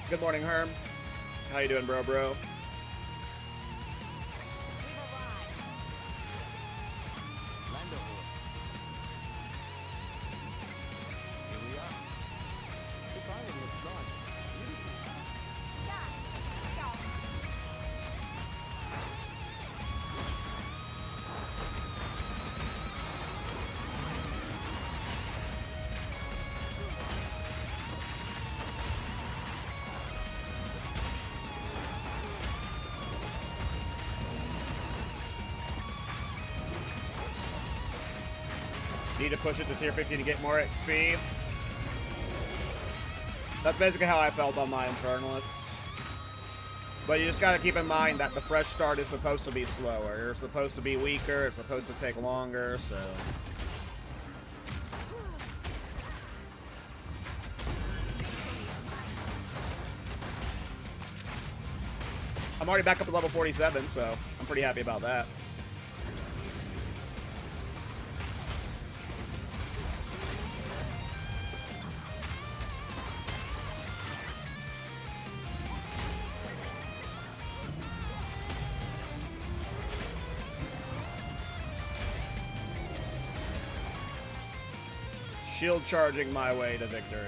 Good morning, Herm. How you doing, bro? Need to push it to tier 50 to get more XP. That's basically how I felt on my Infernalists. But you just gotta keep in mind that the fresh start is supposed to be slower. You're supposed to be weaker, it's supposed to take longer, so... I'm already back up to level 47, so I'm pretty happy about that. Shield charging my way to victory.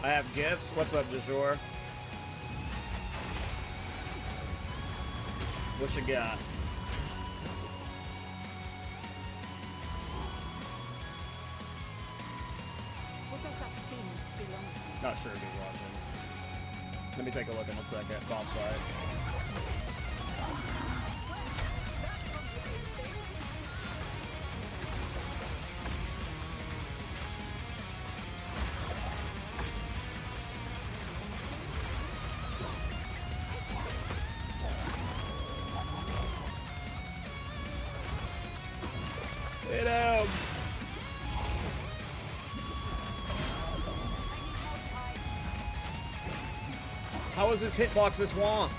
I have gifts. What's up, du jour? What you got? What does that thing belong to? Not sure if he's watching. Let me take a look in a second. Boss fight. Hit him! How is this hitbox this wonk?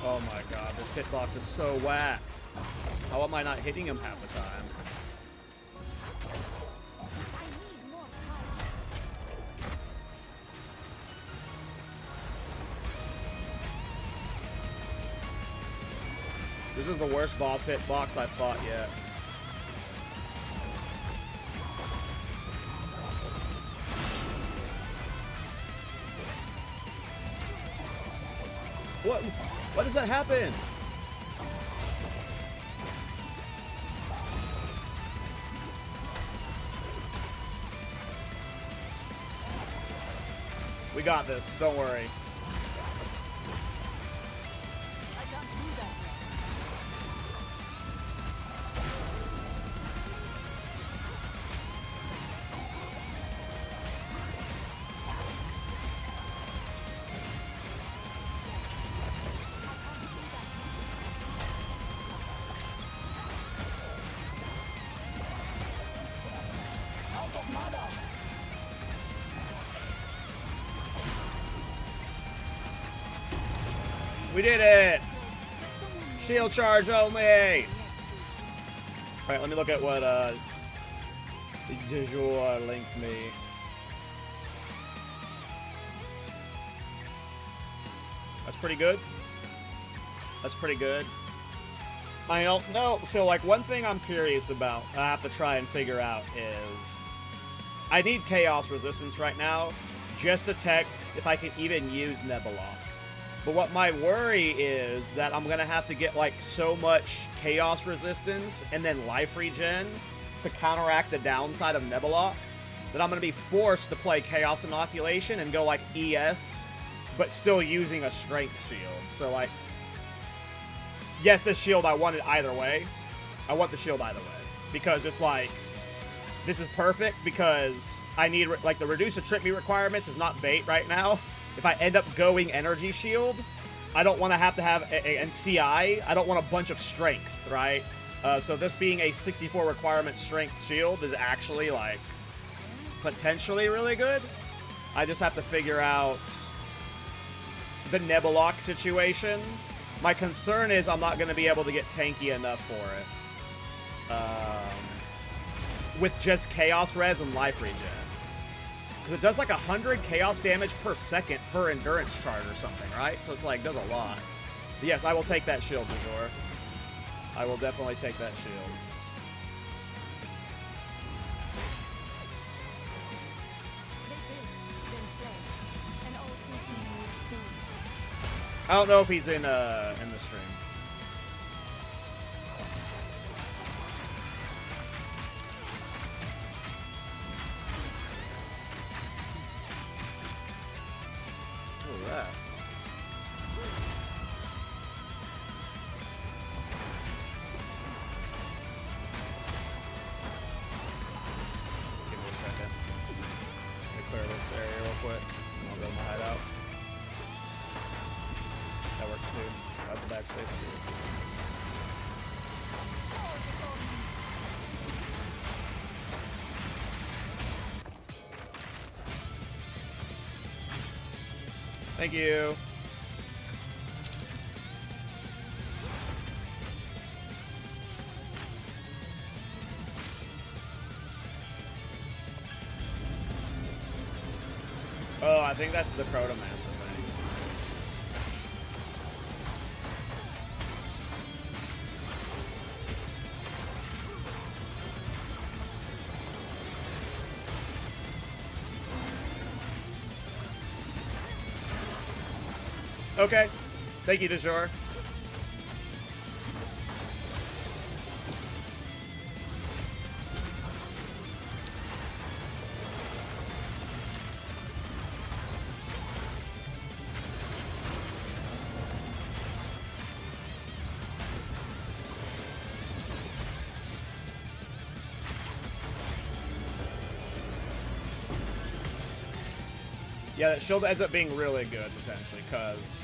Oh my god, this hitbox is so whack. How am I not hitting him half the time? This is the worst boss hitbox I've fought yet. What? Why does that happen? We got this. Don't worry. I can't do that. We did it! Shield charge only! Alright, let me look at what du jour linked me. That's pretty good. That's pretty good. I don't know. So, like, one thing I'm curious about, I have to try and figure out is... I need Chaos Resistance right now, just to test if I can even use Nebulok. But what my worry is that I'm going to have to get, like, so much chaos resistance and then life regen to counteract the downside of Nebulok that I'm going to be forced to play Chaos Inoculation and go, like, ES, but still using a Strength Shield. So, like, yes, this shield I want it either way. I want the shield either way. Because it's like, this is perfect because I need, like, the reduce to trip me requirements is not bait right now. If I end up going Energy Shield, I don't want to have and CI, I don't want a bunch of strength, right? So this being a 64 requirement strength shield is actually, like, potentially really good. I just have to figure out the Nebulok situation. My concern is I'm not going to be able to get tanky enough for it. With just Chaos Res and Life Regen. Because it does like 100 Chaos damage per second per Endurance Charge or something, right? So it's like, does a lot. But yes, I will take that shield, Major. I will definitely take that shield. I don't know if he's in the stream. What was that? Give me a second. Let me clear this area real quick, and I'll go to my hideout. That works too. Out the backspace. Thank you. Oh, I think that's the Chronomancer thing. Okay. Thank you, DeJour. Yeah, that shield ends up being really good, potentially, because...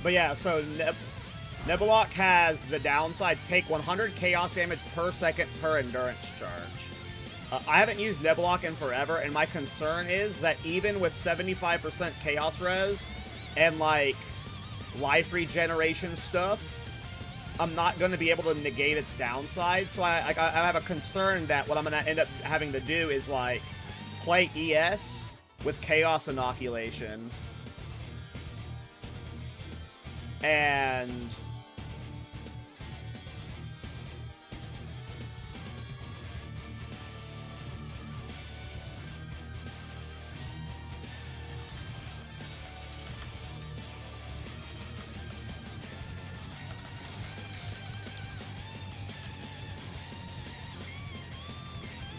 But yeah, so Nebulok has the downside, take 100 chaos damage per second per endurance charge. I haven't used Nebulok in forever, and my concern is that even with 75% chaos res and, like, life regeneration stuff, I'm not going to be able to negate its downside. So I have a concern that what I'm going to end up having to do is, like, play ES with chaos inoculation. And...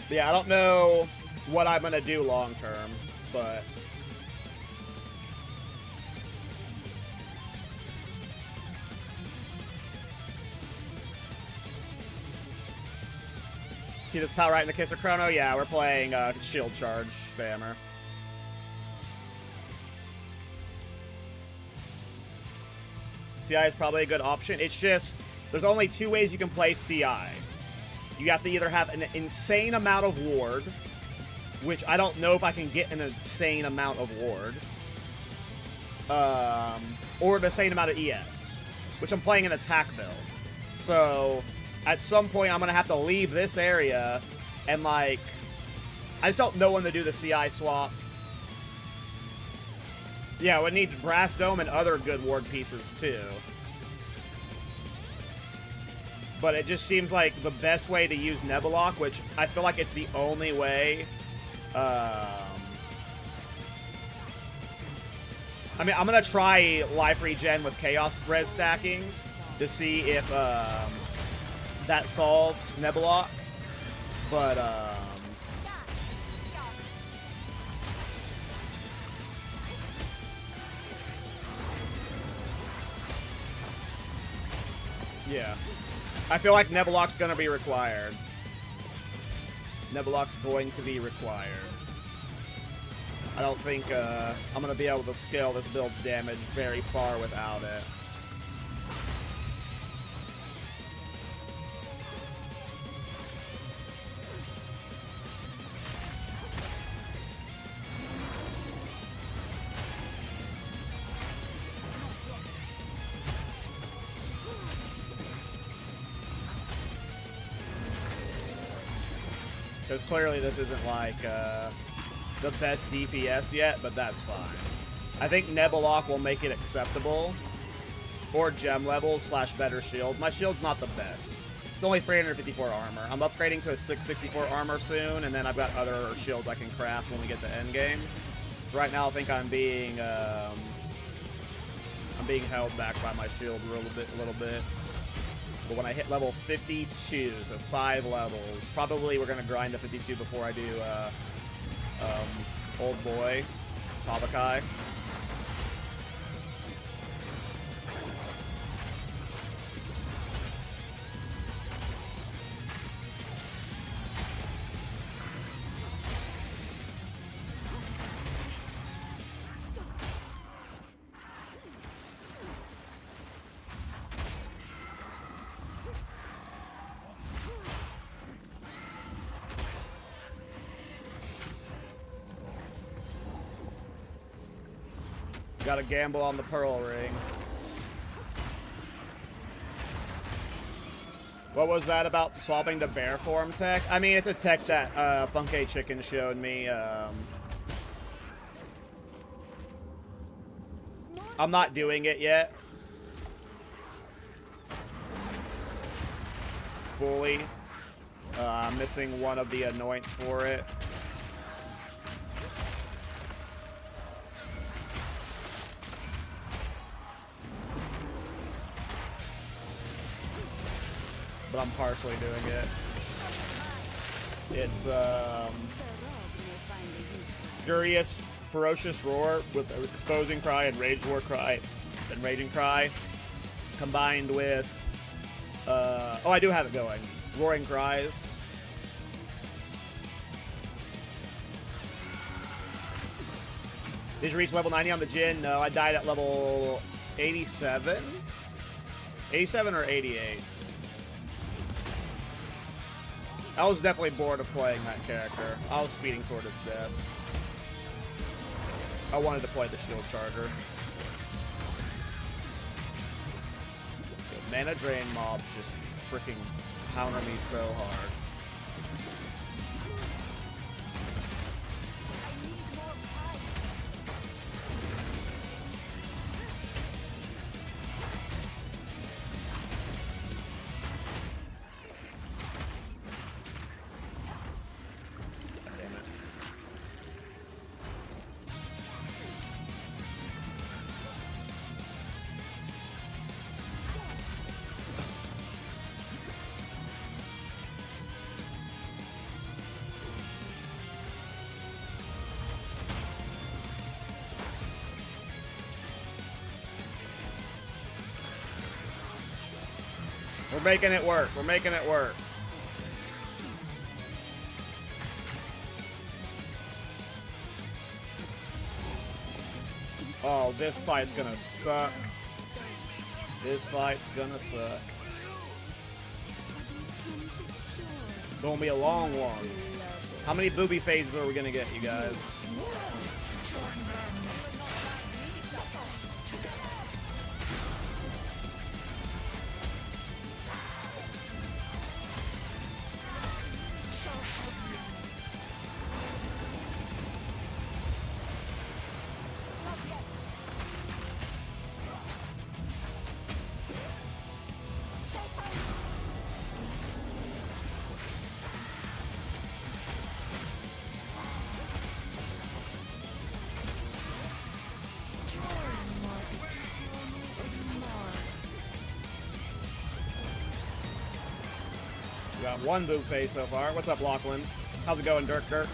yeah, I don't know what I'm going to do long term, but... See this pal right in the kiss of Chrono? Yeah, we're playing Shield Charge Spammer. CI is probably a good option. It's just, there's only two ways you can play CI. You have to either have an insane amount of ward, which I don't know if I can get an insane amount of ward, or the same amount of ES, which I'm playing an attack build. So... at some point, I'm going to have to leave this area And, like, I just don't know when to do the CI swap. Yeah, we need Brass Dome and other good ward pieces, too. But it just seems like the best way to use Nebulok, which I feel like it's the only way. I mean, I'm going to try life regen with Chaos Res stacking to see if that solves Nebulok. But, yeah. I feel like Nebulok's going to be required. Nebulok's going to be required. I don't think I'm going to be able to scale this build's damage very far without it. Because clearly this isn't like the best DPS yet, but that's fine. I think Nebulok will make it acceptable. Or gem levels / better shield. My shield's not the best. It's only 354 armor. I'm upgrading to a 664 armor soon, and then I've got other shields I can craft when we get to endgame. So right now I think I'm being held back by my shield a little bit. But when I hit level 52, so 5 levels, probably we're gonna grind to 52 before I do old boy Tabakai. Gotta gamble on the Pearl Ring. What was that about swapping to bear form tech? I mean, it's a tech that Funky Chicken showed me. I'm not doing it yet. Fully. I'm missing one of the anoints for it. But I'm partially doing it. It's Furious Ferocious Roar with Exposing Cry and Rage War Cry and Raging Cry combined with oh, I do have it going. Roaring Cries. Did you reach level 90 on the Jin? No, I died at level 87? 87 or 88? I was definitely bored of playing that character. I was speeding toward its death. I wanted to play the Shield Charger. Mana Drain mobs just freaking counter me so hard. We're making it work. We're making it work. Oh, this fight's gonna suck. This fight's gonna suck. Gonna be a long one. How many booby phases are we gonna get, you guys? Got one boo phase so far. What's up, Lachlan? How's it going, Dirk? Forever.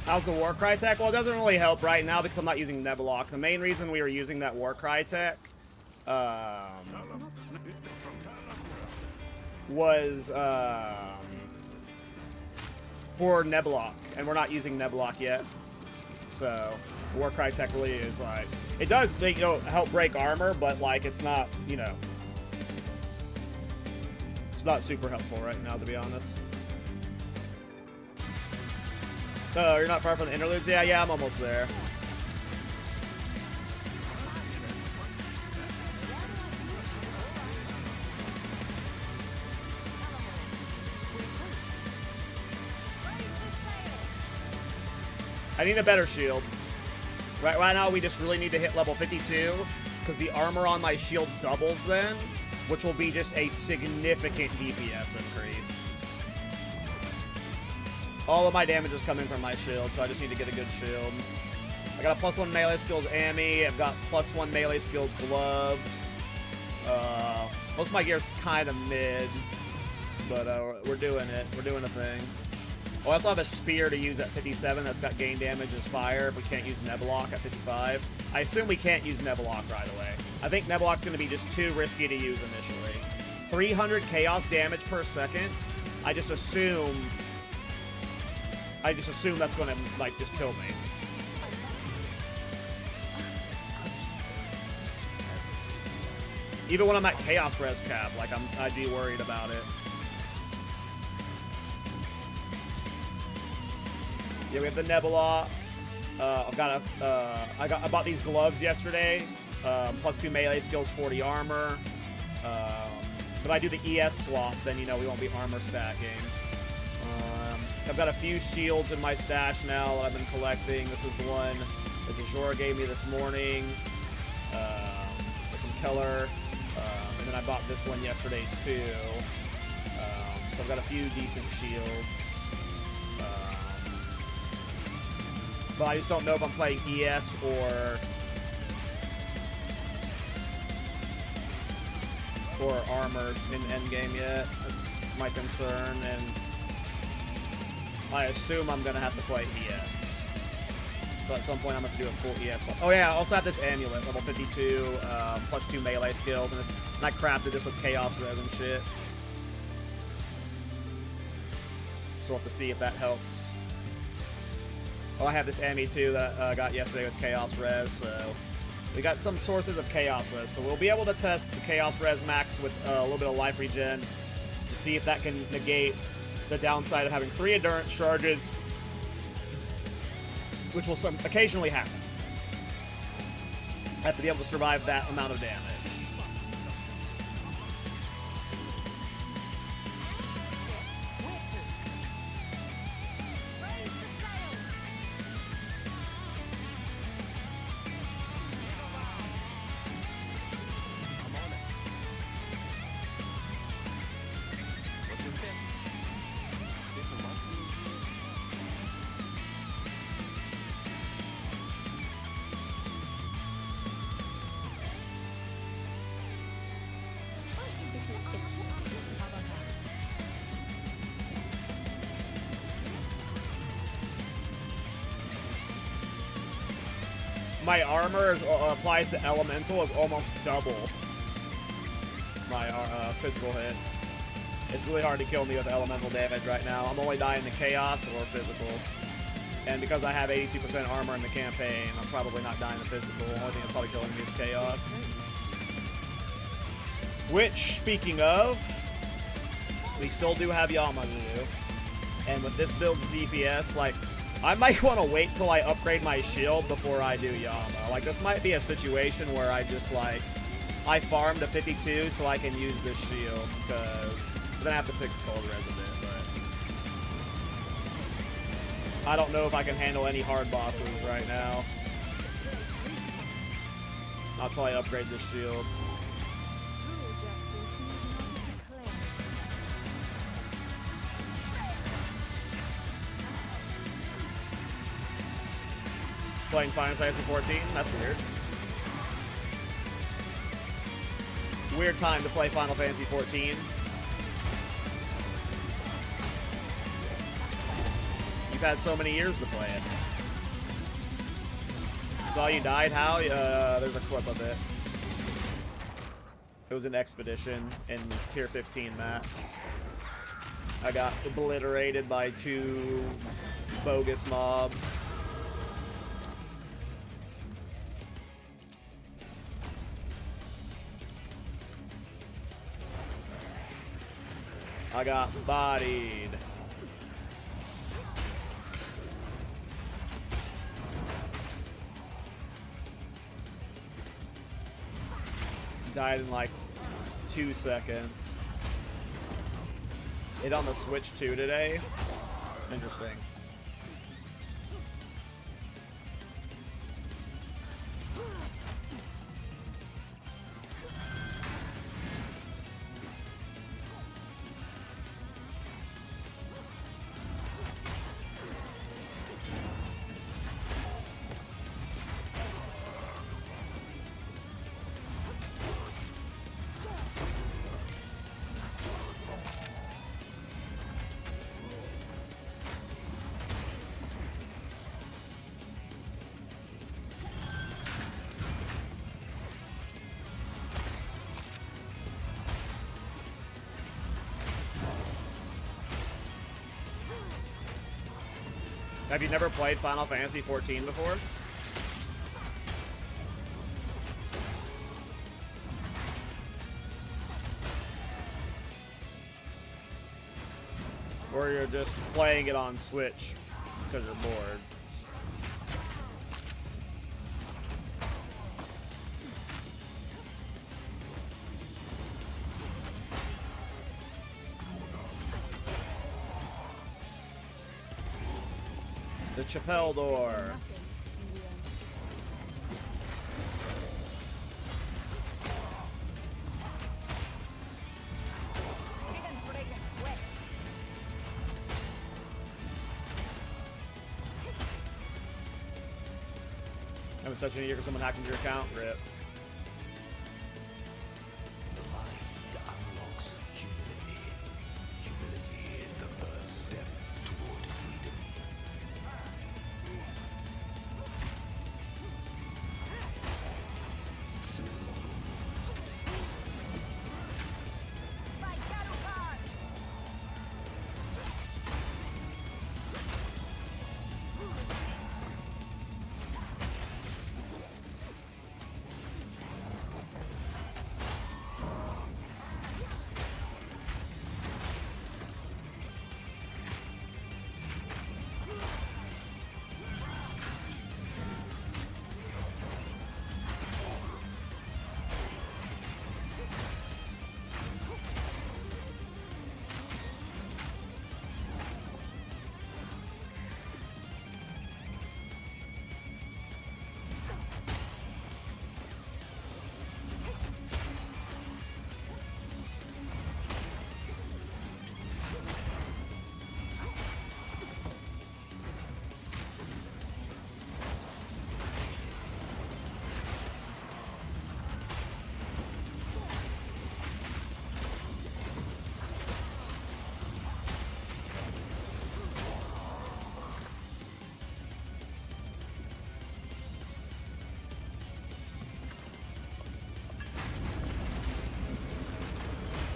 How's the Warcry tech? Well, it doesn't really help right now because I'm not using Neblock. The main reason we were using that Warcry tech was for Neblock, and we're not using Neblock yet. So Warcry tech really is like, it does, you know, help break armor, but like it's not, you know, it's not super helpful right now, to be honest. Oh, you're not far from the interludes? Yeah, I'm almost there. I need a better shield. Right now, we just really need to hit level 52, because the armor on my shield doubles then, which will be just a significant DPS increase. All of my damage is coming from my shield, so I just need to get a good shield. I got a +1 melee skills Ami. I've got +1 melee skills gloves. Most of my gear's kind of mid, but we're doing it. We're doing a thing. Oh, I also have a spear to use at 57 that's got gain damage as fire if we can't use Neblock at 55. I assume we can't use Neblock right away. I think Neblock's going to be just too risky to use initially. 300 chaos damage per second. I just assume that's going to, like, just kill me. Even when I'm at chaos res cap, like, I'd be worried about it. Yeah, we have the Nebula. I bought these gloves yesterday. +2 melee skills, 40 armor. If I do the ES swap, then, you know, we won't be armor stacking. I've got a few shields in my stash now that I've been collecting. This is the one that Jajora gave me this morning. There's some Keller. And then I bought this one yesterday too. So I've got a few decent shields. But I just don't know if I'm playing ES or armor in endgame yet. That's my concern, and I assume I'm gonna have to play ES. So at some point I'm gonna have to do a full ES. Oh yeah, I also have this amulet, level 52, +2 melee skills, and I crafted this with chaos res and shit. So we'll have to see if that helps. Oh, I have this Ami too that I got yesterday with chaos res, so we got some sources of chaos res. So we'll be able to test the chaos res max with a little bit of life regen to see if that can negate the downside of having 3 endurance charges, which will occasionally happen. I have to be able to survive that amount of damage. my armor is, applies to elemental is almost double my physical hit. It's really hard to kill me with elemental damage right now. I'm only dying to chaos or physical. And because I have 82% armor in the campaign, I'm probably not dying to physical. The only thing that's probably killing me is chaos. Which, speaking of, we still do have Yama to do. And with this build's DPS, like, I might want to wait till I upgrade my shield before I do Yama. Like, this might be a situation where I just, like, I farm to 52 so I can use this shield, because then I have to fix Cold Resident, but I don't know if I can handle any hard bosses right now. Not till I upgrade this shield. Playing Final Fantasy 14? That's weird. Weird time to play Final Fantasy 14. You've had so many years to play it. Saw you died, how? There's a clip of it. It was an expedition in tier 15 maps. I got obliterated by 2 bogus mobs. I got bodied. Died in like 2 seconds. It on the Switch 2 today. Interesting. Have you never played Final Fantasy 14 before? Or you're just playing it on Switch because you're bored? The Chapel door. Haven't touched any because someone hacked into your account. Rip. The mind unlocks humility. Humility is the first step toward freedom.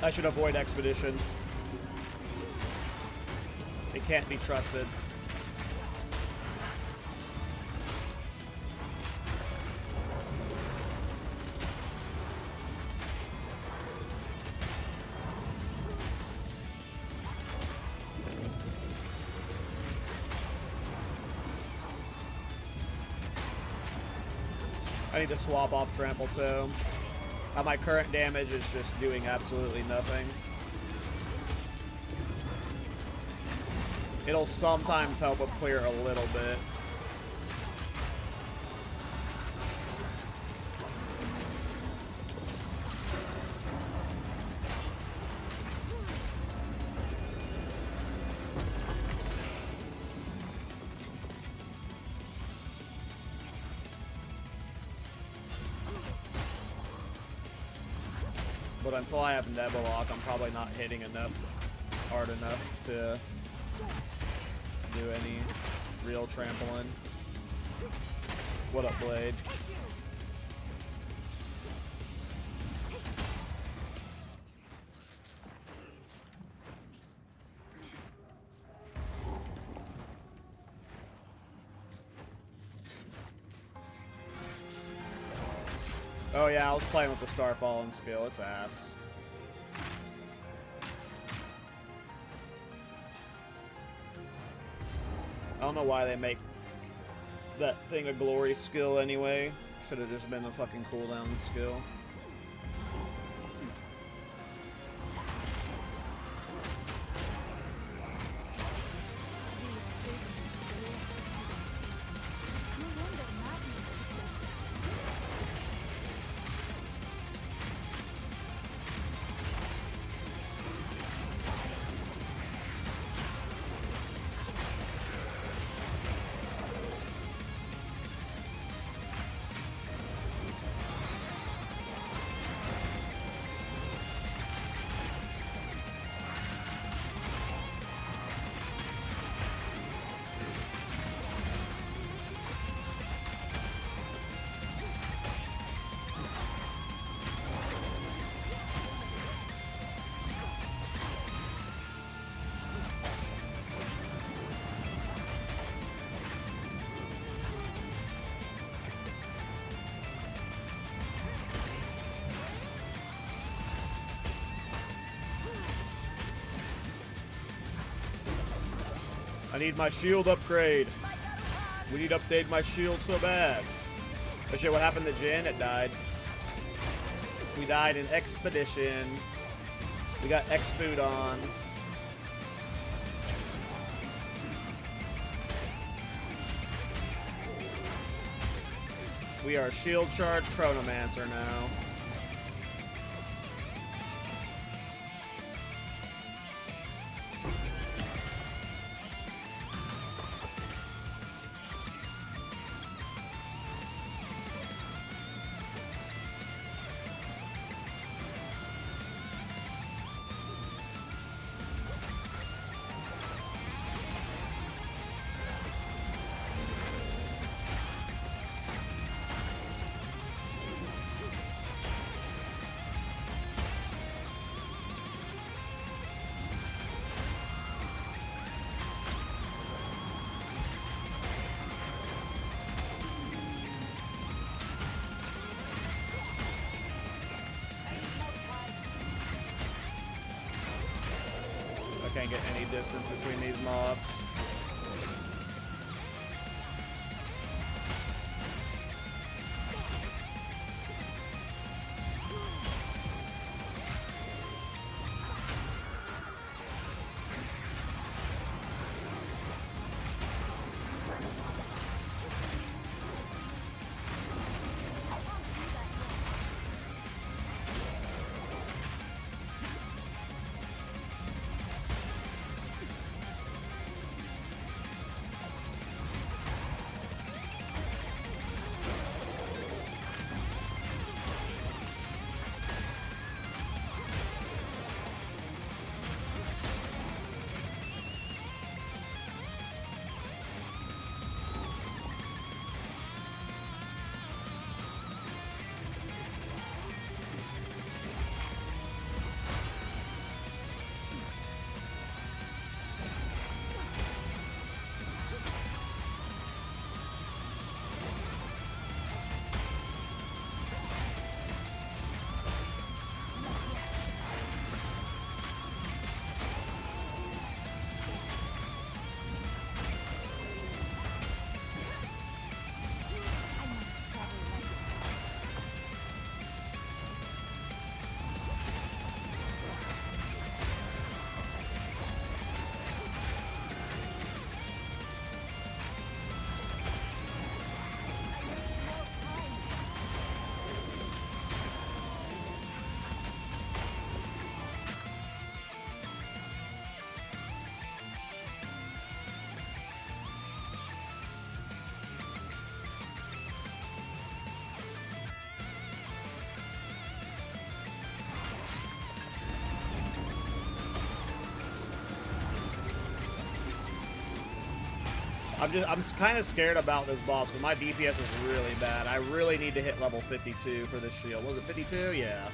I should avoid Expedition. It can't be trusted. I need to swap off Trample too. My current damage is just doing absolutely nothing. It'll sometimes help with clear a little bit. But until I have Nebulok, I'm probably not hitting enough hard enough to do any real trampling. What up, Blade? Oh yeah, I was playing with the Starfallen skill. It's ass. I don't know why they make that thing a glory skill anyway. Should have just been a fucking cooldown skill. I need my shield upgrade. We need to update my shield so bad. But shit, what happened to Jin? It died. We died in Expedition. We got X-Boot on. We are Shield Charge Chronomancer now. Can't get any distance between these mobs. I'm kind of scared about this boss, but my DPS is really bad. I really need to hit level 52 for this shield. Was it 52? Yeah.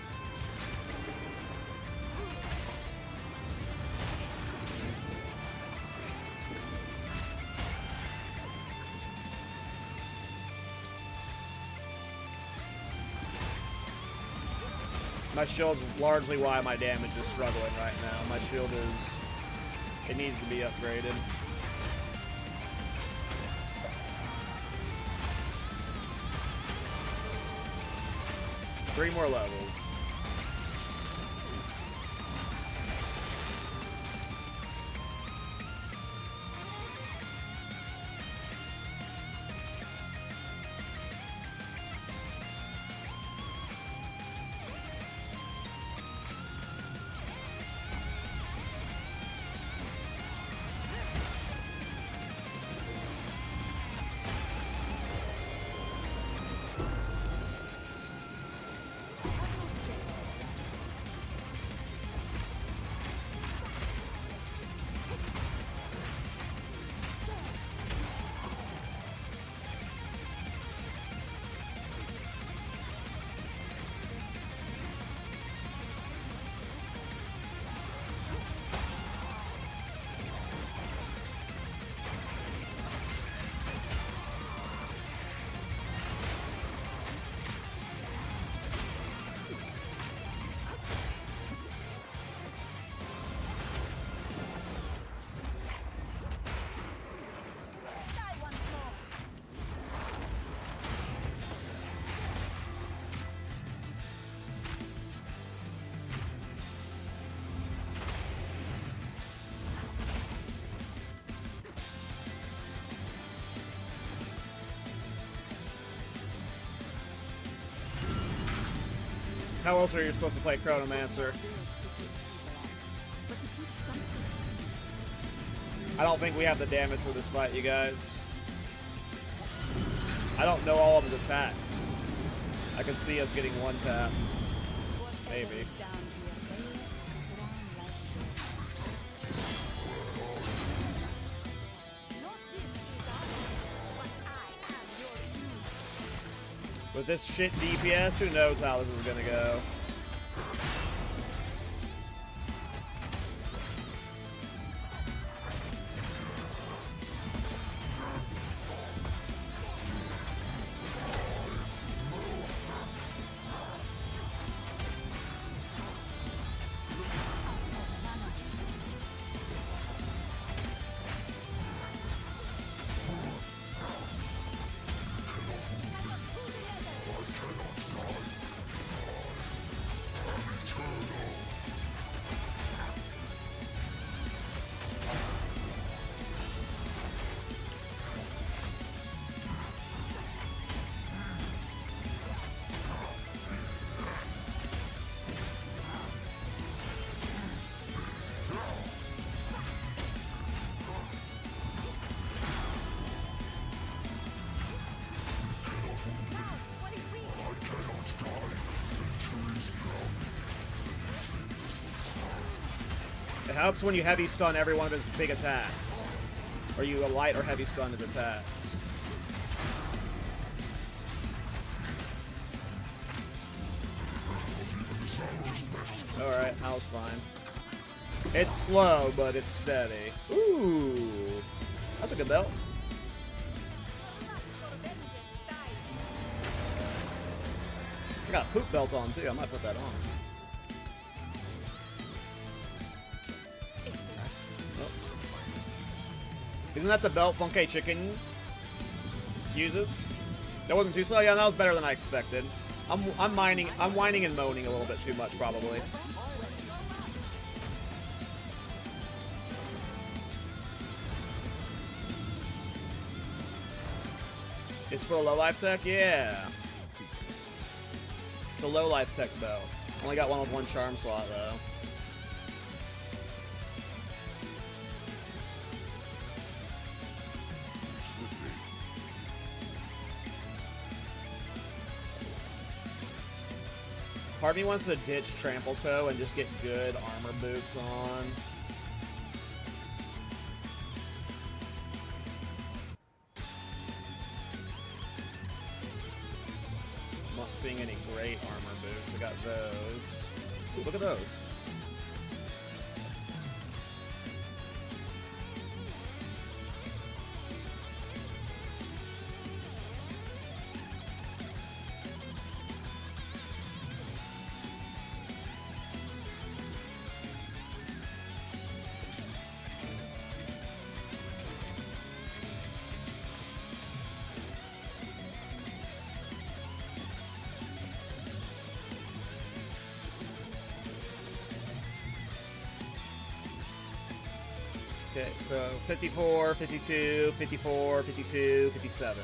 My shield's largely why my damage is struggling right now. My shield it needs to be upgraded. Three more levels. How else are you supposed to play Chronomancer? I don't think we have the damage for this fight, you guys. I don't know all of his attacks. I can see us getting one tap. Maybe. With this shit DPS, who knows how this is gonna go. It helps when you heavy stun every one of his big attacks. Or you light or heavy stun his attacks. Alright, that was fine. It's slow, but it's steady. Ooh! That's a good belt. I got a poop belt on too, I might put that on. Isn't that the belt Funky Chicken uses? That wasn't too slow. Yeah, that was better than I expected. I'm whining and moaning a little bit too much, probably. It's for a low life tech? Yeah. It's a low life tech belt. Only got one with one charm slot though. Part of me wants to ditch Trample Toe and just get good armor boots on. I'm not seeing any great armor boots. I got those. Ooh, look at those. Okay, so 54, 52, 54, 52, 57.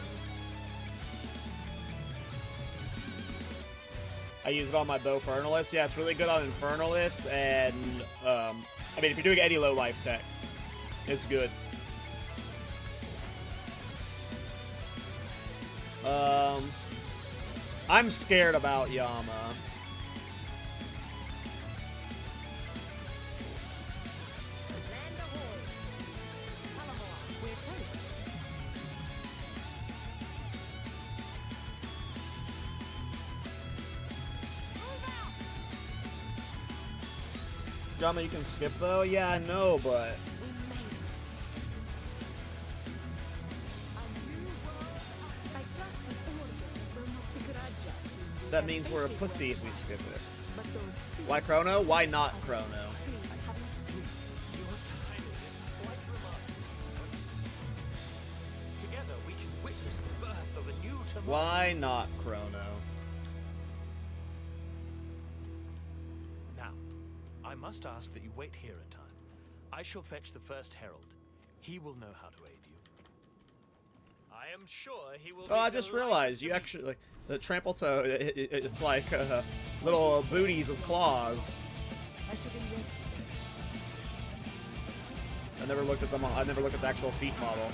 I use it on my bow Infernalist. Yeah, it's really good on Infernalist, and, I mean, if you're doing any low life tech, it's good. I'm scared about Yama. Yama, you can skip though? Yeah, I know, but that means we're a pussy if we skip it. Why Chrono? Why not Chrono? Together we can witness the birth of a new tomorrow. Why not Chrono? Now, I must ask that you wait here a time. I shall fetch the first herald. He will know how to aid you. I am sure he will. Oh, I just realized you actually like the trample toe. It's like little booties with claws. I never looked at them. I never looked at the actual feet model.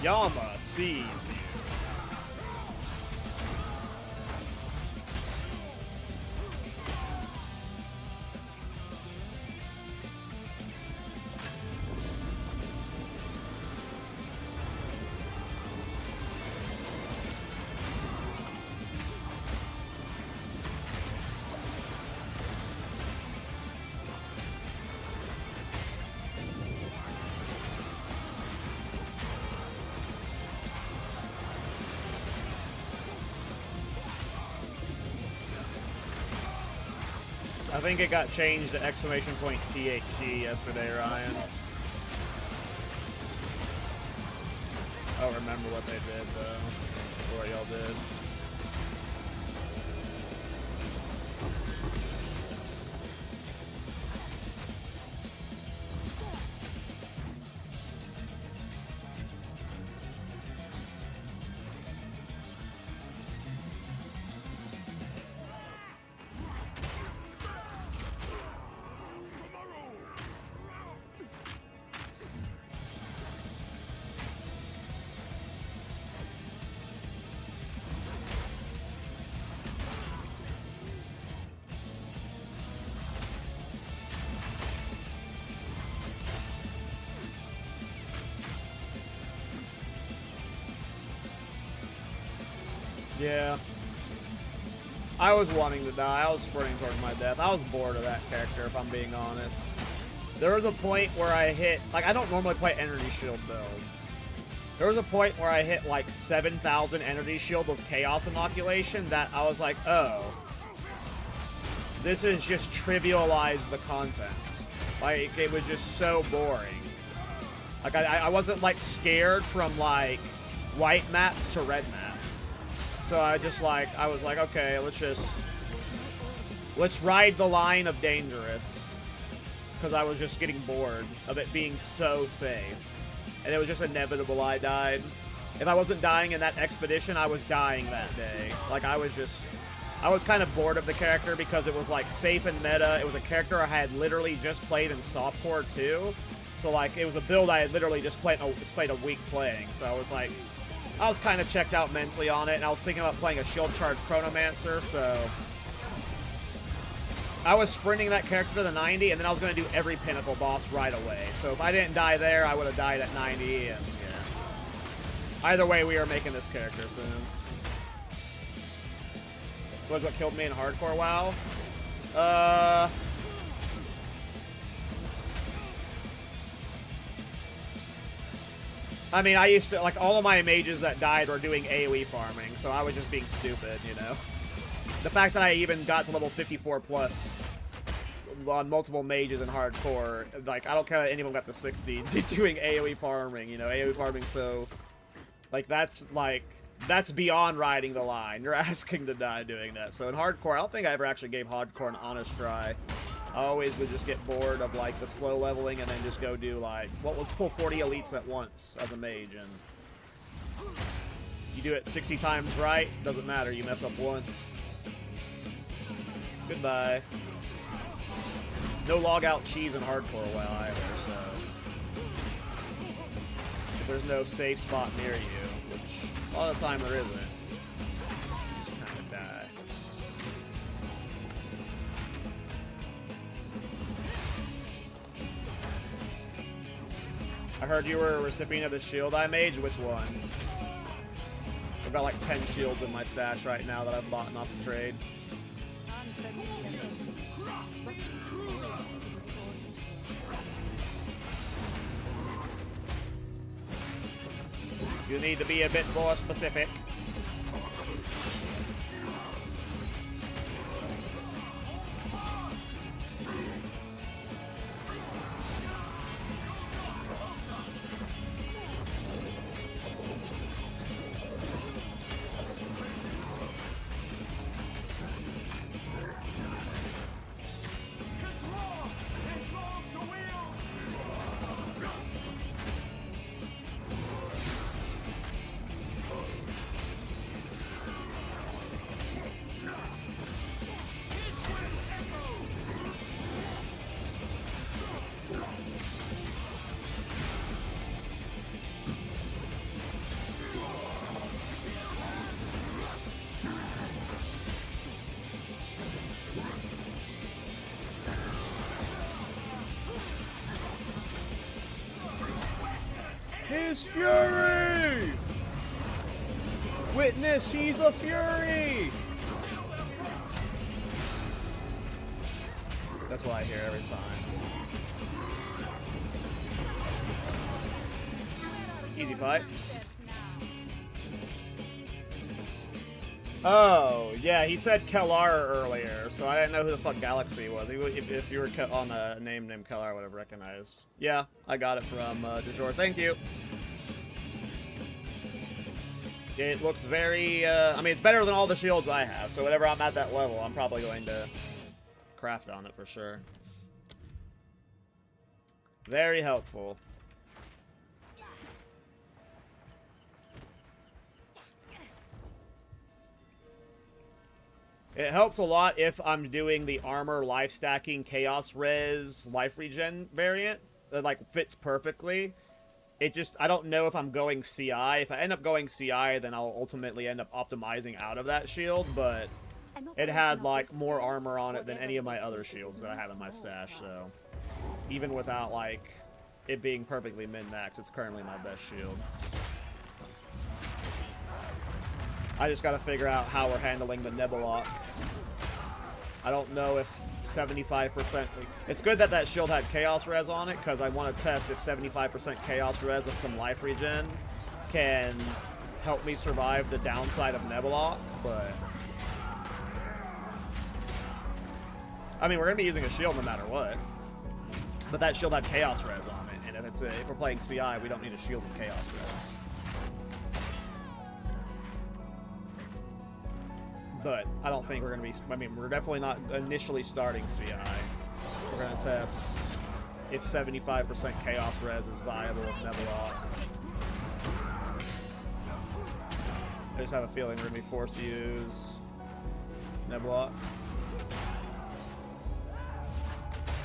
Yama sees you. I think it got changed to exclamation point THG yesterday, Ryan. I don't remember what they did though, or what y'all did. Yeah. I was wanting to die. I was sprinting towards my death. I was bored of that character, if I'm being honest. There was a point where I hit, like, I don't normally play energy shield builds. There was a point where I hit like 7,000 energy shield with chaos inoculation that I was like, oh, this is just trivialized the content. Like, it was just so boring. Like, I wasn't like scared from like white maps to red maps. So I just like, I was like, okay, let's ride the line of dangerous. Because I was just getting bored of it being so safe. And it was just inevitable I died. If I wasn't dying in that expedition, I was dying that day. Like, I was kind of bored of the character because it was, like, safe and meta. It was a character I had literally just played in Softcore 2. So, like, it was a build I had literally just played a week playing. So I was, like, I was kind of checked out mentally on it. And I was thinking about playing a Shield Charge Chronomancer, so I was sprinting that character to the 90, and then I was going to do every pinnacle boss right away. So if I didn't die there, I would have died at 90, and yeah. Either way, we are making this character soon. Was what killed me in hardcore WoW? I mean, I used to, like, all of my mages that died were doing AoE farming, so I was just being stupid, you know? The fact that I even got to level 54 plus on multiple mages in hardcore, like, I don't care that anyone got to 60 doing AoE farming, you know, AoE farming, so, like, that's beyond riding the line. You're asking to die doing that. So in hardcore, I don't think I ever actually gave hardcore an honest try. I always would just get bored of, like, the slow leveling and then just go do, like, well, let's pull 40 elites at once as a mage, and you do it 60 times right, doesn't matter, you mess up once. Goodbye. No logout cheese in hardcore WoW either, so if there's no safe spot near you, which a lot of the time there isn't, you just kind of die. I heard you were a recipient of the shield I made. Which one? I've got like 10 shields in my stash right now that I've bought off the trade. You need to be a bit more specific. His fury! Witness, he's a fury! That's what I hear every time. Easy fight. Oh, yeah, he said Kellar earlier, so I didn't know who the fuck Galaxy was. If you were on a name named Kellar, I would have recognized. Yeah, I got it from DeJour. Thank you. It looks very, I mean, it's better than all the shields I have, so whenever I'm at that level, I'm probably going to craft on it for sure. Very helpful. It helps a lot if I'm doing the armor life stacking chaos res life regen variant. That like fits perfectly. It just, I don't know if I'm going CI. If I end up going CI, then I'll ultimately end up optimizing out of that shield, but it had like more armor on it than any of my other shields that I have in my stash, so even without like it being perfectly min-max, it's currently my best shield. I just gotta figure out how we're handling the Nebulok. I don't know if 75%... It's good that that shield had Chaos Res on it, because I want to test if 75% Chaos Res with some life regen can help me survive the downside of Nebulok, but... I mean, we're going to be using a shield no matter what. But that shield had Chaos Res on it, and if we're playing CI, we don't need a shield with Chaos Res. But I don't think we're going to be... I mean, we're definitely not initially starting CI. We're going to test if 75% Chaos Res is viable with Nebulok. I just have a feeling we're going to be forced to use Nebulok.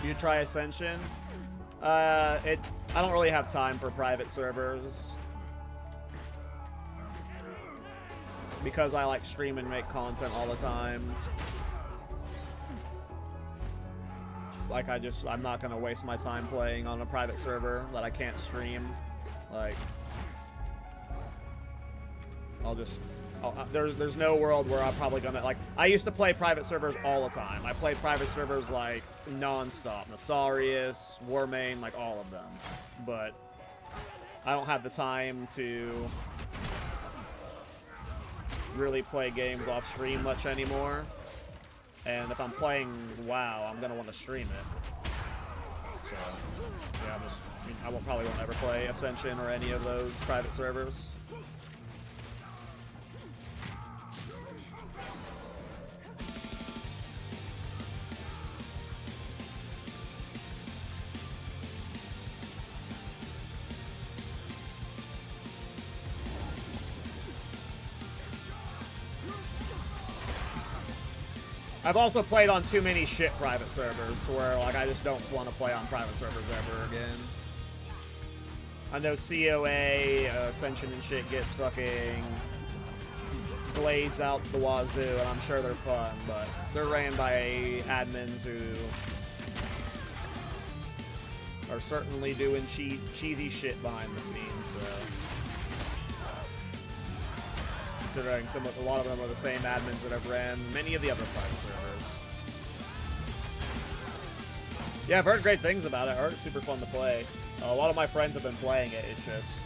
You try Ascension? I don't really have time for private servers. Because I like stream and make content all the time. Like, I'm not gonna waste my time playing on a private server that I can't stream. Like, there's no world where I'm probably gonna, like, I used to play private servers all the time. I played private servers, like, non-stop. Nefarious, Warmane, like, all of them. But I don't have the time to really play games off stream much anymore. And if I'm playing WoW, I'm gonna want to stream it. So, yeah, I probably won't ever play Ascension or any of those private servers. I've also played on too many shit private servers where, like, I just don't want to play on private servers ever again. I know COA, Ascension and shit gets fucking glazed out the wazoo, and I'm sure they're fun, but they're ran by admins who are certainly doing cheesy shit behind the scenes, so... Considering a lot of them are the same admins that have ran many of the other private servers. Yeah, I've heard great things about it. I heard it's super fun to play. A lot of my friends have been playing it. It's just...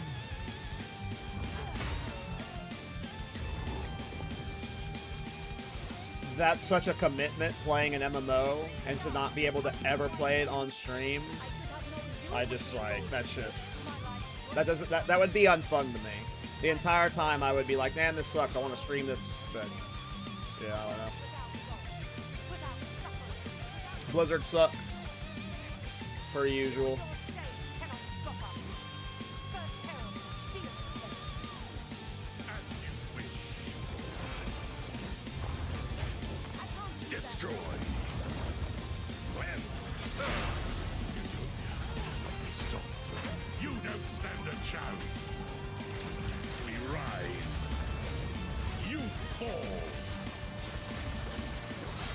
That's such a commitment, playing an MMO, and to not be able to ever play it on stream. I just, like, that's just... That would be unfun to me. The entire time I would be like, man, this sucks, I want to stream this, but yeah, I don't know. Blizzard sucks, per usual. Destroy. You don't stand a chance. Rise. You fall.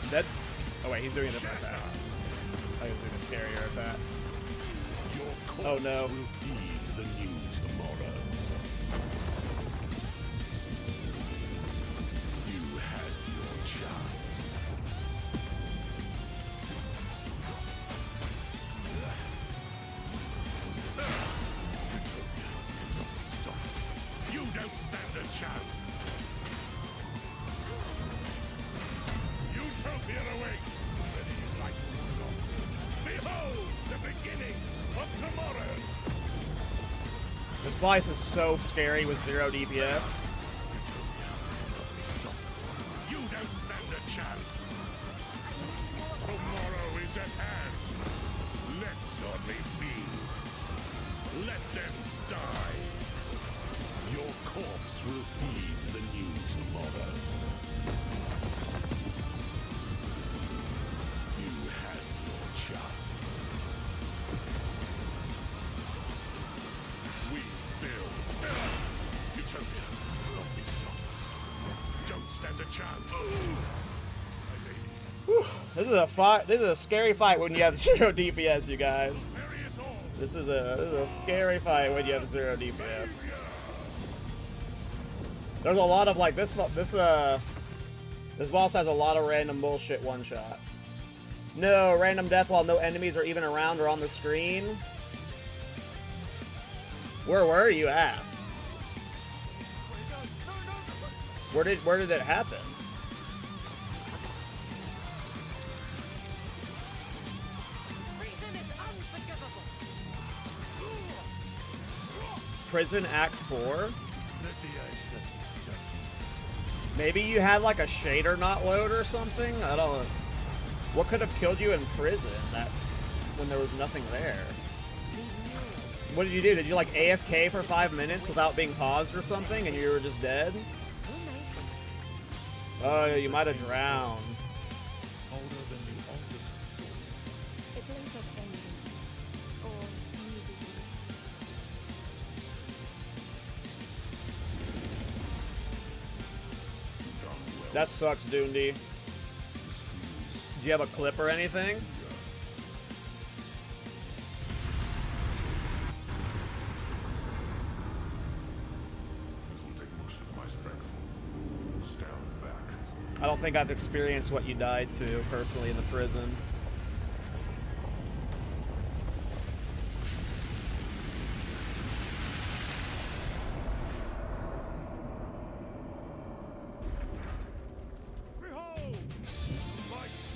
Dead? Oh wait, he's doing a different attack. I think he's doing a scarier attack. Oh no. Will feed the new tomorrow. You had your chance. You don't stand a chance. Utopia awaits. Whether you like it or not. Behold the beginning of tomorrow. This place is so scary with 0 DPS. You don't stand a chance. Tomorrow is at hand. Let godly fiends. Let them die. Your corpse will feed the new tomorrow. You had your chance. We build Utopia. Not be stopped. Don't stand a chance. This is a fight. This is a scary fight when you have 0 DPS, you guys. Bury it all. This is a scary fight when you have 0 DPS. There's a lot of, like, this boss has a lot of random bullshit one-shots. No, random death while no enemies are even around or on the screen. Where were you at? Where did it happen? Prison Act 4? Maybe you had like a shader not load or something? I don't know. What could have killed you in prison when there was nothing there? What did you do? Did you like AFK for 5 minutes without being paused or something and you were just dead? Oh, you might have drowned. That sucks, Doondy. Do you have a clip or anything? This will take most of my strength. Stand back. I don't think I've experienced what you died to personally in the prison.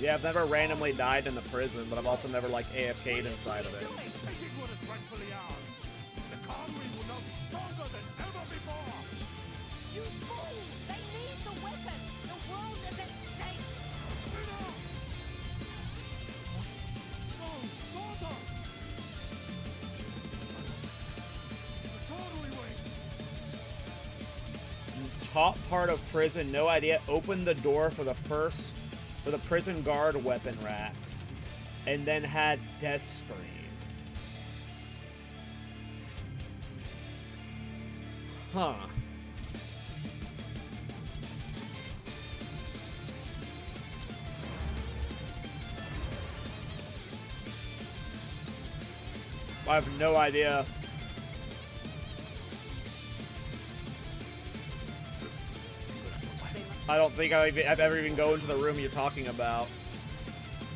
Yeah, I've never randomly died in the prison, but I've also never, like, AFK'd inside of it. You fool! They need the weapon! The world is at stake! Top part of prison, no idea. Opened the door for the prison guard weapon racks, and then had death screen. Huh. I have no idea. I don't think I've ever even go into the room you're talking about.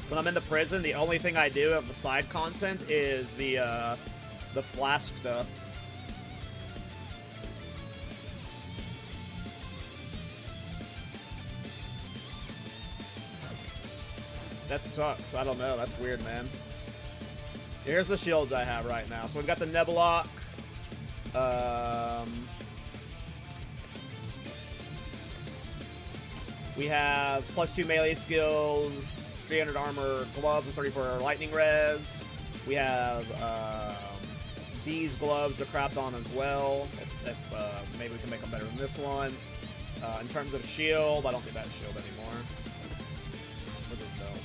When I'm in the prison, the only thing I do of the side content is the flask stuff. That sucks. I don't know. That's weird, man. Here's the shields I have right now. So we've got the Nebulok. We have +2 melee skills, 300 armor, gloves, and 34 lightning res. We have these gloves to craft on as well. If maybe we can make them better than this one. In terms of shield, I don't think that's shield anymore. What is belt?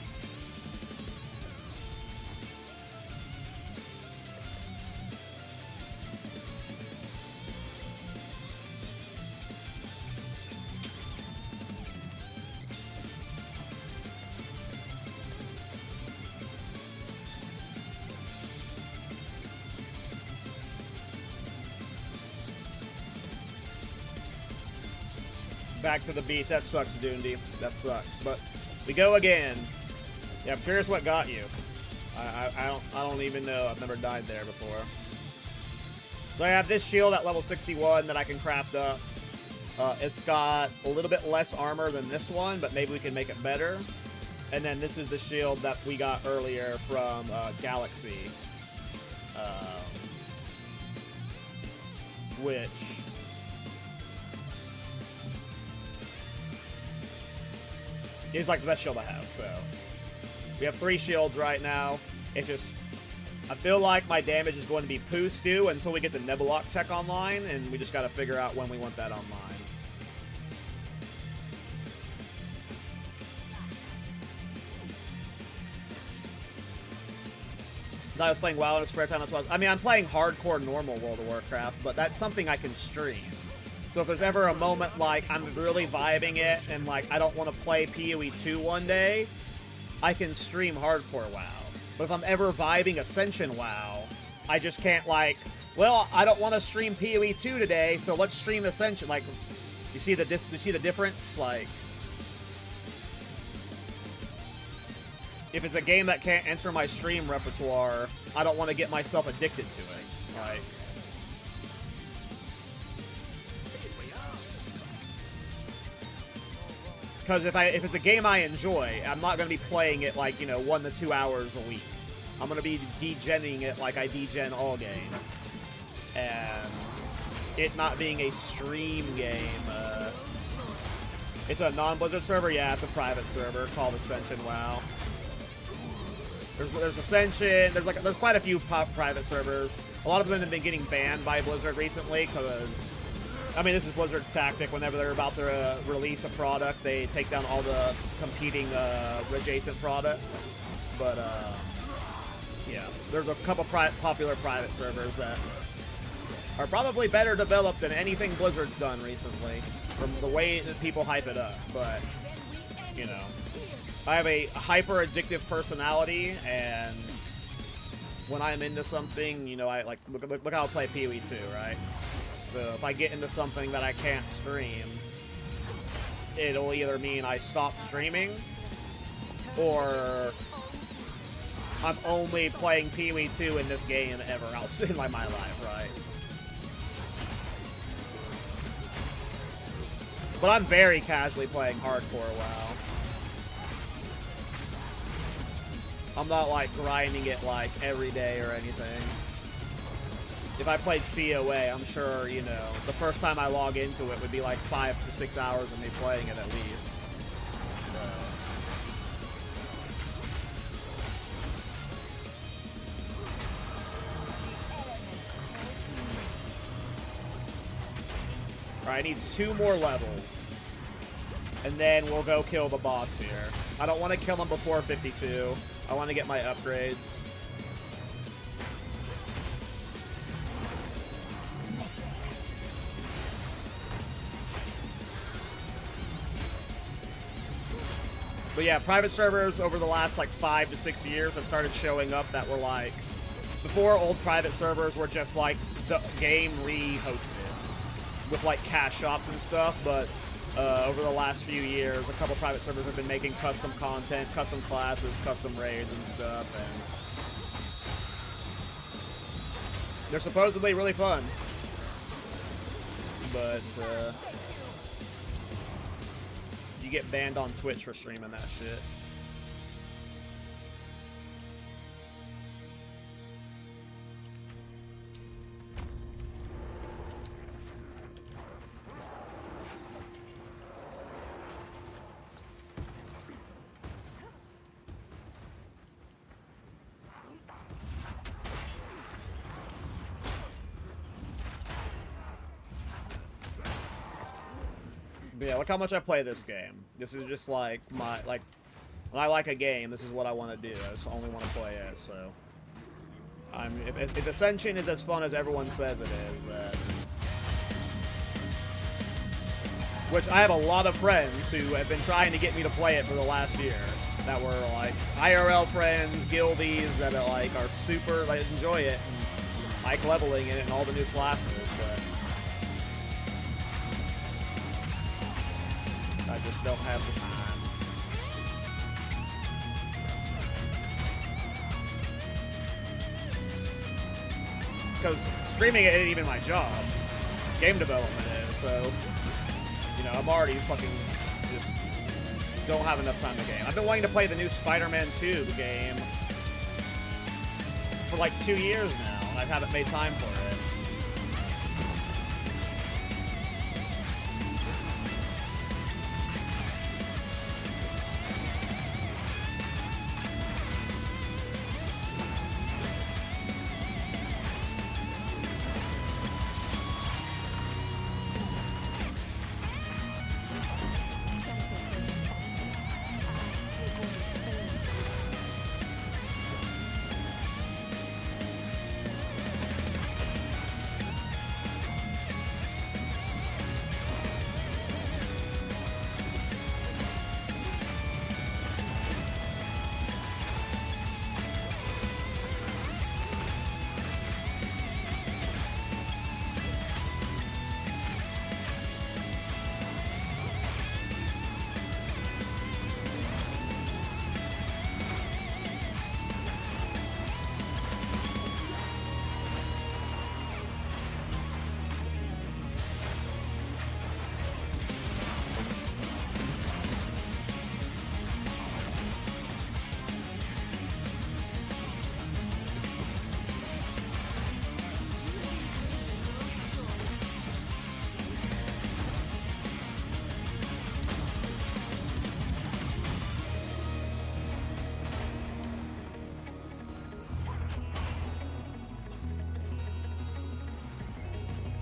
Back to the beach. That sucks, Doondy. That sucks. But we go again. Yeah, I'm curious what got you. I don't even know. I've never died there before. So I have this shield at level 61 that I can craft up. It's got a little bit less armor than this one, but maybe we can make it better. And then this is the shield that we got earlier from Galaxy. Which is like the best shield I have, so we have 3 shields right now. It's just, I feel like my damage is going to be poo stew until we get the Nebulok tech online, and we just got to figure out when we want that online. I was playing WoW in a spare time. I mean, I'm playing hardcore normal World of Warcraft, but that's something I can stream. So if there's ever a moment like I'm really vibing it and like I don't want to play PoE 2 one day, I can stream hardcore WoW. But if I'm ever vibing Ascension WoW, I just can't like, well, I don't want to stream PoE 2 today, so let's stream Ascension. Like, you see the difference? Like, if it's a game that can't enter my stream repertoire, I don't want to get myself addicted to it. Like, because if it's a game I enjoy, I'm not going to be playing it like, 1 to 2 hours a week. I'm going to be degenning it like I degen all games. And it not being a stream game, it's a non-Blizzard server? Yeah, it's a private server called Ascension WoW. There's Ascension, there's quite a few private servers. A lot of them have been getting banned by Blizzard recently because, I mean, this is Blizzard's tactic. Whenever they're about to release a product, they take down all the competing adjacent products. But, yeah, there's a couple popular private servers that are probably better developed than anything Blizzard's done recently, from the way that people hype it up. But, I have a hyper addictive personality, and when I'm into something, I like look how I play Pee-wee 2, right? So if I get into something that I can't stream, it'll either mean I stop streaming, or I'm only playing Pee-wee 2 in this game ever else in my life, right? But I'm very casually playing hardcore WoW. I'm not, like, grinding it, like, every day or anything. If I played COA, I'm sure, the first time I log into it would be, like, 5 to 6 hours of me playing it at least. Alright, I need 2 more levels. And then we'll go kill the boss here. I don't want to kill him before 52. I want to get my upgrades. But yeah, private servers over the last like 5 to 6 years have started showing up that were like, before old private servers were just like the game re-hosted with like cash shops and stuff, but over the last few years, a couple private servers have been making custom content, custom classes, custom raids and stuff, and they're supposedly really fun. But, you get banned on Twitch for streaming that shit. But yeah, look how much I play this game. This is just like my, when I like a game, this is what I want to do. I just only want to play it, so. If Ascension is as fun as everyone says it is, then. Which I have a lot of friends who have been trying to get me to play it for the last year. That were like IRL friends, guildies that are like super, like enjoy it and like leveling in it and all the new classes, but. I just don't have the time. Because streaming it ain't even my job. Game development is, so, I'm already fucking just don't have enough time to game. I've been wanting to play the new Spider-Man 2 game for like 2 years now, and I haven't made time for it.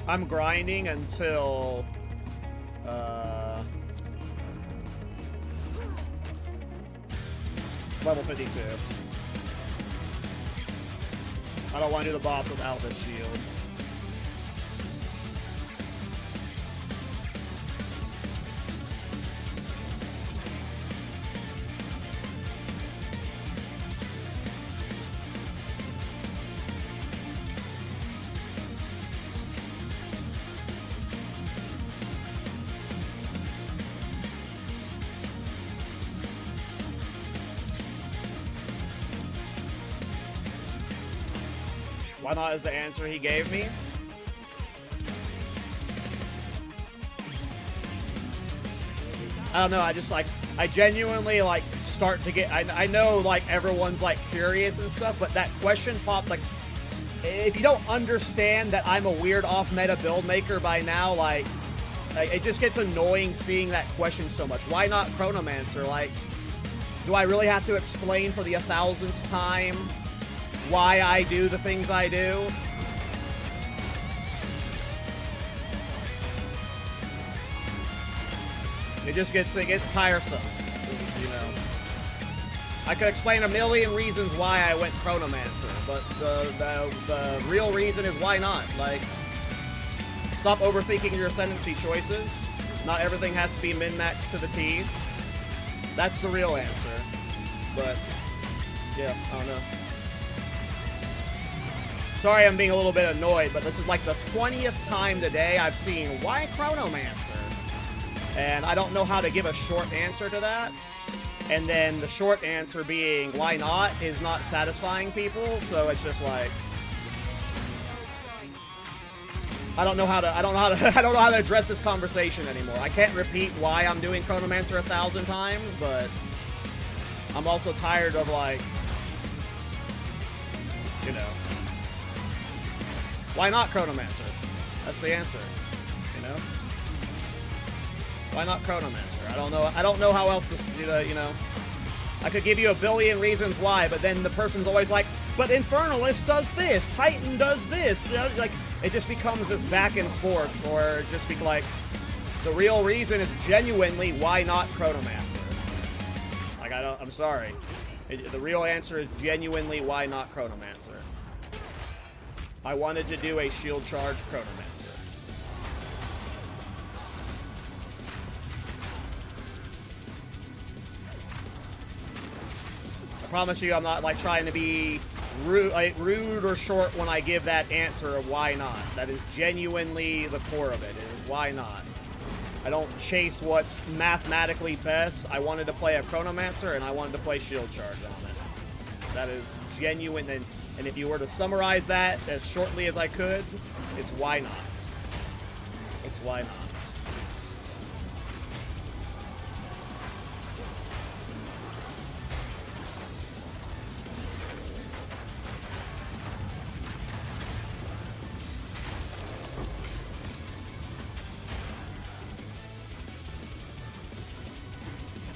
I'm grinding until level 52. I don't want to do the boss without the shield. Why not is the answer he gave me. I don't know, I just like, I genuinely like start to get, I know like everyone's like curious and stuff, but that question pops like, if you don't understand that I'm a weird off-meta build maker by now, like it just gets annoying seeing that question so much. Why not Chronomancer? Like, do I really have to explain for the 1,000th time why I do the things I do? It gets tiresome, you know. I could explain a million reasons why I went Chronomancer, but the real reason is why not. Like, stop overthinking your ascendancy choices. Not everything has to be min-max to the T. That's the real answer. But yeah, I don't know. Sorry I'm being a little bit annoyed, but this is like the 20th time today I've seen, why Chronomancer? And I don't know how to give a short answer to that. And then the short answer being, why not, is not satisfying people, so it's just like, I don't know how to address this conversation anymore. I can't repeat why I'm doing Chronomancer 1,000 times, but I'm also tired of like, you know, why not Chronomancer? That's the answer, you know? Why not Chronomancer? I don't know how else to, you know. I could give you a billion reasons why, but then the person's always like, but Infernalist does this, Titan does this. Like, it just becomes this back and forth, or just be like, the real reason is genuinely why not Chronomancer. Like, I'm sorry. The real answer is genuinely why not Chronomancer. I wanted to do a Shield Charge Chronomancer. I promise you I'm not like trying to be rude or short when I give that answer of why not. That is genuinely the core of it, is why not. I don't chase what's mathematically best. I wanted to play a Chronomancer and I wanted to play Shield Charge on it. That is genuine, and if you were to summarize that as shortly as I could, it's why not. It's why not.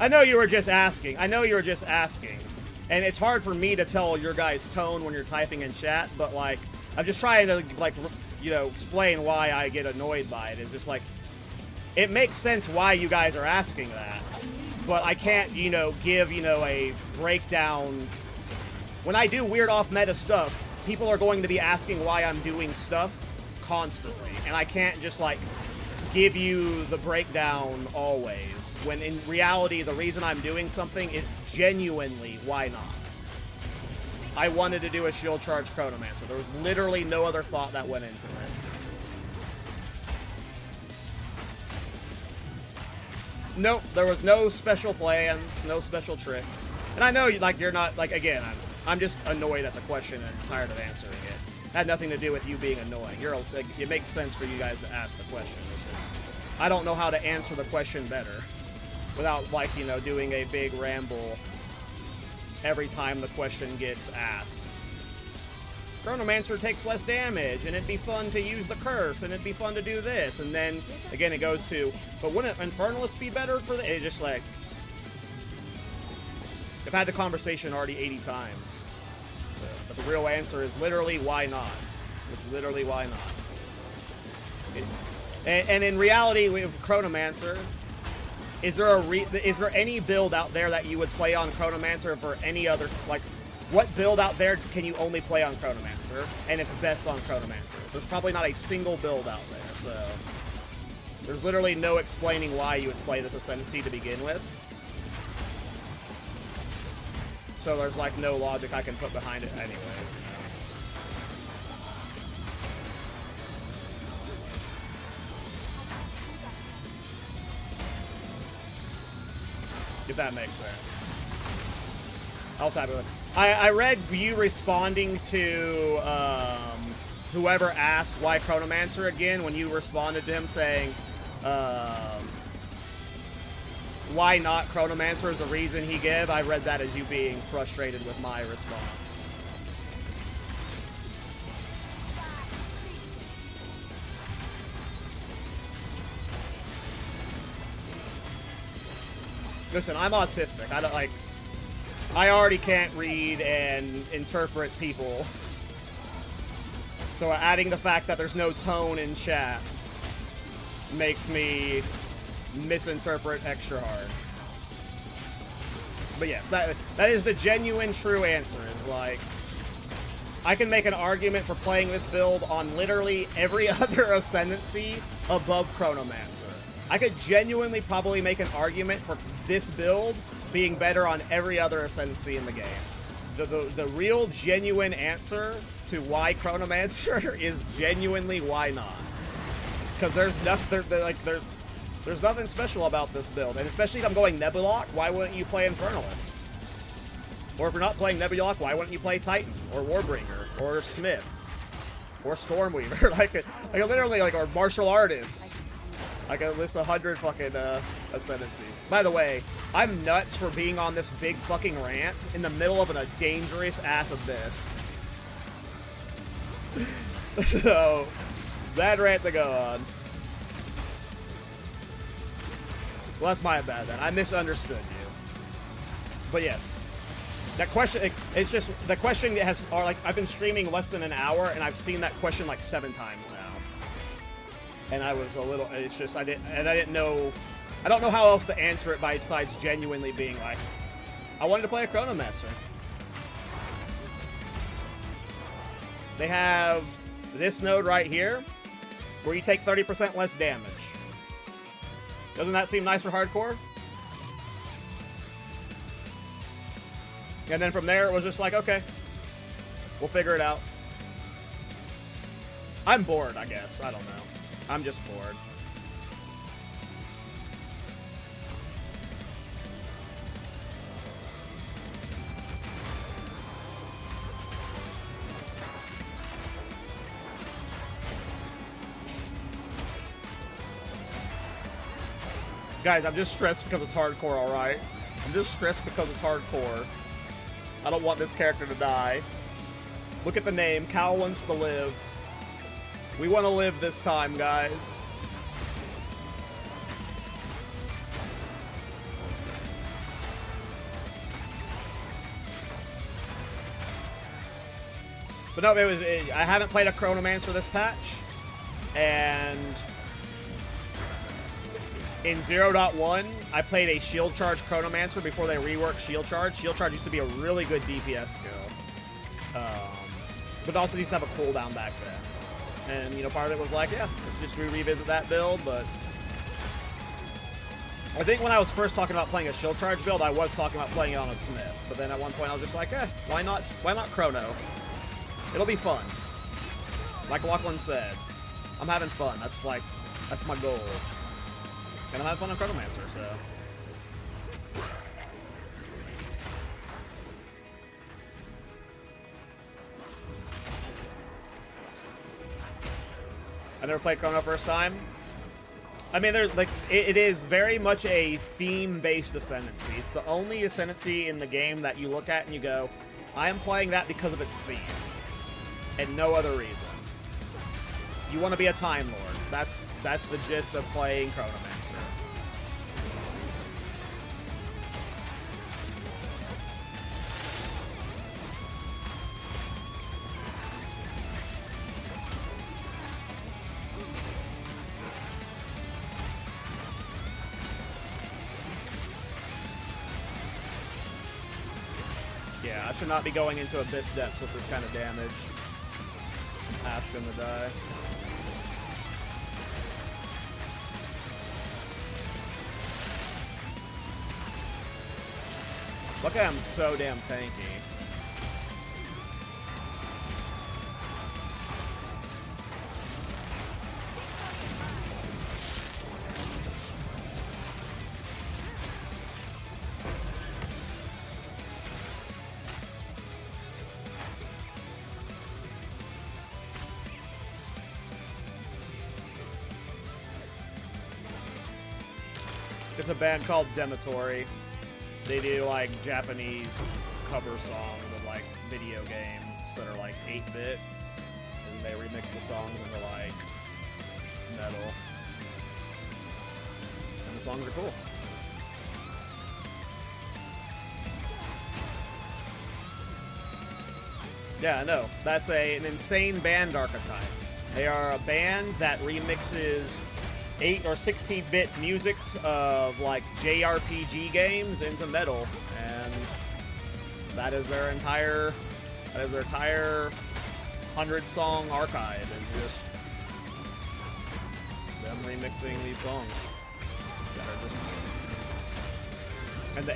I know you were just asking. I know you were just asking. And it's hard for me to tell your guys' tone when you're typing in chat, but, like, I'm just trying to, like, you know, explain why I get annoyed by it. It's just, like, it makes sense why you guys are asking that, but I can't, you know, give, you know, a breakdown. When I do weird off-meta stuff, people are going to be asking why I'm doing stuff constantly, and I can't just, like, give you the breakdown always, when in reality the reason I'm doing something is genuinely why not. I wanted to do a Shield Charge Chronomancer. There was literally no other thought that went into it. Nope, there was no special plans, no special tricks. And I know, like, you're not, like, again, I'm just annoyed at the question and tired of answering it. It had nothing to do with you being annoying. Like, it makes sense for you guys to ask the question. It's just, I don't know how to answer the question better without, like, you know, doing a big ramble every time the question gets asked. Chronomancer takes less damage, and it'd be fun to use the curse, and it'd be fun to do this, and then, again, it goes to, but wouldn't Infernalist be better for the... It's just like... I've had the conversation already 80 times. So, but the real answer is literally why not. It's literally why not. And in reality, with Chronomancer, is there any build out there that you would play on Chronomancer for any other, like, what build out there can you only play on Chronomancer, and it's best on Chronomancer? There's probably not a single build out there, so there's literally no explaining why you would play this Ascendancy to begin with. So there's, like, no logic I can put behind it anyways, you know? If that makes sense. I was happy with it. I read you responding to whoever asked why Chronomancer again when you responded to him saying why not Chronomancer is the reason he gave. I read that as you being frustrated with my response. Listen, I'm autistic. I don't like. I already can't read and interpret people. So adding the fact that there's no tone in chat makes me misinterpret extra hard. But yes, that is the genuine true answer, is like, I can make an argument for playing this build on literally every other Ascendancy above Chronomancer. I could genuinely probably make an argument for this build being better on every other Ascendancy in the game. The real genuine answer to why Chronomancer is genuinely why not. Because there's nothing there's nothing special about this build, and especially if I'm going Nebulok, why wouldn't you play Infernalist? Or if you're not playing Nebulok, why wouldn't you play Titan or Warbringer or Smith or Stormweaver? like literally like, or martial artists. I could list 100 fucking Ascendancies. By the way, I'm nuts for being on this big fucking rant in the middle of a dangerous ass abyss. So, bad rant to go on. Well, that's my bad then. I misunderstood you. But yes. That question, it's just, the question has, or like, I've been streaming less than an hour, and I've seen that question like 7 times now. And I was a little, it's just, I didn't know, I don't know how else to answer it besides genuinely being like, I wanted to play a Chronomancer. They have this node right here, where you take 30% less damage. Doesn't that seem nice for hardcore? And then from there, it was just like, okay, we'll figure it out. I'm bored, I guess. I don't know. I'm just bored. Guys, I'm just stressed because it's hardcore, alright? I'm just stressed because it's hardcore. I don't want this character to die. Look at the name. Cal wants to live. We want to live this time, guys. But no, I haven't played a Chronomancer this patch. And in 0.1, I played a Shield Charge Chronomancer before they reworked Shield Charge. Shield Charge used to be a really good DPS skill. But also used to have a cooldown back then. And, you know, part of it was like, yeah, let's just revisit that build, but I think when I was first talking about playing a Shield Charge build, I was talking about playing it on a Smith. But then at one point I was just like, why not Chrono? It'll be fun. Like Lachlan said, I'm having fun. That's my goal. And I'm having fun on Chronomancer, so. I never played Chrono first time. I mean, there's like it is very much a theme-based Ascendancy. It's the only Ascendancy in the game that you look at and you go, I am playing that because of its theme, and no other reason. You want to be a Time Lord. That's the gist of playing Chronomancer. Yeah, I should not be going into Abyss Depths with this kind of damage. Ask him to die. Look at him, so damn tanky. There's a band called Dematory. They do like Japanese cover songs of like video games that are like 8-bit, and they remix the songs into like metal. And the songs are cool. Yeah, no, that's an insane band archetype. They are a band that remixes 8 or 16-bit music of like JRPG games into metal, and that is their entire 100-song archive, and just them remixing these songs that are just. And the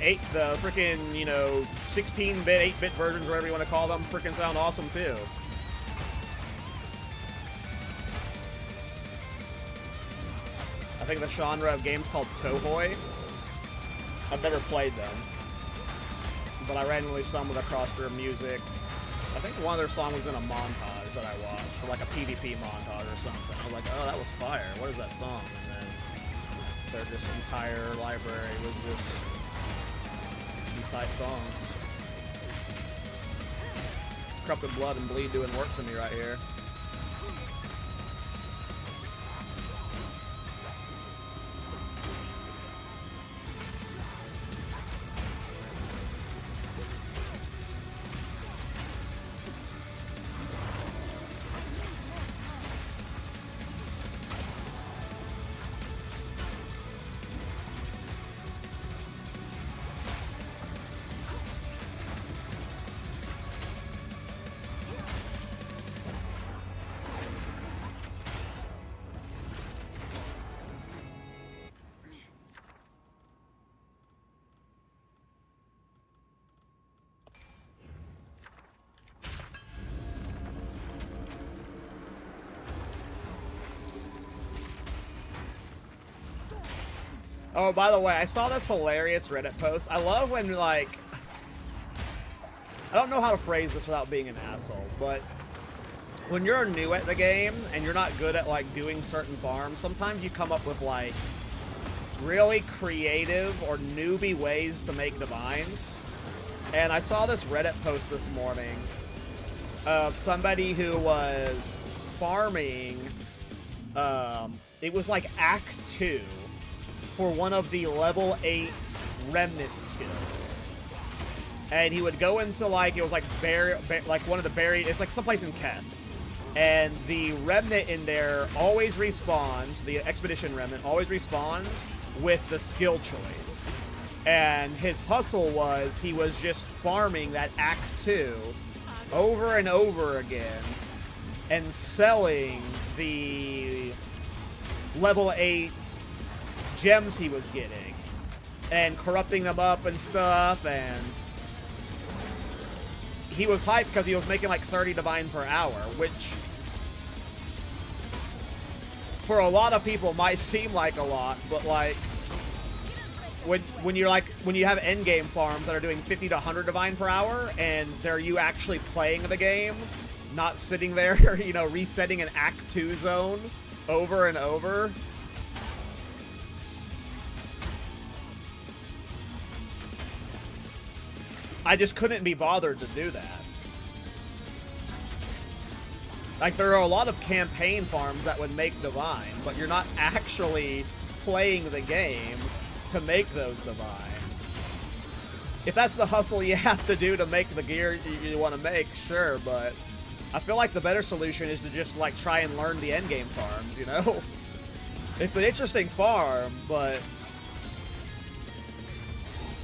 freaking, you know, 16-bit, 8-bit versions, whatever you want to call them, freaking sound awesome too. I think the genre of games called Tohoi. I've never played them, but I randomly stumbled across their music. I think one of their songs was in a montage that I watched, or like a PvP montage or something. I was like, oh, that was fire. What is that song? And then their just entire library was just these type songs. Corrupted Blood and Bleed doing work for me right here. Oh, by the way, I saw this hilarious Reddit post. I love when, like... I don't know how to phrase this without being an asshole, but... when you're new at the game, and you're not good at, like, doing certain farms, sometimes you come up with, like, really creative or newbie ways to make divines. And I saw this Reddit post this morning of somebody who was farming... it was, like, Act 2. For one of the level 8 remnant skills. And he would go into, like, it was like like one of the buried, it's like someplace in Kent. And the remnant in there always respawns, the expedition remnant always respawns with the skill choice. And his hustle was, he was just farming that Act 2 over and over again and selling the level 8 gems he was getting and corrupting them up and stuff, and he was hyped because he was making like 30 divine per hour, which for a lot of people might seem like a lot, but like when you have endgame farms that are doing 50 to 100 divine per hour, and they're you actually playing the game, not sitting there, you know, resetting an Act 2 zone over and over. I just couldn't be bothered to do that. Like, there are a lot of campaign farms that would make divine, but you're not actually playing the game to make those divines. If that's the hustle you have to do to make the gear you want to make, sure, but I feel like the better solution is to just, like, try and learn the endgame farms, you know? It's an interesting farm, but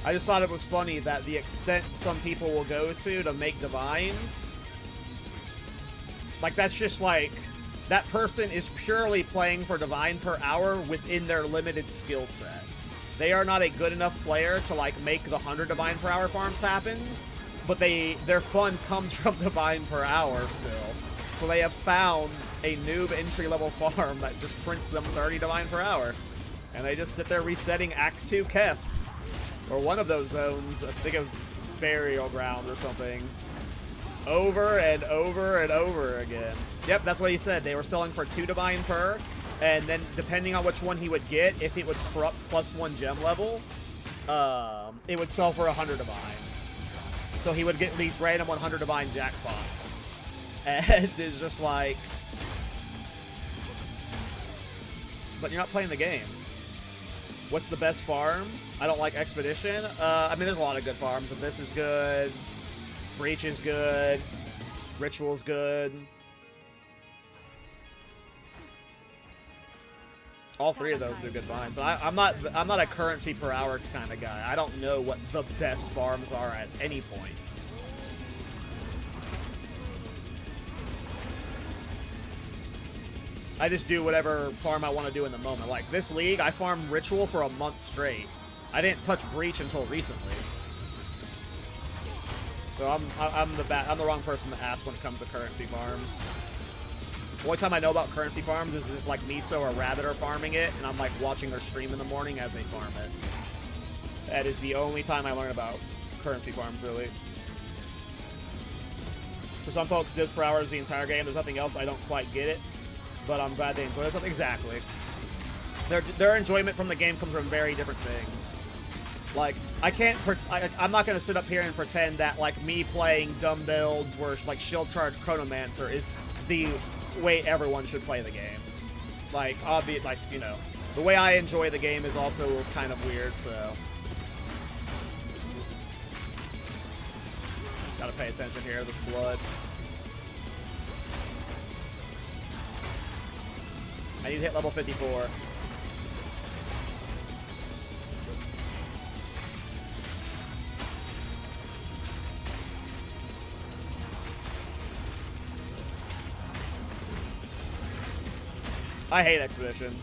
I just thought it was funny that the extent some people will go to make divines, like, that's just like, that person is purely playing for divine per hour within their limited skill set. They are not a good enough player to, like, make the 100 divine per hour farms happen, but their fun comes from divine per hour still. So they have found a noob entry-level farm that just prints them 30 divine per hour. And they just sit there resetting Act 2 Keth. Or one of those zones, I think it was Burial Ground or something. Over and over and over again. Yep, that's what he said. They were selling for 2 divine per, and then depending on which one he would get, if it would corrupt +1 gem level, it would sell for 100 divine. So he would get these random 100 divine jackpots. And it's just like... But you're not playing the game. What's the best farm? I don't like Expedition. I mean, there's a lot of good farms. Abyss is good. Breach is good. Ritual's good. All 3 of those do good fine. But I'm not a currency per hour kind of guy. I don't know what the best farms are at any point. I just do whatever farm I want to do in the moment. Like this league, I farmed Ritual for a month straight. I didn't touch Breach until recently. So I'm the wrong person to ask when it comes to currency farms. The only time I know about currency farms is if like Miso or Rabbit are farming it, and I'm like watching their stream in the morning as they farm it. That is the only time I learn about currency farms, really. For some folks, divs per hour is the entire game. There's nothing else. I don't quite get it, but I'm glad they enjoy it. Exactly. Their enjoyment from the game comes from very different things. Like, I'm not going to sit up here and pretend that, like, me playing dumb builds where, like, Shield Charge Chronomancer is the way everyone should play the game. Like, you know, the way I enjoy the game is also kind of weird, so... Gotta pay attention here, this blood. I need to hit level 54. I hate Expedition.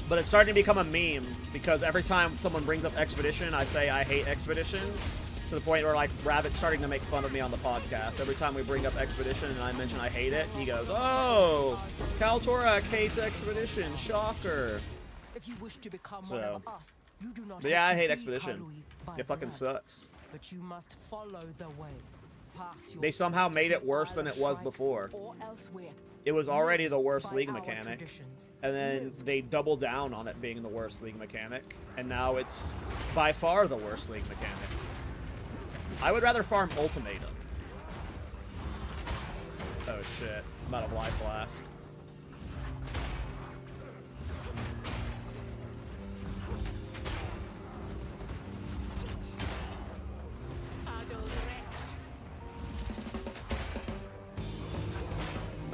But it's starting to become a meme, because every time someone brings up Expedition, I say I hate Expedition, to the point where, like, Rabbit's starting to make fun of me on the podcast. Every time we bring up Expedition and I mention I hate it, he goes, "Oh, Kaltorak hates Expedition, shocker." If you wish to become So, one of us, you do not but yeah, have I to hate be Expedition. Karui by It fucking blood, sucks. But you must follow the way. Past your They somehow quest made to it worse than Isle of it was Shrikes before. or elsewhere. It was already the worst By league our mechanic, traditions. and then they doubled down on it being the worst league mechanic, and now it's by far the worst league mechanic. I would rather farm Ultimatum. Oh shit, I'm out of Life Flask.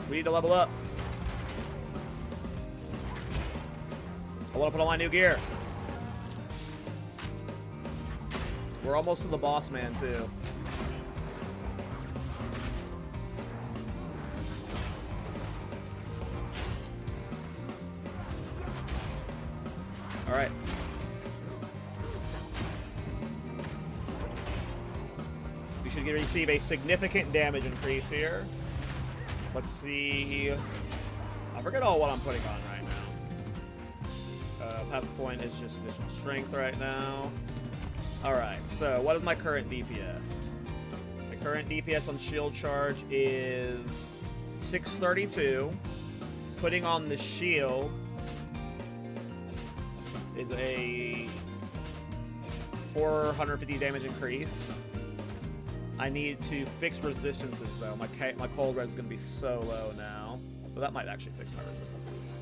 We need to level up. I want to put on my new gear. We're almost to the boss man, too. Alright. We should receive a significant damage increase here. Let's see. I forget all what I'm putting on right now. Passive point is just additional strength right now. Alright, so what is my current DPS? My current DPS on Shield Charge is 632. Putting on the shield is a 450 damage increase. I need to fix resistances, though. My cold res is going to be so low now. But that might actually fix my resistances.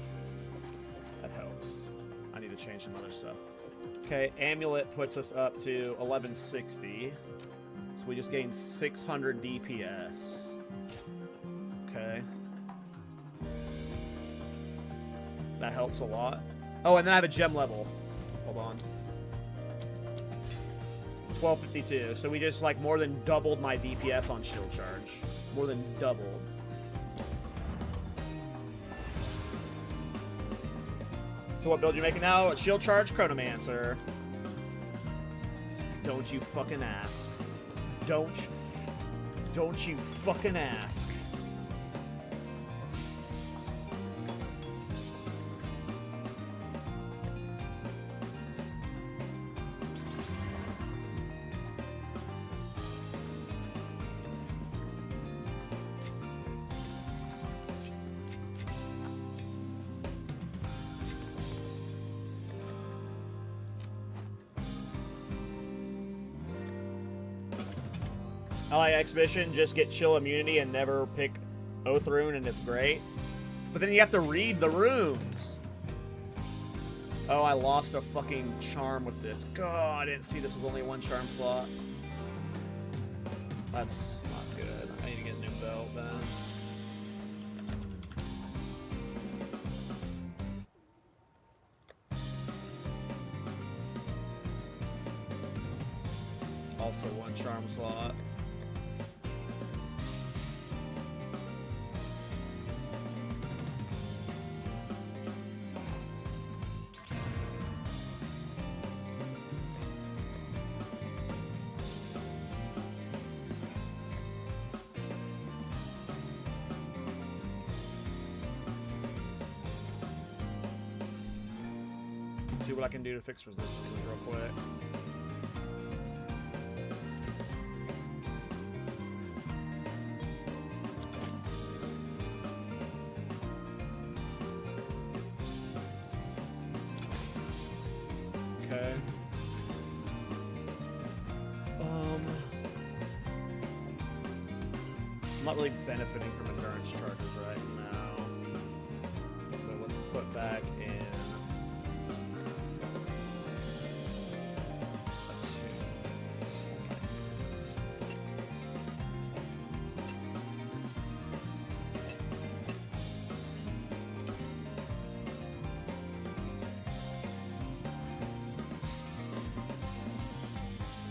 That helps. I need to change some other stuff. Okay, Amulet puts us up to 1160. So we just gained 600 DPS. Okay. That helps a lot. Oh, and then I have a gem level. Hold on. 1252. So we just like more than doubled my DPS on Shield Charge. More than doubled. So what build you making now? Shield Charge Chronomancer. Don't you fucking ask. Don't you fucking ask. I like Exhibition, just get chill immunity and never pick Oath Rune, and it's great. But then you have to read the runes. Oh, I lost a fucking charm with this. God, I didn't see this was only one charm slot. That's not good. I need to get a new belt then. Also one charm slot. See what I can do to fix resistances real quick. Okay. I'm not really benefiting from endurance charges right now. So let's put back in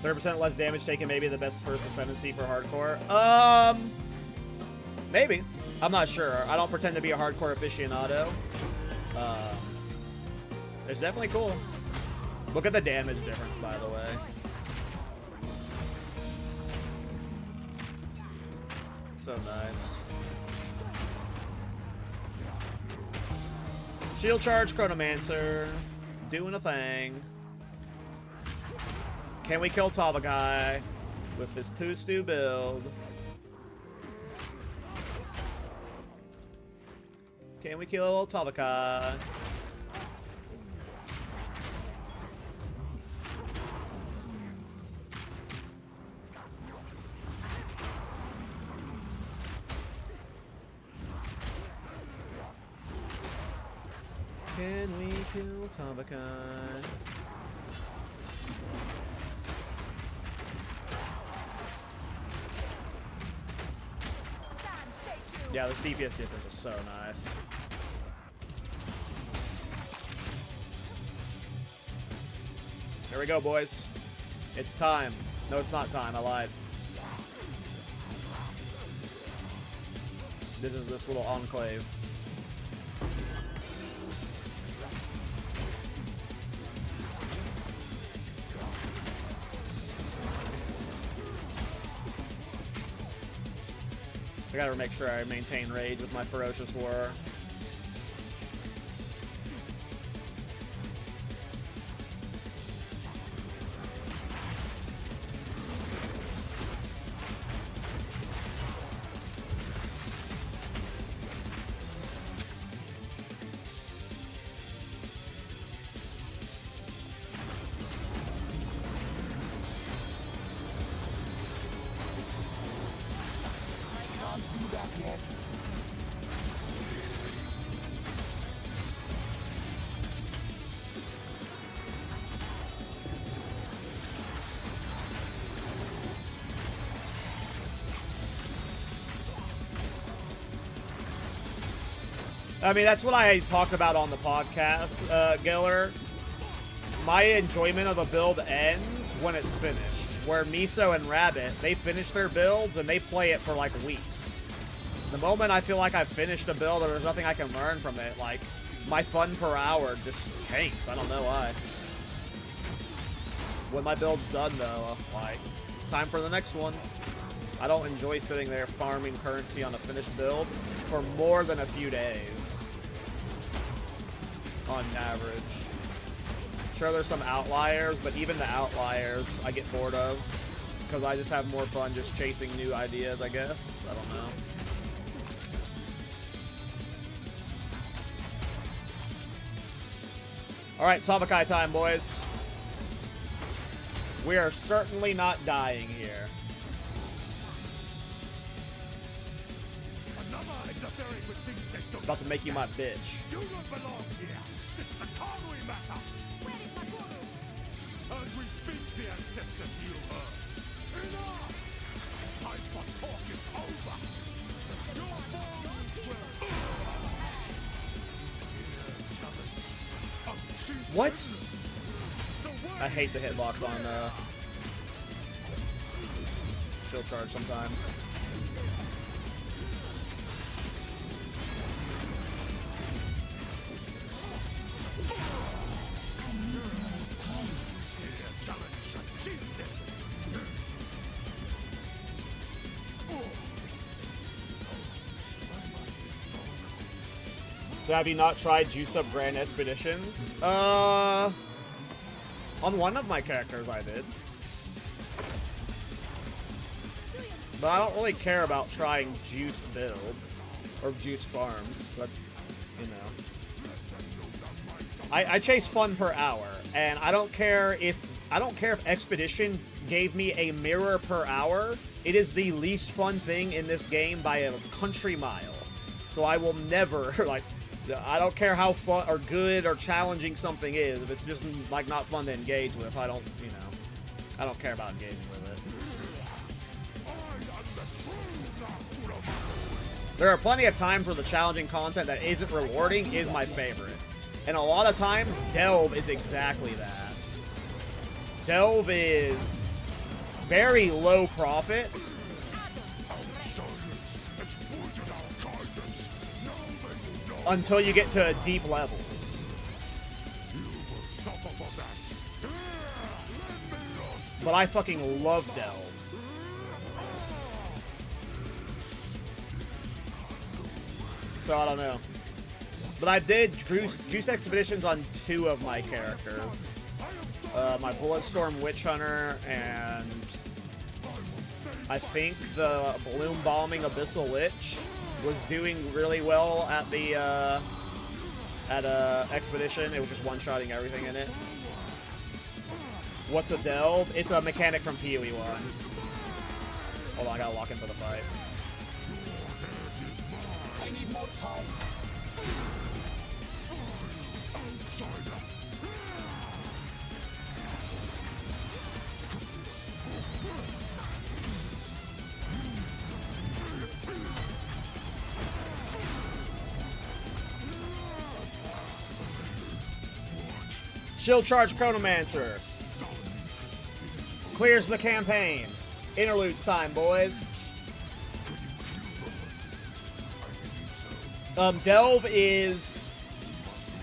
30% less damage taken, maybe the best first ascendancy for hardcore. Maybe. I'm not sure. I don't pretend to be a hardcore aficionado. It's definitely cool. Look at the damage difference, by the way. So nice. Shield Charge Chronomancer. Doing a thing. Can we kill Tavagai with this Poo-Stew build? Can we kill Tavakai? Can we kill Tavakai? Yeah, this DPS difference is so nice. Here we go, boys. It's time. No, it's not time. I lied. This is this little enclave. I gotta make sure I maintain rage with my Ferocious War. I mean, that's what I talked about on the podcast, Giller. My enjoyment of a build ends when it's finished. where Miso and Rabbit, they finish their builds and they play it for like weeks. The moment I feel like I've finished a build or there's nothing I can learn from it, like, my fun per hour just tanks. I don't know why. When my build's done, though, like, time for the next one. I don't enjoy sitting there farming currency on a finished build for more than a few days. On average. Sure, there's some outliers, but even the outliers I get bored of. Because I just have more fun just chasing new ideas, I guess. I don't know. Alright, Tamakai time, boys. We are certainly not dying here. About to make you my bitch. You don't belong here. This is a Kamui matter. Where is my guru? As we speak, the ancestors heal her. Enough! Time for talk is over. Your bones will... What? I hate the hitbox on Shield Charge sometimes. So have you not tried juiced up Grand Expeditions? On one of my characters I did. But I don't really care about trying juiced builds. Or juiced farms. That's, you know. I chase fun per hour. And I don't care if Expedition gave me a mirror per hour. It is the least fun thing in this game by a country mile. So I will never, like, I don't care how fun or good or challenging something is. If it's just, like, not fun to engage with, I don't, you know, I don't care about engaging with it. There are plenty of times where the challenging content that isn't rewarding is my favorite. And a lot of times, Delve is exactly that. Delve is very low profit. Until you get to deep levels. But I fucking love Delve. So I don't know. But I did juice expeditions on 2 of my characters. My Bulletstorm Witch Hunter and I think the Bloom Bombing Abyssal Lich was doing really well at the Expedition. It was just one-shotting everything in it. What's a Delve? It's a mechanic from PoE 1. Hold on, I gotta lock in for the fight. I need more time. Shield Charge Chronomancer. Clears the campaign. Interludes time, boys. Delve is...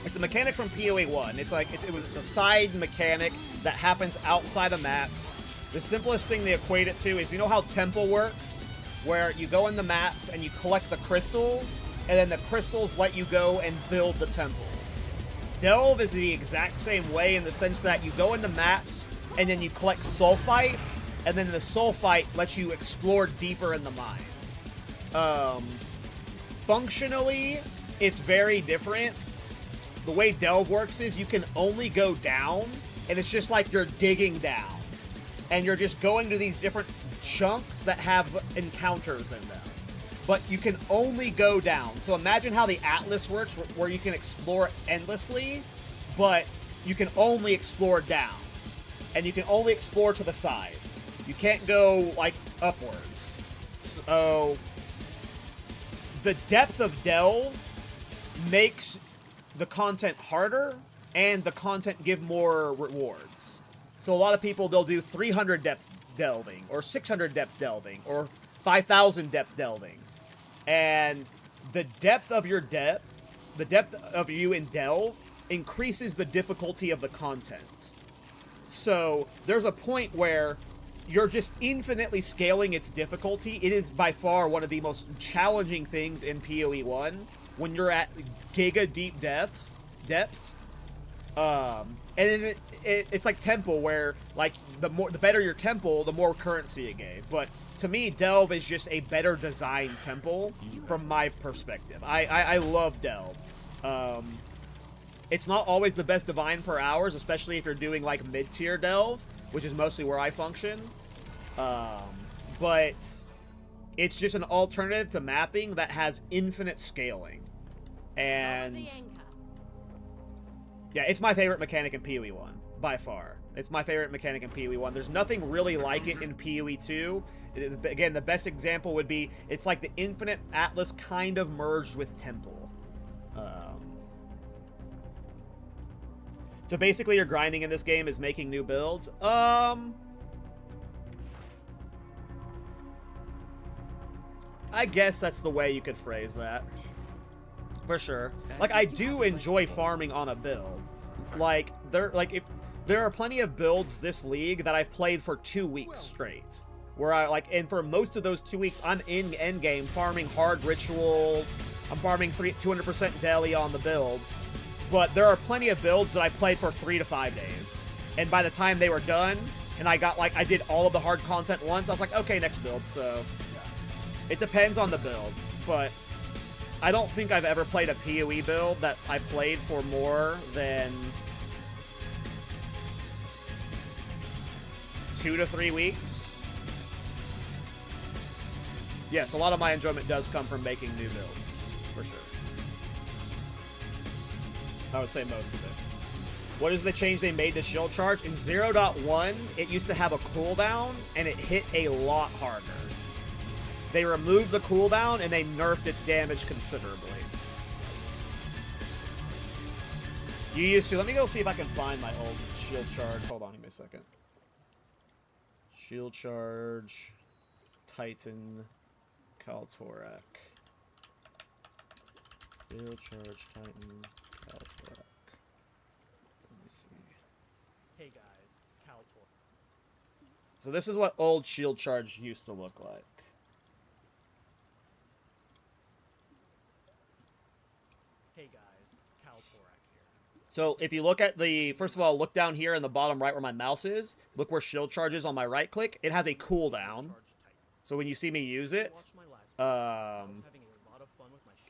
It's a mechanic from PoE 1. It's like, it was a side mechanic that happens outside of maps. The simplest thing they equate it to is, you know how Temple works? Where you go in the maps and you collect the crystals, and then the crystals let you go and build the temple. Delve is the exact same way in the sense that you go into maps and then you collect sulfite, and then the sulfite lets you explore deeper in the mines. Functionally, it's very different. The way Delve works is you can only go down, and it's just like you're digging down. And you're just going to these different chunks that have encounters in them. But you can only go down. So imagine how the Atlas works, where you can explore endlessly, but you can only explore down. And you can only explore to the sides. You can't go, like, upwards. So the depth of Delve makes the content harder, and the content give more rewards. So a lot of people, they'll do 300 depth delving, or 600 depth delving, or 5,000 depth delving. And the depth of your depth, the depth of you in delve, increases the difficulty of the content. So there's a point where you're just infinitely scaling its difficulty. It is by far one of the most challenging things in PoE 1 when you're at giga deep depths. And it's like Temple, where like the better your temple, the more currency it gave. But to me, Delve is just a better designed temple from my perspective. I love Delve. It's not always the best divine per hours, especially if you're doing like mid-tier Delve, which is mostly where I function. But it's just an alternative to mapping that has infinite scaling. And yeah, it's my favorite mechanic in PoE 1, by far. It's my favorite mechanic in PoE 1. There's nothing really like it in PoE 2. Again, the best example would be, it's like the Infinite Atlas kind of merged with Temple. So basically your grinding in this game is making new builds. I guess that's the way you could phrase that. For sure. Like, I do enjoy farming on a build. Like, there are plenty of builds this league that I've played for 2 weeks straight. Where and for most of those 2 weeks, I'm in endgame farming hard rituals. I'm farming 200% deli on the builds. But there are plenty of builds that I played for 3 to 5 days. And by the time they were done, and I did all of the hard content once, I was like, okay, next build. So it depends on the build. But I don't think I've ever played a PoE build that I played for more than 2 to 3 weeks. Yes, a lot of my enjoyment does come from making new builds, for sure. I would say most of it. What is the change they made to Shield Charge? In 0.1, it used to have a cooldown, and it hit a lot harder. They removed the cooldown, and they nerfed its damage considerably. You used to... Let me go see if I can find my old Shield Charge. Hold on, give me a second. Shield Charge... Titan... Kaltorak. Shield Charge, Titan... Kaltorak. Let me see. Hey guys, Kaltor. So this is what old Shield Charge used to look like. Hey guys, Kaltorak here. So if you look at the, first of all, look down here in the bottom right where my mouse is. Look where Shield Charge is on my right click. It has a cooldown. So when you see me use it,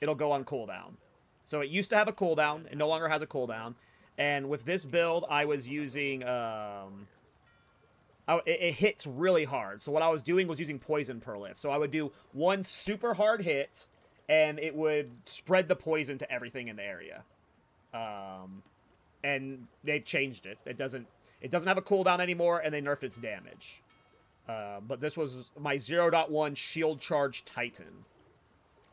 it'll go on cooldown. So it used to have a cooldown. It no longer has a cooldown. And with this build, I was using... it hits really hard. So what I was doing was using poison per lift. So I would do one super hard hit, and it would spread the poison to everything in the area. And they've changed it. It doesn't have a cooldown anymore, and they nerfed its damage. But this was my 0.1 Shield Charge Titan.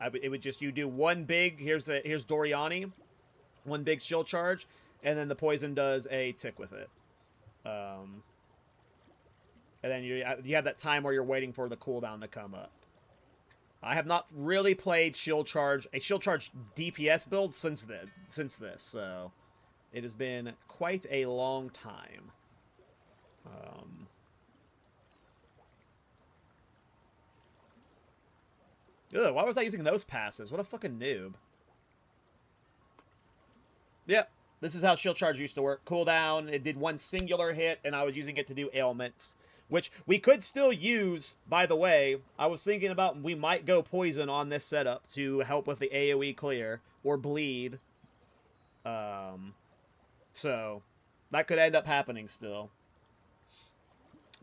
It would just, you do one big, here's Doriani, one big Shield Charge, and then the poison does a tick with it. And then you have that time where you're waiting for the cooldown to come up. I have not really played a Shield Charge DPS build since this, so it has been quite a long time. Ugh, why was I using those passes? What a fucking noob. Yep, this is how Shield Charge used to work. Cooldown, it did one singular hit, and I was using it to do ailments. Which we could still use, by the way. I was thinking about we might go poison on this setup to help with the AoE clear, or bleed. So, that could end up happening still.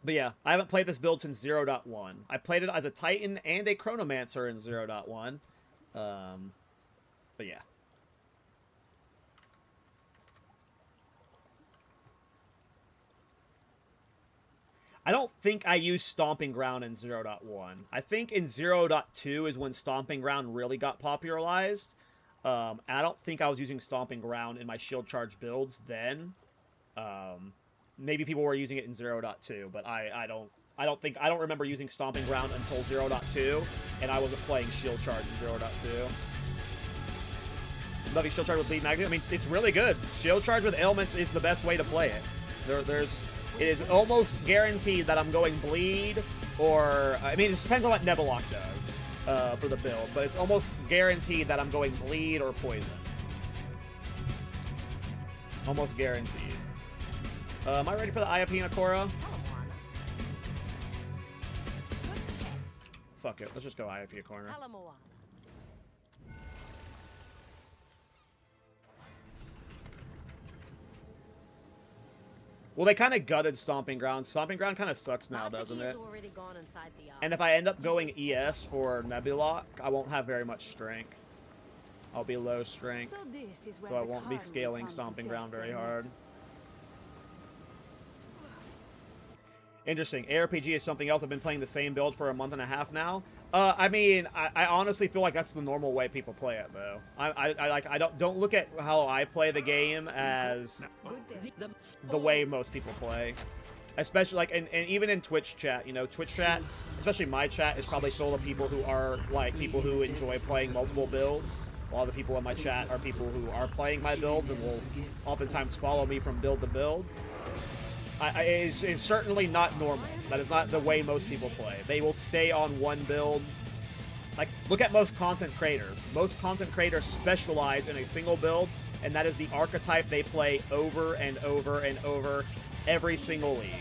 But yeah, I haven't played this build since 0.1. I played it as a Titan and a Chronomancer in 0.1. But yeah. I don't think I used Stomping Ground in 0.1. I think in 0.2 is when Stomping Ground really got popularized. And I don't think I was using Stomping Ground in my Shield Charge builds then. Maybe people were using it in 0.2, but I don't I don't remember using Stomping Ground until 0.2, and I wasn't playing Shield Charge in 0.2. Loving Shield Charge with Bleed Magnet. I mean, it's really good. Shield Charge with ailments is the best way to play it. It is almost guaranteed that I'm going Bleed, or I mean, it depends on what Nebulok does for the build, but it's almost guaranteed that I'm going Bleed or Poison. Almost guaranteed. Am I ready for the Eye of Hinokora? Fuck it. Let's just go Eye of Hinokora. Well, they kind of gutted Stomping Ground. Stomping Ground kind of sucks now, doesn't it? And if I end up going ES for Nebulok, I won't have very much strength. I'll be low strength, so I won't be scaling Stomping Ground very hard. Interesting. ARPG is something else. I've been playing the same build for a month and a half now. I mean, I honestly feel like that's the normal way people play it, though. I don't look at how I play the game as the way most people play. Especially, like, and even in Twitch chat, you know, Twitch chat, especially my chat, is probably full of people who are, like, people who enjoy playing multiple builds. A lot of the people in my chat are people who are playing my builds and will oftentimes follow me from build to build. It's certainly not normal. That is not the way most people play. They will stay on one build. Like, look at most content creators. Most content creators specialize in a single build, and that is the archetype they play over and over and over every single league.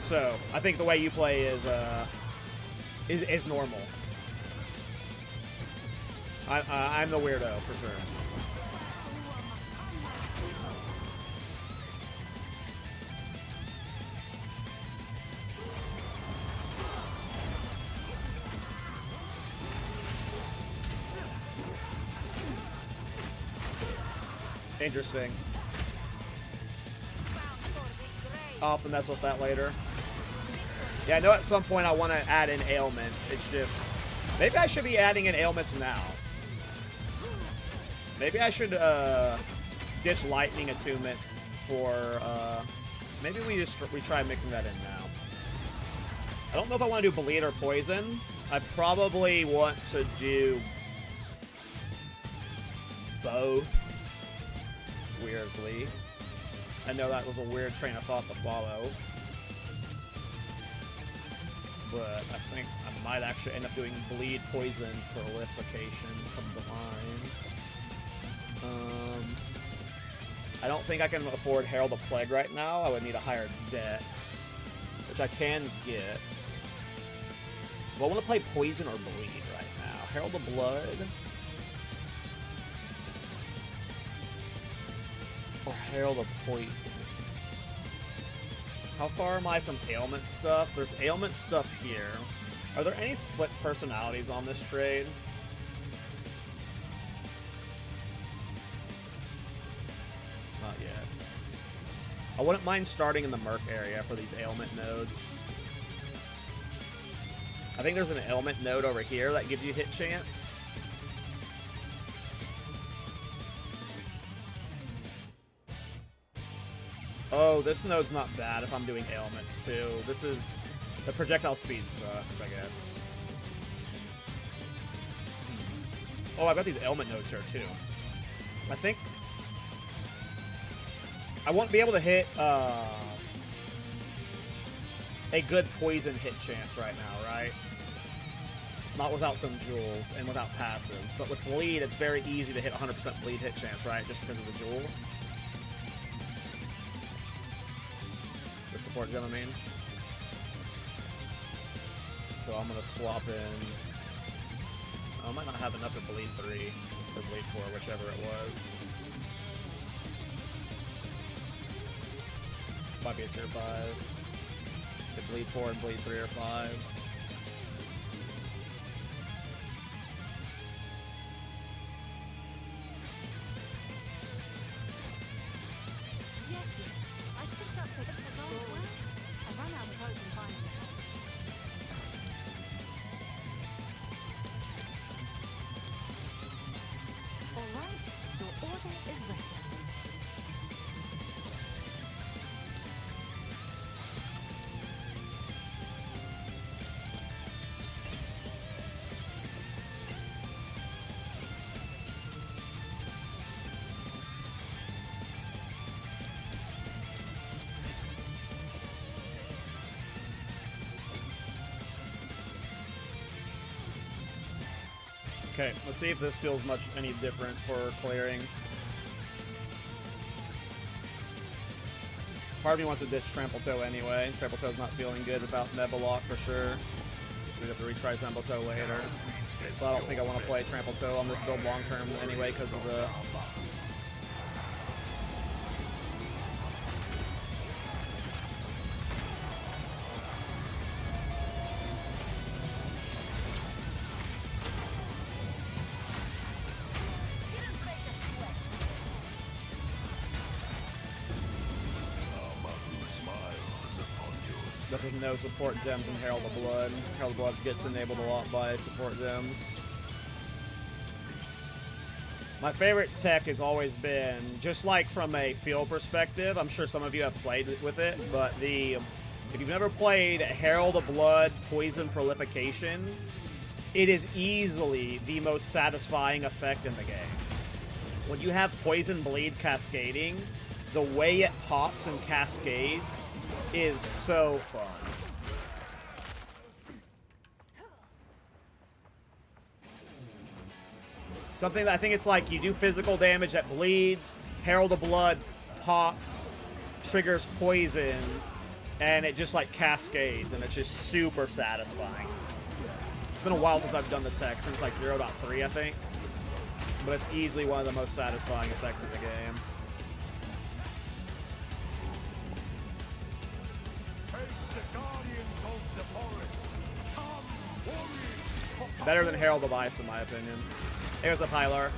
So, I think the way you play is normal. I'm the weirdo, for sure. Interesting. I'll have to mess with that later. Yeah, I know at some point I want to add in ailments. It's just... maybe I should be adding in ailments now. Maybe I should ditch Lightning Attunement for... maybe we try mixing that in now. I don't know if I want to do Bleed or Poison. I probably want to do both. Weirdly. I know that was a weird train of thought to follow. But I think I might actually end up doing Bleed, Poison, Prolification combined. I don't think I can afford Herald of Plague right now. I would need a higher dex, which I can get. Well, I want to play Poison or Bleed right now. Herald of Blood. Or Herald of Poison. How far am I from ailment stuff? There's ailment stuff here. Are there any split personalities on this trade? Not yet. I wouldn't mind starting in the Merc area for these ailment nodes. I think there's an ailment node over here that gives you hit chance. Oh, this node's not bad if I'm doing ailments, too. This is... the projectile speed sucks, I guess. Oh, I've got these ailment nodes here, too. I think... I won't be able to hit, a good poison hit chance right now, right? Not without some jewels and without passive. But with bleed, it's very easy to hit 100% bleed hit chance, right? Just because of the jewel. Support, you know what I mean? So I'm gonna swap in. I might not have enough for Bleed 3 or Bleed 4, whichever it was. Might be a tier 5. The Bleed 4 and Bleed 3 are 5s. Okay, let's see if this feels any different for clearing. Part of me wants to ditch Trample Toe anyway. Trample Toe's not feeling good without Nebulok for sure. So we have to retry Trample Toe later. So I don't think I want to play Trample Toe on this build long term anyway because of the... With no support gems in Herald of Blood. Herald of Blood gets enabled a lot by support gems. My favorite tech has always been, just like from a feel perspective, I'm sure some of you have played with it, but if you've never played Herald of Blood Poison Prolification, it is easily the most satisfying effect in the game. When you have Poison Bleed cascading, the way it pops and cascades is so fun. Something that I think it's like you do physical damage that bleeds, Herald of Blood pops, triggers poison, and it just like cascades, and it's just super satisfying. It's been a while since I've done the tech, since like 0.3 I think, but it's easily one of the most satisfying effects in the game. Better than Herald of Ice, in my opinion. Here's a Pilar.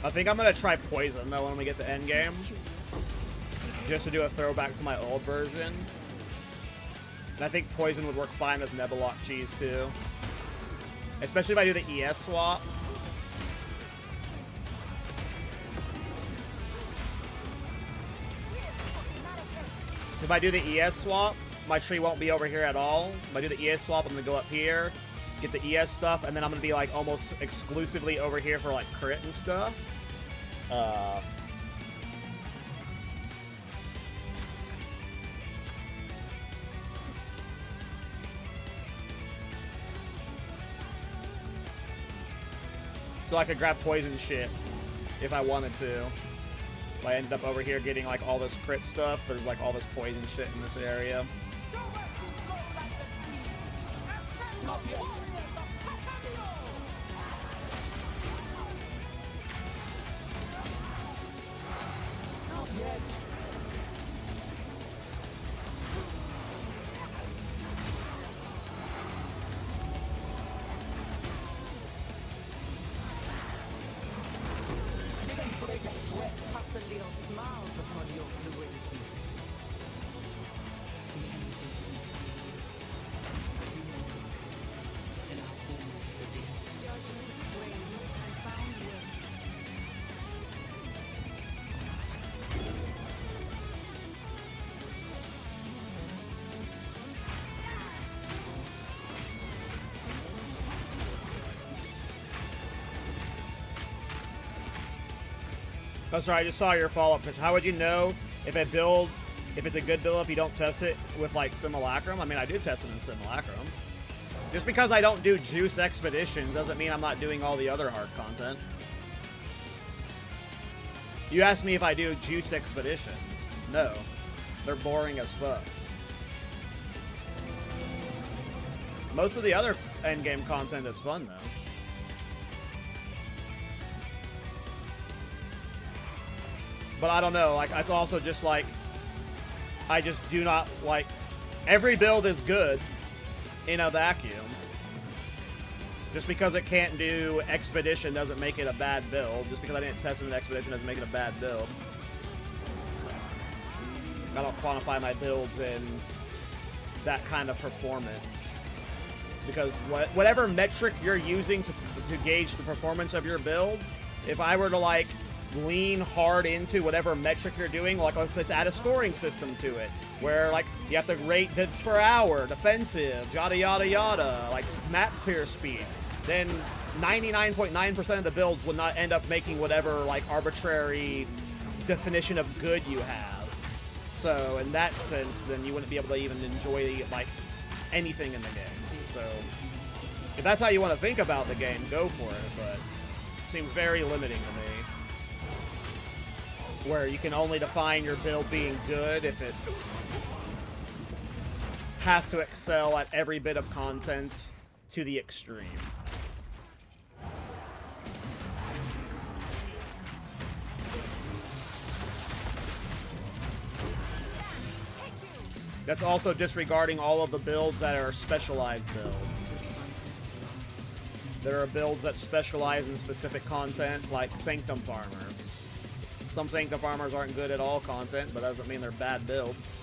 I think I'm going to try Poison, though, when we get to endgame. Just to do a throwback to my old version. And I think Poison would work fine with Nebulok Cheese, too. Especially if I do the ES swap. If I do the ES swap, my tree won't be over here at all. If I do the ES swap, I'm going to go up here, get the ES stuff, and then I'm going to be, like, almost exclusively over here for, like, crit and stuff. So I could grab poison shit if I wanted to. If I ended up over here getting like all this crit stuff, there's like all this poison shit in this area. Not yet. Not yet. Didn't break a sweat. Toss a little smiles upon your fluidity. Oh, sorry, I just saw your follow-up picture. How would you know if it's a good build if you don't test it with, like, Simulacrum? I mean, I do test it in Simulacrum. Just because I don't do Juiced Expeditions doesn't mean I'm not doing all the other hard content. You asked me if I do Juiced Expeditions. No. They're boring as fuck. Most of the other endgame content is fun, though. But I don't know, like, it's also just like, I just do not like, every build is good in a vacuum. Just because it can't do Expedition doesn't make it a bad build. Just because I didn't test it in Expedition doesn't make it a bad build. I don't quantify my builds in that kind of performance. because whatever metric you're using to gauge the performance of your builds, if I were to like lean hard into whatever metric you're doing, like let's add a scoring system to it, where like you have to rate hits per hour, defensives, yada yada yada, like map clear speed, then 99.9% of the builds will not end up making whatever like arbitrary definition of good you have. So in that sense, then you wouldn't be able to even enjoy like anything in the game. So if that's how you want to think about the game, go for it, but it seems very limiting to me, where you can only define your build being good if it's has to excel at every bit of content to the extreme. That's also disregarding all of the builds that are specialized builds. There are builds that specialize in specific content, like Sanctum Farmers. Some Sanctum Farmers aren't good at all content, but that doesn't mean they're bad builds,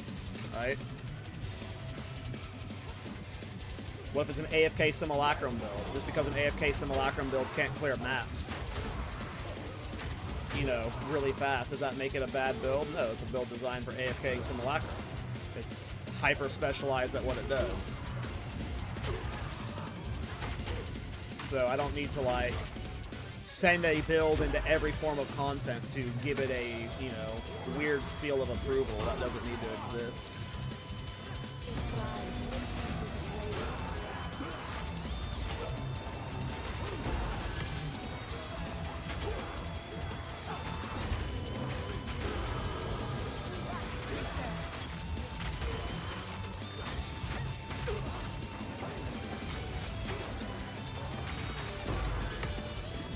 right? What if it's an AFK Simulacrum build? Just because an AFK Simulacrum build can't clear maps, you know, really fast, does that make it a bad build? No, it's a build designed for AFK Simulacrum. It's hyper specialized at what it does. So I don't need to like send a build into every form of content to give it a, you know, weird seal of approval. That doesn't need to exist.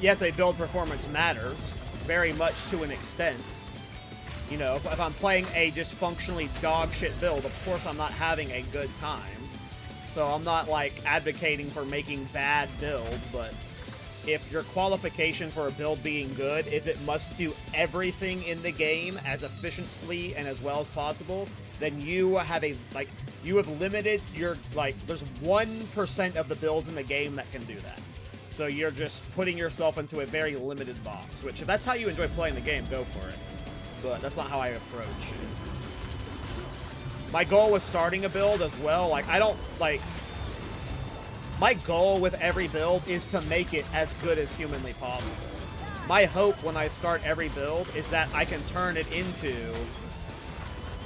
Yes, a build performance matters, very much to an extent. You know, if I'm playing a just functionally dog shit build, of course I'm not having a good time. So I'm not, like, advocating for making bad builds, but if your qualification for a build being good is it must do everything in the game as efficiently and as well as possible, then you have a, like, you have limited your, like, there's 1% of the builds in the game that can do that. So you're just putting yourself into a very limited box, which if that's how you enjoy playing the game, go for it. But that's not how I approach it. My goal with starting a build as well, like, I don't, like, my goal with every build is to make it as good as humanly possible. My hope when I start every build is that I can turn it into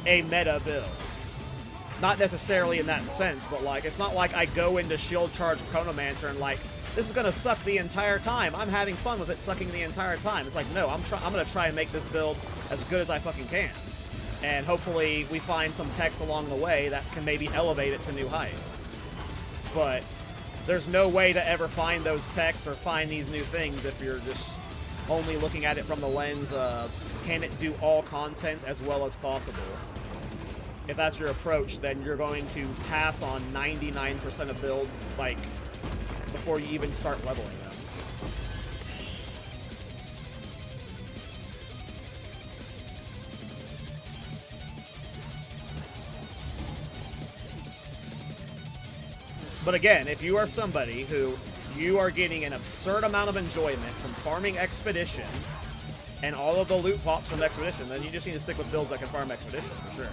a meta build. Not necessarily in that sense, but, like, it's not like I go into Shield Charge Chronomancer and, like, this is gonna suck the entire time. I'm having fun with it sucking the entire time. It's like, no, I'm gonna try and make this build as good as I fucking can. And hopefully we find some techs along the way that can maybe elevate it to new heights. But there's no way to ever find those techs or find these new things if you're just only looking at it from the lens of, can it do all content as well as possible? If that's your approach, then you're going to pass on 99% of builds, like, before you even start leveling them. But again, if you are somebody who you are getting an absurd amount of enjoyment from farming Expedition and all of the loot pops from Expedition, then you just need to stick with builds that can farm Expedition, for sure.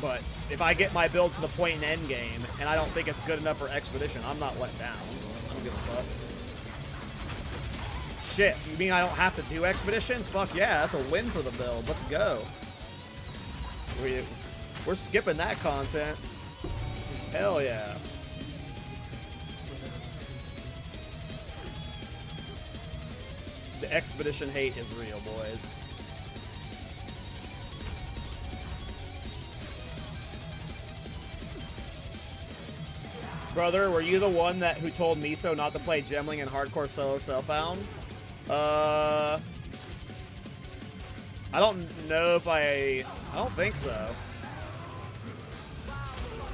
But if I get my build to the point in endgame and I don't think it's good enough for Expedition, I'm not let down. I don't give a fuck. Shit, you mean I don't have to do Expedition? Fuck yeah, that's a win for the build. Let's go. We're skipping that content. Hell yeah. The Expedition hate is real, boys. Brother, were you the one who told Miso not to play Gemling in hardcore solo self-found? I don't know if I don't think so.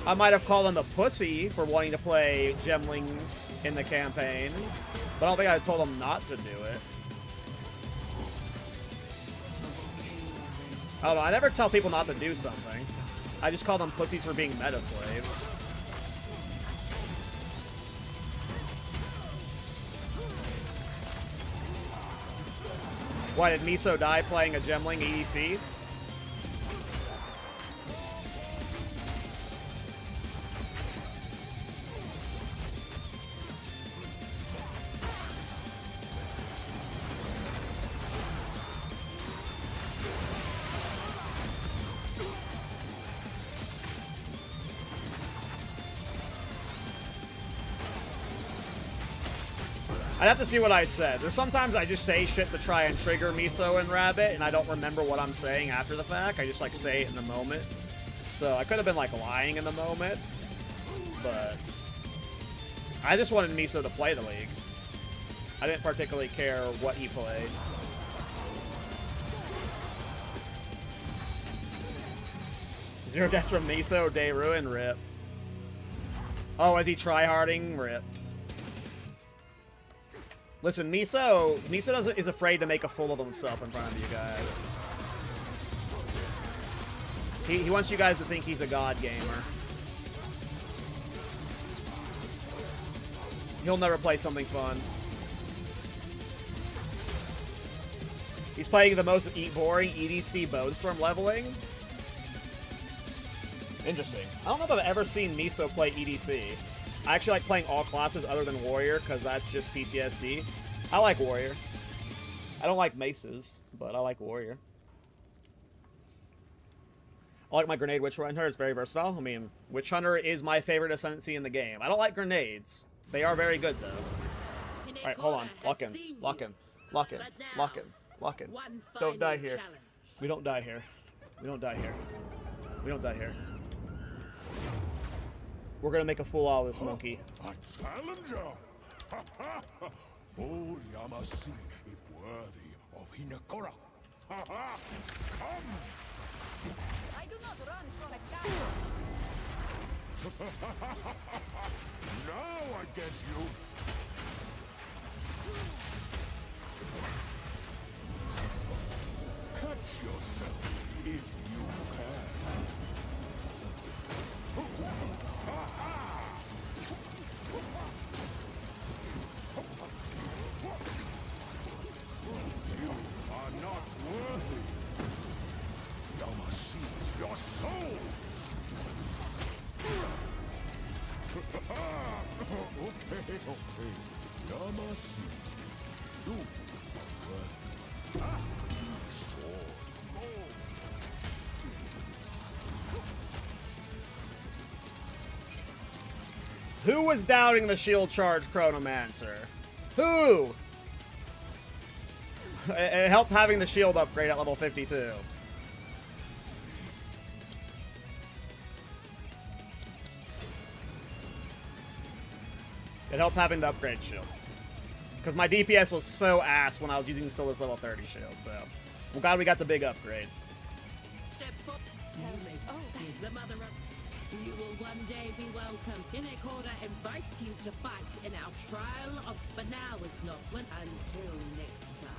I might have called him a pussy for wanting to play Gemling in the campaign, but I don't think I told him not to do it. I don't know, I never tell people not to do something. I just call them pussies for being meta slaves. Why, did Miso die playing a Gemling EDC? I'd have to see what I said. There's sometimes I just say shit to try and trigger Miso and Rabbit, and I don't remember what I'm saying after the fact. I just, like, say it in the moment. So I could have been, like, lying in the moment. But I just wanted Miso to play the league. I didn't particularly care what he played. Zero deaths from Miso, day ruin, rip. Oh, is he tryharding? Rip. Listen, Miso is afraid to make a fool of himself in front of you guys. He wants you guys to think he's a god gamer. He'll never play something fun. He's playing the most boring EDC Bonestorm leveling. Interesting. I don't know if I've ever seen Miso play EDC. I actually like playing all classes other than Warrior, because that's just PTSD. I like Warrior. I don't like Maces, but I like Warrior. I like my Grenade Witch Hunter. It's very versatile. I mean, Witch Hunter is my favorite ascendancy in the game. I don't like grenades. They are very good, though. Alright, hold on. Lock in. Lock in. Lock in. Lock in. Lock in. Don't die here. We don't die here. We don't die here. We don't die here. We're gonna make a fool out of this monkey. A challenger! Oh, Yamasi, if worthy of Hinekora. Come! I do not run from a challenge. Now I get you. Catch yourself if you can. You are not worthy. Yama sees your soul. Okay. Yama sees you. Sword. Who was doubting the Shield Charge Chronomancer? Who? It helped having the shield upgrade at level 52. It helped having the upgrade shield. Because my DPS was so ass when I was using still this level 30 shield, so. Well, God, we got the big upgrade. Step forward. The mother of... You will one day be welcome. Hinekora invites you to fight in our trial of... But now is not when... Until next time.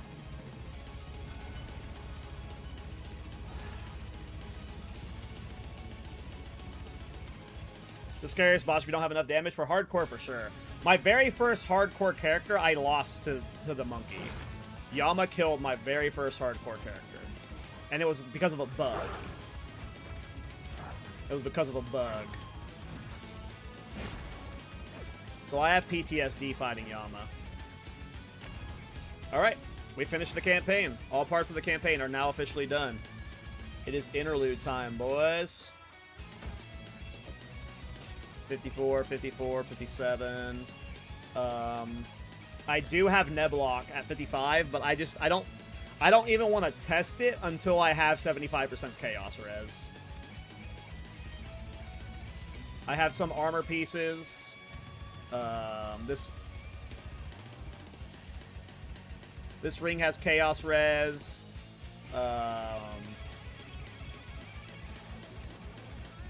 The scariest boss if you don't have enough damage for hardcore for sure. My very first hardcore character, I lost to the monkey. Yama killed my very first hardcore character. And it was because of a bug. It was because of a bug. So I have PTSD fighting Yama. Alright, we finished the campaign. All parts of the campaign are now officially done. It is interlude time, boys. 54, 54, 57. I do have Neblock at 55, but I don't even want to test it until I have 75% Chaos Res. I have some armor pieces. This ring has Chaos Res.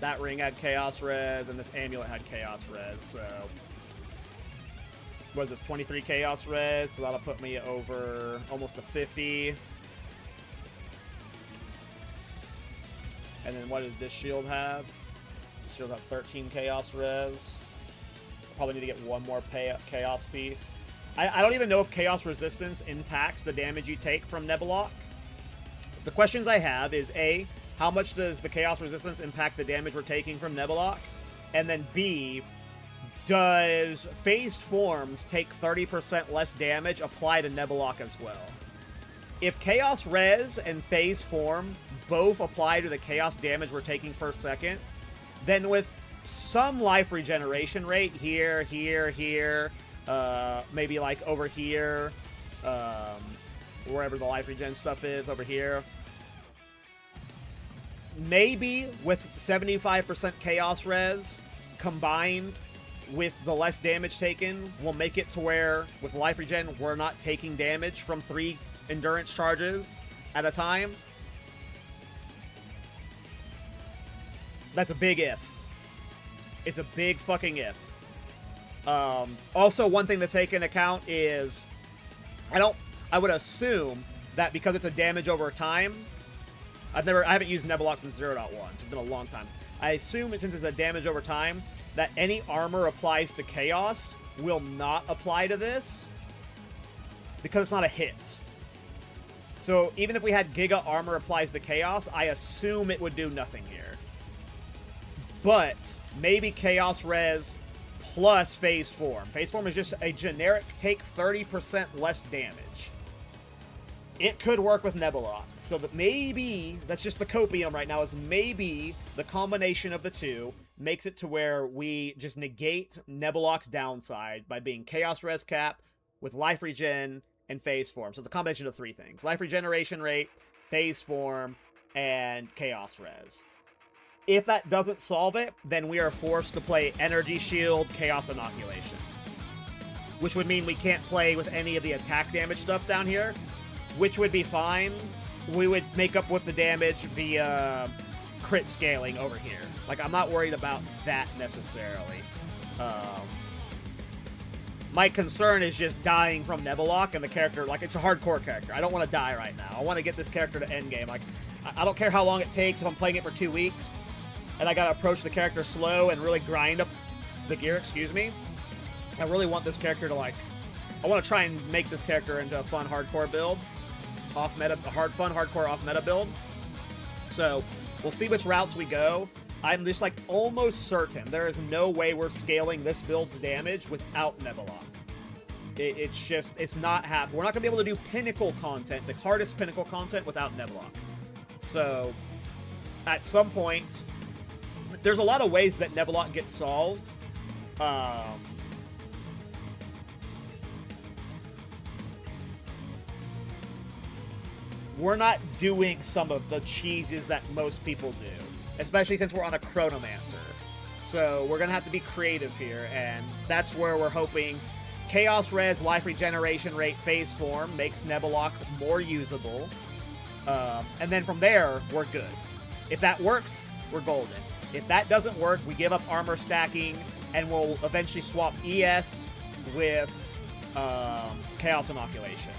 That ring had Chaos Res, and this amulet had Chaos Res, so... What is this, 23 Chaos Res? So that'll put me over almost a 50. And then what does this shield have? This shield have 13 Chaos Res. I'll probably need to get one more Chaos piece. I don't even know if Chaos Resistance impacts the damage you take from Nebulok. The questions I have is A, how much does the Chaos Resistance impact the damage we're taking from Nebulok? And then B, does Phased Forms take 30% less damage apply to Nebulok as well? If Chaos Res and Phase Form both apply to the Chaos damage we're taking per second, then with some life regeneration rate, here, maybe like over here, wherever the life regen stuff is, over here. Maybe with 75% Chaos Res combined with the less damage taken, we'll make it to where, with life regen, we're not taking damage from 3 endurance charges at a time. That's a big if. It's a big fucking if. Also, one thing to take into account is, I would assume that because it's a damage over time, I haven't used Nebulok since 0.1, so it's been a long time. I assume since it's a damage over time, that any armor applies to Chaos will not apply to this, because it's not a hit. So even if we had Giga armor applies to Chaos, I assume it would do nothing here. But maybe Chaos Res plus Phased Form. Phased Form is just a generic take 30% less damage. It could work with Nebulok. So that maybe, that's just the copium right now, is maybe the combination of the two makes it to where we just negate Nebulok's downside by being Chaos Res Cap with Life Regen and Phase Form. So it's a combination of 3 things. Life Regeneration Rate, Phase Form, and Chaos Res. If that doesn't solve it, then we are forced to play Energy Shield, Chaos Inoculation. Which would mean we can't play with any of the attack damage stuff down here, which would be fine. We would make up with the damage via crit scaling over here. Like, I'm not worried about that necessarily. My concern is just dying from Nebulok and the character, like, it's a hardcore character. I don't want to die right now. I want to get this character to endgame. Like, I don't care how long it takes if I'm playing it for 2 weeks and I gotta approach the character slow and really grind up the gear, excuse me. I really want this character to, like, I want to try and make this character into a fun hardcore build. Off-meta, fun hardcore off-meta build. So, we'll see which routes we go. I'm just, like, almost certain there is no way we're scaling this build's damage without Nebulok. It's just, it's not happening. We're not going to be able to do pinnacle content, the hardest pinnacle content, without Nebulok. So, at some point, there's a lot of ways that Nebulok gets solved. We're not doing some of the cheeses that most people do, especially since we're on a Chronomancer. So we're going to have to be creative here, and that's where we're hoping Chaos Res, Life Regeneration Rate, Phase Form makes Nebulok more usable. And then from there, we're good. If that works, we're golden. If that doesn't work, we give up armor stacking, and we'll eventually swap ES with Chaos Inoculation.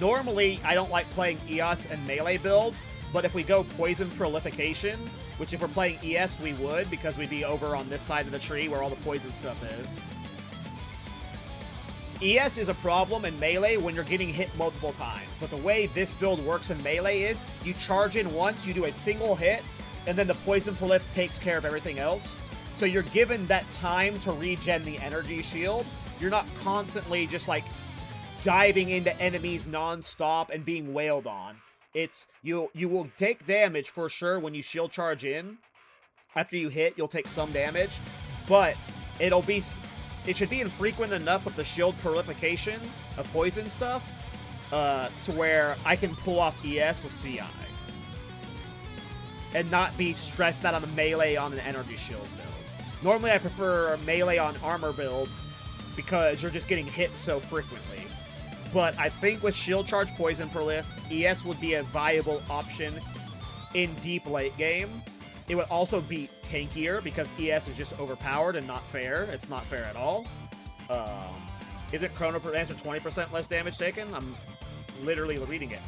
Normally, I don't like playing EOS and melee builds, but if we go Poison Prolification, which if we're playing ES, we would, because we'd be over on this side of the tree where all the poison stuff is. ES is a problem in melee when you're getting hit multiple times, but the way this build works in melee is you charge in once, you do a single hit, and then the Poison Prolif takes care of everything else. So you're given that time to regen the energy shield. You're not constantly just, like, diving into enemies non-stop and being wailed on. It's, you will take damage for sure when you shield charge in. After you hit, you'll take some damage, but it should be infrequent enough with the shield purification of poison stuff to where I can pull off ES with CI. And not be stressed out on the melee on an energy shield build. Normally I prefer melee on armor builds because you're just getting hit so frequently. But I think with Shield Charge Poison Prolif, ES would be a viable option in deep late game. It would also be tankier because ES is just overpowered and not fair. It's not fair at all. Isn't Chronomancer 20% less damage taken? I'm literally reading it.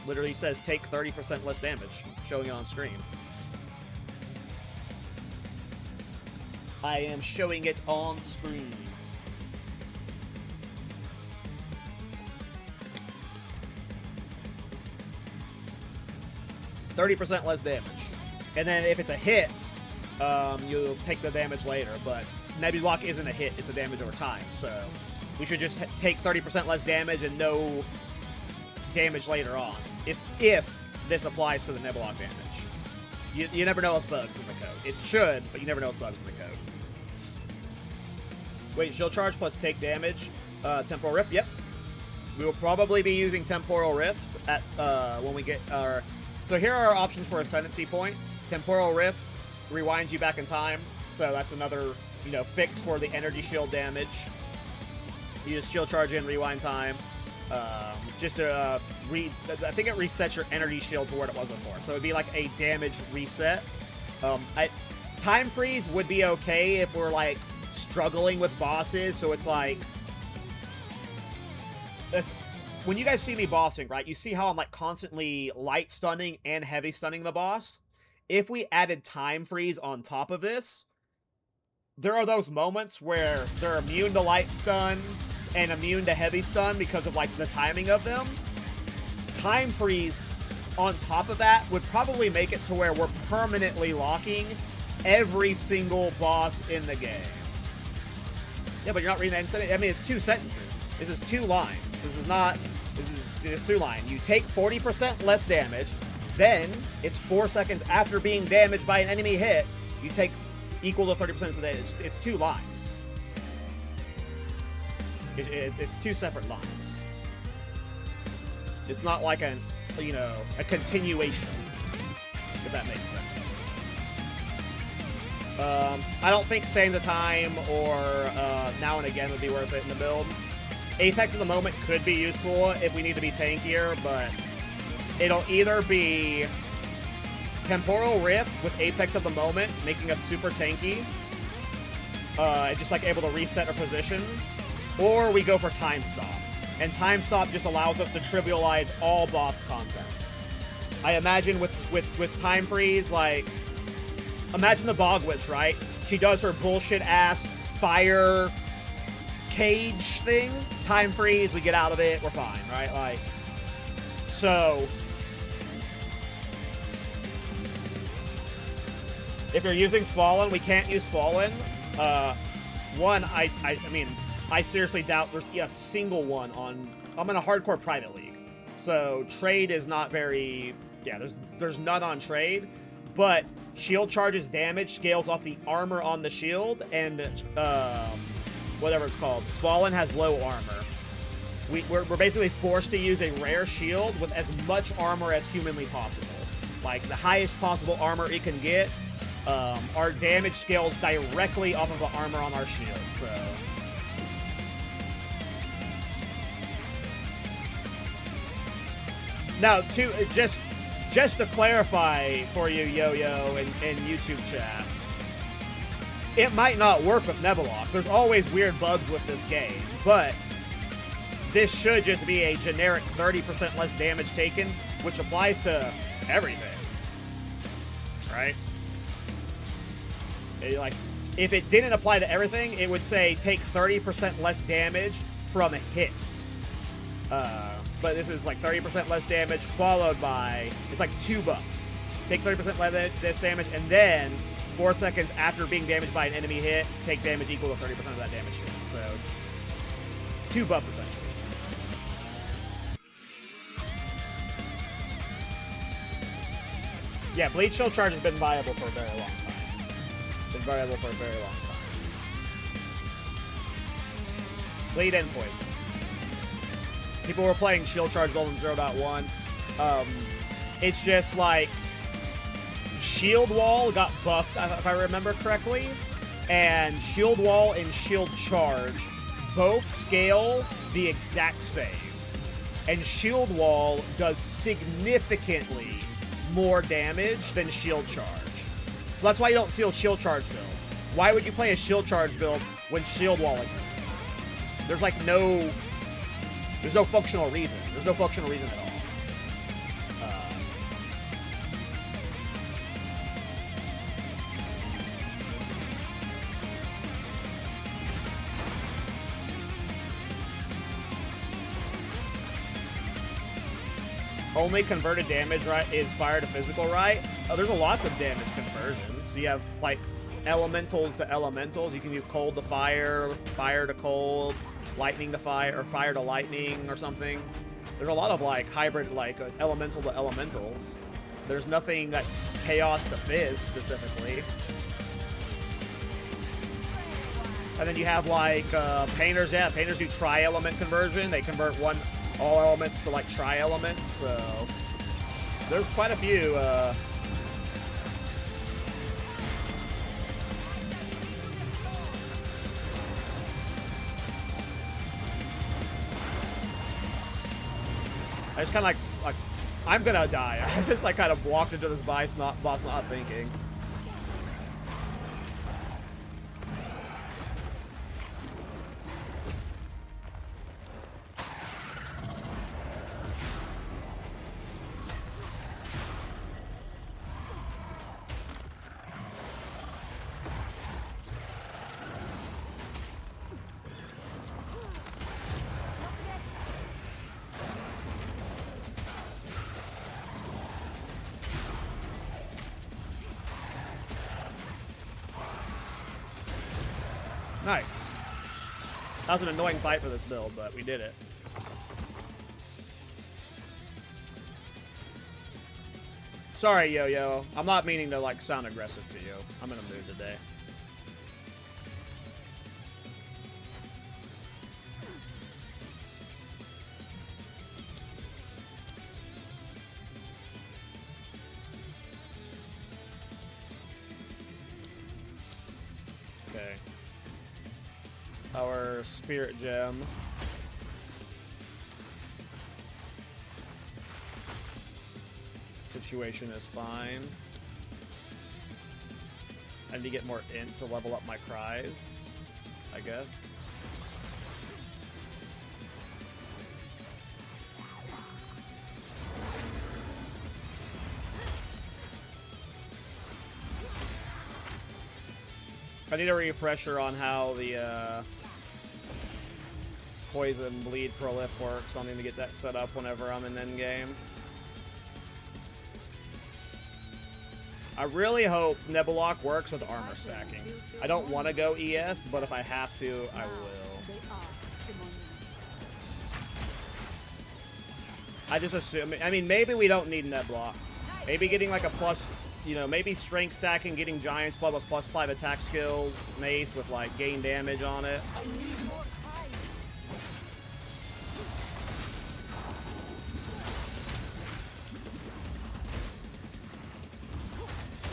Literally says take 30% less damage. Showing it on screen. I am showing it on screen. 30% less damage. And then if it's a hit, you'll take the damage later. But Nebula Block isn't a hit, it's a damage over time. So we should just take 30% less damage and no damage later on. If this applies to the Nebula Block damage. You never know with bugs in the code. It should, but you never know with bugs in the code. Wait, Shield Charge plus take damage. Temporal Rift, yep. We will probably be using Temporal Rift at when we get our... So here are our options for Ascendancy points. Temporal Rift rewinds you back in time. So that's another, you know, fix for the energy shield damage. You just Shield Charge in, rewind time. Just to I think it resets your energy shield to what it was before. So it'd be like a damage reset. Time freeze would be okay if we're like struggling with bosses. So it's like, when you guys see me bossing, right? You see how I'm like constantly light stunning and heavy stunning the boss. If we added time freeze on top of this, there are those moments where they're immune to light stun and immune to heavy stun because of like the timing of them. Time freeze on top of that would probably make it to where we're permanently locking every single boss in the game. Yeah, but you're not reading that sentence. I mean, it's 2 sentences. This is 2 lines. This is 2 lines. You take 40% less damage, then it's 4 seconds after being damaged by an enemy hit, you take equal to 30% of the damage. It's 2 lines. It's 2 separate lines. It's not like a continuation, if that makes sense. I don't think Save the Time or Now and Again would be worth it in the build. Apex of the Moment could be useful if we need to be tankier, but it'll either be Temporal Rift with Apex of the Moment, making us super tanky, just like able to reset our position, or we go for Time Stop. And Time Stop just allows us to trivialize all boss content. I imagine with Time Freeze, like, imagine the Bog Witch, right? She does her bullshit-ass fire cage thing. Time Freeze, we get out of it, we're fine, right? Like, so... if you're using Fallen, we can't use Fallen. One, I mean, I seriously doubt there's a single one on... I'm in a hardcore private league. So, trade is not very... Yeah, there's none on trade. But Shield Charge's damage scales off the armor on the shield, and whatever it's called. Fallen has low armor. We're basically forced to use a rare shield with as much armor as humanly possible. Like, the highest possible armor it can get. Our damage scales directly off of the armor on our shield, so... Now, just to clarify for you, Yo-Yo, and YouTube chat, it might not work with Nebula Block. There's always weird bugs with this game, but this should just be a generic 30% less damage taken, which applies to everything, right? Like, if it didn't apply to everything, it would say take 30% less damage from hits. But this is like 30% less damage followed by, it's like 2 buffs. Take 30% less damage, and then 4 seconds after being damaged by an enemy hit, take damage equal to 30% of that damage hit. So it's 2 buffs essentially. Yeah, Bleed Shield Charge has been viable for a very long time. Been variable for a very long time. Bleed and Poison. People were playing Shield Charge Golden 0.1. It's just like Shield Wall got buffed, if I remember correctly, and Shield Wall and Shield Charge both scale the exact same. And Shield Wall does significantly more damage than Shield Charge. So that's why you don't see Shield Charge builds. Why would you play a Shield Charge build when Shield Wall exists? There's like there's no functional reason. There's no functional reason at all. only converted damage right is fire to physical right. There's lots of damage conversions. You have like elementals to elementals. You can do cold to fire, fire to cold, lightning to fire, or fire to lightning or something. There's a lot of like hybrid, like elemental to elementals. There's nothing that's chaos to fizz specifically. And then you have like painters. Yeah, painters do tri-element conversion. They convert all elements to like tri-elements. So there's quite a few. I just kind of like I'm gonna die. I just like kind of walked into this boss not thinking. Nice. That was an annoying fight for this build, but we did it. Sorry, Yo-Yo. I'm not meaning to, like, sound aggressive to you. I'm in a mood today. Okay. Our spirit gem. Situation is fine. I need to get more int to level up my cries, I guess. I need a refresher on how the poison bleed prolif works. I'll need to get that set up whenever I'm in endgame. I really hope Nebulok works with armor stacking. I don't want to go ES, but if I have to, I will. I just assume, I mean, maybe we don't need Nebulok. Maybe getting like a plus, you know, maybe strength stacking, getting Giant Spell with plus 5 attack skills, mace with like gain damage on it.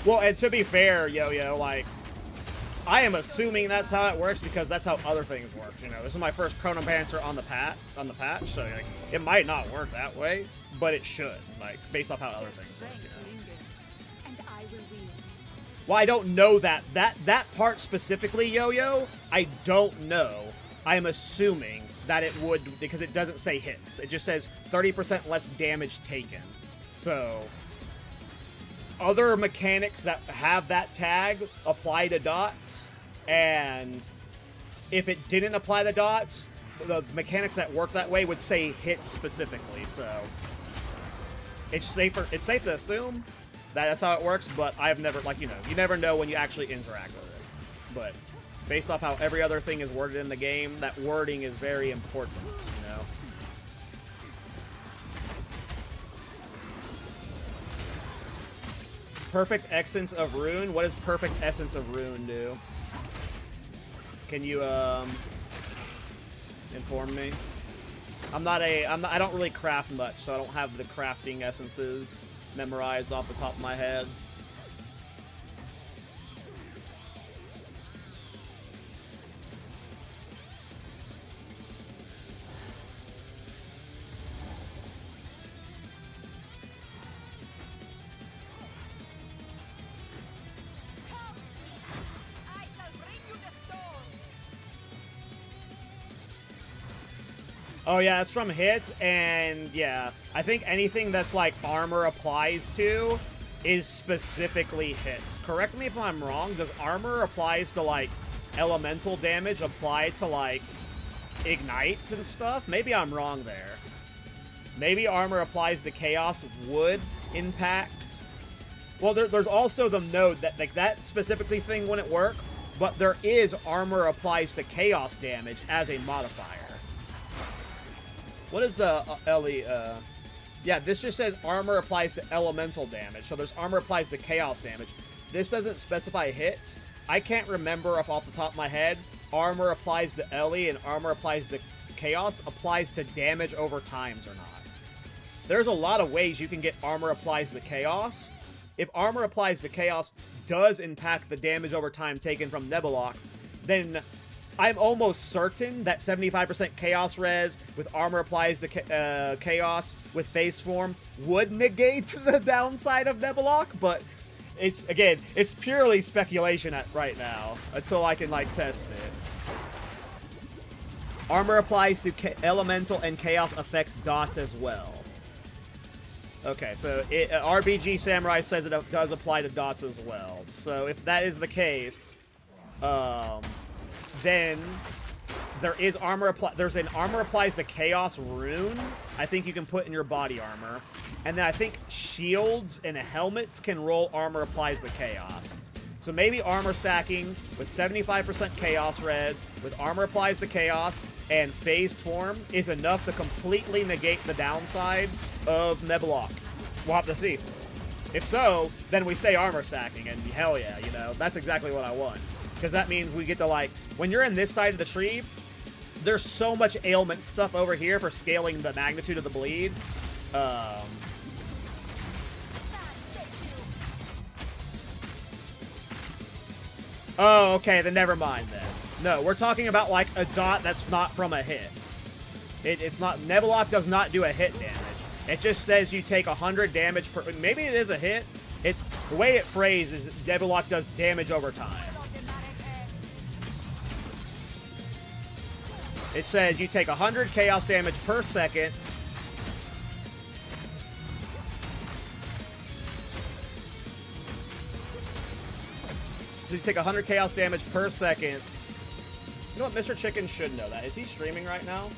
Well, and to be fair, Yo-Yo, like, I am assuming that's how it works because that's how other things work. You know, this is my first Chronomancer on the patch, so like, it might not work that way, but it should, like, based off how other things work. You know? Well, I don't know that part specifically, Yo-Yo. I don't know. I am assuming that it would because it doesn't say hits. It just says 30% less damage taken. So other mechanics that have that tag apply to dots, and if it didn't apply the dots, the mechanics that work that way would say hits specifically. So it's safe to assume that that's how it works, but I've never, like, you know, you never know when you actually interact with it. But based off how every other thing is worded in the game, that wording is very important, you know. Perfect Essence of Rune? What does Perfect Essence of Rune do? Can you, inform me? I don't really craft much, so I don't have the crafting essences memorized off the top of my head. Oh yeah, it's from hits, and yeah, I think anything that's like armor applies to is specifically hits. Correct me if I'm wrong, does armor applies to like elemental damage apply to like ignite and stuff? Maybe I'm wrong there. Maybe armor applies to chaos would impact. Well, there's also the node that, like, that specifically thing wouldn't work, but there is armor applies to chaos damage as a modifier. What is the yeah, this just says armor applies to elemental damage, so there's armor applies to chaos damage. This doesn't specify hits. I can't remember if off the top of my head, armor applies to Ellie and armor applies to chaos applies to damage over times or not. There's a lot of ways you can get armor applies to chaos. If armor applies to chaos does impact the damage over time taken from Nebulok, then I'm almost certain that 75% chaos res with armor applies to chaos with phase form would negate the downside of Nebulok, but it's, again, it's purely speculation right now until I can, like, test it. Armor applies to elemental and chaos affects dots as well. Okay, so RBG Samurai says it does apply to dots as well. So if that is the case, then there is armor there's an armor applies to chaos rune I think you can put in your body armor. And then I think shields and helmets can roll armor applies to chaos. So maybe armor stacking with 75% chaos res, with armor applies to chaos, and phased form is enough to completely negate the downside of Nebulok. We'll have to see. If so, then we stay armor stacking, and hell yeah, you know, that's exactly what I want. Because that means we get to, like, when you're in this side of the tree, there's so much ailment stuff over here for scaling the magnitude of the bleed. Oh, okay, then never mind then. No, we're talking about, like, a dot that's not from a hit. It's not... Nebulok does not do a hit damage. It just says you take 100 damage per... Maybe it is a hit. The way it phrased is Nebulok does damage over time. It says you take 100 chaos damage per second. So you take 100 chaos damage per second. You know what? Mr. Chicken should know that. Is he streaming right now?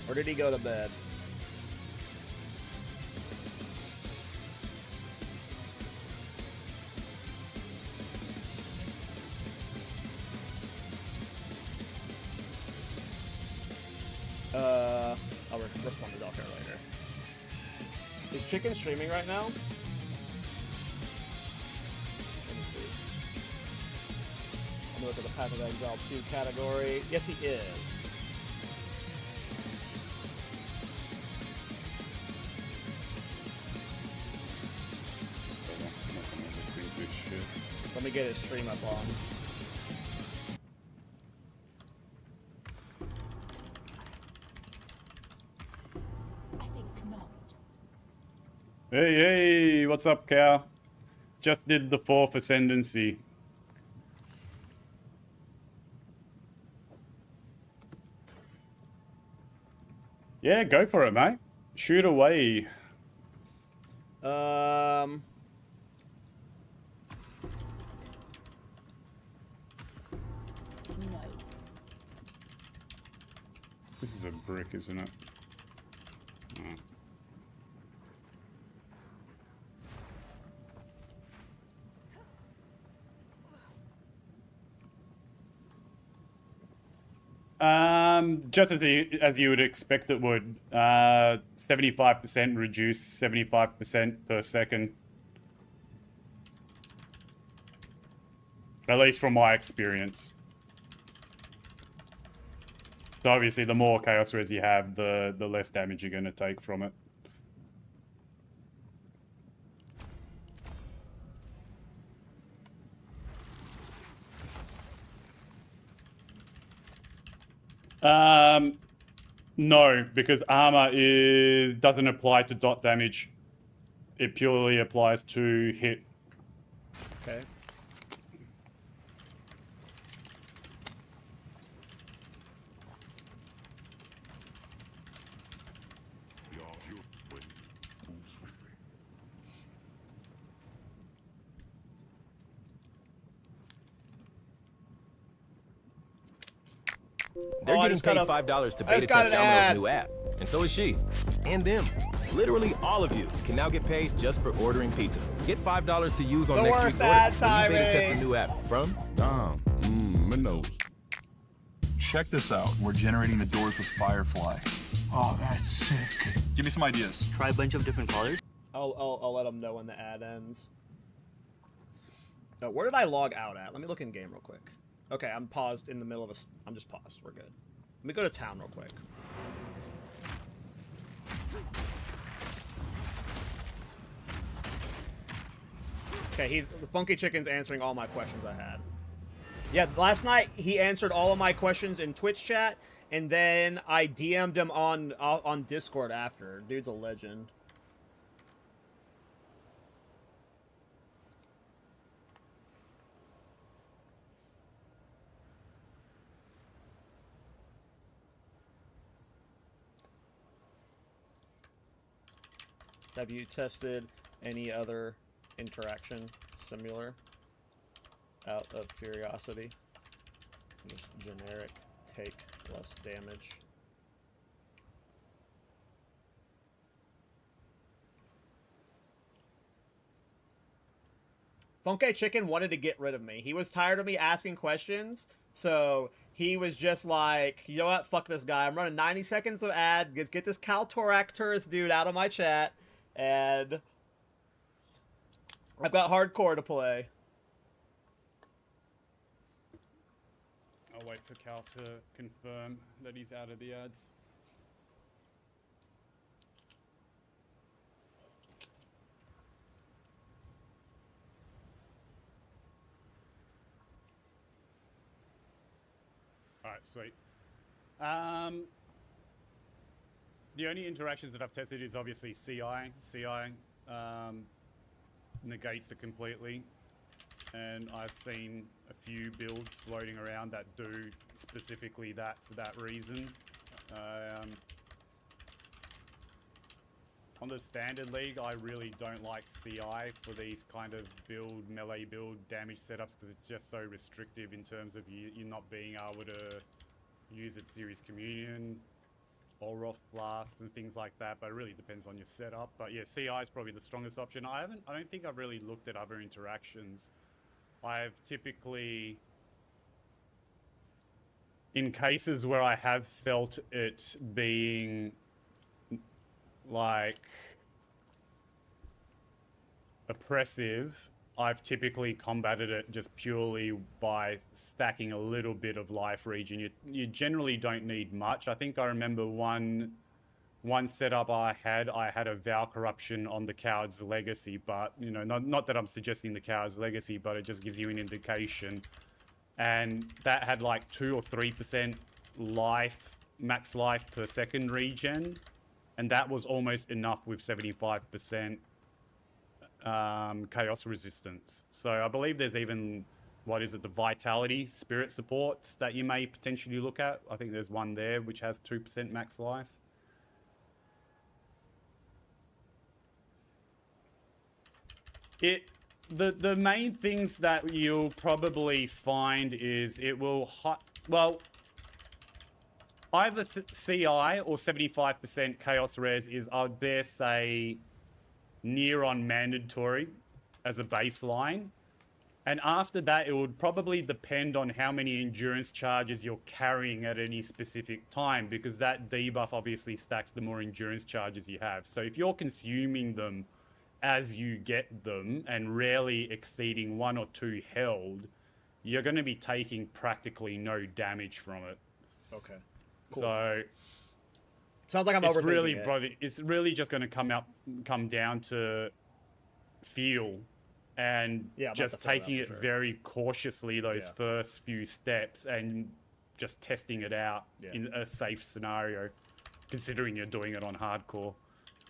Or did he go to bed? I'll respond to Delcare later. Is Chicken streaming right now? Let me see. I'm gonna look at the Path of Exile 2 category. Yes, he is. Let me get his stream up on. Hey, what's up, Cow? Just did the 4th Ascendancy. Yeah, go for it, mate. Shoot away. No. This is a brick, isn't it? Oh. Just as you would expect it would. 75% reduce 75% per second. At least from my experience. So obviously the more chaos res you have, the less damage you're going to take from it. No, because armor doesn't apply to dot damage. It purely applies to hit. Okay. They're I getting just paid got $5 to I just beta got test an ad. Domino's new app. And so is she. And them. Literally all of you can now get paid just for ordering pizza. Get $5 to use on The next worst week's order ad when you beta test the timing. new app from Dom. My nose. Check this out. We're generating the doors with Firefly. Oh, that's sick. Give me some ideas. Try a bunch of different colors. I'll let them know when the ad ends. Where did I log out at? Let me look in game real quick. Okay, I'm paused in the middle of I'm just paused. We're good. Let me go to town real quick. Okay, the Funky Chicken's answering all my questions I had. Yeah, last night he answered all of my questions in Twitch chat, and then I DM'd him on Discord after. Dude's a legend. Have you tested any other interaction similar out of curiosity? Just generic, take less damage. Funky Chicken wanted to get rid of me. He was tired of me asking questions, so he was just like, you know what, fuck this guy. I'm running 90 seconds of ad. Get this Kaltorak tourist dude out of my chat, and I've got hardcore to play. I'll wait for Cal to confirm that he's out of the ads. Alright, sweet. The only interactions that I've tested is obviously CI. CI negates it completely. And I've seen a few builds floating around that do specifically that for that reason. On the standard league, I really don't like CI for these kind of melee build damage setups because it's just so restrictive in terms of you not being able to use it Series Communion or Roth Blast and things like that, but it really depends on your setup. But yeah, CI is probably the strongest option. I don't think I've really looked at other interactions. I've typically, in cases where I have felt it being like oppressive, I've typically combated it just purely by stacking a little bit of life regen. You generally don't need much. I think I remember one setup I had a Vow Corruption on the Coward's Legacy, but you know, not that I'm suggesting the Coward's Legacy, but it just gives you an indication. And that had like 2 or 3% max life per second regen, and that was almost enough with 75% chaos resistance. So I believe there's even, the Vitality Spirit supports that you may potentially look at. I think there's one there which has 2% max life. The main things that you'll probably find is it will either CI or 75% chaos res is, I dare say, near on mandatory as a baseline. And after that, it would probably depend on how many endurance charges you're carrying at any specific time, because that debuff obviously stacks the more endurance charges you have. So if you're consuming them as you get them and rarely exceeding 1 or 2 held, you're going to be taking practically no damage from it. Okay. Cool. So sounds like I'm overthinking it. It's really just going to come down to feel and just taking it very cautiously those first few steps and just testing it out in a safe scenario, considering you're doing it on hardcore.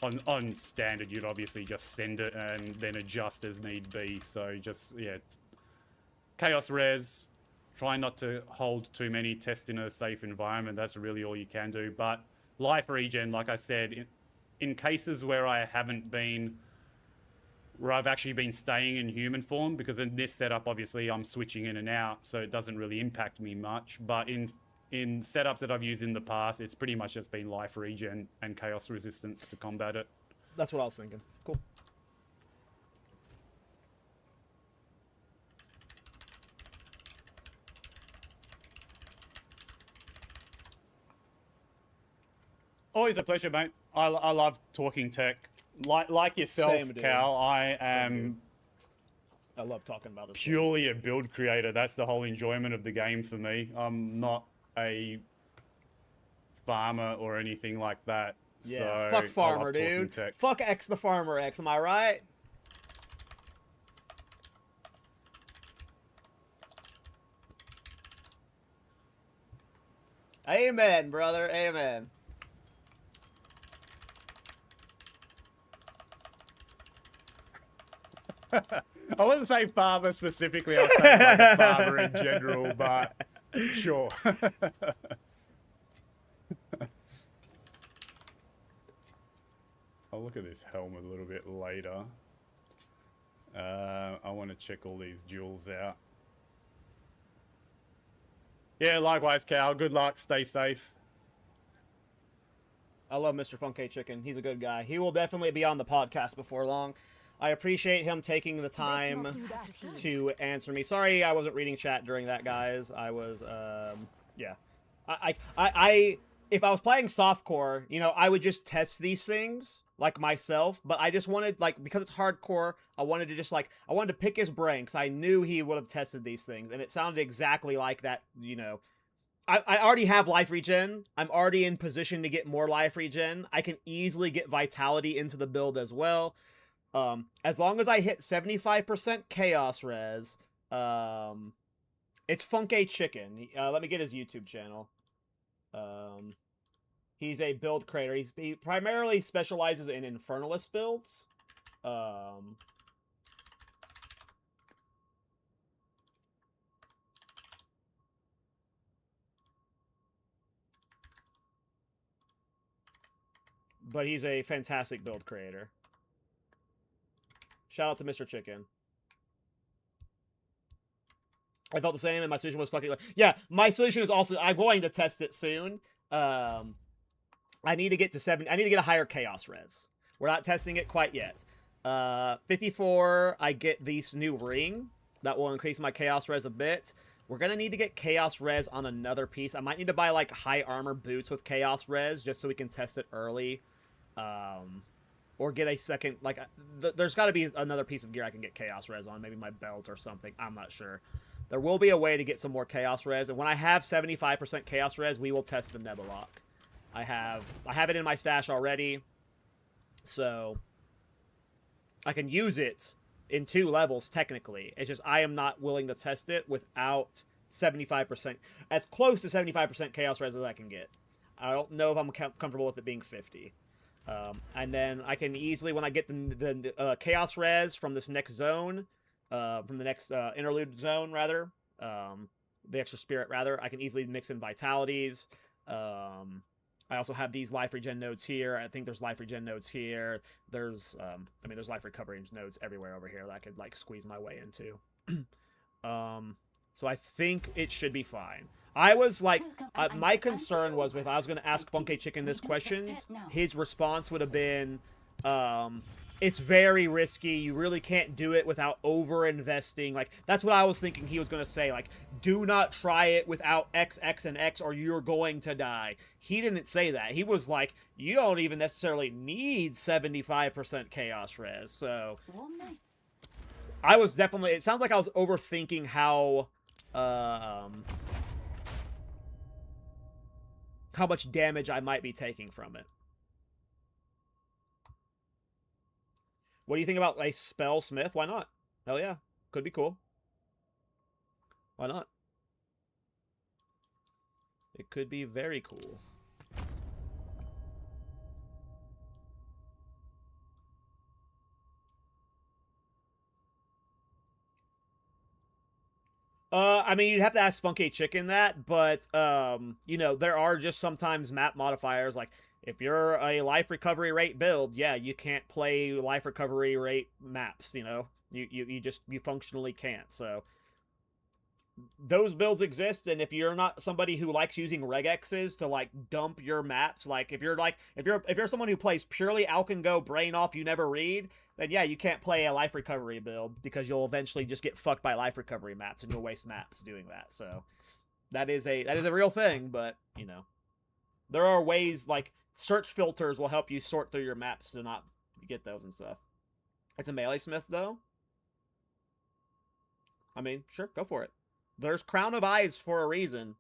On standard, you'd obviously just send it and then adjust as need be. So just, chaos res, try not to hold too many, test in a safe environment. That's really all you can do. But life regen, like I said, in cases where I've actually been staying in human form, because in this setup, obviously I'm switching in and out, so it doesn't really impact me much. But in in setups that I've used in the past, it's pretty much just been life regen and chaos resistance to combat it. That's what I was thinking. Cool. Always a pleasure, mate. I love talking tech. Like yourself, Same, dude. Cal, I am I love talking about this. purely a build creator. That's the whole enjoyment of the game for me. I'm not a farmer or anything like that. Yeah, so fuck I farmer, love talking dude. tech. Fuck X the farmer X, am I right? Amen, brother. Amen. I wouldn't say farmer specifically. I was saying like a farmer in general, but sure. I'll look at this helmet a little bit later. I want to check all these jewels out. Yeah, likewise, Cal. Good luck. Stay safe. I love Mr. Funky Chicken. He's a good guy. He will definitely be on the podcast before long. I appreciate him taking the time to answer me. Sorry I wasn't reading chat during that, guys. I was, yeah. I if I was playing softcore, you know, I would just test these things, like, myself. But I just wanted, like, because it's hardcore, I wanted to just, like, I wanted to pick his brain, because I knew he would have tested these things. And it sounded exactly like that, you know. I already have life regen. I'm already in position to get more life regen. I can easily get vitality into the build as well. As long as I hit 75% chaos res, it's Funky Chicken. Let me get his YouTube channel. He's a build creator. He primarily specializes in Infernalist builds. But he's a fantastic build creator. Shout out to Mr. Chicken. I felt the same, and my solution was fucking... Yeah, my solution is also... I'm going to test it soon. I need to get to 70... I need to get a higher chaos res. We're not testing it quite yet. 54, I get this new ring. That will increase my chaos res a bit. We're going to need to get chaos res on another piece. I might need to buy, like, high armor boots with chaos res, just so we can test it early. Or get a second, like, there's got to be another piece of gear I can get chaos res on, maybe my belt or something. I'm not sure. There will be a way to get some more chaos res, and when I have 75% chaos res, we will test the Nebulok. I have it in my stash already, so I can use it in 2 levels technically. It's just I am not willing to test it without 75%, as close to 75% chaos res as I can get. I don't know if I'm comfortable with it being 50. And then I can easily, when I get the chaos res from this next zone, from the next interlude zone, rather, the extra spirit, rather, I can easily mix in vitalities. I also have these life regen nodes here. I think there's life regen nodes here. There's, I mean, there's life recovery nodes everywhere over here that I could, like, squeeze my way into. So I think it should be fine. I was like, my concern was if I was going to ask Funky Chicken this questions, his response would have been, it's very risky. You really can't do it without over-investing. Like, that's what I was thinking he was going to say. Like, do not try it without X, X, and X, or you're going to die. He didn't say that. He was like, you don't even necessarily need 75% chaos res. So, I was definitely, it sounds like I was overthinking how much damage I might be taking from it. What do you think about a spell smith? Why not? Hell yeah. Could be cool. Why not? It could be very cool. I mean, you'd have to ask Funky Chicken that, but, you know, there are just sometimes map modifiers, like, if you're a life recovery rate build, yeah, you can't play life recovery rate maps, you know? You functionally can't, so... those builds exist, and if you're not somebody who likes using regexes to like dump your maps, like if you're someone who plays purely Alkengo brain off, you never read, then yeah, you can't play a life recovery build because you'll eventually just get fucked by life recovery maps and you'll waste maps doing that. So that is a real thing, but you know, there are ways like search filters will help you sort through your maps to not get those and stuff. It's a melee smith though. I mean, sure, go for it. There's Crown of Eyes for a reason.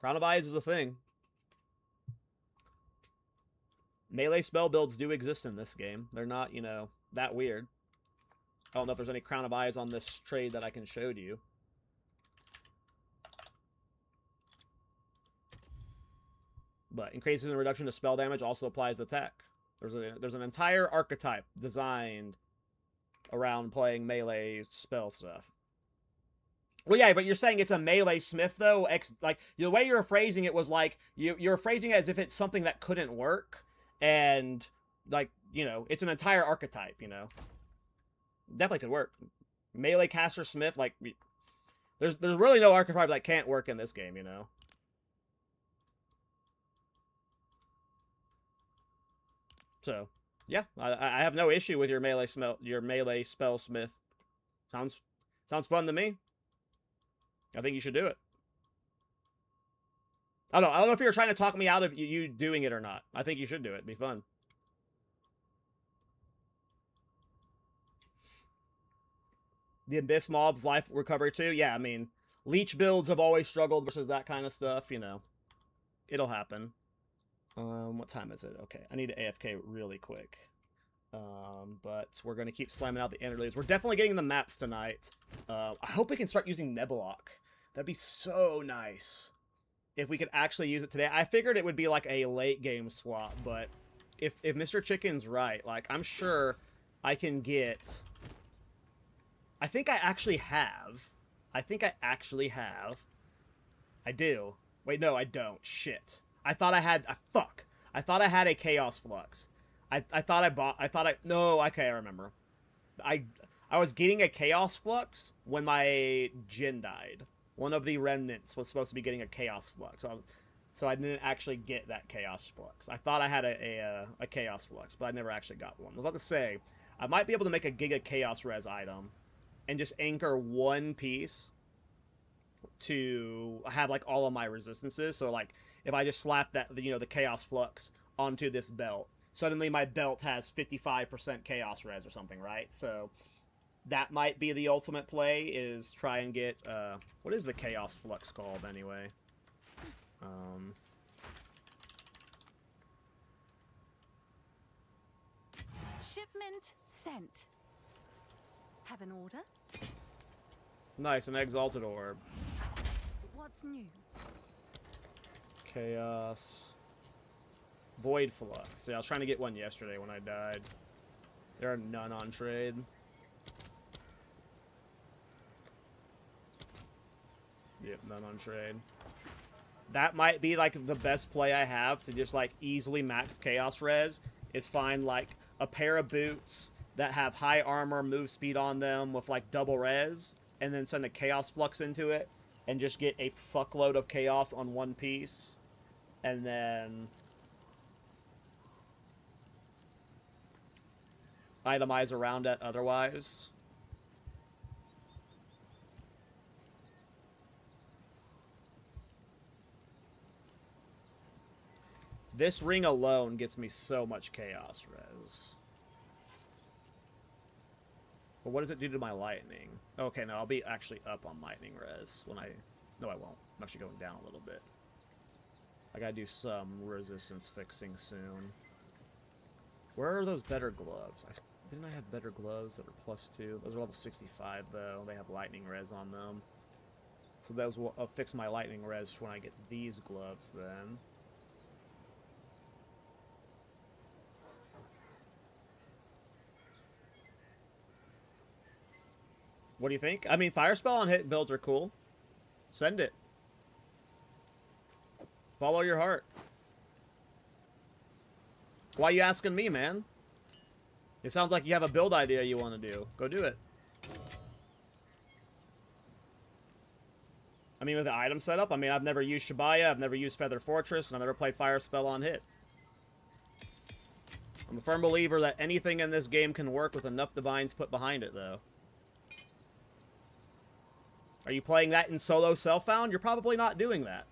Crown of Eyes is a thing. Melee spell builds do exist in this game. They're not, you know, that weird. I don't know if there's any Crown of Eyes on this trade that I can show to you. But increases in reduction to spell damage also applies to attack. There's an entire archetype designed around playing melee spell stuff. Well, yeah, but you're saying it's a melee smith, though? Like, the way you're phrasing it was like, you're phrasing it as if it's something that couldn't work, and, like, you know, it's an entire archetype, you know? Definitely could work. Melee caster smith, like, there's really no archetype that can't work in this game, you know? So, yeah, I have no issue with your melee spell smith. Sounds fun to me. I think you should do it. I don't know if you're trying to talk me out of you doing it or not. I think you should do it. It'd be fun. The Abyss mobs life recovery too. Yeah, I mean, leech builds have always struggled versus that kind of stuff. You know, it'll happen. What time is it? Okay, I need to AFK really quick. But we're going to keep slamming out the interludes. We're definitely getting the maps tonight. I hope we can start using Nebulok. That'd be so nice if we could actually use it today. I figured it would be like a late game swap, but if Mr. Chicken's right, like, I'm sure I can get... I think I actually have. I do. Wait, no, I don't. Shit. I thought I had... fuck. I thought I had a Chaos Flux. No, okay, I remember. I was getting a Chaos Flux when my Jin died. One of the remnants was supposed to be getting a Chaos Flux. So I didn't actually get that Chaos Flux. I thought I had a Chaos Flux, but I never actually got one. I was about to say, I might be able to make a Giga Chaos Res item and just anchor one piece to have, like, all of my resistances. So, like, if I just slap that, you know, the Chaos Flux onto this belt, suddenly my belt has 55% Chaos Res or something, right? So that might be the ultimate play, is try and get, what is the Chaos Flux called anyway? Shipment sent. Have an order? Nice, an Exalted Orb. What's new? Chaos... Void Flux. Yeah, I was trying to get one yesterday when I died. There are none on trade. Yep, none on trade. That might be, like, the best play I have to just, like, easily max Chaos Res, is find, like, a pair of boots that have high armor, move speed on them with, like, double res, and then send a Chaos Flux into it, and just get a fuckload of Chaos on one piece, and then itemize around it otherwise. This ring alone gets me so much Chaos Res. But what does it do to my lightning? Okay, no, I'll be actually up on lightning res when I... No, I won't. I'm actually going down a little bit. I gotta do some resistance fixing soon. Where are those better gloves? Didn't I have better gloves that are +2? Those are level 65, though. They have lightning res on them. So those will fix my lightning res when I get these gloves, then. What do you think? I mean, Fire Spell on hit builds are cool. Send it. Follow your heart. Why are you asking me, man? It sounds like you have a build idea you want to do. Go do it. I mean, with the item setup, I mean, I've never used Shabaya, I've never used Feather Fortress, and I've never played Fire Spell on hit. I'm a firm believer that anything in this game can work with enough divines put behind it, though. Are you playing that in solo self-found? You're probably not doing that.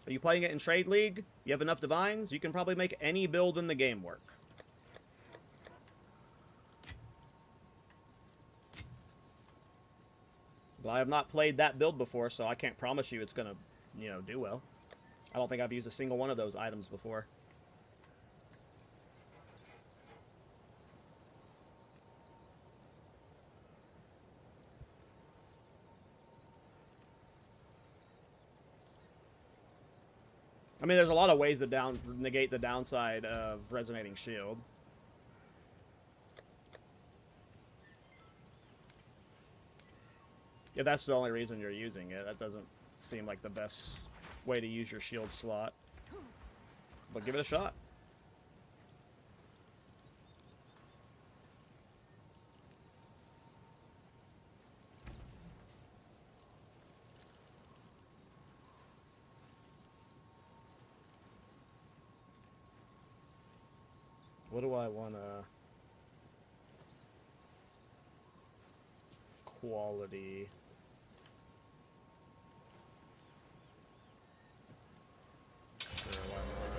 Are you playing it in Trade League? You have enough divines? You can probably make any build in the game work. But I have not played that build before, so I can't promise you it's gonna, you know, do well. I don't think I've used a single one of those items before. I mean, there's a lot of ways to negate the downside of Resonating Shield. If that's the only reason you're using it, that doesn't seem like the best way to use your shield slot. But give it a shot. What do I want to... Quality... Sure, why not?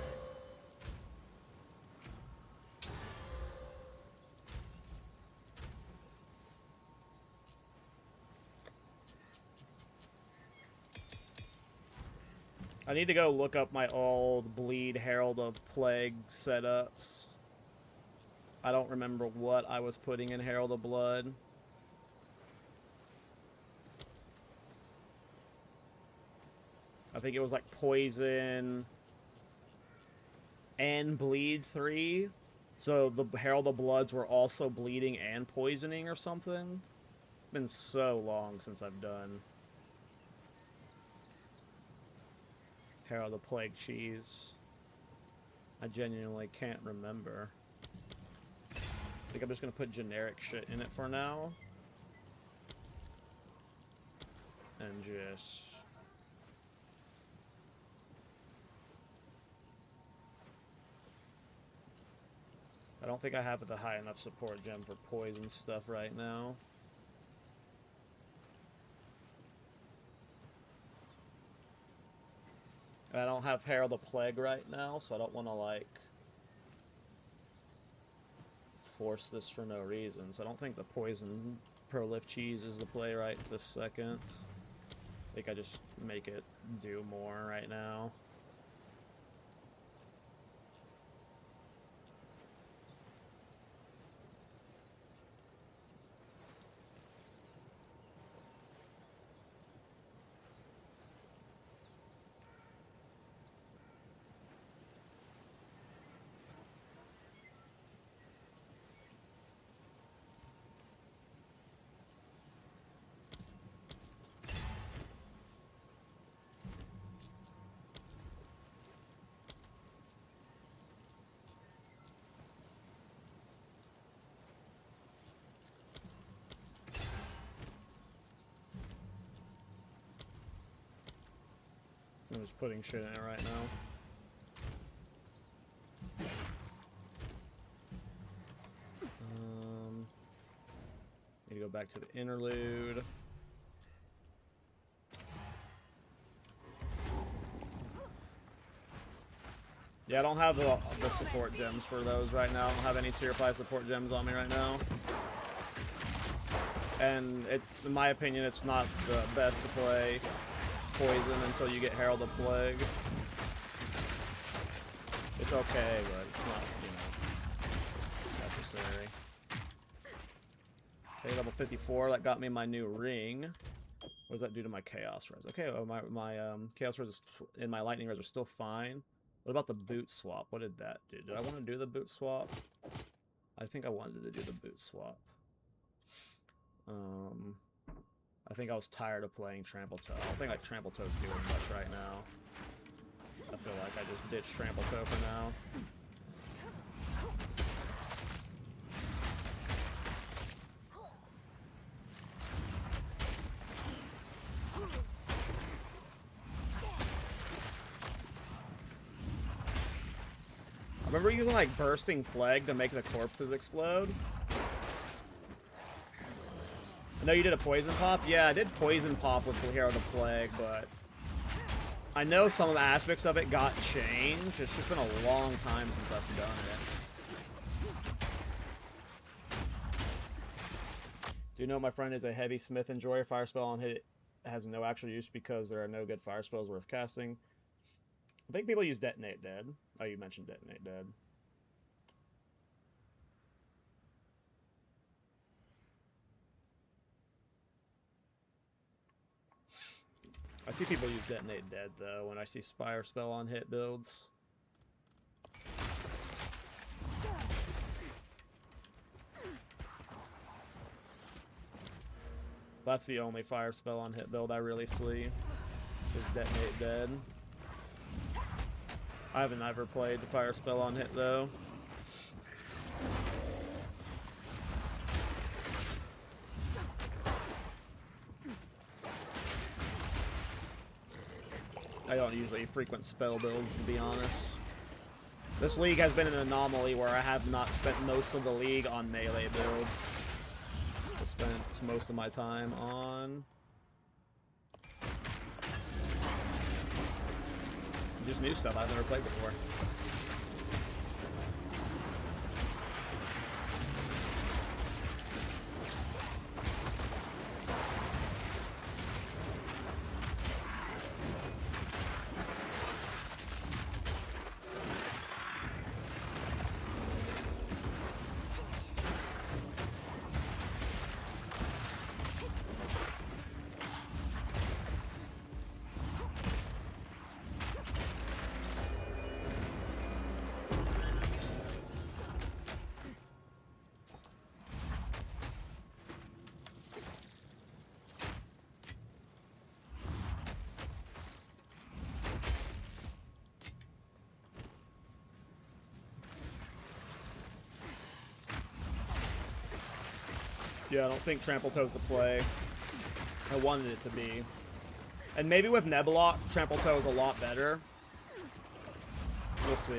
I need to go look up my old Bleed Herald of Plague setups. I don't remember what I was putting in Herald of Blood. I think it was like Poison and Bleed 3. So the Herald of Bloods were also bleeding and poisoning or something. It's been so long since I've done Herald of Plague Cheese. I genuinely can't remember. I think I'm just going to put generic shit in it for now. And just... I don't think I have the high enough support gem for poison stuff right now. I don't have Herald of Plague right now, so I don't want to, like, force this for no reason. So I don't think the Poison Prolift Cheese is the play right this second. I think I just make it do more right now. I'm just putting shit in it right now. Need to go back to the interlude. Yeah, I don't have the support gems for those right now. I don't have any tier 5 support gems on me right now. And in my opinion, it's not the best to play Poison until you get Herald of Plague. It's okay, but it's not, you know, necessary. Okay, level 54, that got me my new ring. What does that do to my Chaos Res? Okay, well, my Chaos Res and my Lightning Res are still fine. What about the boot swap? What did that do? Did I want to do the boot swap? I think I wanted to do the boot swap. I think I was tired of playing Trample Toe. I don't think like Trample Toe's doing much right now. I feel like I just ditched Trample Toe for now. Remember using like Bursting Plague to make the corpses explode? I know you did a Poison Pop. Yeah, I did Poison Pop with Hero the Plague, but I know some of the aspects of it got changed. It's just been a long time since I've done it. Do you know my friend is a heavy smith enjoyer? Fire spell on hit has no actual use because there are no good fire spells worth casting. I think people use Detonate Dead. Oh, you mentioned Detonate Dead. I see people use Detonate Dead, though, when I see Spire Spell on hit builds. That's the only Fire Spell on hit build I really see, is Detonate Dead. I haven't ever played the Fire Spell on hit, though. I don't usually frequent spell builds, to be honest. This league has been an anomaly where I have not spent most of the league on melee builds. I spent most of my time on just new stuff I've never played before. Yeah, I don't think Trample Toe's the play. I wanted it to be. And maybe with Nebulok, Trample Toe is a lot better. We'll see.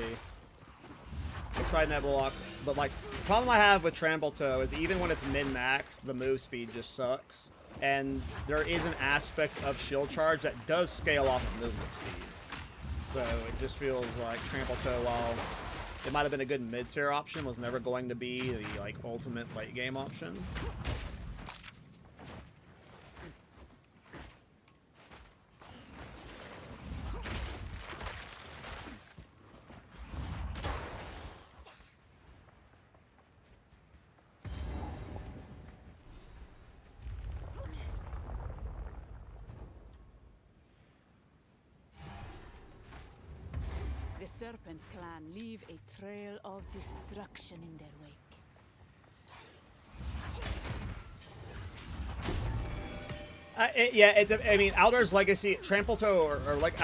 We'll try Nebulok. But, like, the problem I have with Trample Toe is even when it's min-max, the move speed just sucks. And there is an aspect of Shield Charge that does scale off of movement speed. So it just feels like Trample Toe, while it might have been a good mid-tier option, was never going to be the, like, ultimate late-game option. The Serpent Clan leave a trail of destruction in their wake. I mean, Aldar's Legacy, Trample Toe, or like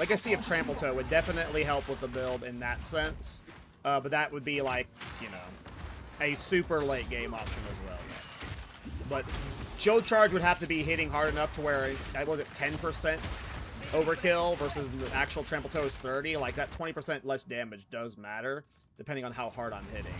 Legacy of Trample Toe would definitely help with the build in that sense. But that would be like, you know, a super late game option as well, yes. But Shield Charge would have to be hitting hard enough to where, was it 10% overkill versus the actual Trample Toe is 30? Like, that 20% less damage does matter, depending on how hard I'm hitting.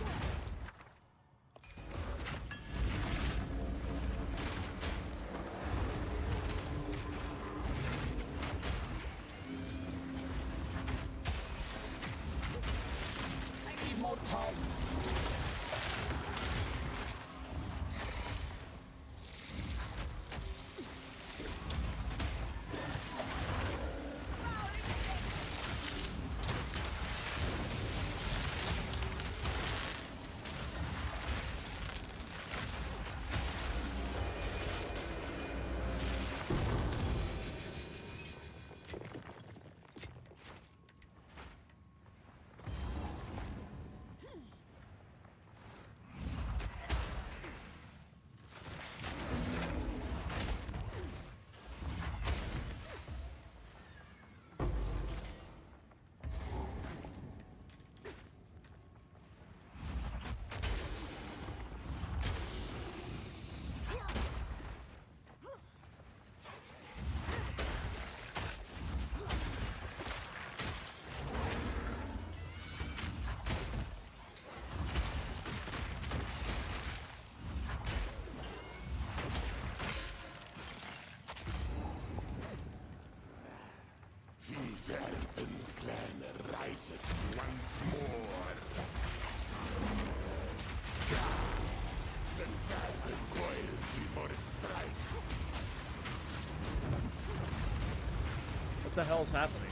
the hell's happening?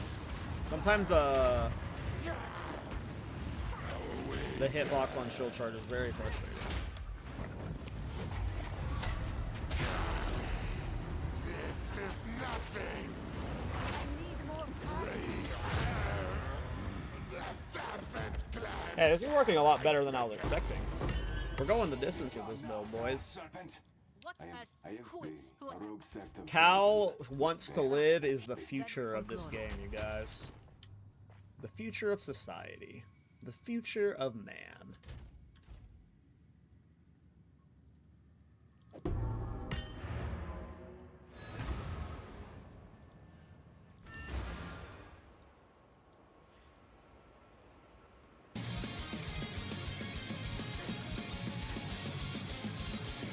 Sometimes the hitbox on Shield Charge is very frustrating. Hey, this is working a lot better than I was expecting. We're going the distance with this build, boys. Cal wants to live is the future of this game, you guys. The future of society. The future of man.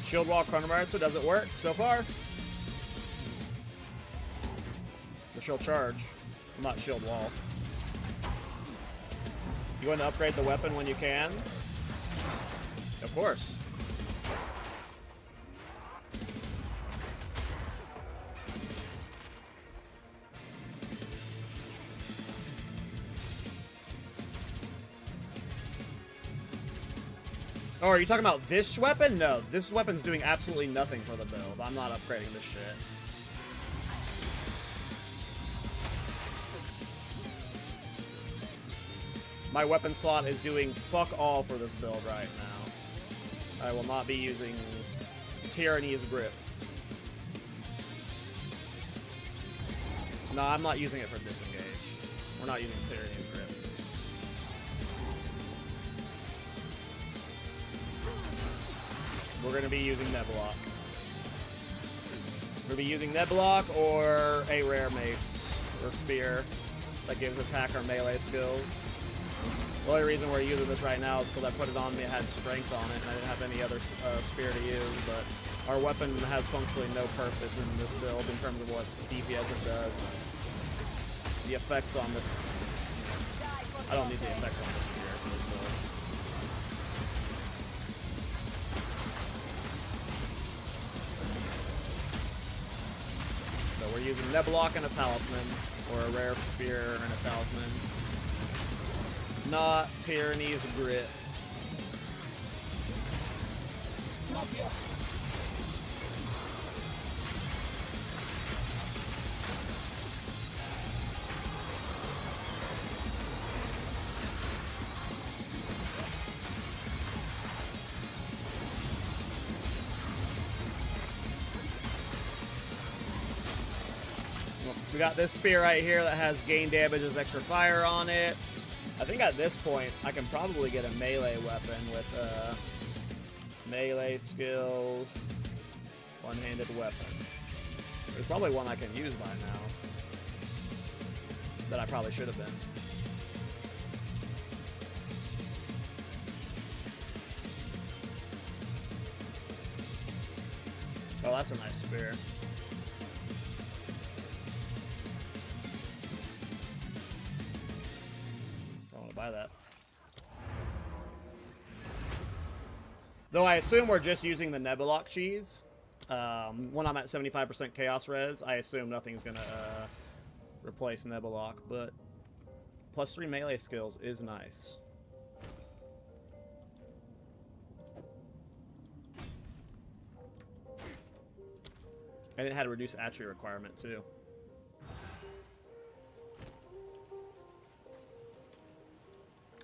Shield Wall Chronomancer, does it work so far? The Shield Charge, not Shield Wall. You want to upgrade the weapon when you can? Of course. Oh, are you talking about this weapon? No, this weapon's doing absolutely nothing for the build. I'm not upgrading this shit. My weapon slot is doing fuck all for this build right now. I will not be using Tyranny's Grip. No, I'm not using it for disengage. We're not using Tyranny's Grip. We're going to be using Neblock. We're going to be using Neblock or a rare mace or spear that gives attack or melee skills. The only reason we're using this right now is because I put it on me, it had strength on it, and I didn't have any other spear to use, but our weapon has functionally no purpose in this build in terms of what DPS it does. The effects on this... I don't need the effects on this spear for this build. So we're using Neblock and a Talisman, or a rare spear and a Talisman. Not Tyranny's Grit. Not yet. We got this spear right here that has gain damage as extra fire on it. I think at this point, I can probably get a melee weapon with melee skills, one-handed weapon. There's probably one I can use by now that I probably should have been. Oh, that's a nice spear. Buy that. Though I assume we're just using the Neblock cheese. When I'm at 75% Chaos Res, I assume nothing's gonna replace Neblock, but +3 melee skills is nice. And it had a reduced attribute requirement too.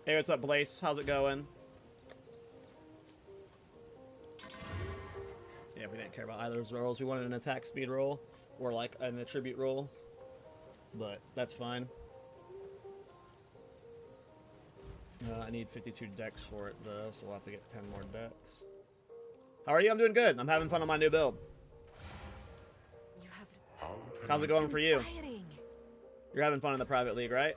Hey, what's up, Blaze? How's it going? Yeah, we didn't care about either of those rolls. We wanted an attack speed roll or like an attribute roll, but that's fine. I need 52 dex for it though, so we'll have to get 10 more dex. How are you? I'm doing good. I'm having fun on my new build. How's it going for you? You're having fun in the private league, right?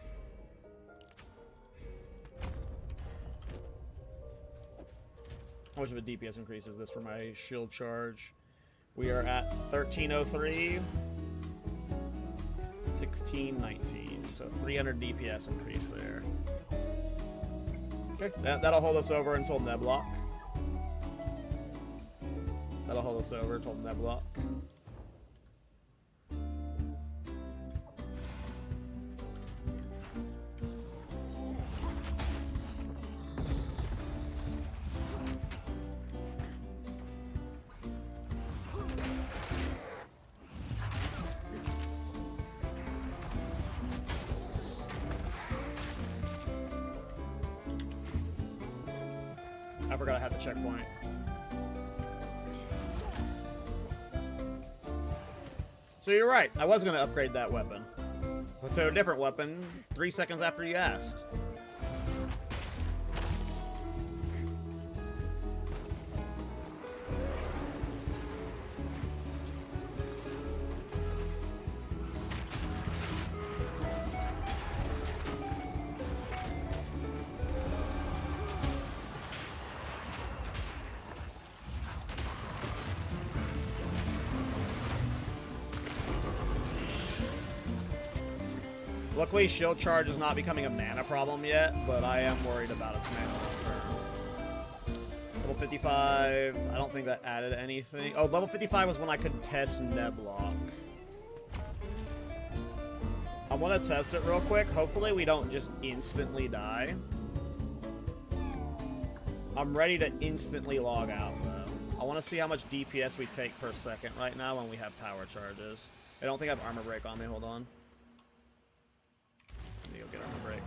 How much of a DPS increase is this for my shield charge? We are at 1303, 1619, so 300 DPS increase there. Okay, that'll hold us over until Neblock. That'll hold us over until Neblock. forgot I had the checkpoint. So you're right. I was going to upgrade that weapon. But to a different weapon 3 seconds after you asked. Luckily, Shield Charge is not becoming a mana problem yet, but I am worried about its mana long term. Level 55, I don't think that added anything. Oh, level 55 was when I could test Neblock. I want to test it real quick. Hopefully we don't just instantly die. I'm ready to instantly log out, though. I want to see how much DPS we take per second right now when we have power charges. I don't think I have armor break on me. Hold on. Let me go get armor break.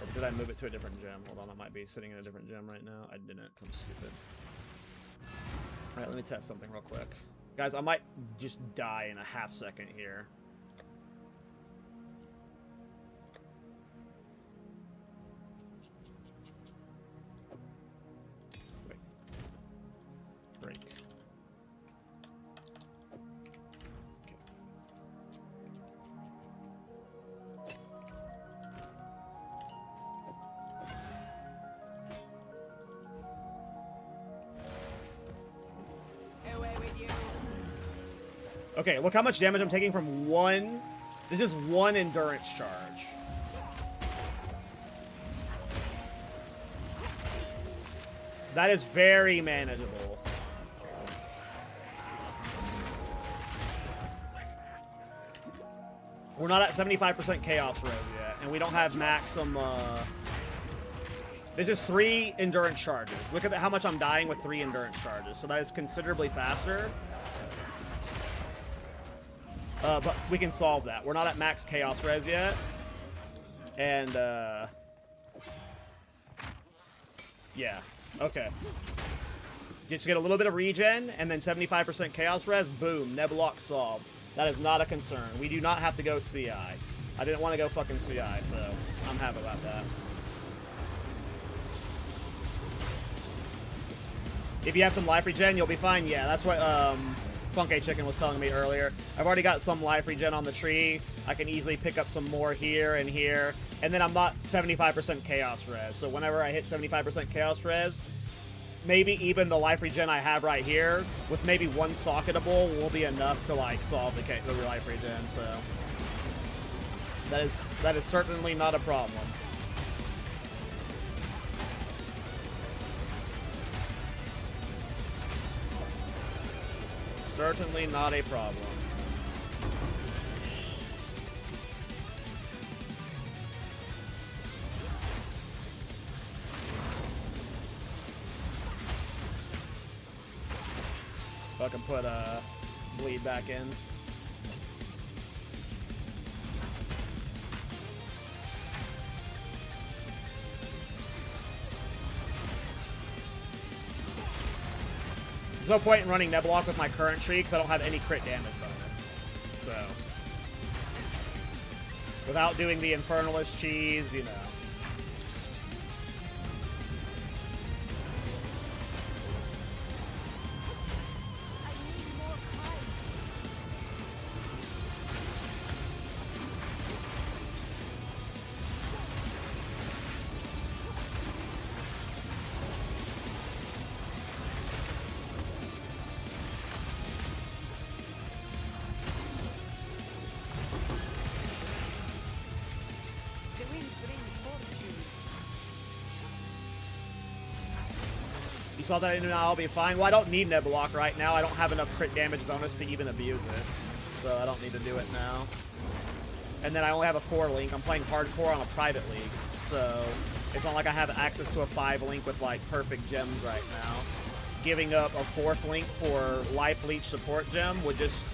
Or did I move it to a different gem? Hold on, I might be sitting in a different gem right now. I didn't, because I'm stupid. Alright, let me test something real quick. Guys, I might just die in a half second here. Wait. Break. Okay, look how much damage I'm taking from one. This is one endurance charge. That is very manageable. We're not at 75% Chaos Res yet, and we don't have maximum. This is 3 endurance charges. Look at how much I'm dying with 3 endurance charges, so that is considerably faster. But we can solve that. We're not at max Chaos Res yet. And, yeah. Okay. Just get a little bit of regen, and then 75% Chaos Res. Boom. Neblock solved. That is not a concern. We do not have to go CI. I didn't want to go fucking CI, so I'm happy about that. If you have some life regen, you'll be fine. Yeah, that's what, Funky Chicken was telling me earlier. I've already got some life regen on the tree. I can easily pick up some more here and here. And then I'm not 75% Chaos Res. So whenever I hit 75% Chaos Res, maybe even the life regen I have right here, with maybe one socketable, will be enough to, like, solve the life regen. So that is certainly not a problem. Certainly not a problem. So I can put bleed back in. There's no point in running Neblock with my current tree because I don't have any crit damage bonus. So, without doing the Infernalist cheese, you know. Saw that in and I'll be fine. Well, I don't need Neblock right now. I don't have enough crit damage bonus to even abuse it. So I don't need to do it now. And then I only have a 4 link. I'm playing hardcore on a private league. So it's not like I have access to a 5 link with like perfect gems right now. Giving up a 4th link for Life Leech support gem would just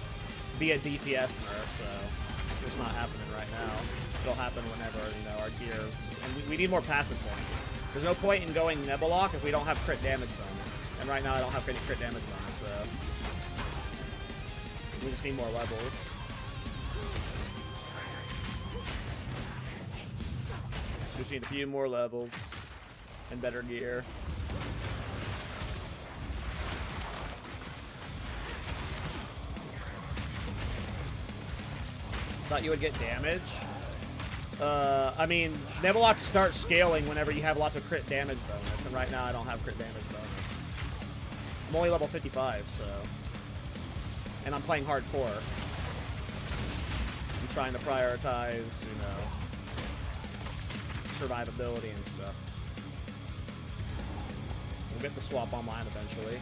be a DPS nerf. So it's not happening right now. It'll happen whenever, you know, our gears. And we need more passive points. There's no point in going Nebulok if we don't have crit damage bonus. And right now I don't have any crit damage bonus, so... We just need more levels. We just need a few more levels. And better gear. Thought you would get damage. I mean, Nebulok starts scaling whenever you have lots of crit damage bonus, and right now I don't have crit damage bonus. I'm only level 55, so... And I'm playing hardcore. I'm trying to prioritize, you know, survivability and stuff. We'll get the swap online eventually.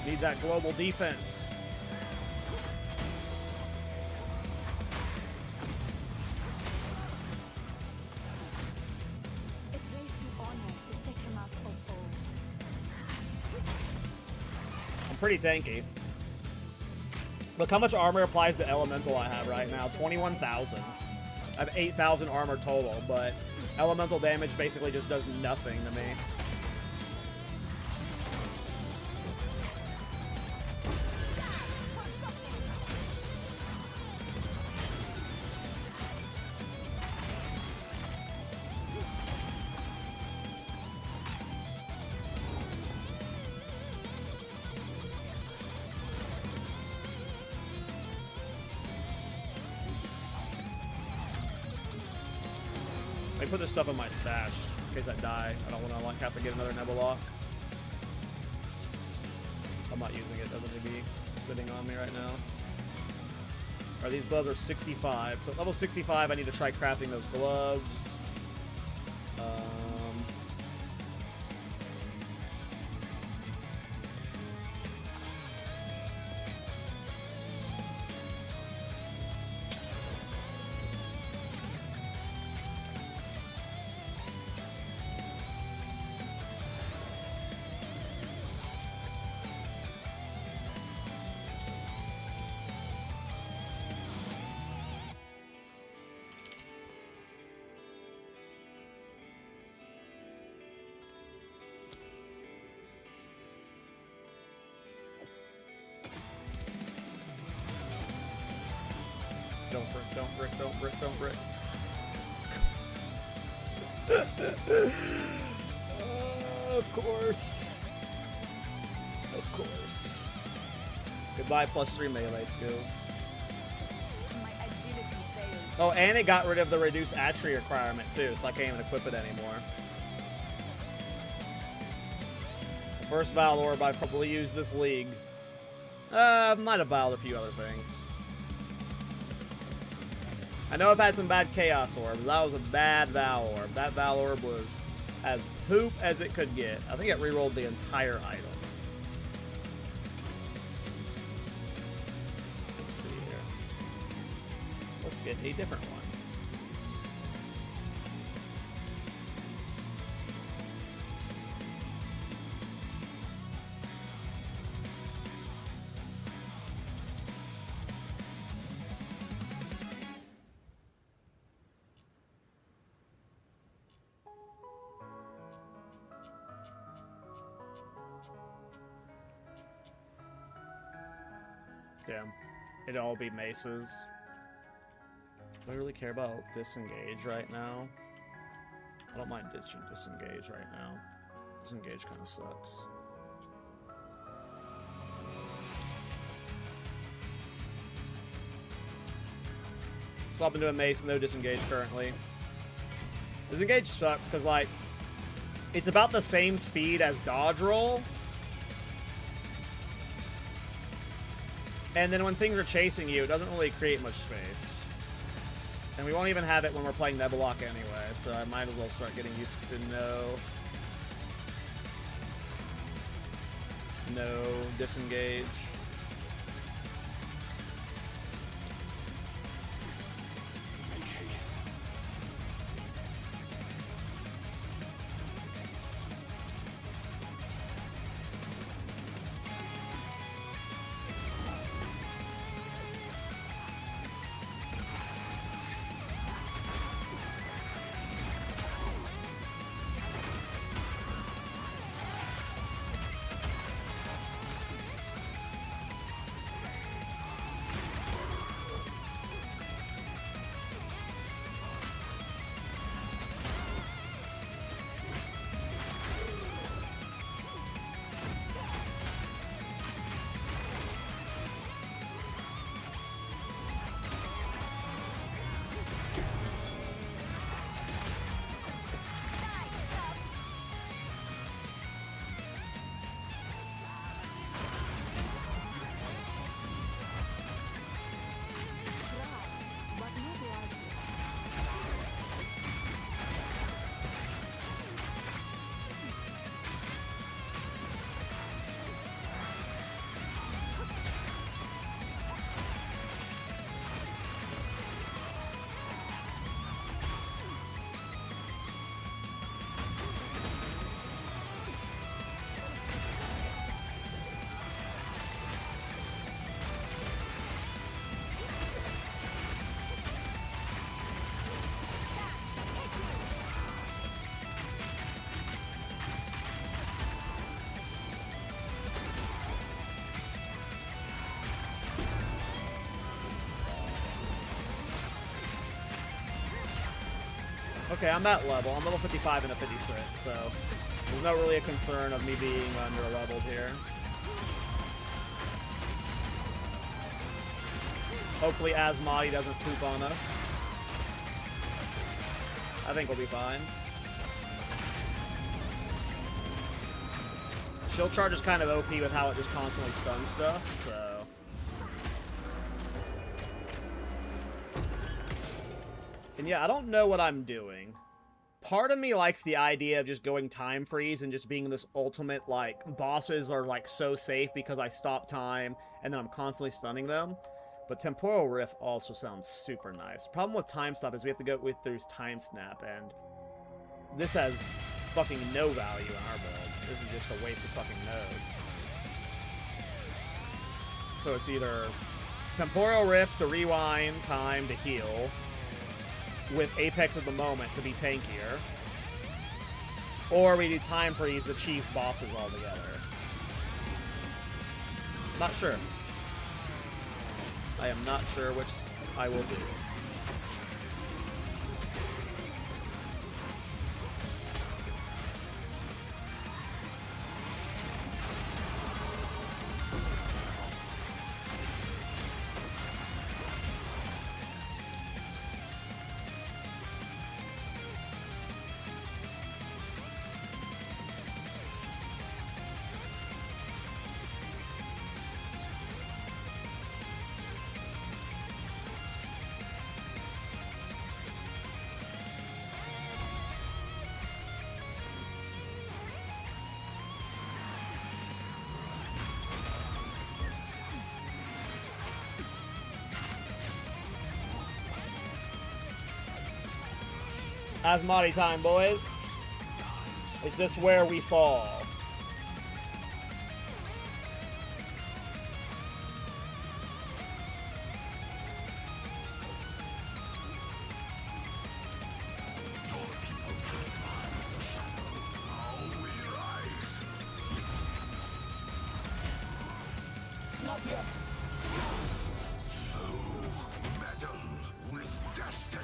Need that global defense. It raised to honor the second mass of all. I'm pretty tanky. Look how much armor applies to elemental I have right now. 21,000. I have 8,000 armor total, but elemental damage basically just does nothing to me. I put this stuff in my stash in case I die. I don't want to like have to get another Nebulok. I'm not using it. Doesn't need to be sitting on me right now. Alright, these gloves are 65. So at level 65, I need to try crafting those gloves. Don't brick, don't brick, don't brick, don't brick. Of course. Of course. Goodbye +3 melee skills. My agility fails. Oh, and it got rid of the reduced attribute requirement too, so I can't even equip it anymore. The first Val orb I probably used this league. Might have Valed a few other things. I know I've had some bad Chaos Orbs. That was a bad Val Orb. That Val Orb was as poop as it could get. I think it rerolled the entire item. Let's see here. Let's get a different one. Damn. It'd all be maces. Do I really care about disengage right now? I don't mind disengage right now. Disengage kind of sucks. Swap into a mace, no disengage currently. Disengage sucks because, like, it's about the same speed as dodge roll. And then when things are chasing you, it doesn't really create much space. And we won't even have it when we're playing Nebulok anyway, so I might as well start getting used to no disengage. Okay, I'm at level. I'm level 55 and a 56, so there's not really a concern of me being under-leveled here. Hopefully Asmati doesn't poop on us. I think we'll be fine. Shield Charge is kind of OP with how it just constantly stuns stuff, so... And yeah, I don't know what I'm doing. Part of me likes the idea of just going time freeze and just being this ultimate, like, bosses are, like, so safe because I stop time and then I'm constantly stunning them. But Temporal Rift also sounds super nice. The problem with Time Stop is we have to go through Time Snap, and this has fucking no value in our build. This is just a waste of fucking nodes. So it's either Temporal Rift to rewind time to heal, with Apex at the moment to be tankier, or we do Time Freeze to cheese bosses altogether. Not sure. I am not sure which I will do. Asmati time, boys. Is this where we fall? Not yet. Metal with destiny.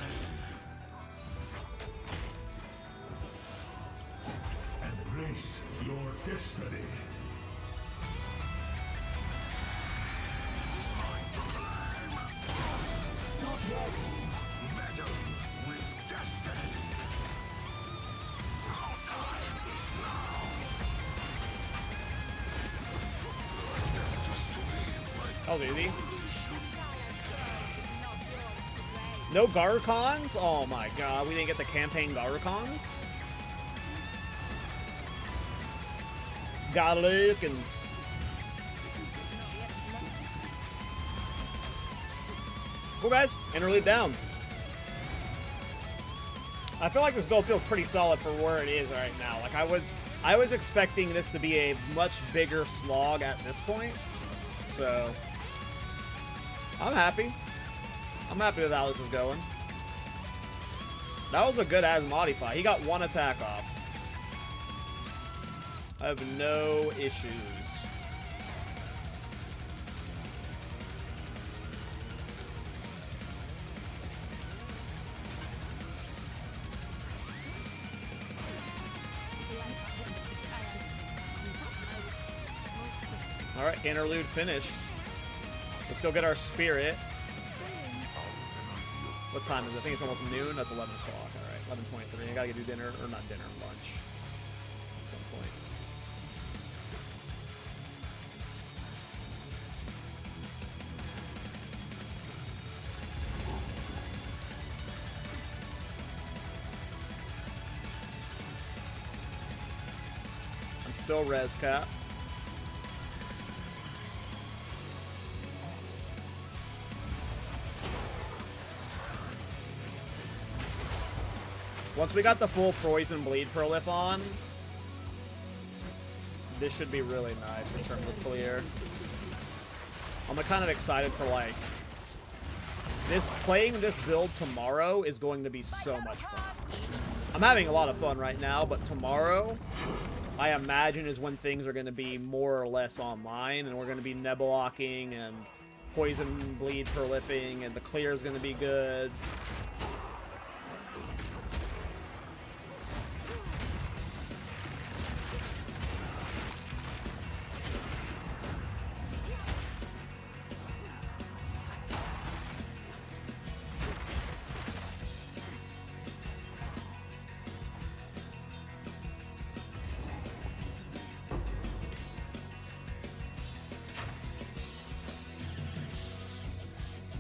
Embrace your destiny. Not yet. Metal with destiny. Our time is now. Oh, did he? No Garukons? Oh my god, we didn't get the campaign Garukons? Galukins. Cool, guys. Interlude down. I feel like this build feels pretty solid for where it is right now. Like, I was expecting this to be a much bigger slog at this point. So, I'm happy. I'm happy with how this is going. That was a good Asmati fight. He got one attack off. I have no issues. Alright, interlude finished. Let's go get our spirit. What time is it? I think it's almost noon. That's 11 o'clock. Alright, 11:23. I gotta do dinner, or not dinner, lunch. At some point. I'm still res cap. Once we got the full Poison Bleed Prolif on, this should be really nice in terms of clear. I'm kind of excited for, like, playing this build tomorrow is going to be so much fun. I'm having a lot of fun right now, but tomorrow, I imagine, is when things are going to be more or less online, and we're going to be nebulocking and Poison Bleed Prolifing, and the clear is going to be good.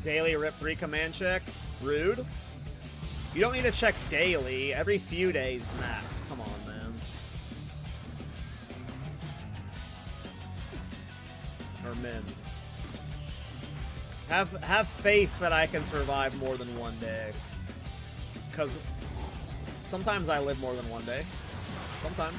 Daily rip3 command check. Rude. You don't need to check daily. Every few days max. Come on, man. Or min. Have faith that I can survive more than one day. Because sometimes I live more than one day. Sometimes.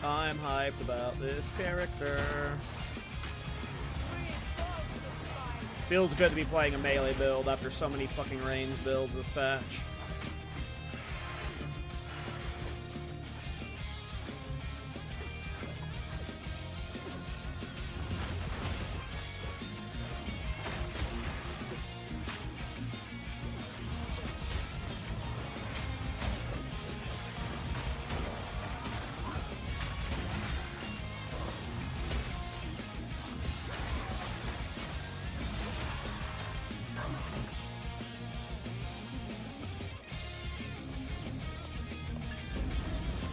I'm hyped about this character. Feels good to be playing a melee build after so many fucking range builds this patch.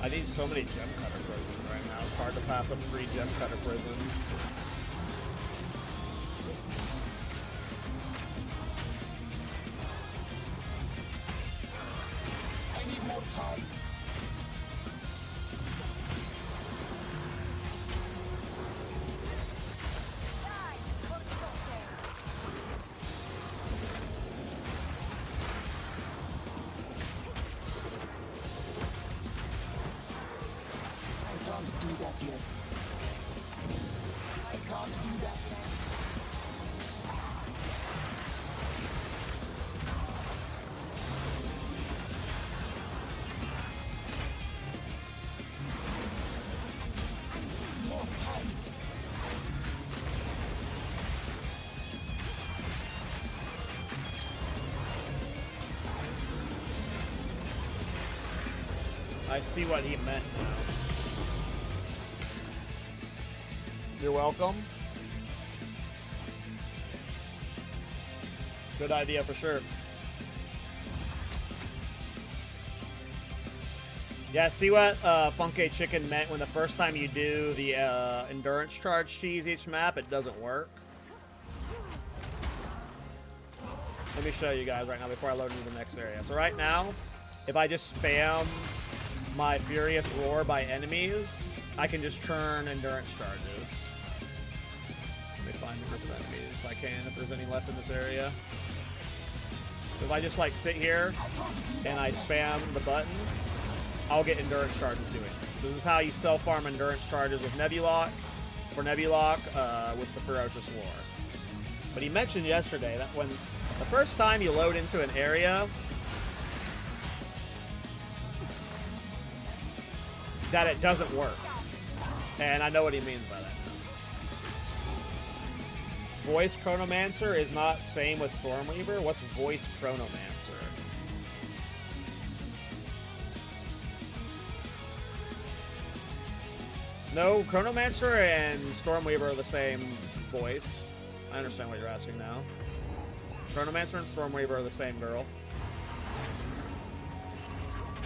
I need so many gem cutter prisons right now. It's hard to pass up 3 gem cutter prisons. I need more time. I see what he meant now. You're welcome. Good idea for sure. Yeah, see what Funky Chicken meant when the first time you do the endurance charge cheese each map, it doesn't work. Let me show you guys right now before I load into the next area. So right now, if I just spam my Furious Roar by enemies, I can just churn endurance charges. Let me find a group of enemies if I can, if there's any left in this area. So if I just like sit here and I spam the button, I'll get endurance charges doing this. This is how you self-farm endurance charges with Nebulock, for Nebulock with the Ferocious Roar. But he mentioned yesterday that when the first time you load into an area, that it doesn't work. And I know what he means by that. Voice Chronomancer is not same with Stormweaver. What's Voice Chronomancer? No, Chronomancer and Stormweaver are the same voice. I understand what you're asking now. Chronomancer and Stormweaver are the same girl.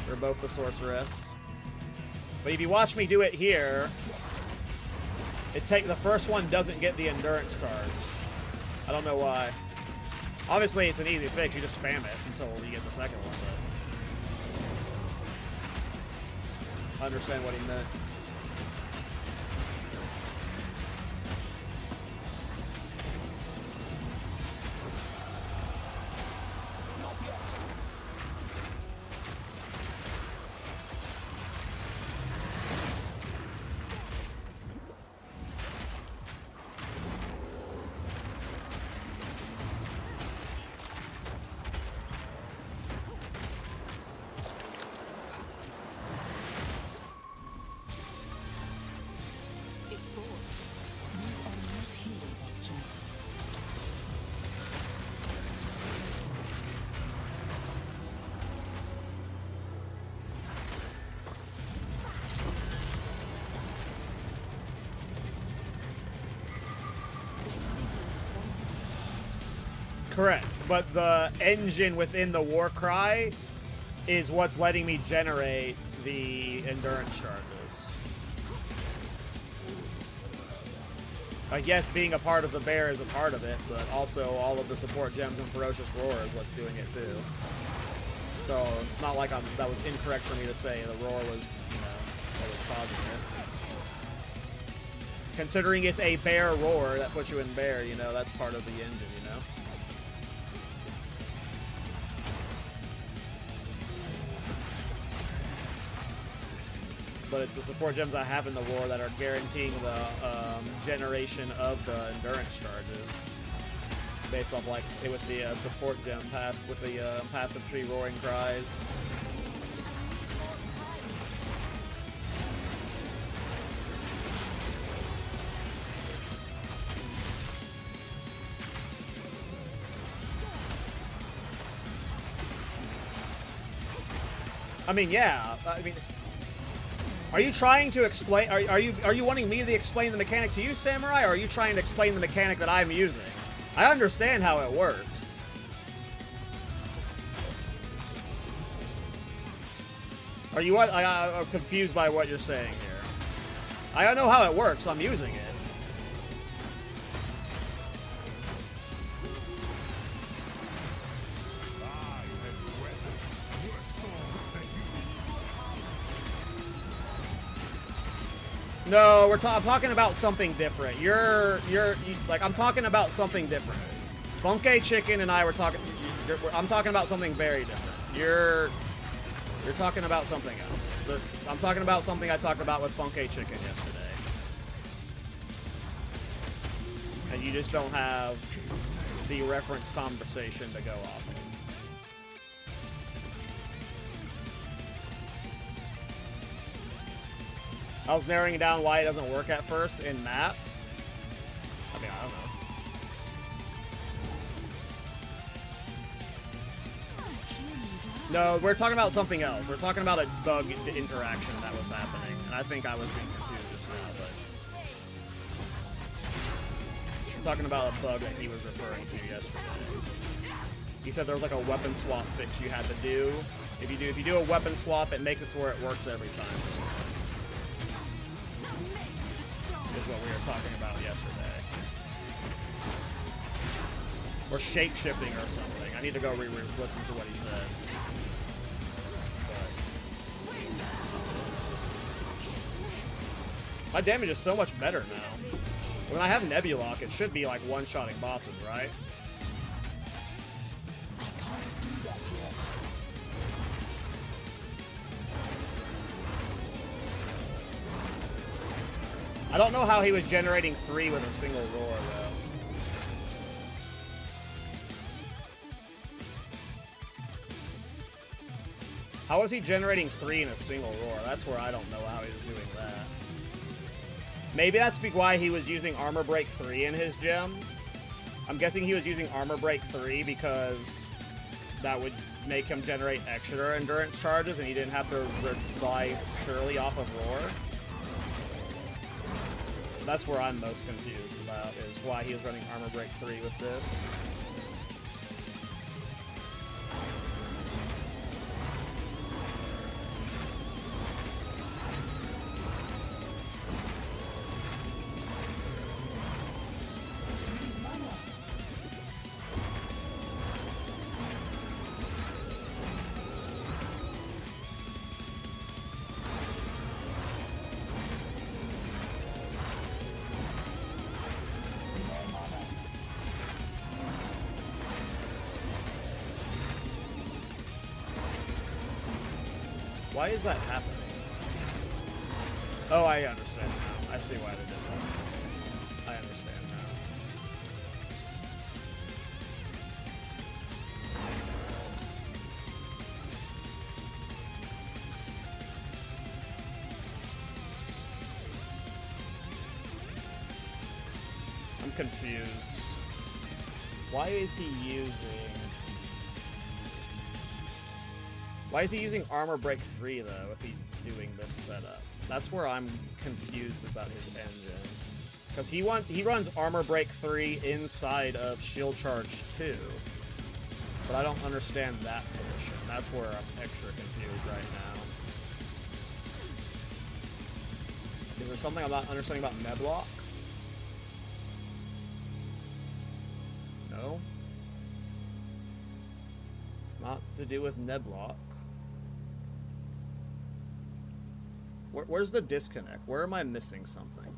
They're both the sorceress. But if you watch me do it here, the first one doesn't get the endurance charge. I don't know why. Obviously, it's an easy fix. You just spam it until you get the second one. But I understand what he meant. Correct, but the engine within the war cry is what's letting me generate the endurance charges. Yes, being a part of the bear is a part of it, but also all of the support gems and Ferocious Roar is what's doing it too. So it's not like that was incorrect for me to say the Roar was, what was causing it. Considering it's a bear roar that puts you in bear, that's part of the engine, But it's the support gems I have in the Roar that are guaranteeing the generation of the endurance charges. Based off like it with the support gem with the passive tree roaring cries. I mean, yeah. Are you trying to explain? Are you wanting me to explain the mechanic to you, Samurai, or are you trying to explain the mechanic that I'm using? I understand how it works. Are you what? I'm confused by what you're saying here. I don't know how it works. I'm using it. No, I'm talking about something different. Like, I'm talking about something different. Funky Chicken and I were talking. I'm talking about something very different. You're talking about something else. I'm talking about something I talked about with Funky Chicken yesterday. And you just don't have the reference conversation to go off of. I was narrowing down why it doesn't work at first in map. I mean, I don't know. No, we're talking about something else. We're talking about a bug interaction that was happening. And I think I was being confused just now, but... I'm talking about a bug that he was referring to yesterday. He said there was like a weapon swap fix you had to do. If you do a weapon swap, it makes it to where it works every time or something. Is what we were talking about yesterday. Or shape shifting or something. I need to go listen to what he said. But my damage is so much better now. When I have Nebulock, it should be like one-shotting bosses, right? I don't know how he was generating 3 with a single roar, though. How was he generating 3 in a single roar? That's where I don't know how he was doing that. Maybe that's why he was using Armor Break 3 in his gem. I'm guessing he was using Armor Break 3 because that would make him generate extra endurance charges and he didn't have to rely purely off of roar. That's where I'm most confused about, is why he was running Armor Break 3 with this. Why is that happening? Oh, I understand now. I see why they did that. I understand now. I'm confused. Why is he using... Why is he using Armor Break 3, though, if he's doing this setup? That's where I'm confused about his engine. Because he runs Armor Break 3 inside of Shield Charge 2. But I don't understand that portion. That's where I'm extra confused right now. Is there something I'm not understanding about Neblock? No? It's not to do with Neblock. Where's the disconnect? Where am I missing something?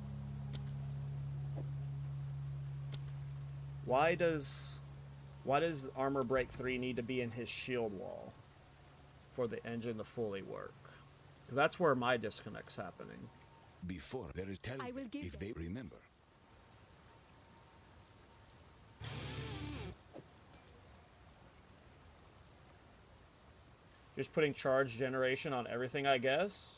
Why does Armor Break 3 need to be in his shield wall for the engine to fully work? Because that's where my disconnect's happening. Before there is tell them if they remember. Just putting charge generation on everything, I guess.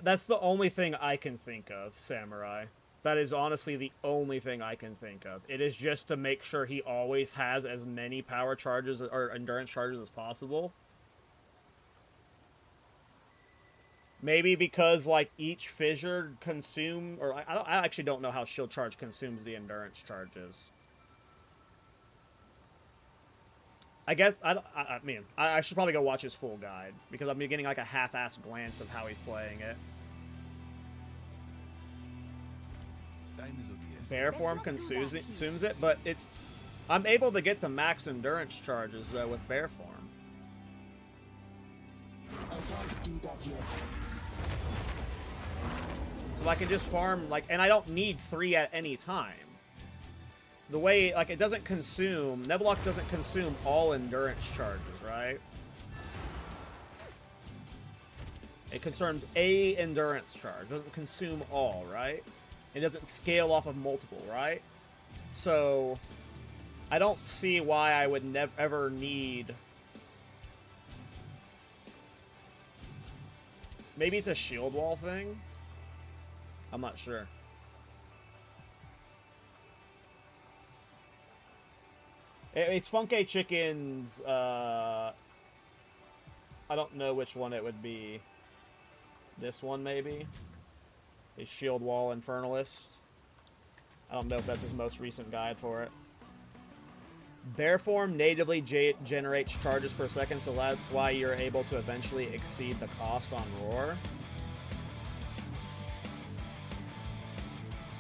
That's the only thing I can think of, Samurai. That is honestly the only thing I can think of. It is just to make sure he always has as many power charges or endurance charges as possible. Maybe because, like, each fissure consume... Or I actually don't know how Shield Charge consumes the endurance charges. I guess I mean I should probably go watch his full guide because I'm getting like a half-assed glance of how he's playing it. Bear form consumes it, but I'm able to get to max endurance charges though with bear form. So I can just farm like, and I don't need 3 at any time. The way, like, it doesn't consume, Neblock doesn't consume all endurance charges, right? It consumes a endurance charge. It doesn't consume all, right? It doesn't scale off of multiple, right? So, I don't see why I would ever need... Maybe it's a shield wall thing? I'm not sure. It's Funky Chicken's, I don't know which one it would be. This one, maybe? His Shield Wall Infernalist. I don't know if that's his most recent guide for it. Bear form natively generates charges per second, so that's why you're able to eventually exceed the cost on Roar.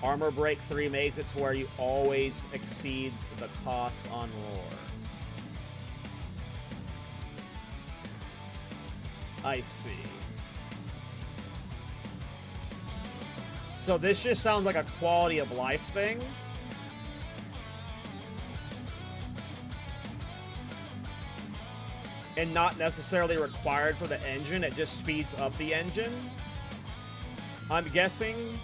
Armor Break 3 makes it to where you always exceed the cost on Roar. I see. So this just sounds like a quality of life thing. And not necessarily required for the engine, it just speeds up the engine. I'm guessing.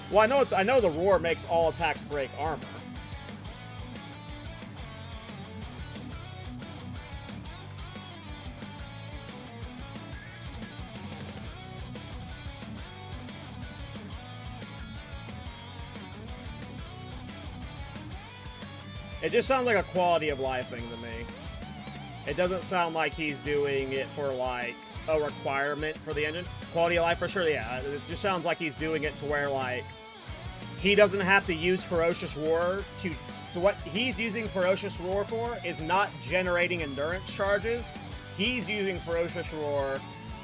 Well, I know the Roar makes all attacks break armor. It just sounds like a quality of life thing to me. It doesn't sound like he's doing it for, like, a requirement for the engine. Quality of life for sure, yeah. It just sounds like he's doing it to where, like, he doesn't have to use Ferocious Roar to... So what he's using Ferocious Roar for is not generating endurance charges. He's using Ferocious Roar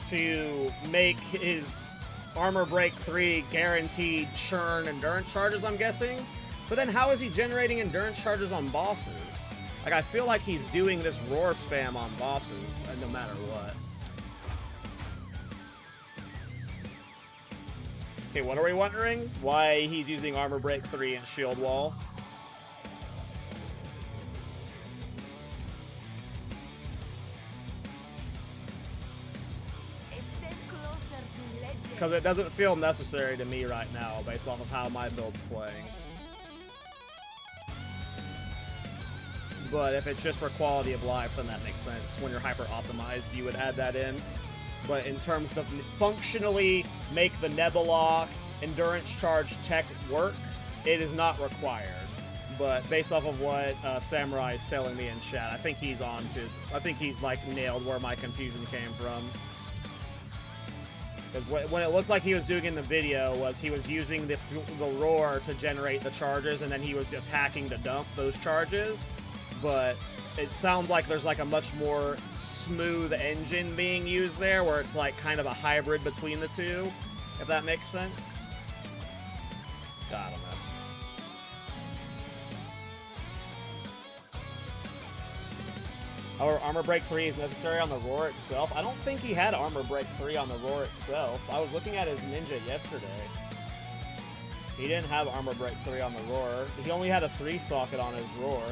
to make his Armor Break 3 guaranteed churn endurance charges, I'm guessing. But then how is he generating endurance charges on bosses? Like, I feel like he's doing this Roar spam on bosses, no matter what. Okay, what are we wondering? Why he's using Armor Break 3 and Shield Wall? Because it doesn't feel necessary to me right now, based off of how my build's playing. But if it's just for quality of life, then that makes sense. When you're hyper-optimized, you would add that in. But in terms of functionally make the Neblock endurance charge tech work, it is not required. But based off of what Samurai is telling me in chat, I think he's on to... I think he's, like, nailed where my confusion came from. Because what it looked like he was doing in the video was he was using the Roar to generate the charges, and then he was attacking to dump those charges. But it sounds like there's like a much more smooth engine being used there, where it's like kind of a hybrid between the two, if that makes sense. I don't know. Armor Break 3 is necessary on the Roar itself. I don't think he had Armor Break 3 on the Roar itself. I was looking at his ninja yesterday. He didn't have Armor Break 3 on the Roar. He only had a 3-socket on his Roar.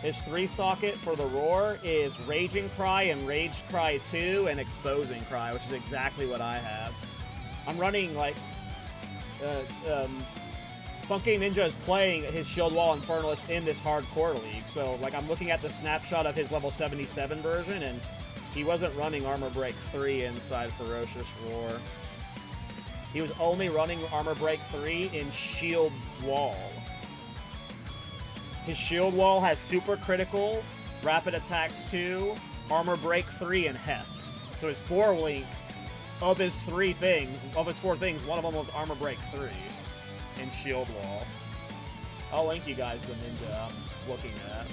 His 3-socket for the Roar is Raging Cry and Rage Cry 2 and Exposing Cry, which is exactly what I have. I'm running, like... Funky Ninja is playing his Shield Wall Infernalist in this hardcore league, so, like, I'm looking at the snapshot of his level 77 version, and he wasn't running Armor Break 3 inside Ferocious Roar. He was only running Armor Break 3 in Shield Wall. His Shield Wall has Super Critical rapid attacks 2, armor break 3, and heft. So his 4 link of his 4 things, one of them was armor break 3 and shield wall. I'll link you guys the ninja I'm looking at.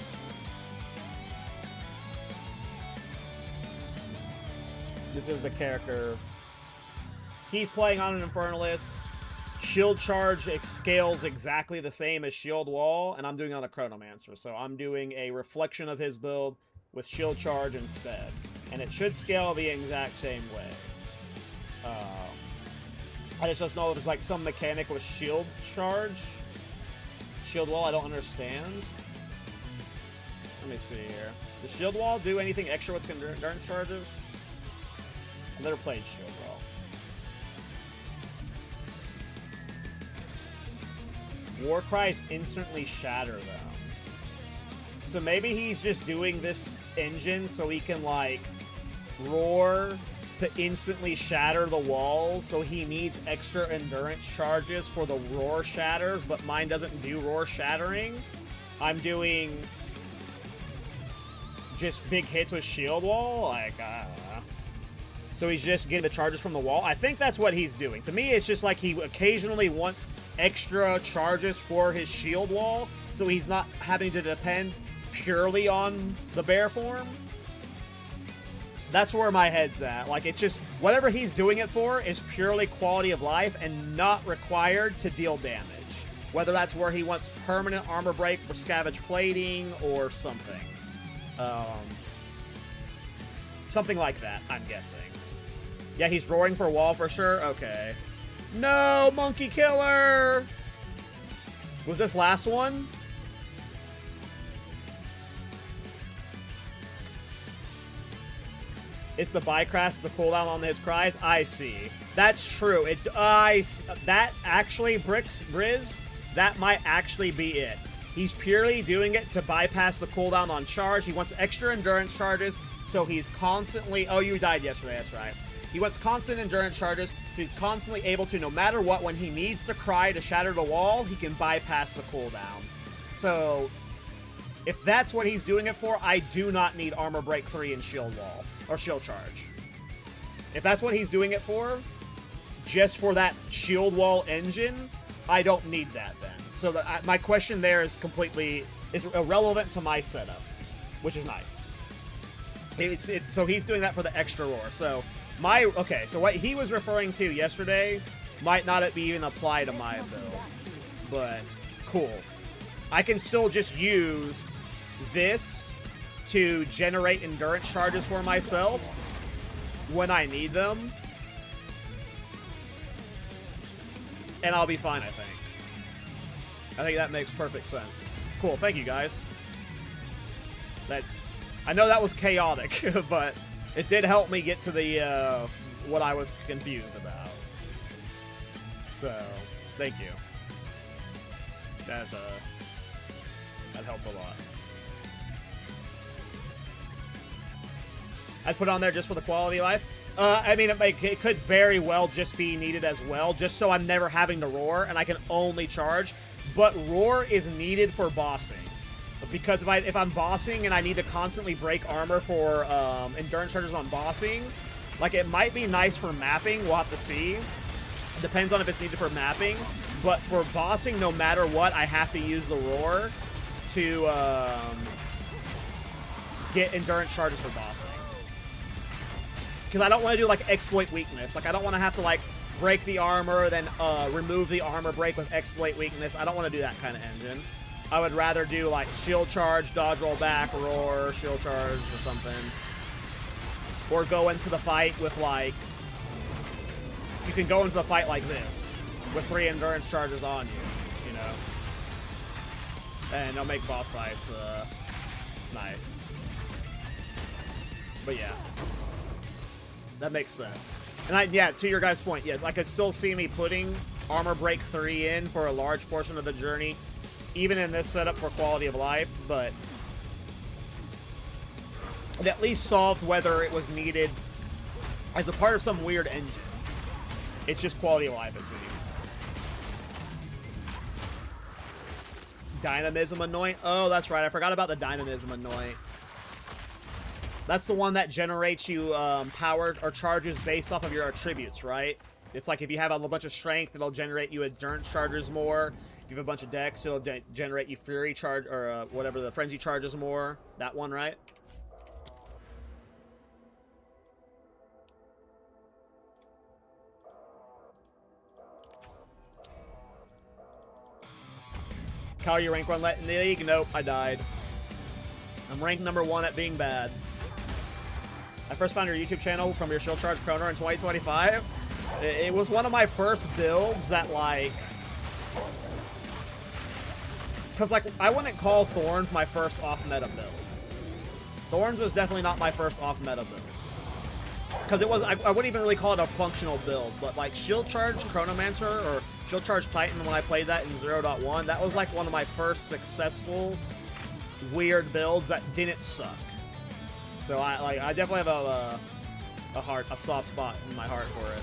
This is the character. He's playing on an Infernalist. Shield Charge scales exactly the same as Shield Wall, and I'm doing it on a Chronomancer. So I'm doing a reflection of his build with Shield Charge instead. And it should scale the exact same way. I just know there's like some mechanic with Shield Charge. Shield Wall, I don't understand. Let me see here. Does Shield Wall do anything extra with endurance charges? I've never played Shield Wall. War Cries instantly shatter them. So maybe he's just doing this engine so he can, like, roar to instantly shatter the walls, so he needs extra endurance charges for the roar shatters, but mine doesn't do roar shattering. I'm doing just big hits with Shield Wall, like, so he's just getting the charges from the wall. I think that's what he's doing. To me, it's just like he occasionally wants extra charges for his Shield Wall, so he's not having to depend purely on the bear form. That's where my head's at. Like, it's just, whatever he's doing it for is purely quality of life and not required to deal damage. Whether that's where he wants permanent armor break or scavenge plating or something. Something like that, I'm guessing. Yeah, he's roaring for a wall for sure? Okay. No, Monkey Killer! Was this last one? It's the bycast, the cooldown on his cries. I see. That's true. That actually, Briz, that might actually be it. He's purely doing it to bypass the cooldown on charge. He wants extra endurance charges, so he's constantly... Oh, you died yesterday, that's right. He wants constant endurance charges, so he's constantly able to, no matter what, when he needs the cry to shatter the wall, he can bypass the cooldown. So, if that's what he's doing it for, I do not need Armor Break 3 and Shield Wall, or Shield Charge. If that's what he's doing it for, just for that Shield Wall engine, I don't need that then. So my question there is is irrelevant to my setup, which is nice. So he's doing that for the extra roar. So so what he was referring to yesterday might not be even apply to my build, but cool. I can still just use this to generate endurance charges for myself when I need them, and I'll be fine, I think. I think that makes perfect sense. Cool, thank you guys. I know that was chaotic, but it did help me get to the what I was confused about. So, thank you. That helped a lot. I'd put it on there just for the quality of life. I mean, it could very well just be needed as well, just so I'm never having to roar and I can only charge. But roar is needed for bossing. Because if I'm bossing and I need to constantly break armor for endurance charges on bossing, like, it might be nice for mapping. We'll have to see. Depends on if it's needed for mapping. But for bossing, no matter what, I have to use the roar to get endurance charges for bossing. Because I don't want to do, like, exploit weakness. Like, I don't want to have to, like, break the armor, then remove the armor break with exploit weakness. I don't want to do that kind of engine. I would rather do, like, shield charge, dodge roll back, roar, shield charge, or something. Or go into the fight with, like... You can go into the fight like this, with 3 endurance charges on you, you know? And it'll make boss fights, nice. But yeah. That makes sense. And yeah, to your guys' point, yes, I could still see me putting Armor Break 3 in for a large portion of the journey, even in this setup for quality of life, but it at least solved whether it was needed as a part of some weird engine. It's just quality of life, it seems. Dynamism Anoint? Oh, that's right, I forgot about the Dynamism Anoint. That's the one that generates you power or charges based off of your attributes, right? It's like if you have a bunch of strength, it'll generate you endurance charges more. If you have a bunch of dex, it'll generate you fury charge or whatever the frenzy charges more. That one, right? Kyle, you rank 1 in the league? Nope, I died. I'm ranked number 1 at being bad. I first found your YouTube channel from your Shield Charge Chronomancer in 2025. It was one of my first builds that, like... Because, like, I wouldn't call Thorns my first off-meta build. Thorns was definitely not my first off-meta build. Because it was... I wouldn't even really call it a functional build. But, like, Shield Charge Chronomancer or Shield Charge Titan, when I played that in 0.1, that was, like, one of my first successful, weird builds that didn't suck. So, I definitely have a soft spot in my heart for it.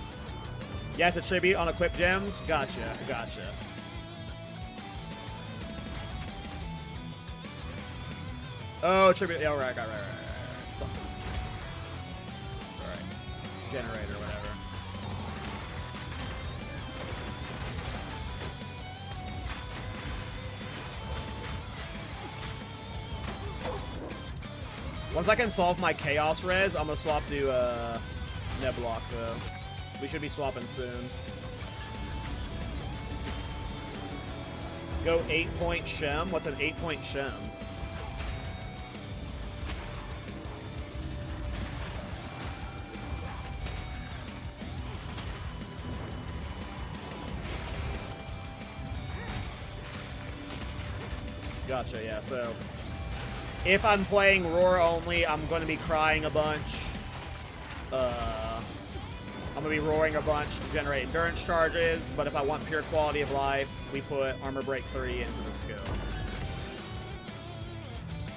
Yeah, it's a tribute on equipped gems. Gotcha, gotcha. Oh, tribute. Yeah, right. Alright. Generator, whatever. Once I can solve my Chaos Res, I'm gonna swap to Neblock, though. We should be swapping soon. Go 8-point Shem. What's an 8-point Shem? Gotcha, yeah, so if I'm playing Roar only, I'm going to be crying a bunch. I'm going to be roaring a bunch to generate endurance charges, but if I want pure quality of life, we put Armor Break 3 into the skill.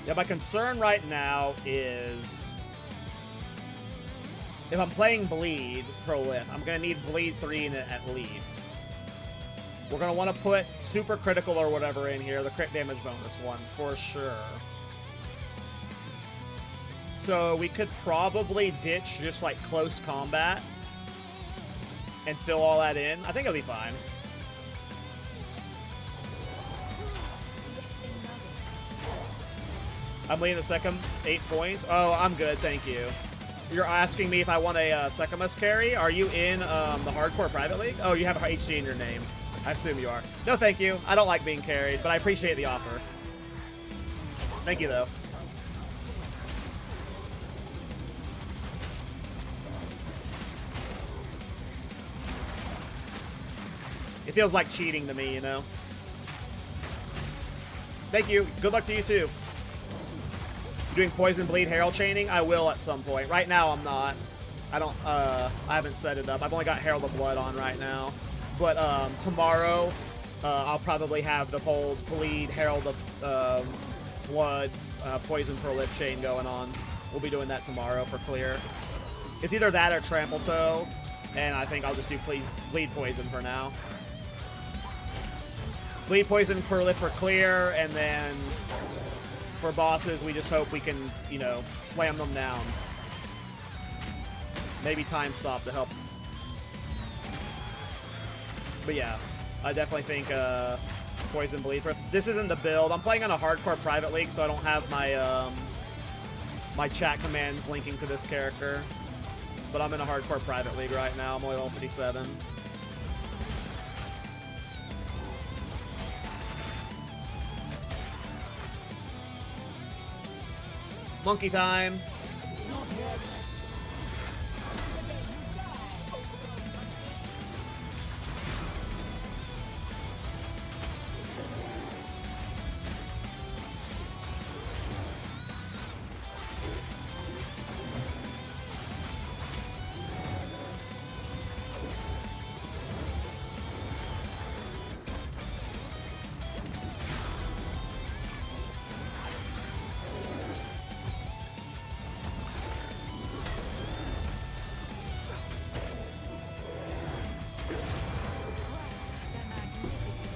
Yeah, my concern right now is if I'm playing Bleed Prolif, I'm going to need Bleed 3 in it at least. We're going to want to put Super Critical or whatever in here, the crit damage bonus one, for sure. So we could probably ditch just like close combat and fill all that in. I think it'll be fine. I'm leading the second 8 points. Oh, I'm good, thank you. You're asking me if I want a Sekimus carry? Are you in the Hardcore Private League? Oh, you have HC in your name. I assume you are. No, thank you. I don't like being carried, but I appreciate the offer. Thank you, though. It feels like cheating to me, you know? Thank you. Good luck to you, too. You doing Poison Bleed Herald chaining? I will at some point. Right now, I'm not. I haven't set it up. I've only got Herald of Blood on right now. But tomorrow, I'll probably have the whole Bleed, Herald of Blood, Poison Prolif chain going on. We'll be doing that tomorrow for clear. It's either that or Trample Toe, and I think I'll just do Bleed Poison for now. Bleed Poison Prolif for clear, and then for bosses, we just hope we can, you know, slam them down. Maybe Time Stop to help. But yeah, I definitely think Poison Bleed. This isn't the build. I'm playing on a Hardcore Private League, so I don't have my my chat commands linking to this character. But I'm in a Hardcore Private League right now. I'm only level 57. Monkey time. Not yet.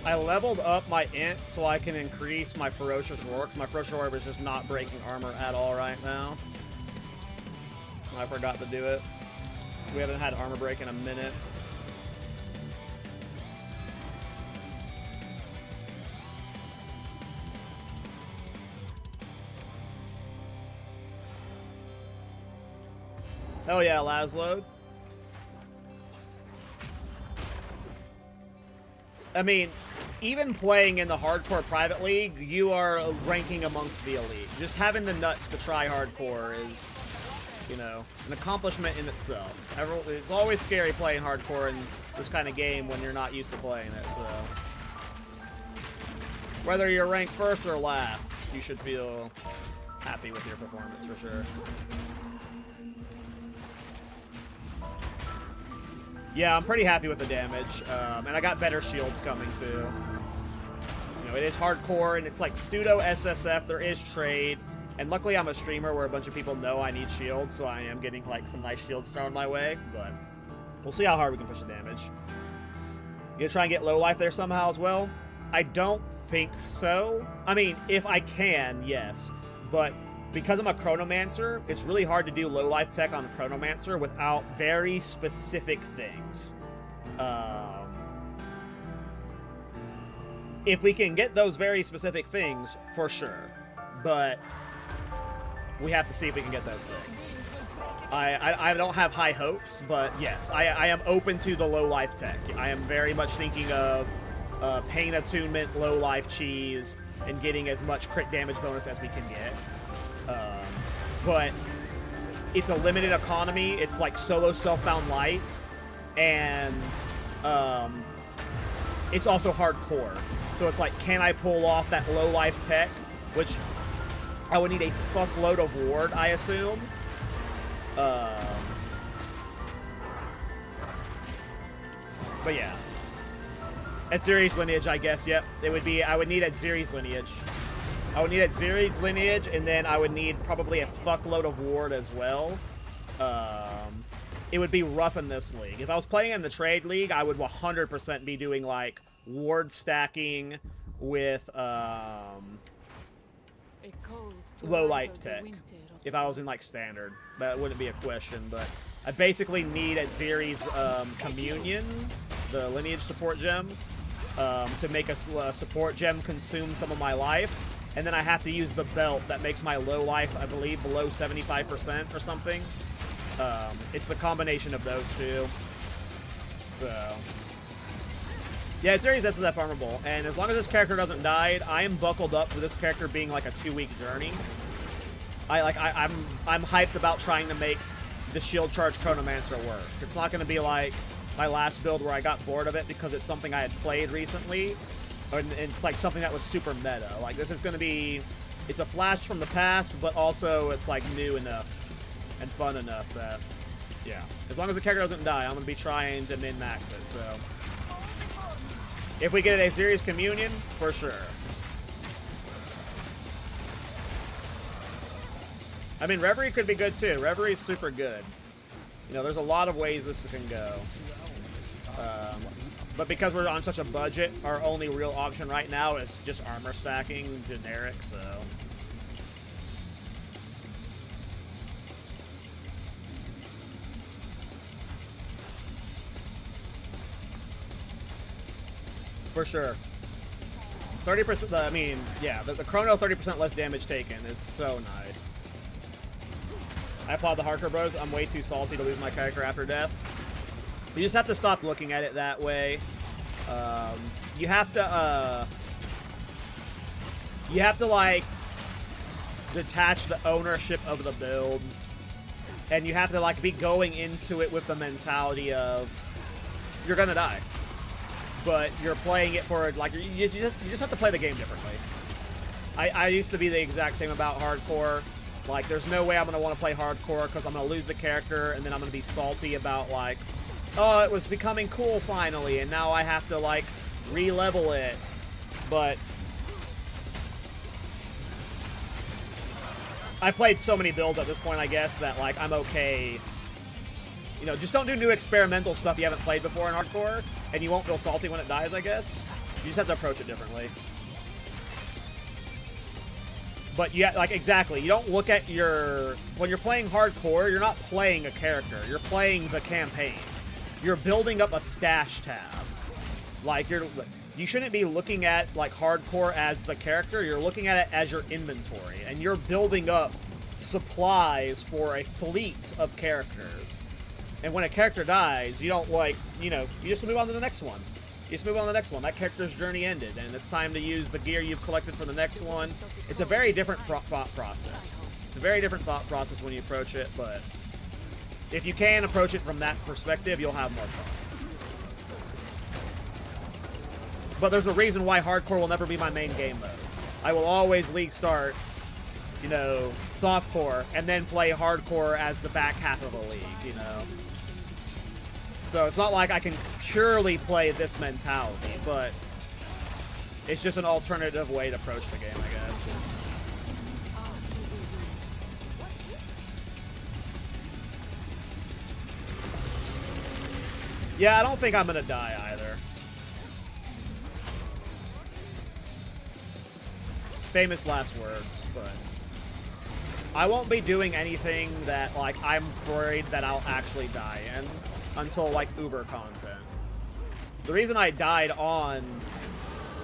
I leveled up my int so I can increase my Ferocious Roar, because my Ferocious Roar is just not breaking armor at all right now. I forgot to do it. We haven't had armor break in a minute. Oh yeah, Laszlo. I mean, even playing in the hardcore private league, you are ranking amongst the elite. Just having the nuts to try hardcore is, you know, an accomplishment in itself. It's always scary playing hardcore in this kind of game when you're not used to playing it, so. Whether you're ranked first or last, you should feel happy with your performance for sure. Yeah, I'm pretty happy with the damage, and I got better shields coming too. You know, it is hardcore, and it's like pseudo SSF. There is trade, and luckily I'm a streamer where a bunch of people know I need shields, so I am getting like some nice shields thrown my way. But we'll see how hard we can push the damage. You gonna try and get low life there somehow as well? I don't think so. I mean, if I can, yes, but because I'm a Chronomancer, it's really hard to do low life tech on Chronomancer without very specific things. If we can get those very specific things, for sure. But we have to see if we can get those things. I don't have high hopes, but yes, I am open to the low life tech. I am very much thinking of pain attunement, low life cheese, and getting as much crit damage bonus as we can get. But it's a limited economy. It's like solo self-found light, and it's also hardcore. So it's like, can I pull off that low life tech, which I would need a fuckload of ward, I assume. But yeah, at Zeri's lineage, I guess. Yep, it would be. I would need at Zeri's lineage. I would need at Zeri's lineage, and then I would need probably a fuckload of ward as well. It would be rough in this league. If I was playing in the trade league, I would 100% be doing like ward stacking with low life tech. If I was in like standard, that wouldn't be a question. But I basically need at Zeri's communion, the lineage support gem, to make a support gem consume some of my life. And then I have to use the belt that makes my low life, I believe, below 75% or something. It's the combination of those two. So, yeah, it's Ares SSF farmable. And as long as this character doesn't die, I am buckled up for this character being like a 2-week journey. I'm hyped about trying to make the Shield Charge Chronomancer work. It's not going to be like my last build where I got bored of it because it's something I had played recently. And it's like something that was super meta. Like, this is going to be, it's a flash from the past, but also it's like new enough and fun enough that, yeah. As long as the character doesn't die, I'm going to be trying to min-max it, so. If we get a serious communion, for sure. I mean, Reverie could be good too. Reverie's super good. You know, there's a lot of ways this can go. But because we're on such a budget, our only real option right now is just armor stacking, generic, so. For sure. 30%, I mean, yeah, the Chrono 30% less damage taken is so nice. I applaud the hardcore bros. I'm way too salty to lose my character after death. You just have to stop looking at it that way. You have to like detach the ownership of the build, and you have to like be going into it with the mentality of you're gonna die, but you're playing it for like you just have to play the game differently. I used to be the exact same about hardcore. Like, there's no way I'm gonna want to play hardcore because I'm gonna lose the character, and then I'm gonna be salty about like, oh, it was becoming cool finally, and now I have to, like, re-level it. But I've played so many builds at this point, I guess, that, like, I'm okay. You know, just don't do new experimental stuff you haven't played before in hardcore, and you won't feel salty when it dies, I guess. You just have to approach it differently. But yeah, like, exactly. You don't look at your... When you're playing hardcore, you're not playing a character. You're playing the campaign. You're building up a stash tab. Like, you shouldn't be looking at, like, hardcore as the character. You're looking at it as your inventory. And you're building up supplies for a fleet of characters. And when a character dies, you don't, like, you know, you just move on to the next one. You just move on to the next one. That character's journey ended, and it's time to use the gear you've collected for the next one. It's a very different thought process. It's a very different thought process when you approach it, but if you can approach it from that perspective, you'll have more fun. But there's a reason why hardcore will never be my main game mode. I will always league start, you know, softcore, and then play hardcore as the back half of the league, you know. So it's not like I can purely play this mentality, but it's just an alternative way to approach the game, I guess. Yeah, I don't think I'm gonna die either. Famous last words, but I won't be doing anything that, like, I'm worried that I'll actually die in until, like, Uber content. The reason I died on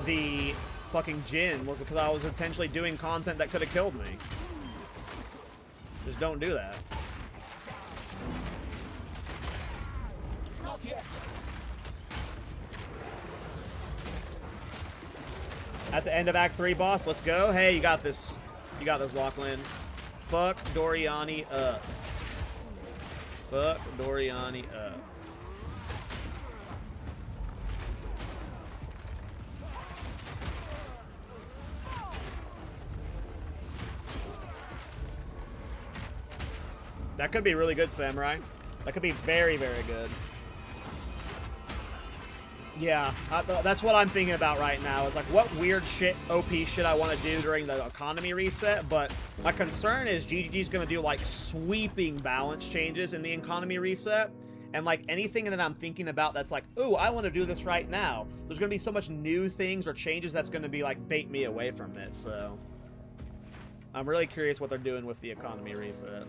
the fucking Jin was because I was intentionally doing content that could have killed me. Just don't do that. Not yet. At the end of Act 3, boss, let's go. Hey, you got this. You got this, Lachlan. Fuck Doriani up. Fuck Doriani up. That could be really good, Samurai. That could be very, very good. Yeah, that's what I'm thinking about right now. Is like, what weird shit, OP shit I want to do during the economy reset. But my concern is GGG's going to do, like, sweeping balance changes in the economy reset. And, like, anything that I'm thinking about that's like, ooh, I want to do this right now. There's going to be so much new things or changes that's going to be, like, bait me away from it. So I'm really curious what they're doing with the economy reset.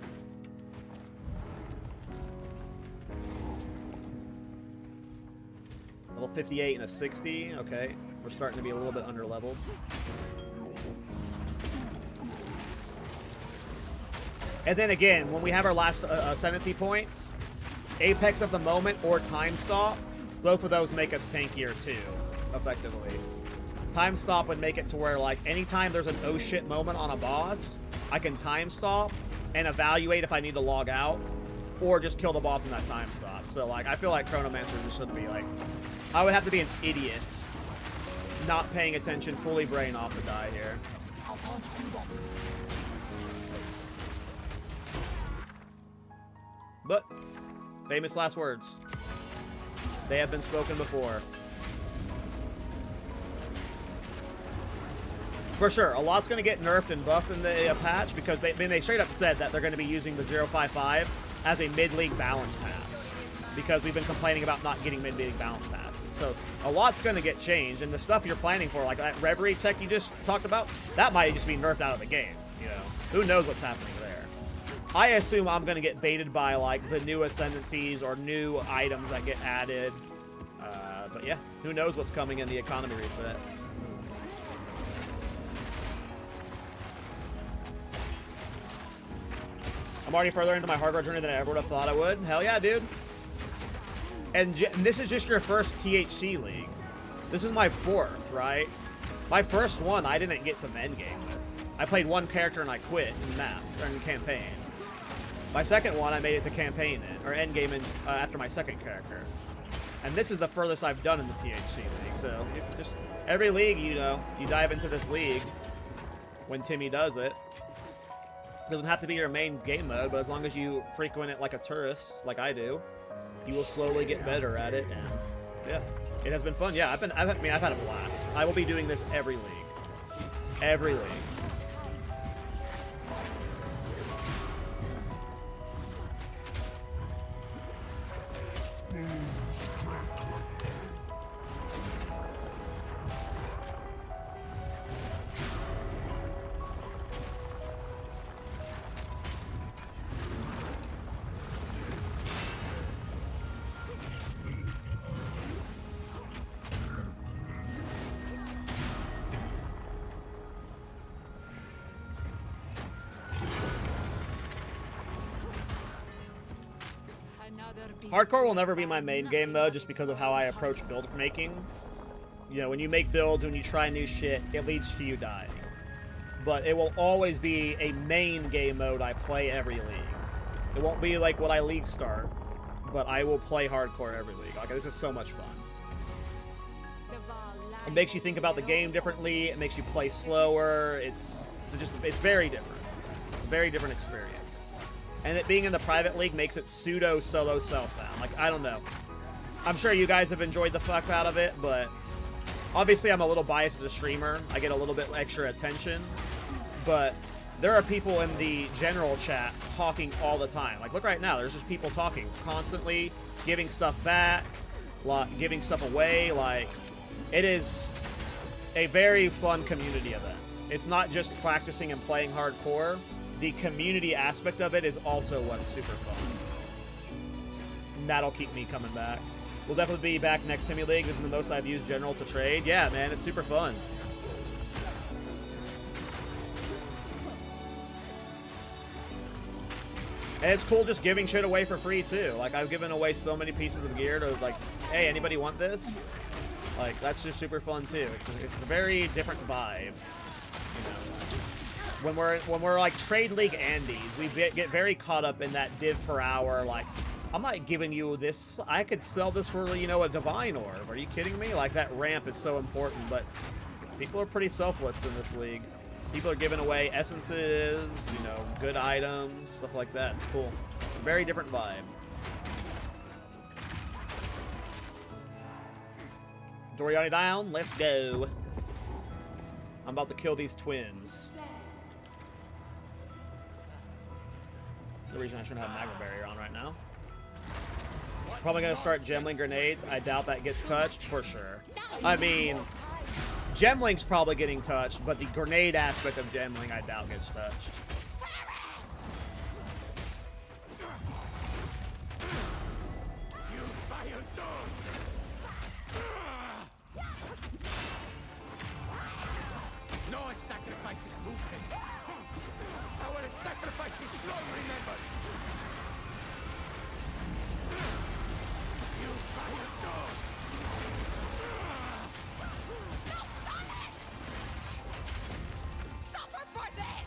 Level 58 and a 60. Okay, we're starting to be a little bit under-leveled. And then again, when we have our last ascendancy points, Apex of the Moment or Time Stop, both of those make us tankier too, effectively. Time Stop would make it to where, like, anytime there's an oh shit moment on a boss, I can Time Stop and evaluate if I need to log out, or just kill the boss in that Time Stop. So, like, I feel like Chronomancer just shouldn't be, like... I would have to be an idiot not paying attention, fully brain off to die here. But, famous last words. They have been spoken before. For sure, a lot's going to get nerfed and buffed in the patch because they straight up said that they're going to be using the 055 as a mid-league balance pass. Because we've been complaining about not getting mid-league balance passes. So a lot's going to get changed, and the stuff you're planning for, like that Reverie tech you just talked about, that might just be nerfed out of the game, you know? Who knows what's happening there? I assume I'm going to get baited by, like, the new ascendancies or new items that get added. But yeah, who knows what's coming in the economy reset. I'm already further into my hardcore journey than I ever would have thought I would. Hell yeah, dude. And this is just your first THC league. This is my 4th, right? My first one I didn't get to endgame with. I played one character and I quit in maps, or in campaign. My second one I made it to campaign in, or endgame in, after my second character. And this is the furthest I've done in the THC league. So if just every league, you know, you dive into this league when Timmy does it. It doesn't have to be your main game mode, but as long as you frequent it like a tourist, like I do, you will slowly get better at it, and yeah, it has been fun. Yeah, I've had a blast. I will be doing this every league. Every league. Hardcore will never be my main game, though, just because of how I approach build making. You know, when you make builds, when you try new shit, it leads to you dying. But it will always be a main game mode I play every league. It won't be like what I league start, but I will play hardcore every league. Like, this is so much fun. It makes you think about the game differently. It makes you play slower. It's very different. It's a very different experience. And it being in the private league makes it pseudo solo self-found. Like, I don't know. I'm sure you guys have enjoyed the fuck out of it, but obviously I'm a little biased as a streamer. I get a little bit extra attention, but there are people in the general chat talking all the time. Like, look right now, there's just people talking constantly, giving stuff back, giving stuff away. Like, it is a very fun community event. It's not just practicing and playing hardcore. The community aspect of it is also what's super fun. And that'll keep me coming back. We'll definitely be back next Timmy League. This is the most I've used General to trade. Yeah, man, it's super fun. And it's cool just giving shit away for free, too. Like, I've given away so many pieces of gear to, like, hey, anybody want this? Like, that's just super fun, too. It's a very different vibe, you know. When we're like, trade league Andes, we get very caught up in that div per hour, like, I'm not giving you this. I could sell this for, you know, a divine orb. Are you kidding me? Like, that ramp is so important, but people are pretty selfless in this league. People are giving away essences, you know, good items, stuff like that. It's cool. Very different vibe. Doriani down. Let's go. I'm about to kill these twins. The reason I shouldn't have Magma Barrier on right now. Probably going to start Gemling Grenades. I doubt that gets touched, for sure. I mean, Gemling's probably getting touched, but the grenade aspect of Gemling I doubt gets touched. No sacrifice is movement. Our sacrifice is not remembered. You fire dog. Suffer for this.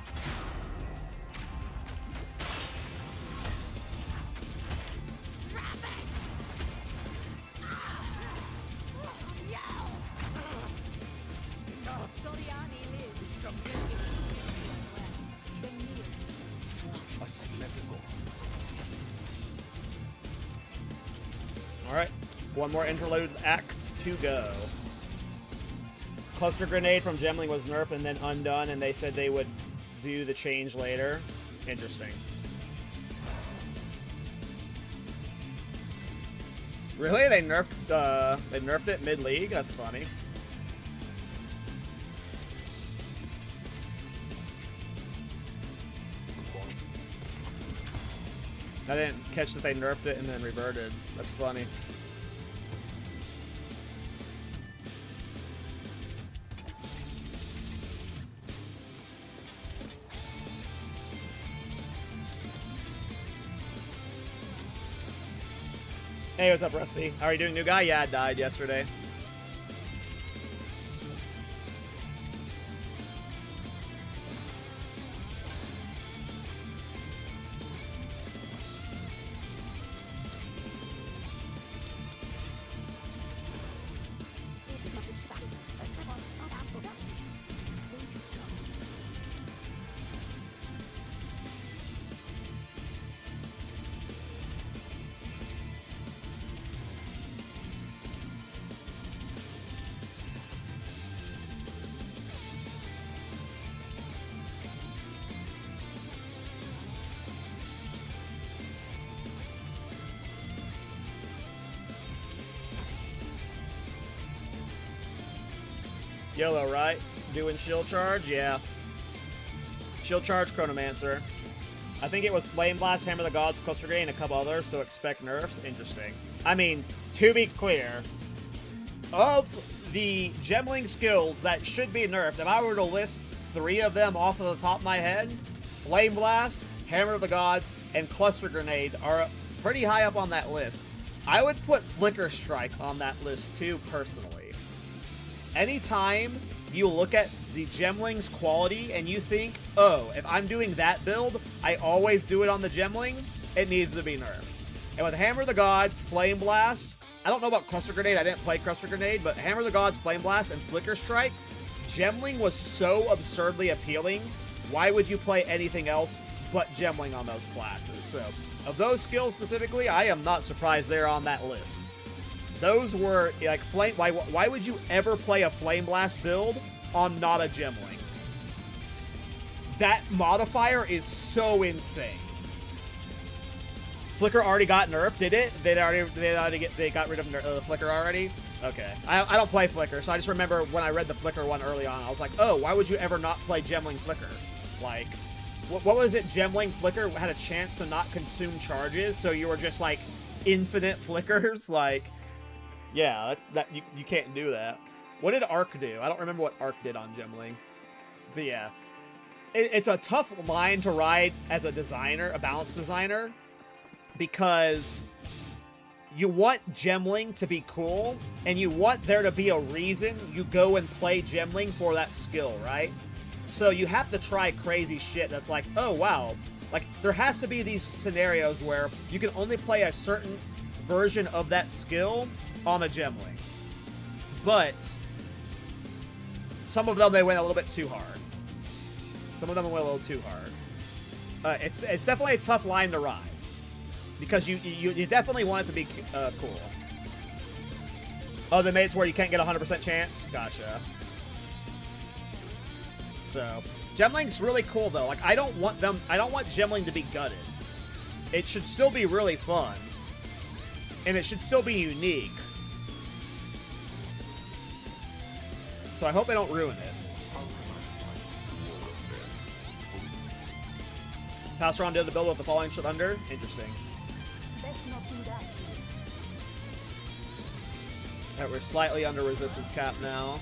Grab it. Doriani lives. Alright, one more interlude act to go. Cluster Grenade from Gemling was nerfed and then undone, and they said they would do the change later. Interesting. Really? They nerfed it mid-league? That's funny. I didn't catch that they nerfed it and then reverted. That's funny. Hey, what's up, Rusty? How are you doing, new guy? Yeah, I died yesterday. YOLO, right? Doing Shield Charge? Yeah. Shield Charge Chronomancer. I think it was Flame Blast, Hammer of the Gods, Cluster Grenade, and a couple others, so expect nerfs. Interesting. I mean, to be clear, of the Gemling skills that should be nerfed, if I were to list 3 of them off of the top of my head, Flame Blast, Hammer of the Gods, and Cluster Grenade are pretty high up on that list. I would put Flicker Strike on that list too, personally. Anytime you look at the Gemling's quality and you think, oh, if I'm doing that build, I always do it on the Gemling, it needs to be nerfed. And with Hammer of the Gods, Flame Blast, I don't know about Cluster Grenade, I didn't play Cluster Grenade, but Hammer of the Gods, Flame Blast, and Flicker Strike, Gemling was so absurdly appealing. Why would you play anything else but Gemling on those classes? So, of those skills specifically, I am not surprised they're on that list. Those were, like, Flame... Why would you ever play a Flame Blast build on not a Gemling? That modifier is so insane. Flicker already got nerfed, did it? They got rid of the Flicker already? Okay. I don't play Flicker, so I just remember when I read the Flicker one early on, I was like, oh, why would you ever not play Gemling Flicker? Like, what was it? Gemling Flicker had a chance to not consume charges, so you were just, like, infinite flickers? Like, yeah, you can't do that. What did Arc do? I don't remember what Arc did on Gemling. But yeah. It's a tough line to ride as a designer, a balance designer, because you want Gemling to be cool, and you want there to be a reason you go and play Gemling for that skill, right? So you have to try crazy shit that's like, oh, wow. Like, there has to be these scenarios where you can only play a certain version of that skill on a Gemling. But some of them, they went a little bit too hard. Some of them went a little too hard. It's definitely a tough line to ride. Because you definitely want it to be cool. Oh, they made it to where you can't get a 100% chance? Gotcha. So, Gemling's really cool, though. Like, I don't want Gemling to be gutted. It should still be really fun. And it should still be unique. So I hope they don't ruin it. Passeron did the build with the Falling Thunder. Interesting. Alright, we're slightly under resistance cap now.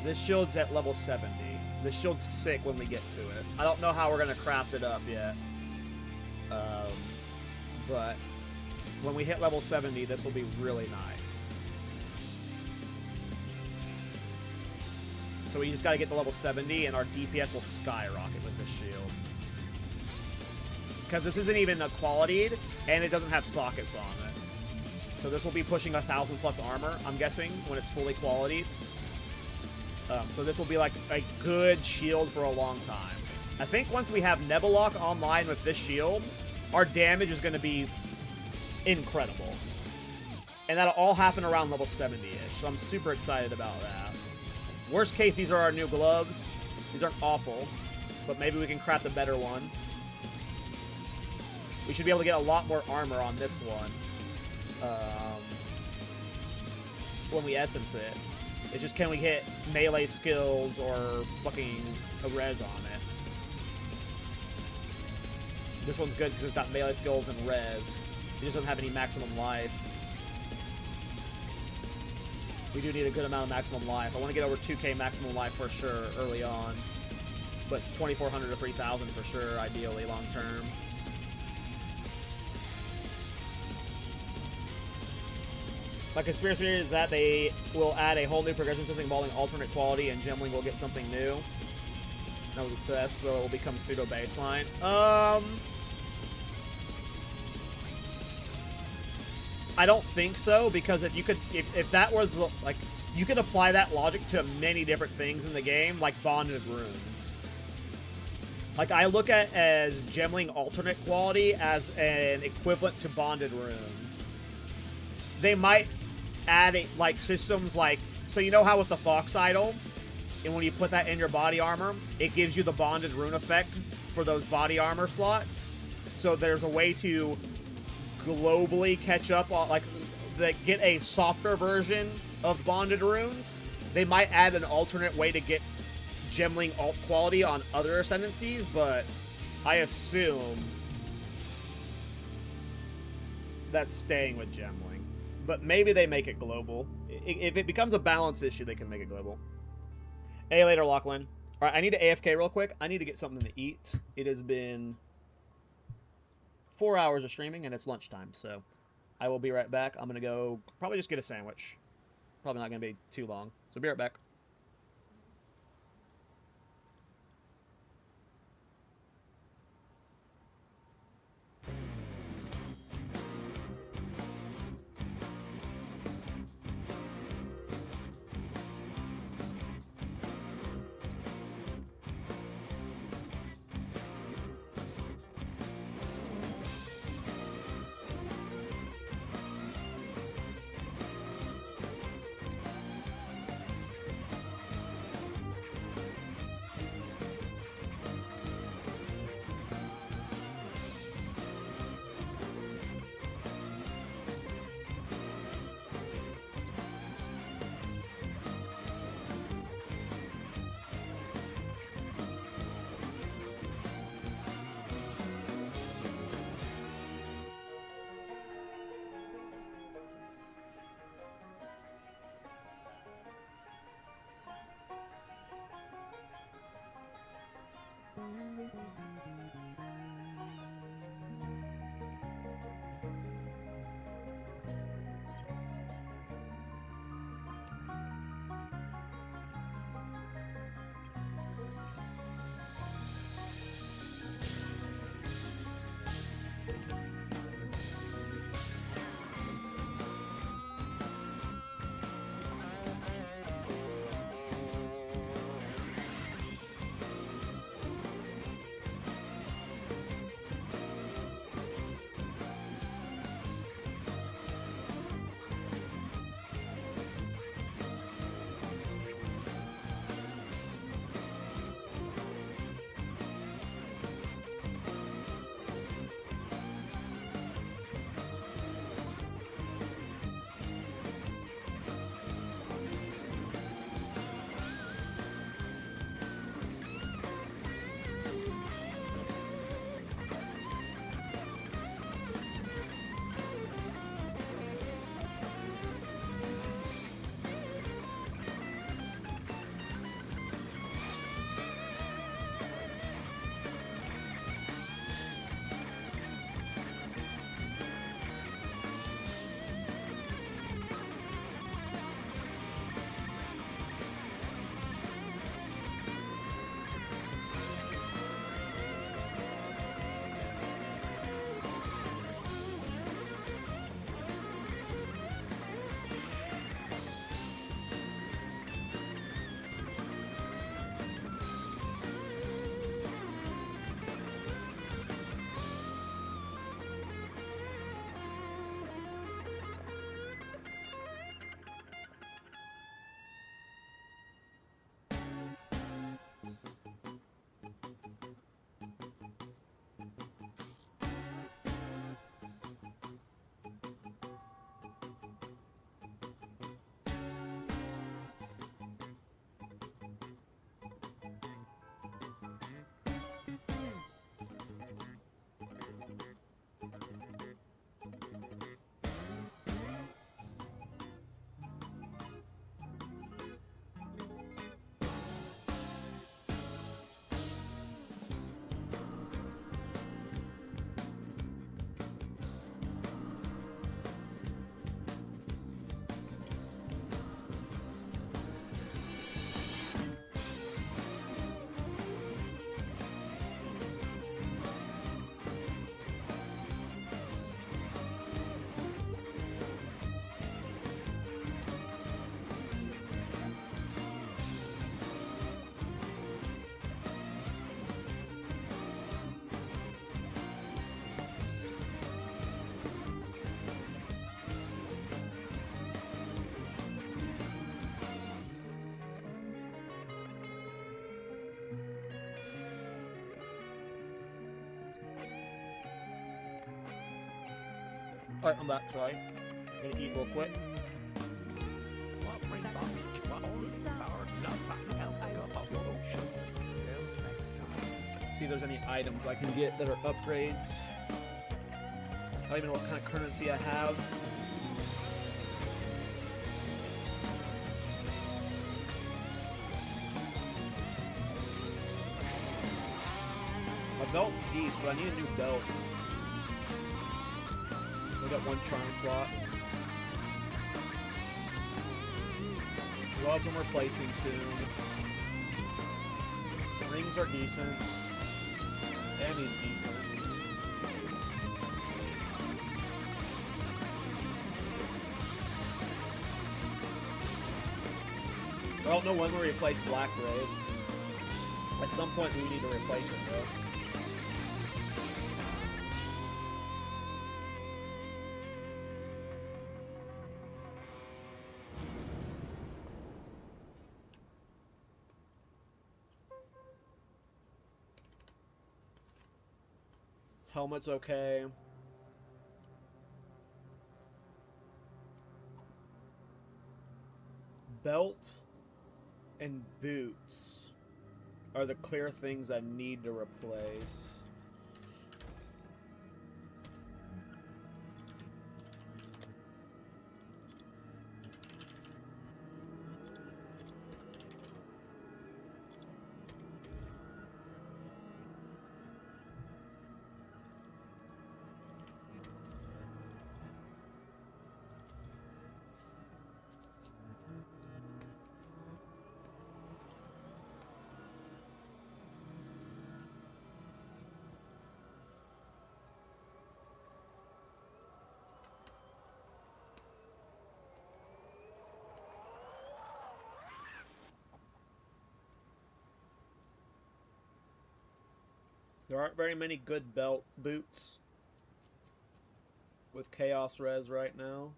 This shield's at level 70. This shield's sick when we get to it. I don't know how we're going to craft it up yet. But when we hit level 70, this will be really nice. So we just got to get to level 70, and our DPS will skyrocket with this shield. Because this isn't even a qualityed, and it doesn't have sockets on it. So this will be pushing 1,000 plus armor, I'm guessing, when it's fully qualityed. So this will be like a good shield for a long time. I think once we have Nebulok online with this shield, our damage is going to be incredible. And that'll all happen around level 70-ish, so I'm super excited about that. Worst case, these are our new gloves. These aren't awful, but maybe we can craft a better one. We should be able to get a lot more armor on this one when we essence it. It's just, can we hit melee skills or fucking a res on it? This one's good because it's got melee skills and res. It just doesn't have any maximum life. We do need a good amount of maximum life. I want to get over 2k maximum life for sure early on. But 2,400 to 3,000 for sure, ideally, long term. My conspiracy theory is that they will add a whole new progression system involving alternate quality, and Gemling will get something new. That was a test, so it will become pseudo baseline. I don't think so, because if that was like, you could apply that logic to many different things in the game, like bonded runes. Like, I look at as Gemling alternate quality as an equivalent to bonded runes. They might add like systems like, so you know how with the Fox Idol, and when you put that in your body armor, it gives you the bonded rune effect for those body armor slots. So there's a way to globally catch up on, like, get a softer version of bonded runes. They might add an alternate way to get Gemling alt quality on other ascendancies, but I assume that's staying with Gemling. But maybe they make it global. If it becomes a balance issue, they can make it global. Hey, later, Lachlan. All right, I need to AFK real quick. I need to get something to eat. It has been 4 hours of streaming, and it's lunchtime, so I will be right back. I'm going to go probably just get a sandwich. Probably not going to be too long, so be right back. Alright, I'm back, sorry. I'm gonna eat real quick. See if there's any items I can get that are upgrades. I don't even know what kind of currency I have. belt's decent, but I need a new belt. We got one charm slot. We'll have some replacing soon. Rings are decent. Enemy's decent. I don't know when we replace Black Raid. At some point we need to replace it, though. Helmet's okay. Belt and boots are the clear things I need to replace. There aren't very many good belt boots with Chaos Res right now.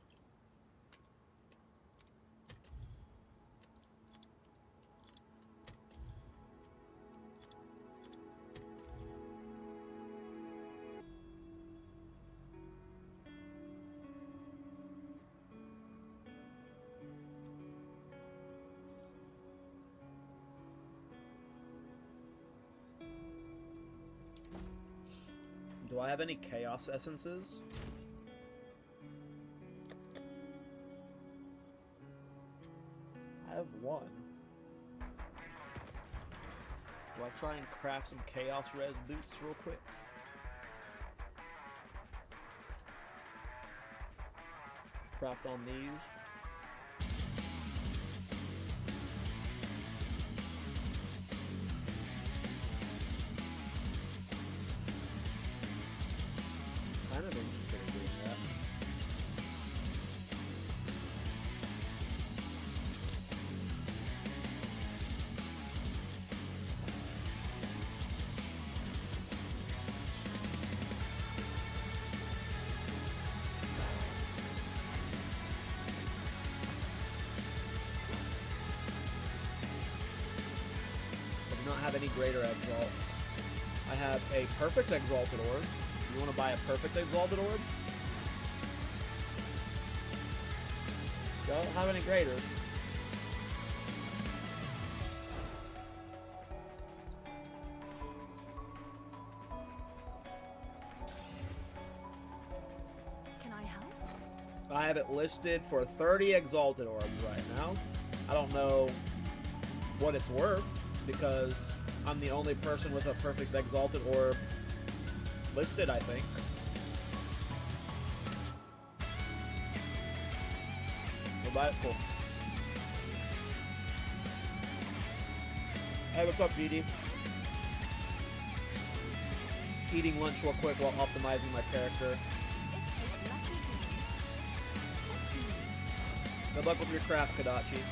Do I have any Chaos Essences? I have one. Do I try and craft some Chaos Res boots real quick? Craft on these. Kind of interested in doing that. I do not have any greater exalts. I have a perfect exalted orb. You want to buy a perfect exalted orb? Don't have any graders. Can I help? I have it listed for 30 exalted orbs right now. I don't know what it's worth because I'm the only person with a perfect exalted orb listed, I think. We'll buy it full. Hey, what's up, BD? Eating lunch real quick while optimizing my character. Good luck with your craft, Kadachi.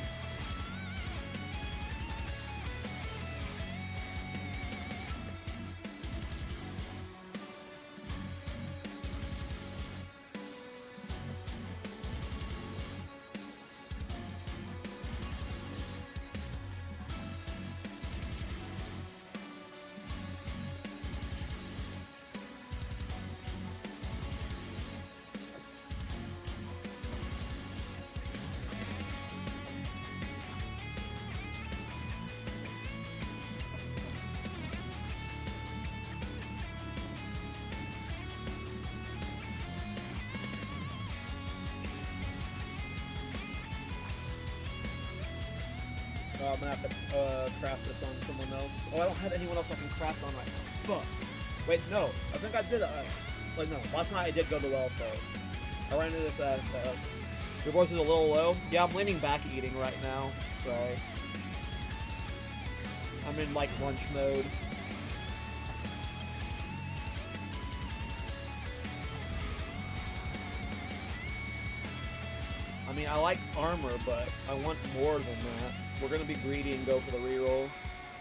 I'm gonna have to craft this on someone else. Oh, I don't have anyone else I can craft on right now. Fuck. Wait, no. I think I did. Like, no. Last night I did go to Well Souls. I ran into this. Your voice is a little low. Yeah, I'm leaning back eating right now. Sorry. I'm in, like, lunch mode. I mean, I like armor, but I want more than that. We're going to be greedy and go for the reroll.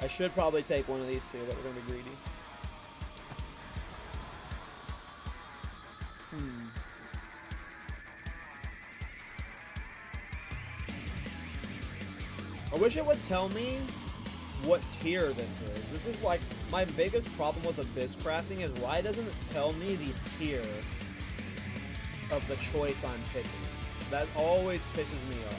I should probably take one of these two, but we're going to be greedy. I wish it would tell me what tier this is. This is like my biggest problem with Abyss crafting is why doesn't it tell me the tier of the choice I'm picking? That always pisses me off.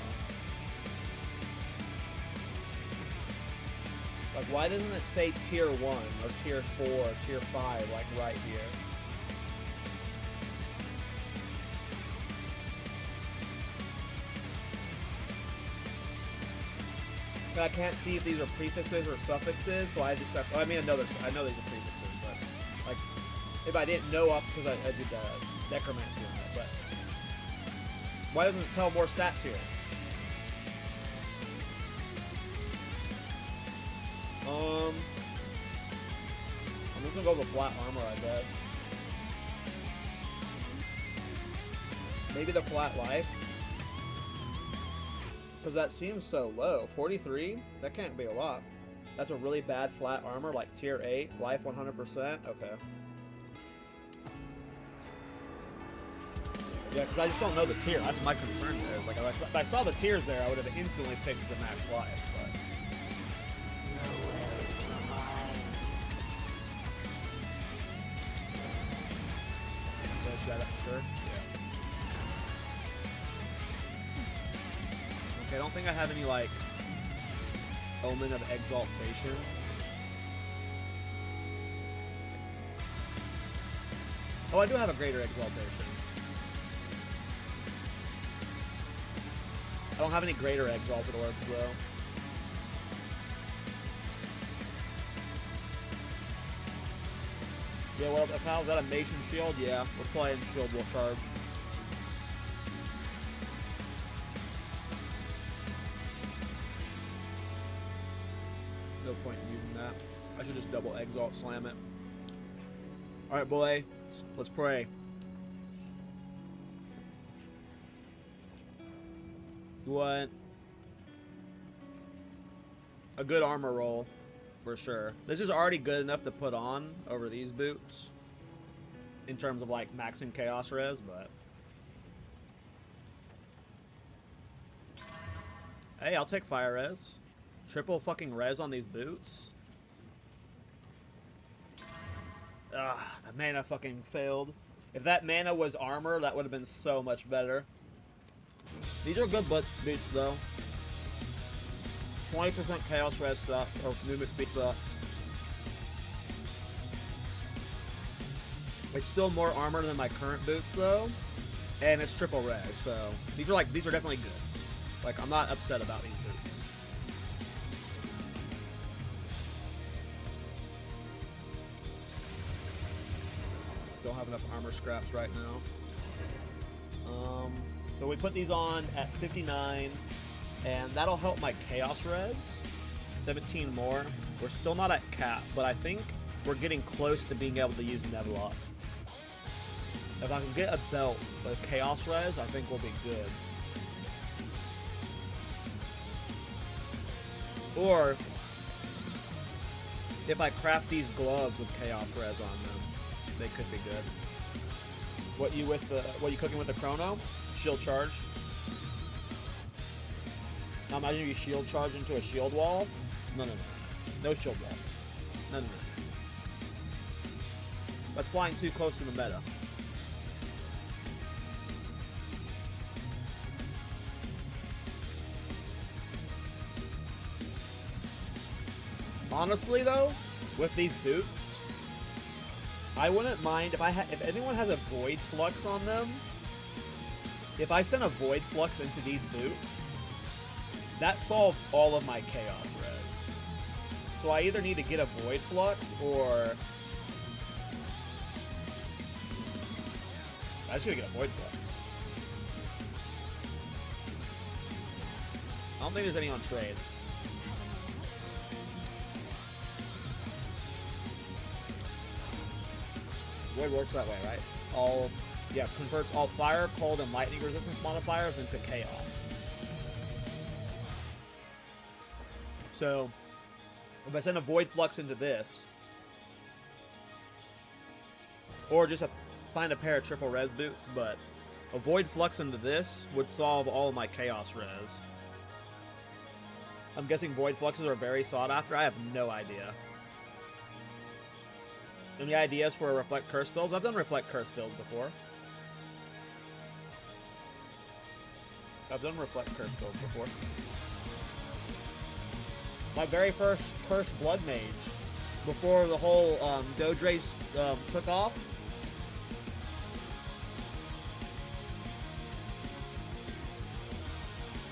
Like, why doesn't it say tier 1 or tier 4 or tier 5 like right here? I can't see if these are prefixes or suffixes, so I just have to, I mean, I know these are prefixes, but, like, if I didn't know up, because I did the necromancy on it, but why doesn't it tell more stats here? I'm just gonna go with flat armor, I bet. Maybe the flat life? Because that seems so low. 43? That can't be a lot. That's a really bad flat armor, like tier 8, life 100%. Okay. Yeah, because I just don't know the tier. That's my concern there. Like, if I saw the tiers there, I would have instantly picked the max life. But should I for sure? I don't think I have any, like, Omen of Exaltations. Oh, I do have a Greater Exaltation. I don't have any Greater Exalted Orbs, though. Yeah, well, if I was at a Nation Shield, yeah, we're playing Shield Charge. No point in using that. I should just double Exalt slam it. Alright, boy. Let's pray. What? A good armor roll, for sure. This is already good enough to put on over these boots. In terms of, like, maxing Chaos Res, but... Hey, I'll take Fire Res. Triple fucking res on these boots. Ugh, the mana fucking failed. If that mana was armor, that would have been so much better. These are good boots though. 20% chaos res stuff, or movement speed stuff. It's still more armor than my current boots though, and it's triple res. So these are definitely good. Like, I'm not upset about these boots. Don't have enough armor scraps right now. So we put these on at 59, and that'll help my Chaos Res. 17 more. We're still not at cap, but I think we're getting close to being able to use Nevlock. If I can get a belt with Chaos Res, I think we'll be good. Or if I craft these gloves with Chaos Res on them, they could be good. What you cooking with the Chrono? Shield Charge. Now imagine you Shield Charge into a shield wall. No. No shield wall. No. That's flying too close to the meta. Honestly though, with these boots, I wouldn't mind if anyone has a Void Flux on them. If I send a Void Flux into these boots, that solves all of my Chaos Res. So I either need to get a Void Flux or I just gotta get a Void Flux. I don't think there's any on trade. Void works that way, right? It's all, yeah, converts all fire, cold, and lightning resistance modifiers into chaos. So, if I send a Void Flux into this, or just find a pair of triple res boots, but a Void Flux into this would solve all of my chaos res. I'm guessing Void Fluxes are very sought after. I have no idea. Any ideas for Reflect Curse builds? I've done Reflect Curse builds before. My very first Curse Blood Mage, before the whole Doge race took off,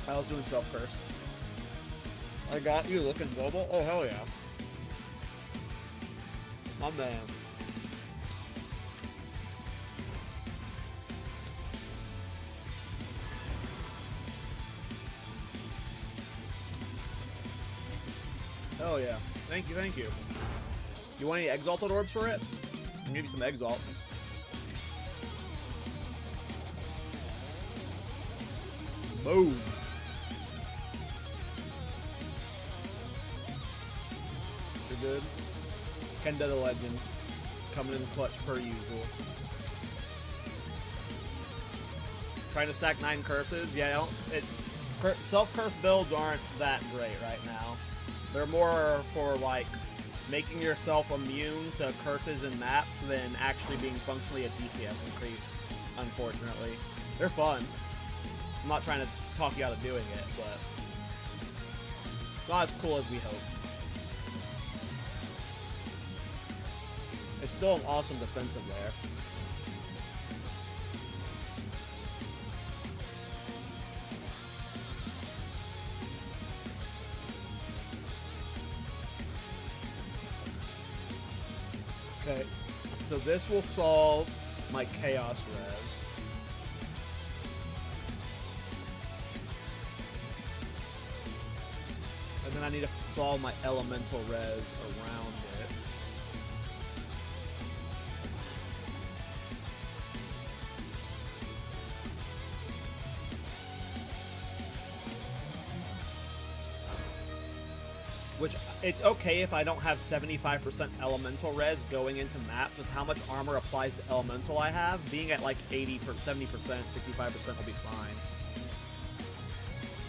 I was doing self-curse. I got you looking global? Oh, hell yeah. My man. Hell yeah. Thank you, thank you. You want any Exalted Orbs for it? I'll give you some Exalts. Boom. You're good. Kenda the Legend. Coming in clutch per usual. Trying to stack 9 curses. Yeah, self-curse builds aren't that great right now. They're more for, like, making yourself immune to curses and maps than actually being functionally a DPS increase, unfortunately. They're fun. I'm not trying to talk you out of doing it, but it's not as cool as we hoped. It's still an awesome defensive layer. Okay, so this will solve my Chaos Res. And then I need to solve my Elemental Res around it. Which, it's okay if I don't have 75% elemental res going into maps, just how much armor applies to elemental I have. Being at like 80%, 70%, 65% will be fine.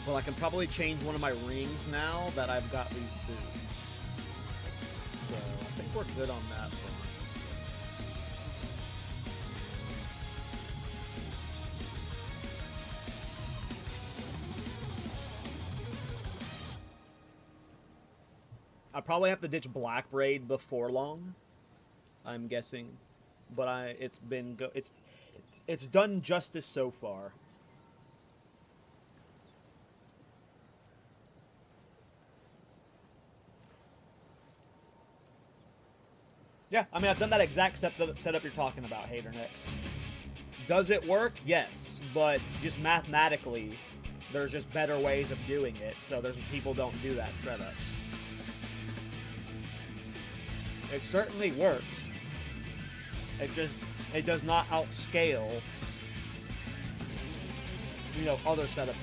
But I can probably change one of my rings now that I've got these boots. So, I think we're good on that front. I probably have to ditch Black Braid before long, I'm guessing, but it's done justice so far. Yeah, I mean, I've done that exact setup you're talking about, Haternix. Does it work? Yes, but just mathematically, there's just better ways of doing it, so people don't do that setup. It certainly works. It does not outscale, other setups.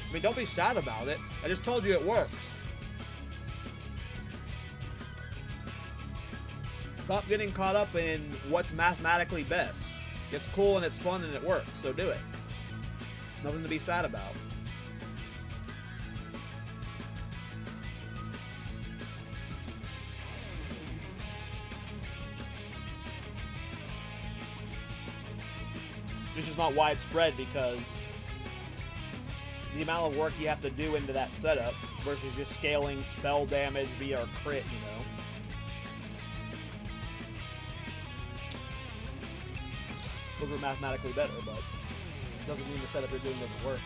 I mean, don't be sad about it. I just told you it works. Stop getting caught up in what's mathematically best. It's cool and it's fun and it works, so do it. Nothing to be sad about. It's just not widespread because the amount of work you have to do into that setup versus just scaling spell damage via a crit, Those are mathematically better, but it doesn't mean the setup you're doing doesn't work,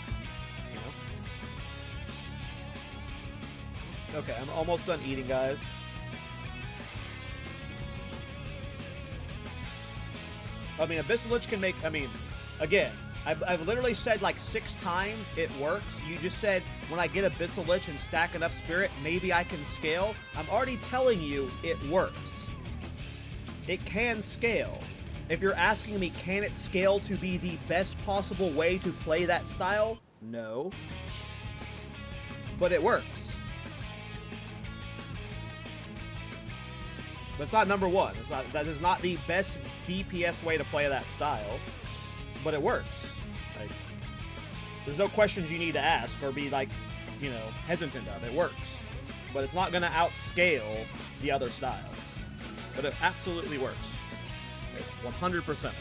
Okay, I'm almost done eating, guys. I mean, Abyssal Lich can make, I mean, again, I've literally said like 6 times it works. You just said, when I get Abyssal Lich and stack enough spirit, maybe I can scale. I'm already telling you it works. It can scale. If you're asking me, can it scale to be the best possible way to play that style? No. But it works. But it's not number one. It's not, that is not the best DPS way to play that style. But it works. Like, there's no questions you need to ask or be like, you know, hesitant of. It works. But it's not going to outscale the other styles. But it absolutely works. It 100% works.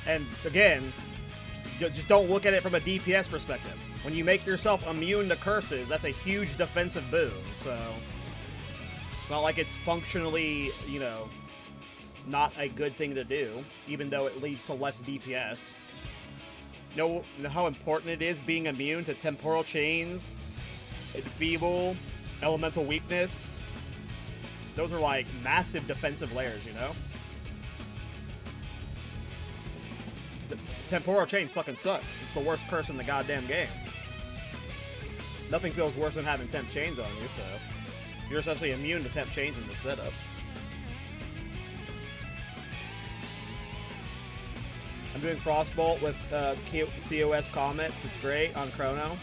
And again, just don't look at it from a DPS perspective. When you make yourself immune to curses, that's a huge defensive boon, so it's not like it's functionally, you know, not a good thing to do, even though it leads to less DPS. You know how important it is being immune to temporal chains, enfeeble, elemental weakness? Those are like massive defensive layers, you know? The temporal chains fucking sucks. It's the worst curse in the goddamn game. Nothing feels worse than having temp chains on you, so you're essentially immune to temp chains in the setup. I'm doing Frostbolt with COS Comets. It's great on Chrono.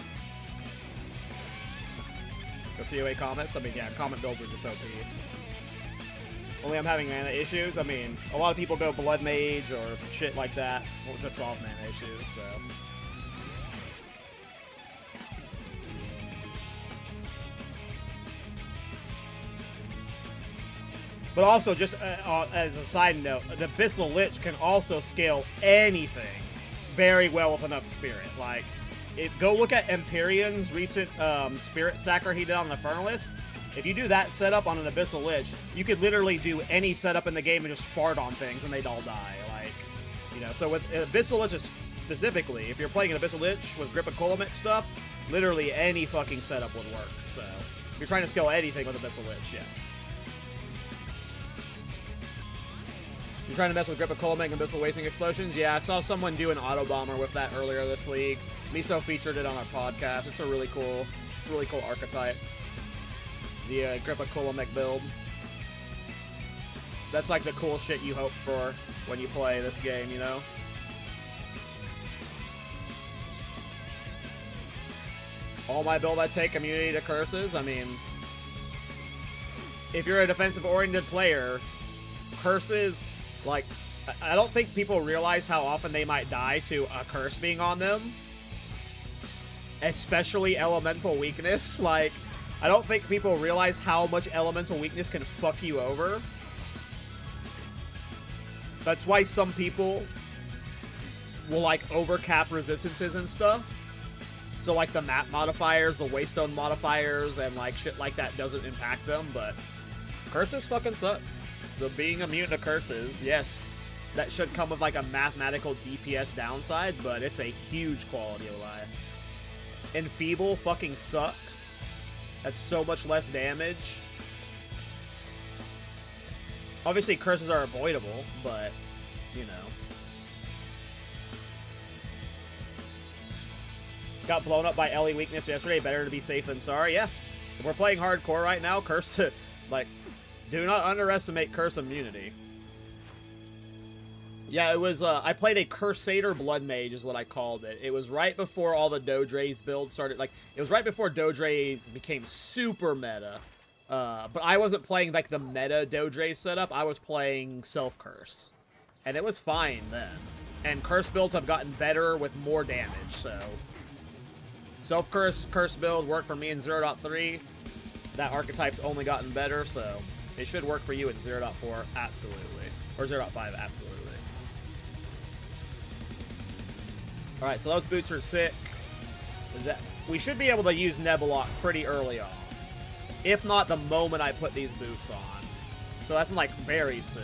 Or COA Comets. I mean, yeah, Comet builds are just OP. Only I'm having mana issues. I mean, a lot of people go Blood Mage or shit like that to solve mana issues, so. But also, just as a side note, the Abyssal Lich can also scale anything very well with enough spirit. Like, go look at Empyrean's recent spirit sacker he did on the Fernalist. If you do that setup on an Abyssal Lich, you could literally do any setup in the game and just fart on things and they'd all die. Like, you know, so with Abyssal Lich specifically, if you're playing an Abyssal Lich with rip1 stuff, literally any fucking setup would work. So, if you're trying to scale anything with Abyssal Lich, yes. You're trying to mess with rip1 and Abyssal Wasting Explosions? Yeah, I saw someone do an auto bomber with that earlier this league. Miso featured it on our podcast. It's a really cool archetype. The rip1 build. That's like the cool shit you hope for when you play this game, you know? All my build I take immunity to curses. I mean, if you're a defensive-oriented player, curses, like, I don't think people realize how often they might die to a curse being on them. Especially elemental weakness. Like, I don't think people realize how much elemental weakness can fuck you over. That's why some people will, like, overcap resistances and stuff. So, like, the map modifiers, the waystone modifiers, and, like, shit like that doesn't impact them, but curses fucking suck. So being immune to curses, yes, that should come with, like, a mathematical DPS downside, but it's a huge quality of life. Enfeeble fucking sucks. That's so much less damage. Obviously, curses are avoidable, but, you know. Got blown up by Ellie weakness yesterday. Better to be safe than sorry. Yeah. If we're playing hardcore right now, curse, like, do not underestimate curse immunity. Yeah, it was, I played a Crusader Blood Mage is what I called it. It was right before all the Dodre's builds started, like, it was right before Dodre's became super meta. But I wasn't playing, like, the meta Dodre setup. I was playing Self-Curse. And it was fine then. And Curse builds have gotten better with more damage, so. Self-Curse, Curse build worked for me in 0.3. That archetype's only gotten better, so it should work for you in 0.4, absolutely. Or 0.5, absolutely. Alright, so those boots are sick. We should be able to use Nebulok pretty early on. If not the moment I put these boots on. So that's like very soon.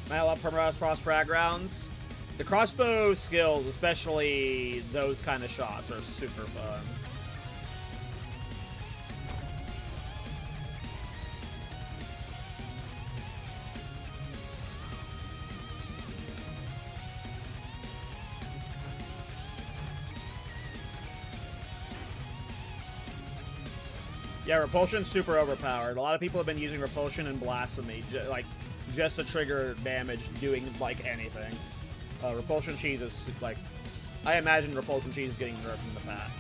Man, I love permanent cross frag rounds. The crossbow skills, especially those kind of shots, are super fun. Yeah, Repulsion's super overpowered. A lot of people have been using Repulsion and Blasphemy, just to trigger damage doing, like, anything. Repulsion Cheese is, like... I imagine Repulsion Cheese is getting nerfed in the patch.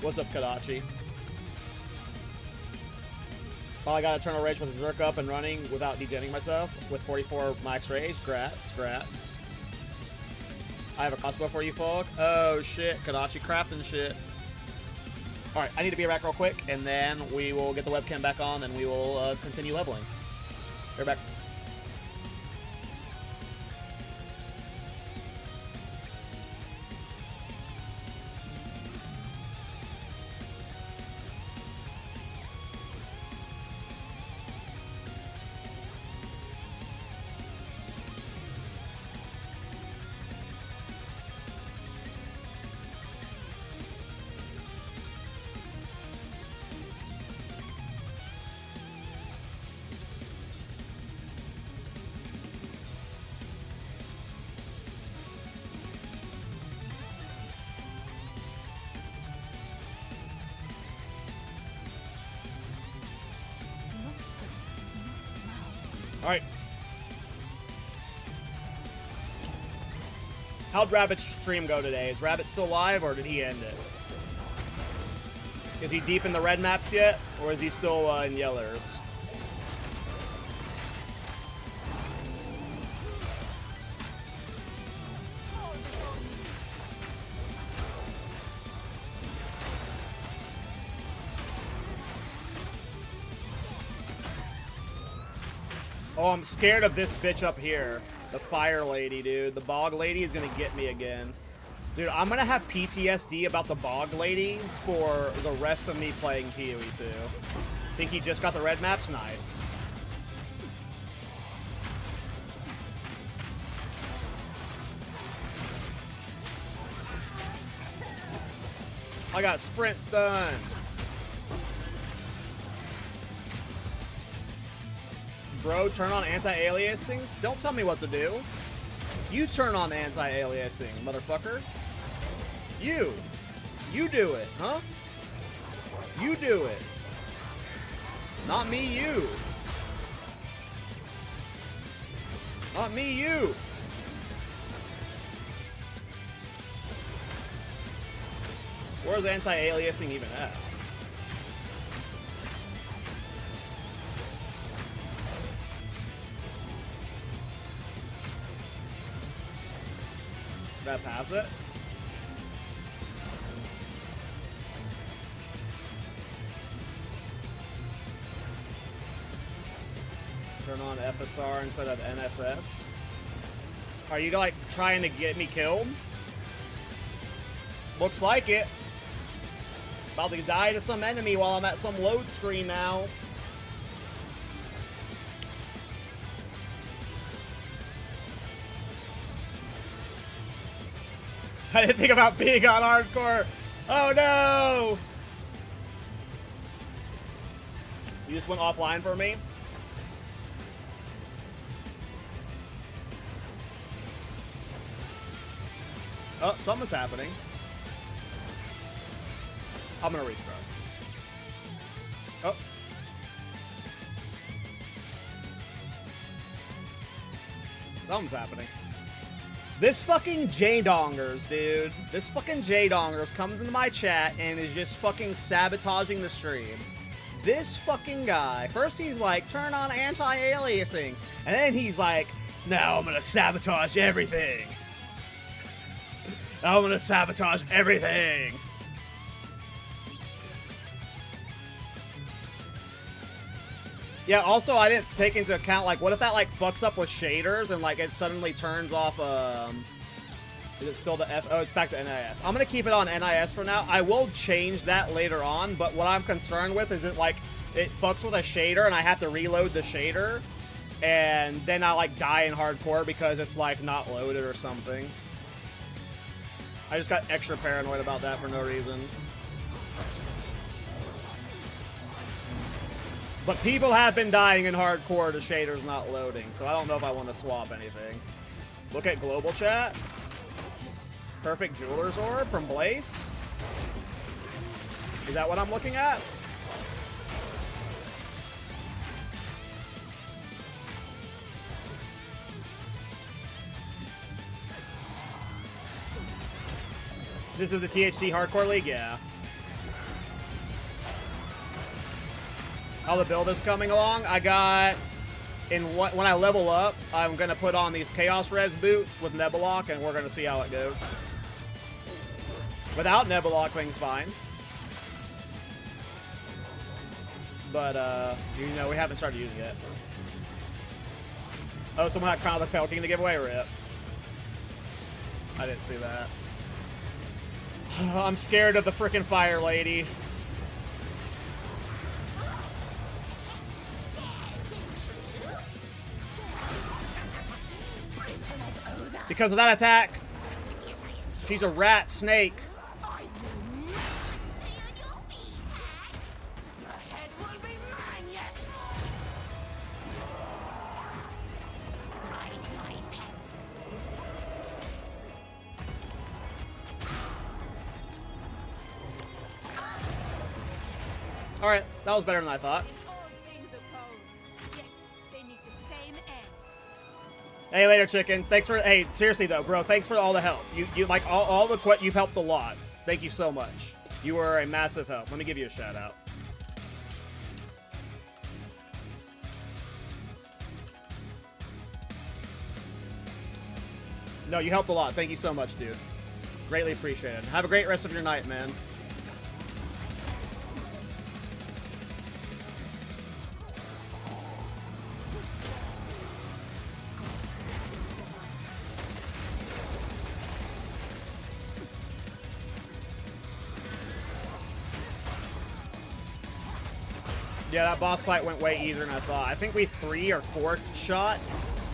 What's up, Kadachi? Well, I got Eternal Rage with Berserk up and running without degenning myself with 44 max rage. Grats. I have a crossbow for you, folk. Oh, shit. Kadachi crafting shit. Alright, I need to be back real quick, and then we will get the webcam back on, and we will continue leveling. We're back. Alright. How'd Rabbit's stream go today? Is Rabbit still live, or did he end it? Is he deep in the red maps yet, or is he still in yellers? Oh, I'm scared of this bitch up here. The fire lady, dude. The bog lady is gonna get me again. Dude, I'm gonna have PTSD about the bog lady for the rest of me playing PoE 2. Think he just got the red maps? Nice. I got sprint stun. Bro, turn on anti-aliasing? Don't tell me what to do. You turn on anti-aliasing, motherfucker. You do it, huh? You do it. Not me, you. Not me, you. Where's anti-aliasing even at? Did that pass it? Turn on FSR instead of NSS. Are you like trying to get me killed? Looks like it. About to die to some enemy while I'm at some load screen now. I didn't think about being on hardcore. Oh no! You just went offline for me? Oh, something's happening. I'm gonna restart. Oh. Something's happening. This fucking J-Dongers, dude. This fucking J-Dongers comes into my chat and is just fucking sabotaging the stream. This fucking guy. First he's like, turn on anti-aliasing. And then he's like, now I'm gonna sabotage everything. I'm gonna sabotage everything. Yeah, also I didn't take into account, like, what if that, like, fucks up with shaders and, like, it suddenly turns off, is it still the F? Oh, it's back to NIS. I'm gonna keep it on NIS for now. I will change that later on, but what I'm concerned with is it, like, it fucks with a shader and I have to reload the shader, and then I, like, die in hardcore because it's, like, not loaded or something. I just got extra paranoid about that for no reason. But people have been dying in hardcore, the shader's not loading, so I don't know if I want to swap anything. Look at global chat. Perfect Jeweler's Orb from Blaze. Is that what I'm looking at? This is the THC Hardcore League? Yeah. How the build is coming along? I got, when I level up, I'm going to put on these Chaos Res boots with Nebulok, and we're going to see how it goes. Without Nebulok, things fine. But, you know, we haven't started using it. Oh, someone had Crown of the Pale King to give away, rip. I didn't see that. I'm scared of the frickin' Fire Lady. Because of that attack, she's a rat snake. Alright, that was better than I thought. Hey, later, chicken. Thanks for, hey, seriously though, bro, thanks for all the help. You like all the you've helped a lot. Thank you so much. You were a massive help. Let me give you a shout out. No, you helped a lot. Thank you so much, dude. Greatly appreciated. Have a great rest of your night, man. Yeah, that boss fight went way easier than I thought. I think we 3 or 4 shot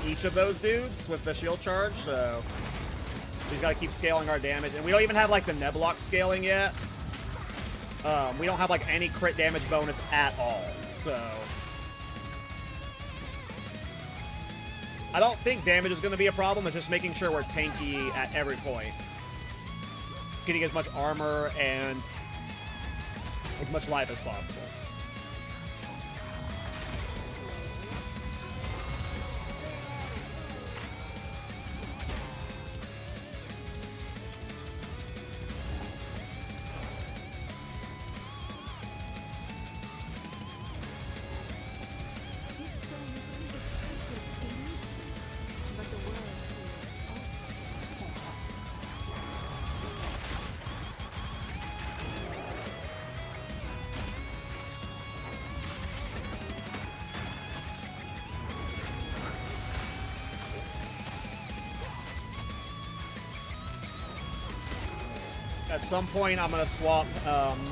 each of those dudes with the shield charge, so we just gotta keep scaling our damage. And we don't even have like the Nebulok scaling yet. We don't have like any crit damage bonus at all, so I don't think damage is gonna be a problem. It's just making sure we're tanky at every point. Getting as much armor and as much life as possible. At some point, I'm going to swap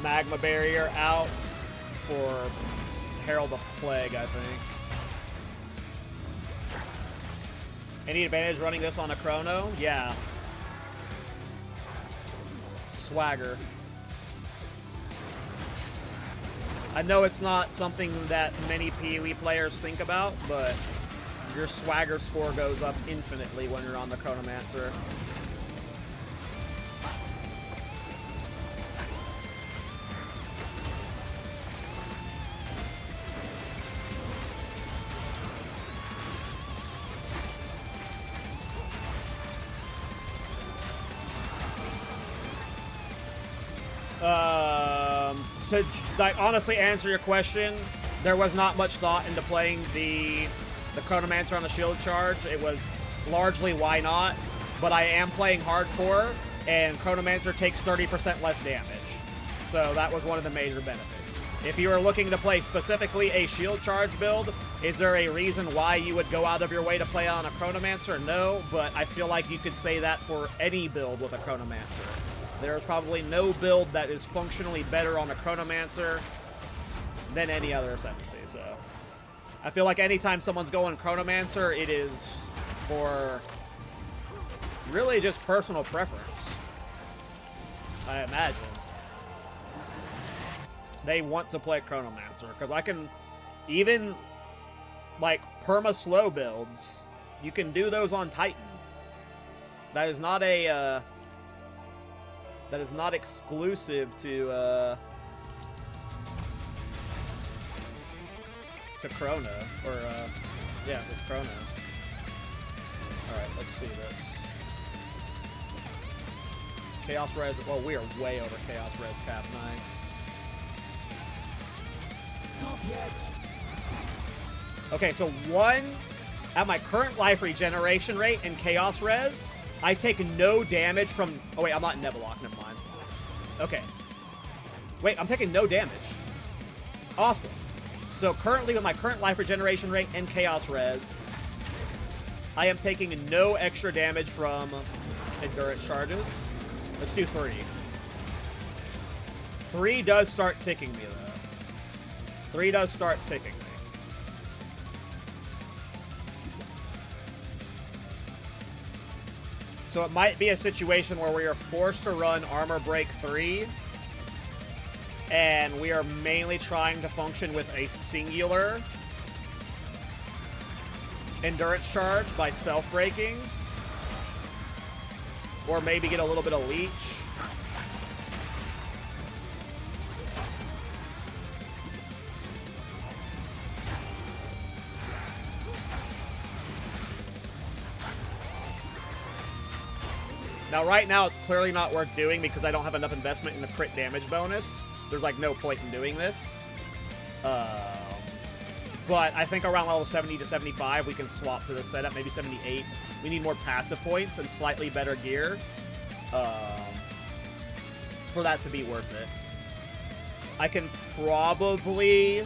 Magma Barrier out for Herald of Plague, I think. Any advantage running this on a chrono? Yeah. Swagger. I know it's not something that many PoE players think about, but your swagger score goes up infinitely when you're on the Chronomancer. To like honestly answer your question, there was not much thought into playing the Chronomancer on the Shield Charge. It was largely why not, but I am playing hardcore, and Chronomancer takes 30% less damage. So that was one of the major benefits. If you are looking to play specifically a Shield Charge build, is there a reason why you would go out of your way to play on a Chronomancer? No, but I feel like you could say that for any build with a Chronomancer. There's probably no build that is functionally better on a Chronomancer than any other ascendancy, so... I feel like anytime someone's going Chronomancer, it is for really just personal preference. I imagine. They want to play Chronomancer, because I can... Even, like, perma-slow builds, you can do those on Titan. That is not a, that is not exclusive to Chrono, or, yeah, with Chrono. Alright, let's see this. Chaos Res, well, we are way over Chaos Res cap, nice. Not yet. Okay, so one, at my current life regeneration rate and Chaos Res, I take no damage from... Oh, wait, I'm not in Nebelok. Never mind. Okay. Wait, I'm taking no damage. Awesome. So currently, with my current life regeneration rate and Chaos Res, I am taking no extra damage from endurance charges. Let's do 3. 3 does start ticking me, though. 3 does start ticking me. So it might be a situation where we are forced to run Armor Break 3, and we are mainly trying to function with a singular endurance charge by self-breaking, or maybe get a little bit of leech. Now, right now, it's clearly not worth doing because I don't have enough investment in the crit damage bonus. There's, like, no point in doing this. But I think around level 70 to 75, we can swap to the setup. Maybe 78. We need more passive points and slightly better gear for that to be worth it. I could probably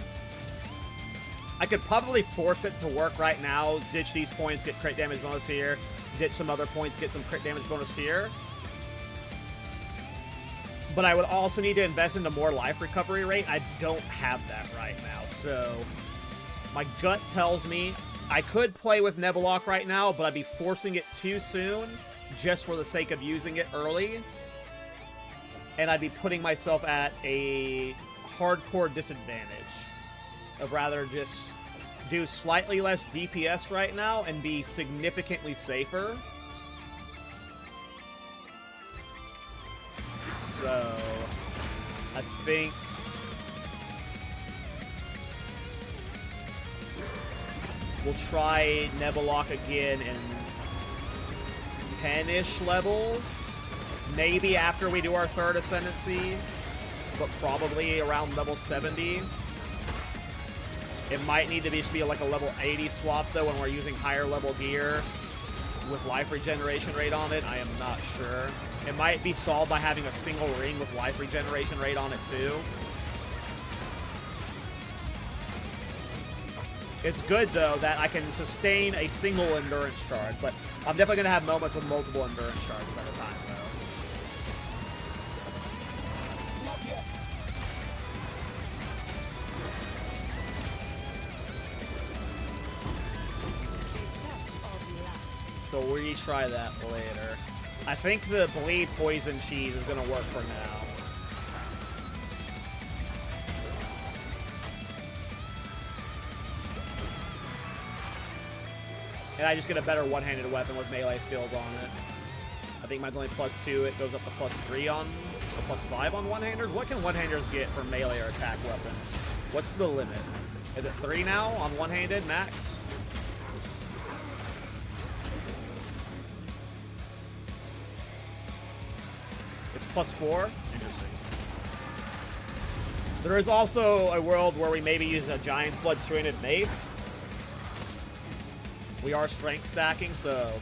force it to work right now. Ditch these points, get crit damage bonus here. Ditch some other points, get some crit damage bonus here. But I would also need to invest into more life recovery rate. I don't have that right now, so my gut tells me I could play with Nebelok right now, but I'd be forcing it too soon just for the sake of using it early. And I'd be putting myself at a hardcore disadvantage of rather just do slightly less DPS right now and be significantly safer. So, I think we'll try Nebelok again in 10-ish levels. Maybe after we do our 3rd Ascendancy, but probably around level 70. It might need to be like a level 80 swap, though, when we're using higher level gear with life regeneration rate on it. I am not sure. It might be solved by having a single ring with life regeneration rate on it, too. It's good, though, that I can sustain a single endurance charge, but I'm definitely going to have moments with multiple endurance charges at a time, though. So we'll retry that later. I think the bleed poison cheese is gonna work for now. And I just get a better one-handed weapon with melee skills on it. I think mine's only +2. It goes up to +3 on, or +5 on one-handers. What can one-handers get for melee or attack weapons? What's the limit? Is it 3 now on one-handed max? It's +4? Interesting. There is also a world where we maybe use a giant blood 2-handed mace. We are strength stacking, so...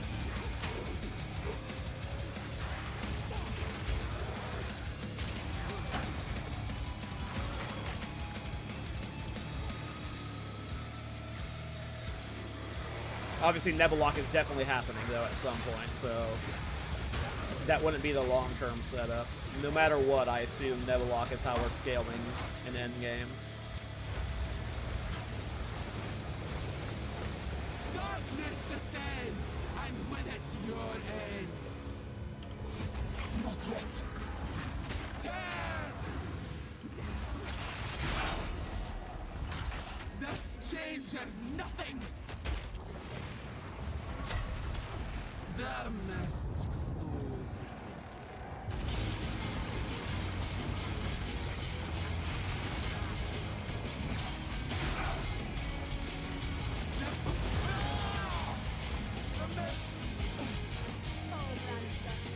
Obviously, Nebulok is definitely happening, though, at some point, so... That wouldn't be the long-term setup. No matter what, I assume Nebulok is how we're scaling an endgame. Darkness descends, and with it, your end. Not yet. Tear! This changes nothing. The mists close.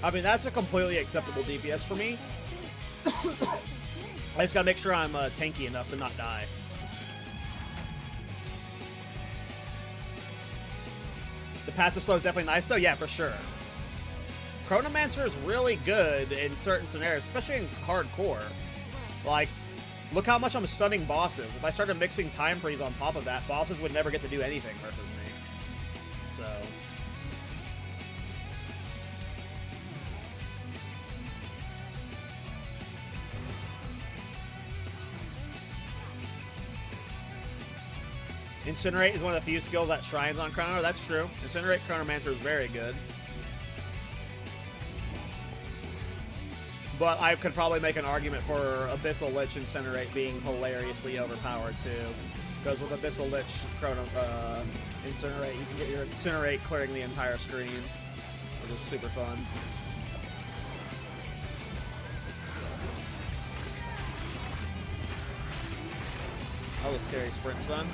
I mean, that's a completely acceptable DPS for me. I just gotta make sure I'm tanky enough to not die. The passive slow is definitely nice, though. Yeah, for sure. Chronomancer is really good in certain scenarios, especially in hardcore. Like, look how much I'm stunning bosses. If I started mixing time freeze on top of that, bosses would never get to do anything versus me. So... Incinerate is one of the few skills that shrines on Chrono. That's true. Incinerate Chronomancer is very good. But I could probably make an argument for Abyssal Lich Incinerate being hilariously overpowered too. Because with Abyssal Lich Incinerate, you can get your Incinerate clearing the entire screen, which is super fun. Oh, the scary sprint stun.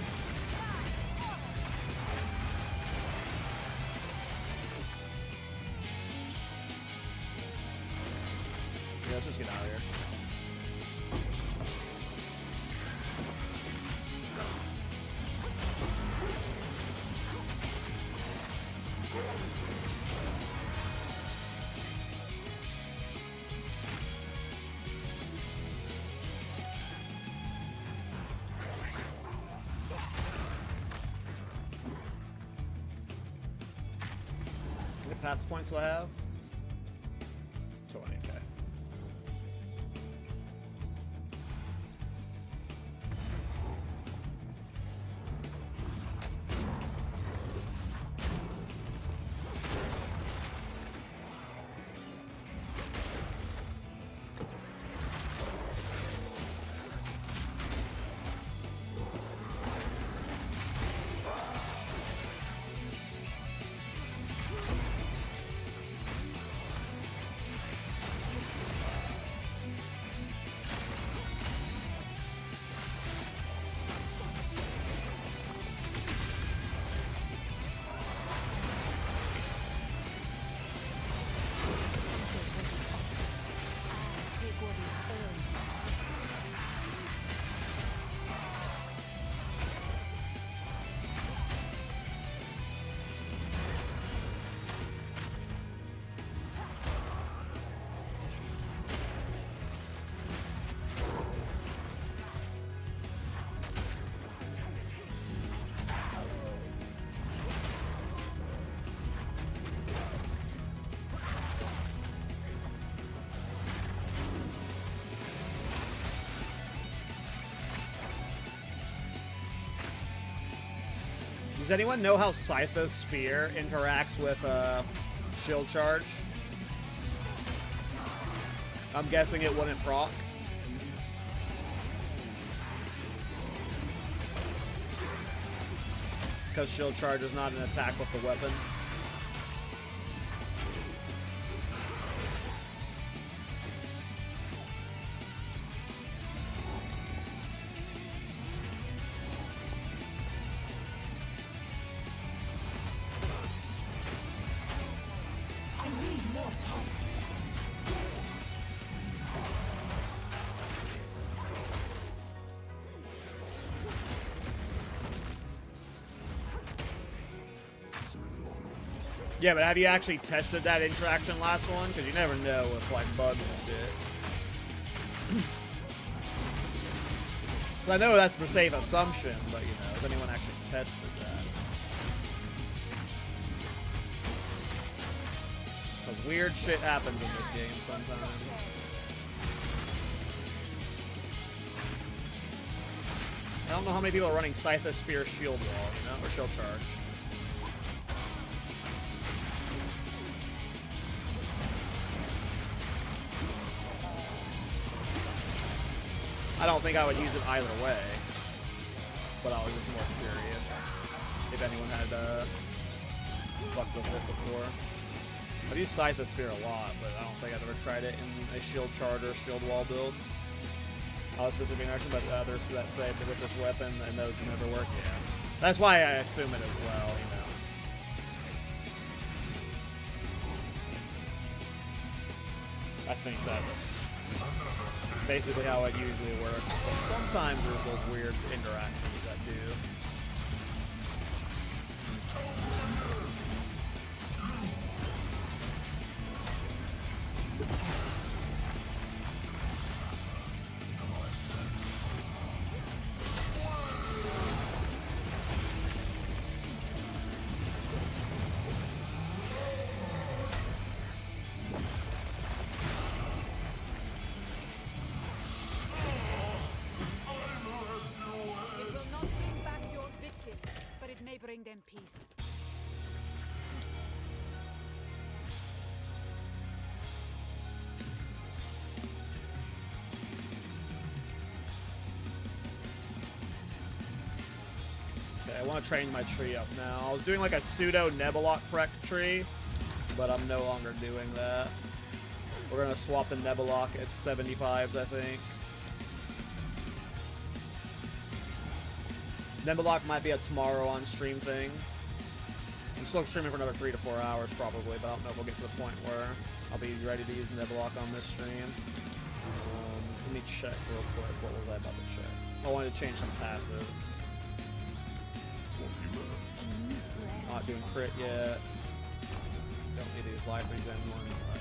Yeah, let's just get out of here. How many pass points do I have? 20, okay. Does anyone know how Scytha's Spear interacts with Shield Charge? I'm guessing it wouldn't proc. because Shield Charge is not an attack with the weapon. Yeah, but have you actually tested that interaction last one? Because you never know with, like, bugs and shit. I know that's the safe assumption, but, you know, has anyone actually tested that? Because weird shit happens in this game sometimes. I don't know how many people are running Scythe, Spear, Shield Wall, you know, or Shield Charge. I don't think I would use it either way, but I was just more curious if anyone had fucked with it before. I've used Scythe of Spear a lot, but I don't think I've ever tried it in a Shield Charge or Shield Wall build. Not a specific interaction, but others that say that with this weapon, and those never work. Yeah, that's why I assume it as well. You know. I think that's basically how it usually works, but sometimes there's those weird interactions that do. Bring them peace. Okay, I want to train my tree up now. I was doing like a pseudo Nebulok Prec tree, but I'm no longer doing that. We're gonna swap the Nebulok at 75s, I think. Nebulok might be a tomorrow on stream thing. I'm still streaming for another 3 to 4 hours probably, but I don't know if we'll get to the point where I'll be ready to use Nebulok on this stream. Let me check real quick. What was I about to check? I wanted to change some passes. Not doing crit yet. Don't need these life regen ones either.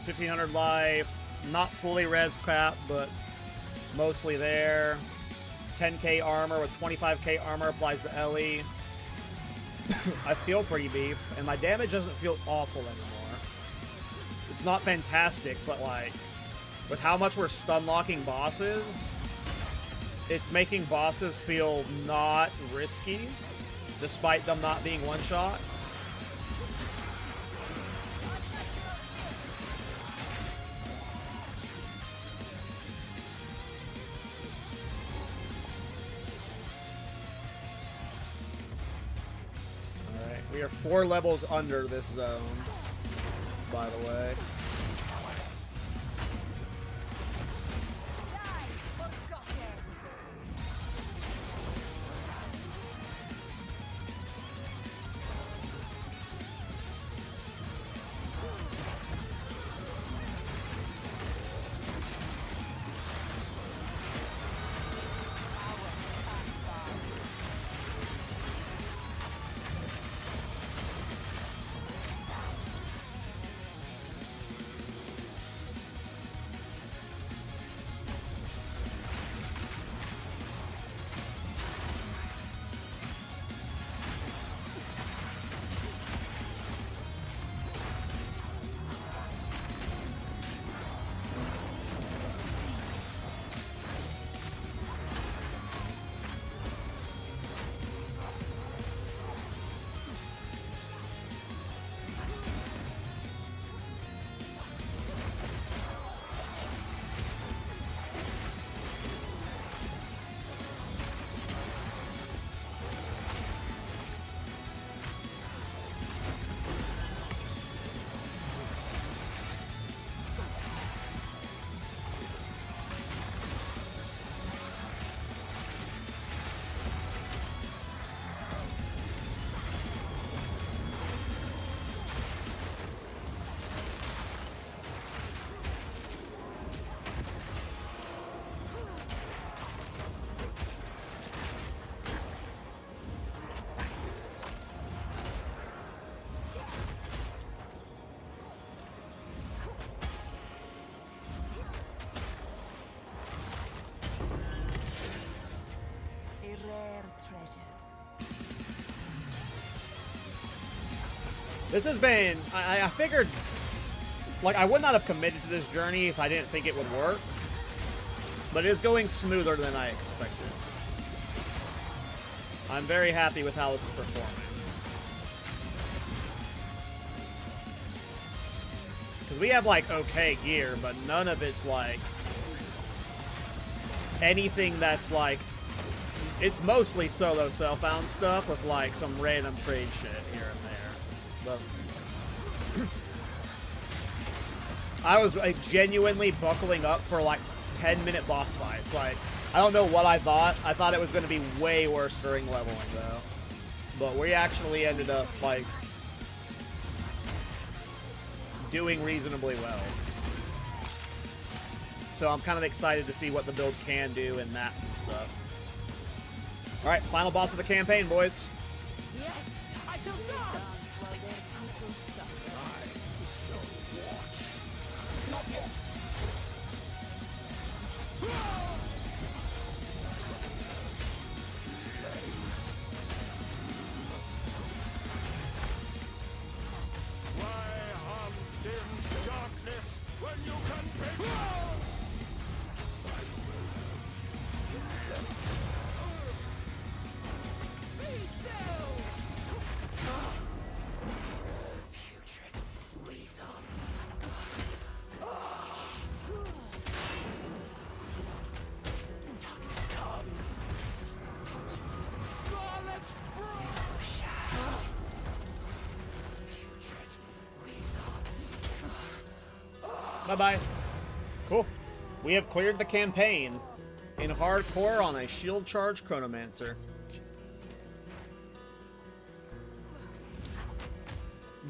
1500 life. Not fully res cap, but mostly there. 10k armor with 25k armor applies to Ellie. I feel pretty beef, and my damage doesn't feel awful anymore. It's not fantastic, but like, with how much we're stun locking bosses, it's making bosses feel not risky, despite them not being one-shots. We are 4 levels under this zone, by the way. This has been, I figured, like, I would not have committed to this journey if I didn't think it would work, but it is going smoother than I expected. I'm very happy with how this is performing. Because we have, like, okay gear, but none of it's, like, anything that's, like, it's mostly solo self-found stuff with, like, some random trade shit here and there. But I was like genuinely buckling up for like 10-minute boss fights. Like, I don't know what I thought. I thought it was going to be way worse during leveling though. But we actually ended up like doing reasonably well. So I'm kind of excited to see what the build can do in maps and stuff. All right, final boss of the campaign, boys. Yes, I shall dance. Not yet. Why harm dim darkness when you can break? Be still. Putrid weasel. Darkness comes. Scarlet Putrid weasel. Bye-bye. Cool. We have cleared the campaign in hardcore on a Shield Charge Chronomancer.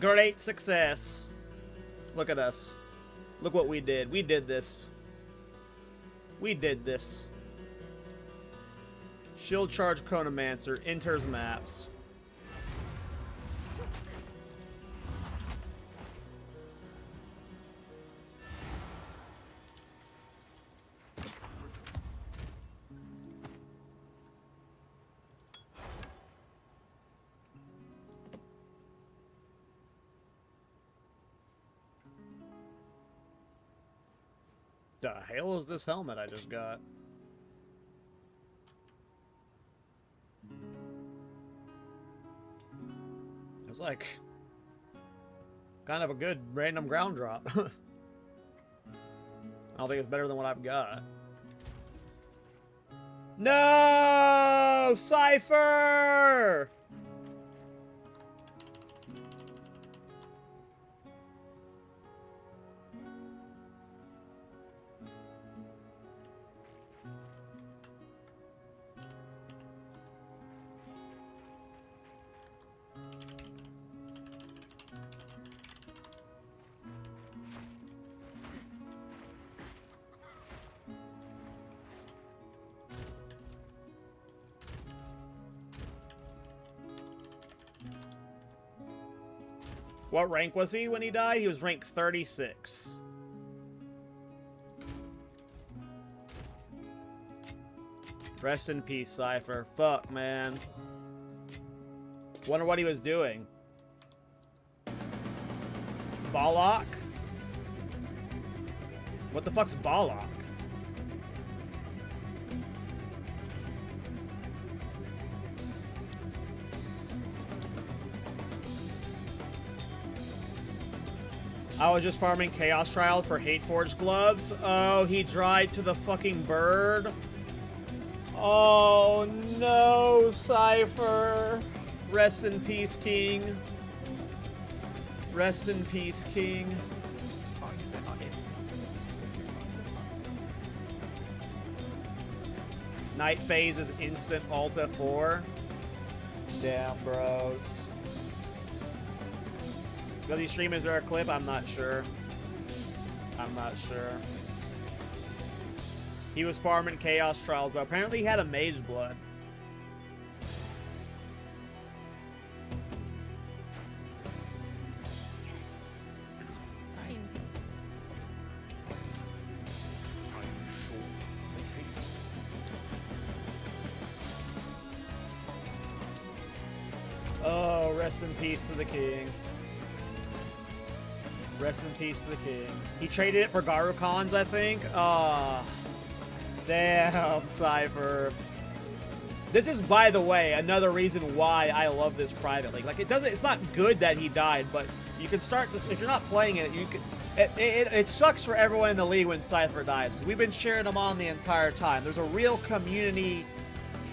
Great success. Look at us. Look what we did. We did this. We did this. Shield Charge Chronomancer enters maps. The hell is this helmet I just got? It's like kind of a good random ground drop. I don't think it's better than what I've got. No! Cypher! What rank was he when he died? He was rank 36. Rest in peace, Cypher. Fuck, man. Wonder what he was doing. Balak? What the fuck's Balak? I was just farming Chaos Trial for Hateforged gloves. Oh, he dried to the fucking bird. Oh no, Cypher. Rest in peace, King. Rest in peace, King. Night Phase is instant Alt F4. Damn, bros. Does he stream? Is there a clip? I'm not sure. I'm not sure. He was farming Chaos Trials, though. Apparently he had a Mage Blood. Oh, rest in peace to the king. Rest in peace to the king. He traded it for Garukans, I think. Ah, damn, Cypher. This is, by the way, another reason why I love this private league. Like, it's not good that he died, but you can start this. If you're not playing it, you can. It sucks for everyone in the league when Cypher dies, because we've been cheering him on the entire time. There's a real community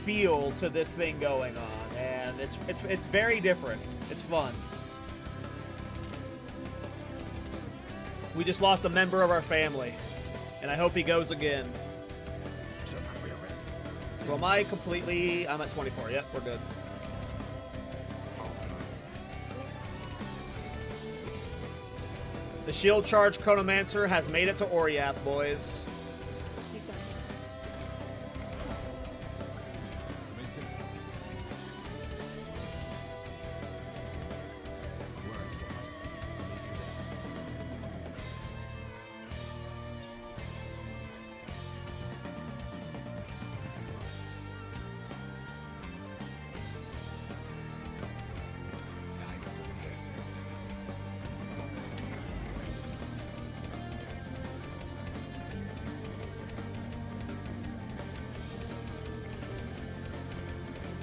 feel to this thing going on, and it's very different. It's fun. We just lost a member of our family, and I hope he goes again. So am I completely... I'm at 24. Yep, we're good. The Shield Charge Chronomancer has made it to Oriath, boys.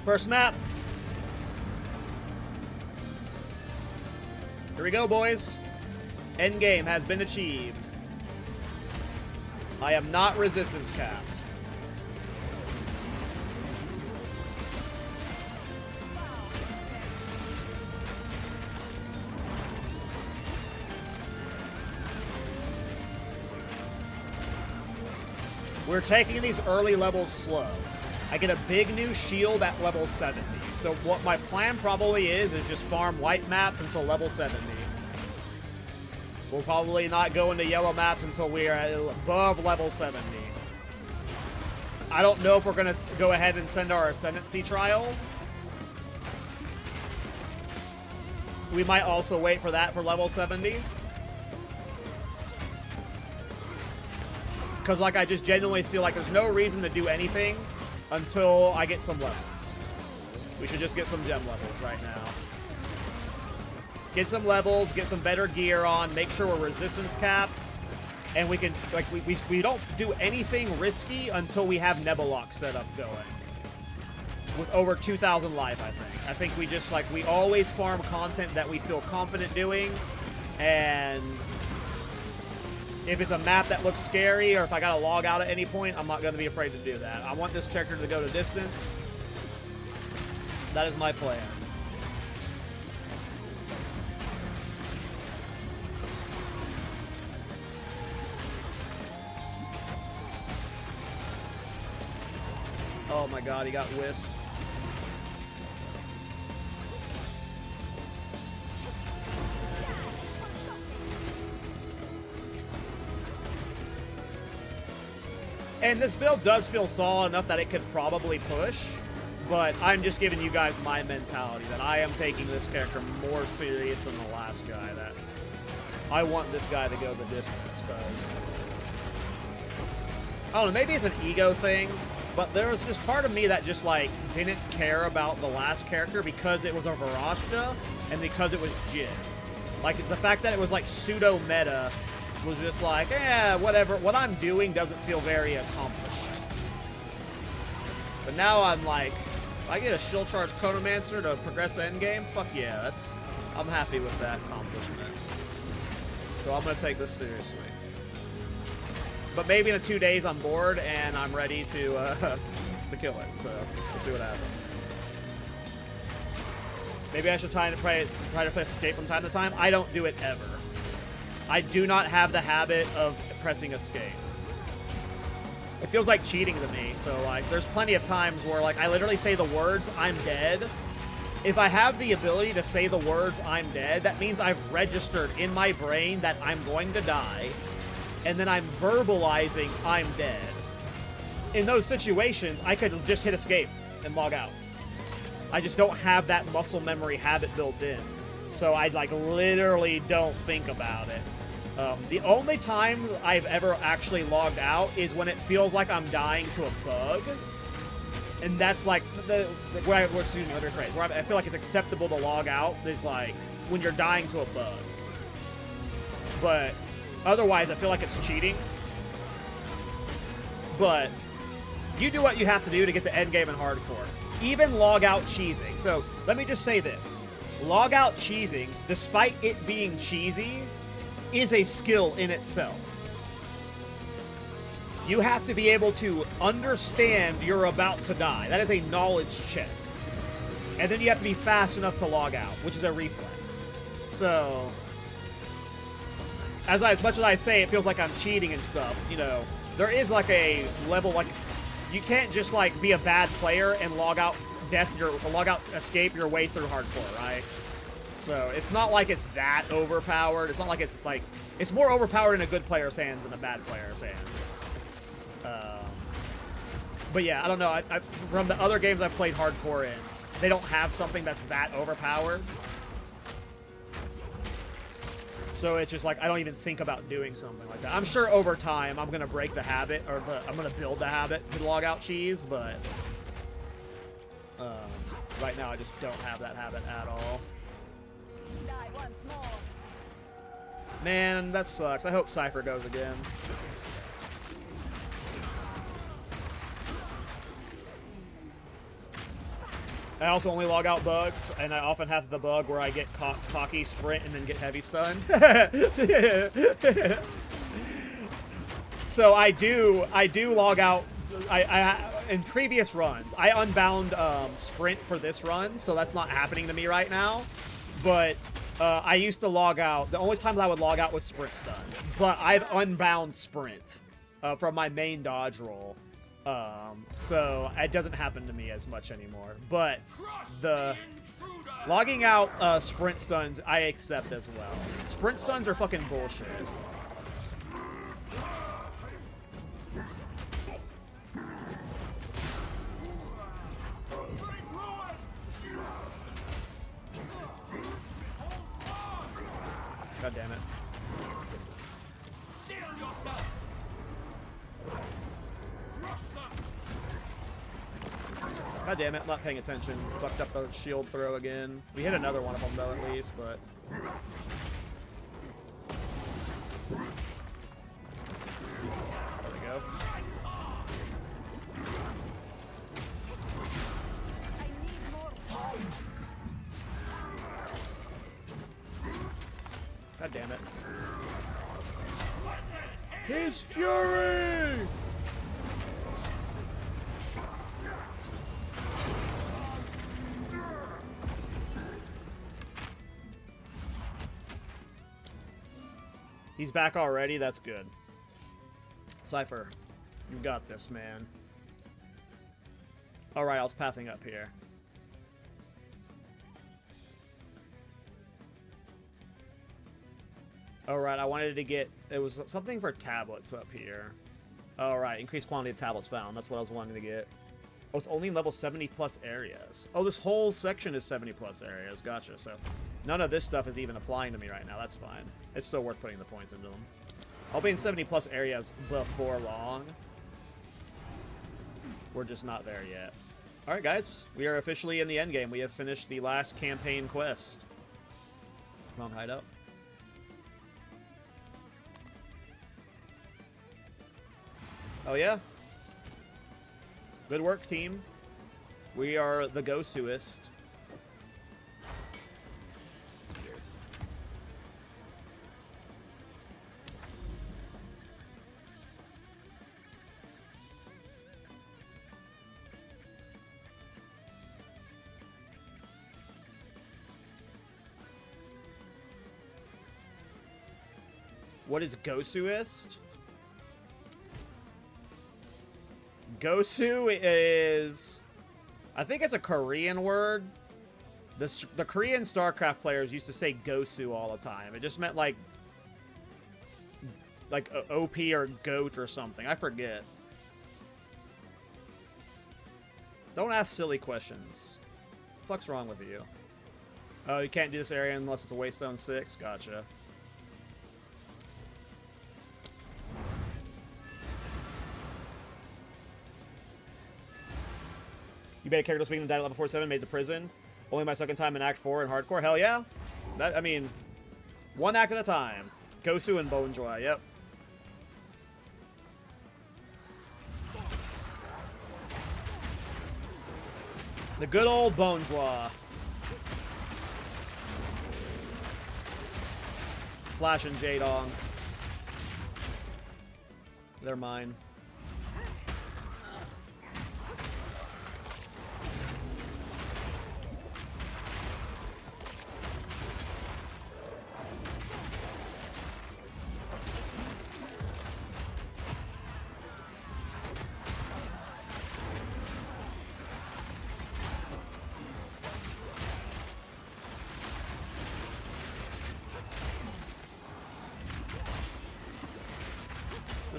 First map. Here we go, boys. Endgame has been achieved. I am not resistance capped. We're taking these early levels slow. I get a big new shield at level 70. So what my plan probably is just farm white maps until level 70. We'll probably not go into yellow maps until we are above level 70. I don't know if we're going to go ahead and send our Ascendancy trial. We might also wait for that for level 70. Because like I just genuinely feel like there's no reason to do anything until I get some levels. We should just get some gem levels right now. Get some levels, get some better gear on, make sure we're resistance capped. And we can, like, we don't do anything risky until we have Nebulok set up going. With over 2,000 life, I think. I think we just, like, we always farm content that we feel confident doing. And if it's a map that looks scary, or if I gotta log out at any point, I'm not gonna be afraid to do that. I want this character to go to distance. That is my plan. Oh my god, he got whisked. And this build does feel solid enough that it could probably push, but I'm just giving you guys my mentality that I am taking this character more serious than the last guy. That I want this guy to go the distance, because I don't know, maybe it's an ego thing, but there was just part of me that just, like, didn't care about the last character because it was a Varashta and because it was Jin. Like, the fact that it was, like, pseudo-meta was just like, whatever. What I'm doing doesn't feel very accomplished. But now I'm like, if I get a Shield Charge Chronomancer to progress the endgame, fuck yeah, I'm happy with that accomplishment. So I'm gonna take this seriously. But maybe in 2 days I'm bored and I'm ready to kill it. So we'll see what happens. Maybe I should try to press escape from time to time. I don't do it ever. I do not have the habit of pressing escape. It feels like cheating to me. So, like, there's plenty of times where, like, I literally say the words, I'm dead. If I have the ability to say the words, I'm dead, that means I've registered in my brain that I'm going to die. And then I'm verbalizing, I'm dead. In those situations, I could just hit escape and log out. I just don't have that muscle memory habit built in. So I, like, literally don't think about it. The only time I've ever actually logged out is when it feels like I'm dying to a bug. And that's, like, where I feel like it's acceptable to log out is, like, when you're dying to a bug. But otherwise, I feel like it's cheating. But you do what you have to do to get the end game in hardcore. Even log out cheesing. So let me just say this. Log out cheesing, despite it being cheesy, is a skill in itself. You have to be able to understand you're about to die. That is a knowledge check. And then you have to be fast enough to log out, which is a reflex. So, as much as I say it feels like I'm cheating and stuff, you know, there is like a level, like, you can't just, like, be a bad player and log out escape your way through hardcore, right? So it's not like it's that overpowered. It's not like it's, like, it's more overpowered in a good player's hands than a bad player's hands. But yeah, I don't know. From the other games I've played hardcore in, they don't have something that's that overpowered. So it's just like, I don't even think about doing something like that. I'm sure over time I'm going to break the habit, or I'm going to build the habit to log out cheese, but right now I just don't have that habit at all. Die once more. Man, that sucks. I hope Cypher goes again. I also only log out bugs, and I often have the bug where I get cocky, sprint, and then get heavy stun. So I do log out. In previous runs, I unbound sprint for this run, so that's not happening to me right now. But I used to log out. The only time that I would log out was sprint stuns. But I've unbound sprint from my main dodge roll. So it doesn't happen to me as much anymore. But the logging out sprint stuns, I accept as well. Sprint stuns are fucking bullshit. God damn it. God damn it, I'm not paying attention. Fucked up the shield throw again. We hit another one of them though, at least, but God damn it. His fury! He's back already? That's good. Cypher, you got this, man. Alright, I was pathing up here. Alright, I wanted to get... It was something for tablets up here. Alright, increased quantity of tablets found. That's what I was wanting to get. Oh, it's only level 70 plus areas. Oh, this whole section is 70 plus areas. Gotcha. So none of this stuff is even applying to me right now. That's fine. It's still worth putting the points into them. I'll be in 70 plus areas before long. We're just not there yet. Alright, guys. We are officially in the end game. We have finished the last campaign quest. Come on, hide up. Oh, yeah? Good work, team. We are the Gosuist. What is Gosuist? Gosu is... I think it's a Korean word. The Korean StarCraft players used to say Gosu all the time. It just meant like OP or GOAT or something. I forget. Don't ask silly questions. What the fuck's wrong with you? Oh, you can't do this area unless it's a Waystone 6? Gotcha. You made a character speaking and died at level 47, made the prison. Only my second time in Act 4 in hardcore. Hell yeah. That, I mean, one act at a time. Gosu and Bonejoy, yep. The good old Bonejoy. Flash and Jaedong. They're mine.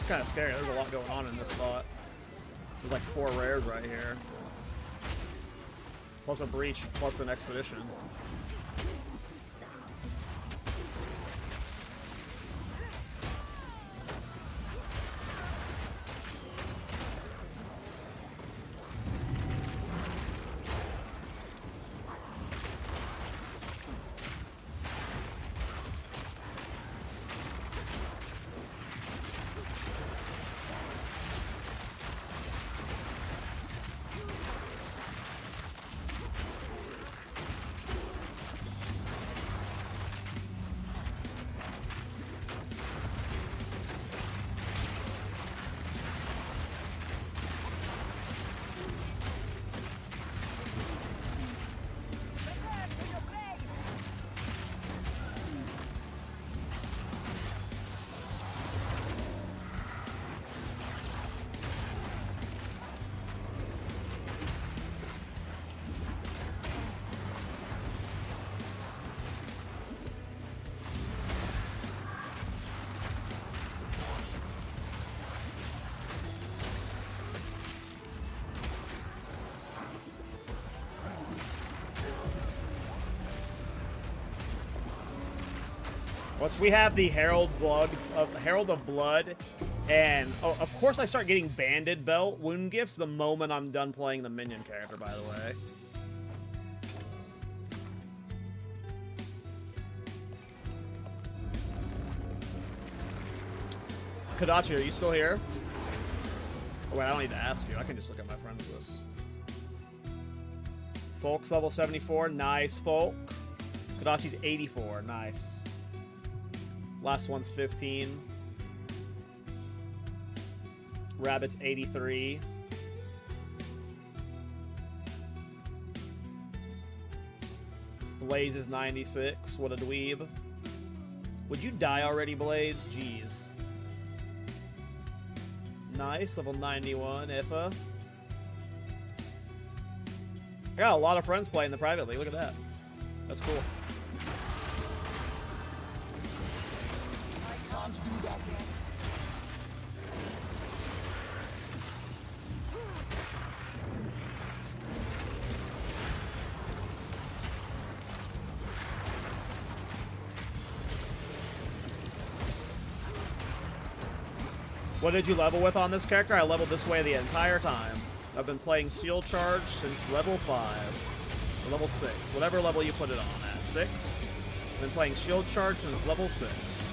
Kind of scary. There's a lot going on in this spot. There's like 4 rares right here. Plus a breach, plus an expedition. Once we have the Herald of Blood, and oh, of course I start getting Banded Belt wound gifts the moment I'm done playing the minion character, by the way. Kadachi, are you still here? Oh wait, I don't need to ask you. I can just look at my friends list. Folk's level 74. Nice, Folk. Kadachi's 84. Nice. Last one's 15. Rabbit's 83. Blaze is 96. What a dweeb. Would you die already, Blaze? Jeez. Nice. Level 91. Iffa. I got a lot of friends playing the private league. Look at that. That's cool. I can't do that yet. What did you level with on this character? I leveled this way the entire time. I've been playing Shield Charge since level 5. Or level 6. Whatever level you put it on at. 6? I've been playing Shield Charge since level 6.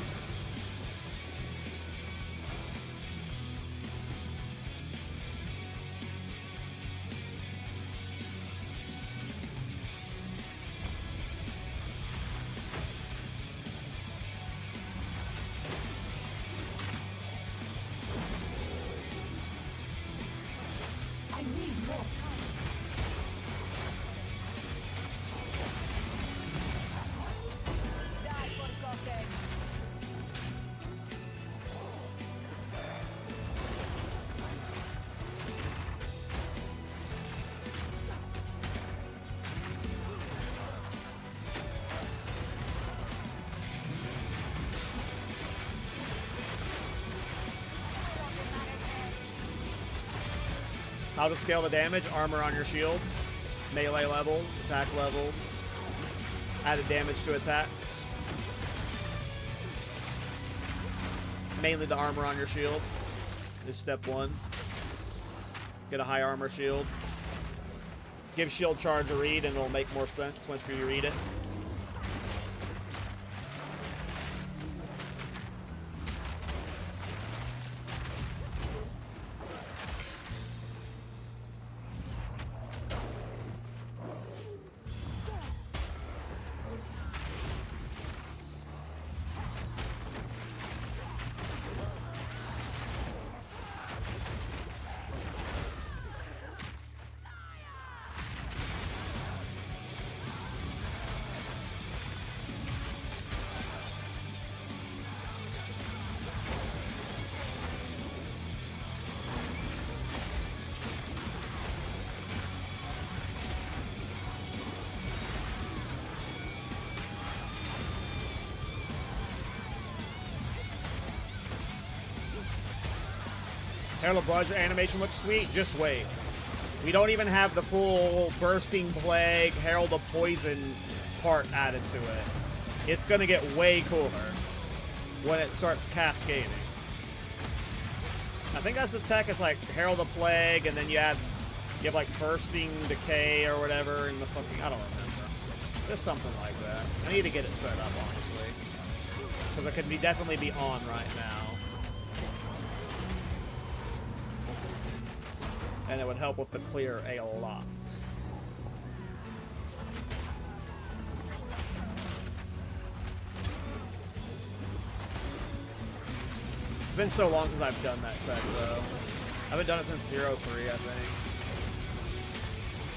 How to scale the damage, armor on your shield, melee levels, attack levels, added damage to attacks. Mainly the armor on your shield is step 1. Get a high armor shield. Give Shield Charge a read and it'll make more sense once you read it. Herald of Blood's animation looks sweet. Just wait. We don't even have the full Bursting Plague, Herald of Poison part added to it. It's going to get way cooler when it starts cascading. I think that's the tech. It's like Herald of Plague, and then you have like Bursting Decay or whatever in the fucking... I don't remember. There's something like that. I need to get it set up, honestly. Because it could definitely be on right now. And it would help with the clear a lot. It's been so long since I've done that set, though. I haven't done it since 0-3, I think.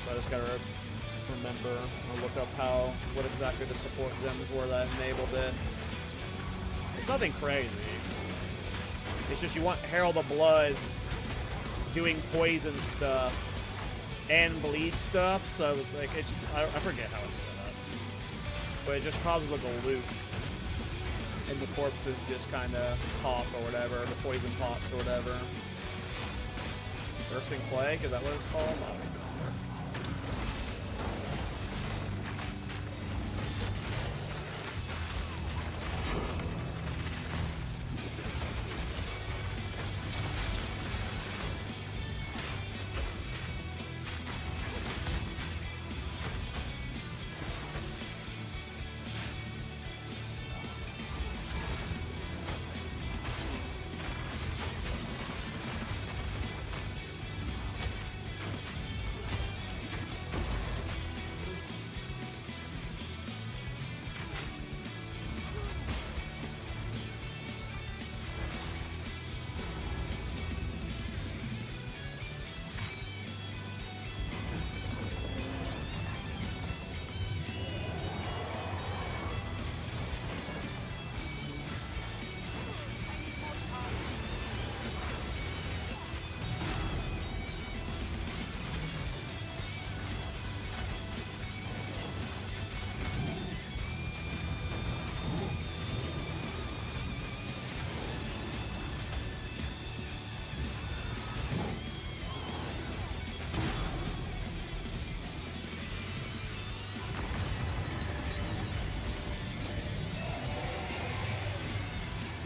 So I just gotta remember or look up what exactly the support gems were that enabled it. It's nothing crazy. It's just you want Herald of Blood doing poison stuff and bleed stuff, so like it's I forget how it's set up, but it just causes like a loop, and the corpses just kind of pop or whatever, the poison pops or whatever. Bursting Plague, is that what it's called? I don't remember.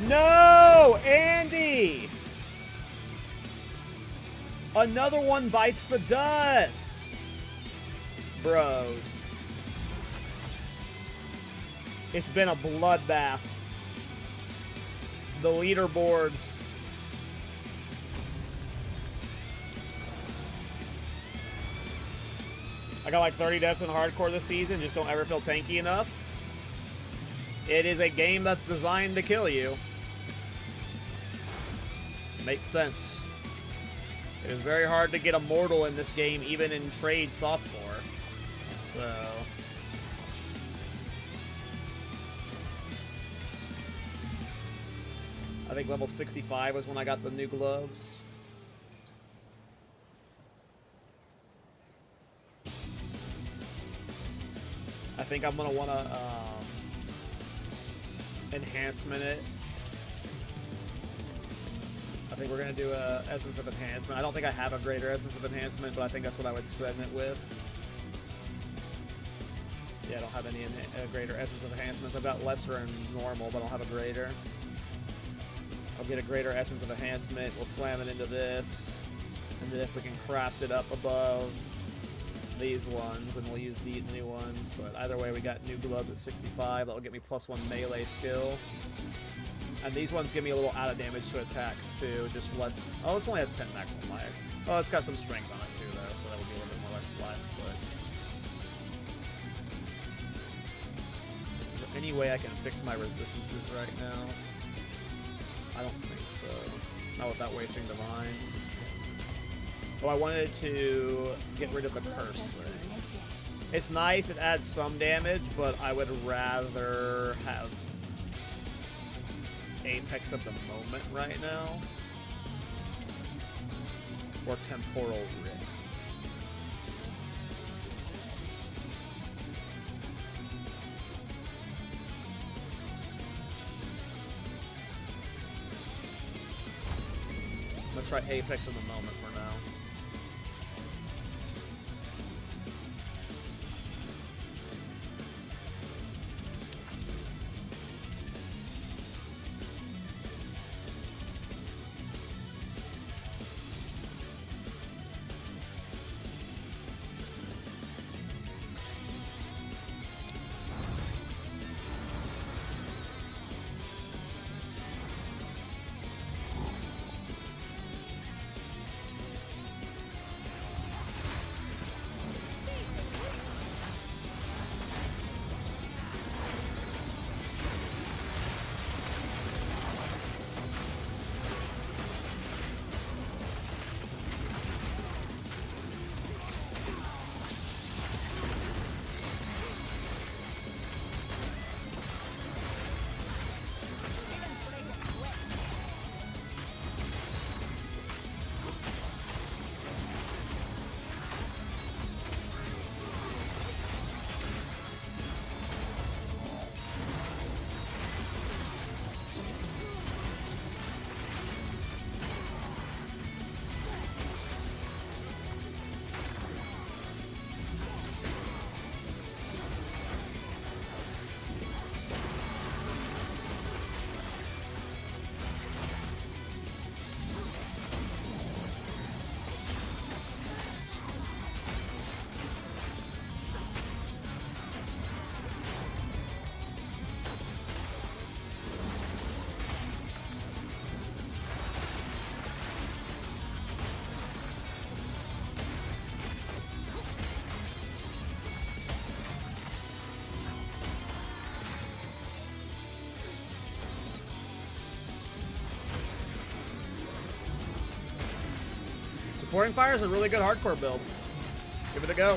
No! Andy! Another one bites the dust! Bros. It's been a bloodbath. The leaderboards. I got like 30 deaths in hardcore this season, just don't ever feel tanky enough. It is a game that's designed to kill you. Makes sense. It is very hard to get a mortal in this game, even in trade sophomore. So... I think level 65 was when I got the new gloves. I think I'm gonna wanna enhancement it. I think we're gonna do a Essence of Enhancement. I don't think I have a greater Essence of Enhancement, but I think that's what I would send it with. Yeah, I don't have any greater Essence of Enhancements. I've got lesser and normal, but I don't have a greater. I'll get a greater Essence of Enhancement. We'll slam it into this. And then if we can craft it up above these ones, and we'll use the new ones. But either way, we got new gloves at 65. That'll get me +1 melee skill. And these ones give me a little added damage to attacks too. Just less. Oh, it only has 10 maximum life. Oh, it's got some strength on it too, though, so that would be a little bit more less life. But is there any way I can fix my resistances right now? I don't think so. Not without wasting divines. Oh, I wanted to get rid of the curse thing. It's nice, it adds some damage, but I would rather have Apex of the Moment right now. Or Temporal Rift. I'm gonna try Apex of the Moment for now. Supporting Fire is a really good hardcore build. Give it a go.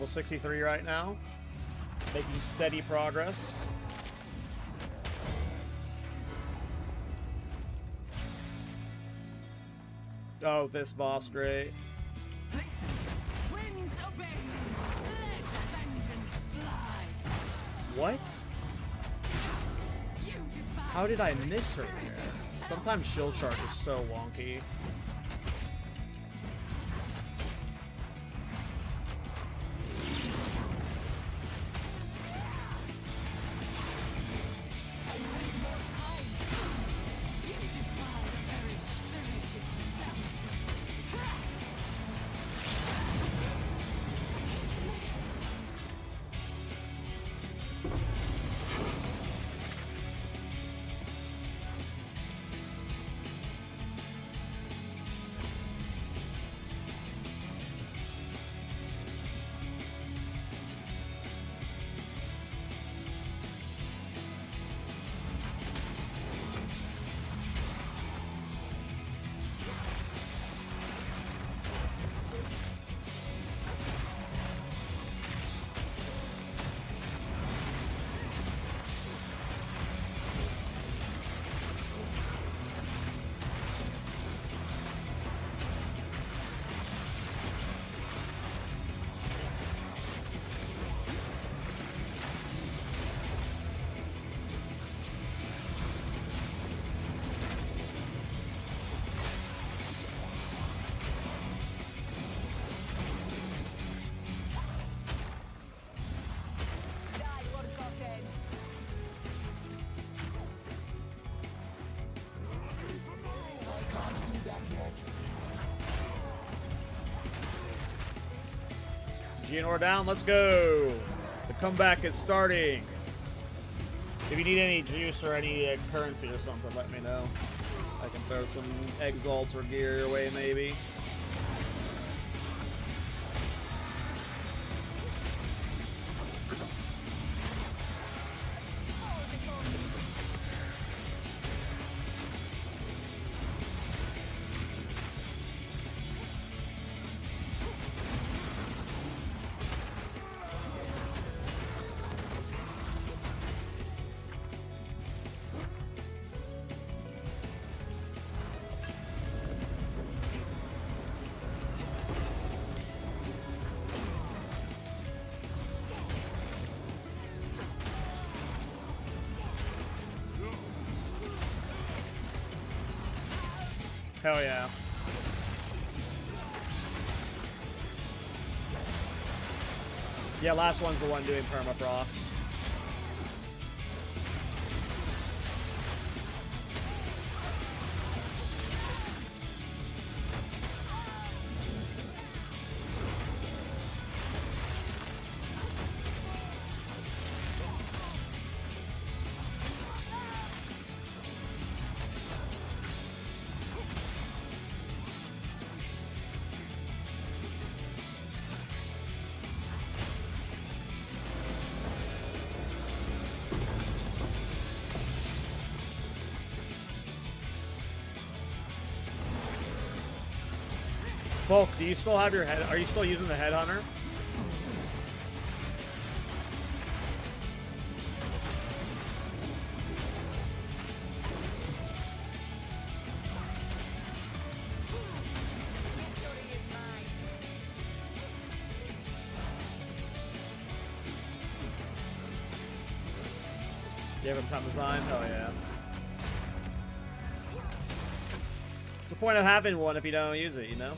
Level 63 right now. Making steady progress. Oh, this boss, great. Winds obey. Let vengeance fly. What? You defy How did I the miss her spirit there? itself. Sometimes Shield Charge is so wonky. You defy the very spirit itself. Geonor down, let's go. The comeback is starting. If you need any juice or any currency or something, let me know. I can throw some exalts or gear your way, maybe. Hell yeah. Yeah, last one's the one doing permafrost. Folk, do you still have your head? Are you still using the headhunter? You have him time design? Oh yeah. What's the point of having one if you don't use it, you know?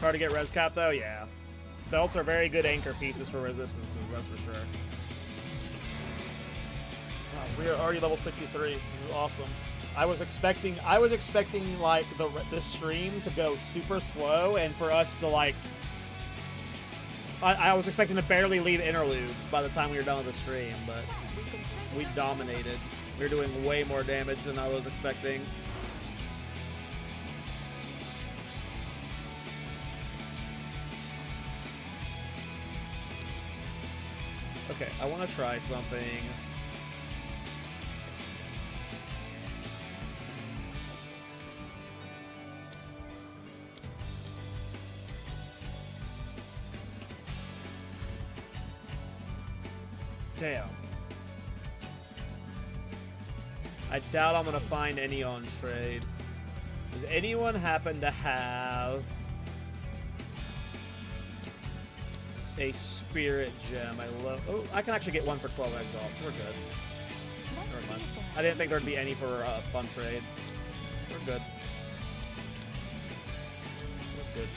Hard to get res cap though, yeah. Belts are very good anchor pieces for resistances, that's for sure. Wow, we are already level 63. This is awesome. I was expecting like this stream to go super slow and for us to like I was expecting to barely leave interludes by the time we were done with the stream, but we dominated. We were doing way more damage than I was expecting. Okay, I want to try something. Damn. I doubt I'm gonna find any on trade. Does anyone happen to have a spirit gem? I love. Oh, I can actually get one for 12 Exile, so we're good. Never mind. I didn't think there'd be any for fun trade. We're good. We're good.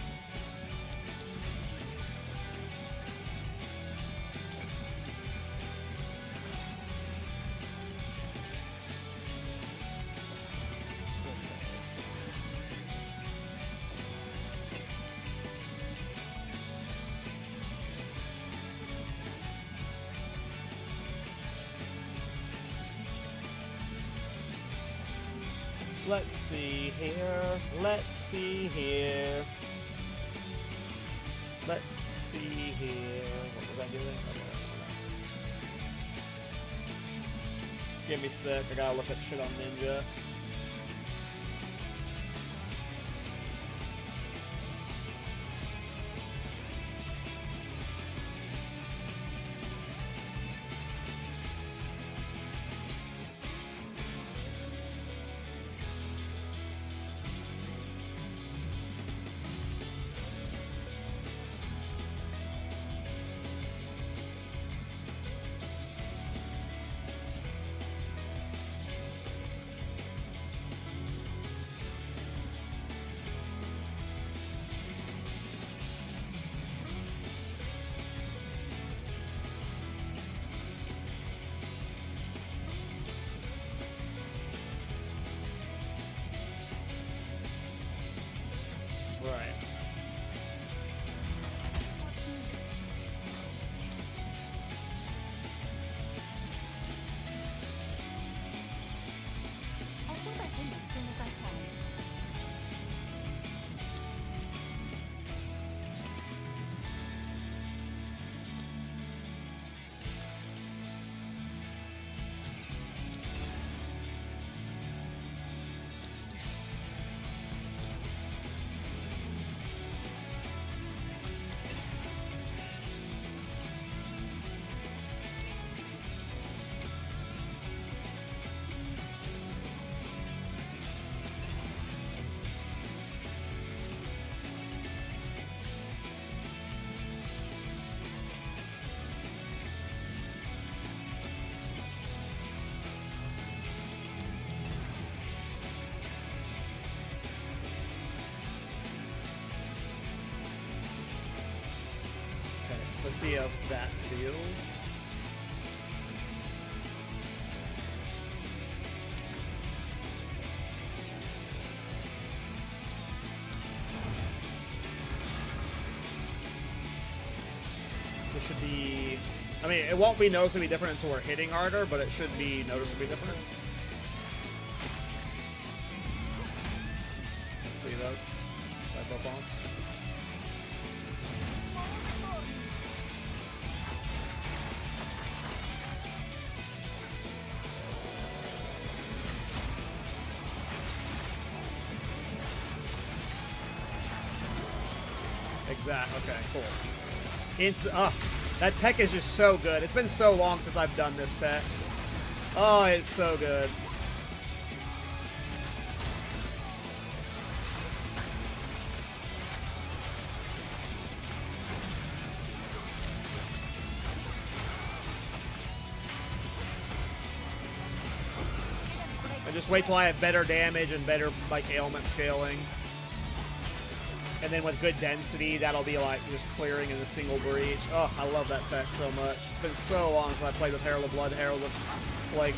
Let's see here. Let's see here. Let's see here. What was I doing? Give me a sec. I gotta look at shit on Ninja. Right. I'll go back in as soon as I can. Let's see how that feels. This should be... I mean, it won't be noticeably different until we're hitting harder, but it should be noticeably different. Let's see that. That up on. Exactly. Okay, cool. It's that tech is just so good. It's been so long since I've done this tech. Oh, it's so good. And just wait till I have better damage and better like ailment scaling. And then with good density, that'll be like just clearing in a single breach. Oh, I love that tech so much. It's been so long since I played with Herald of Blood, Herald of like.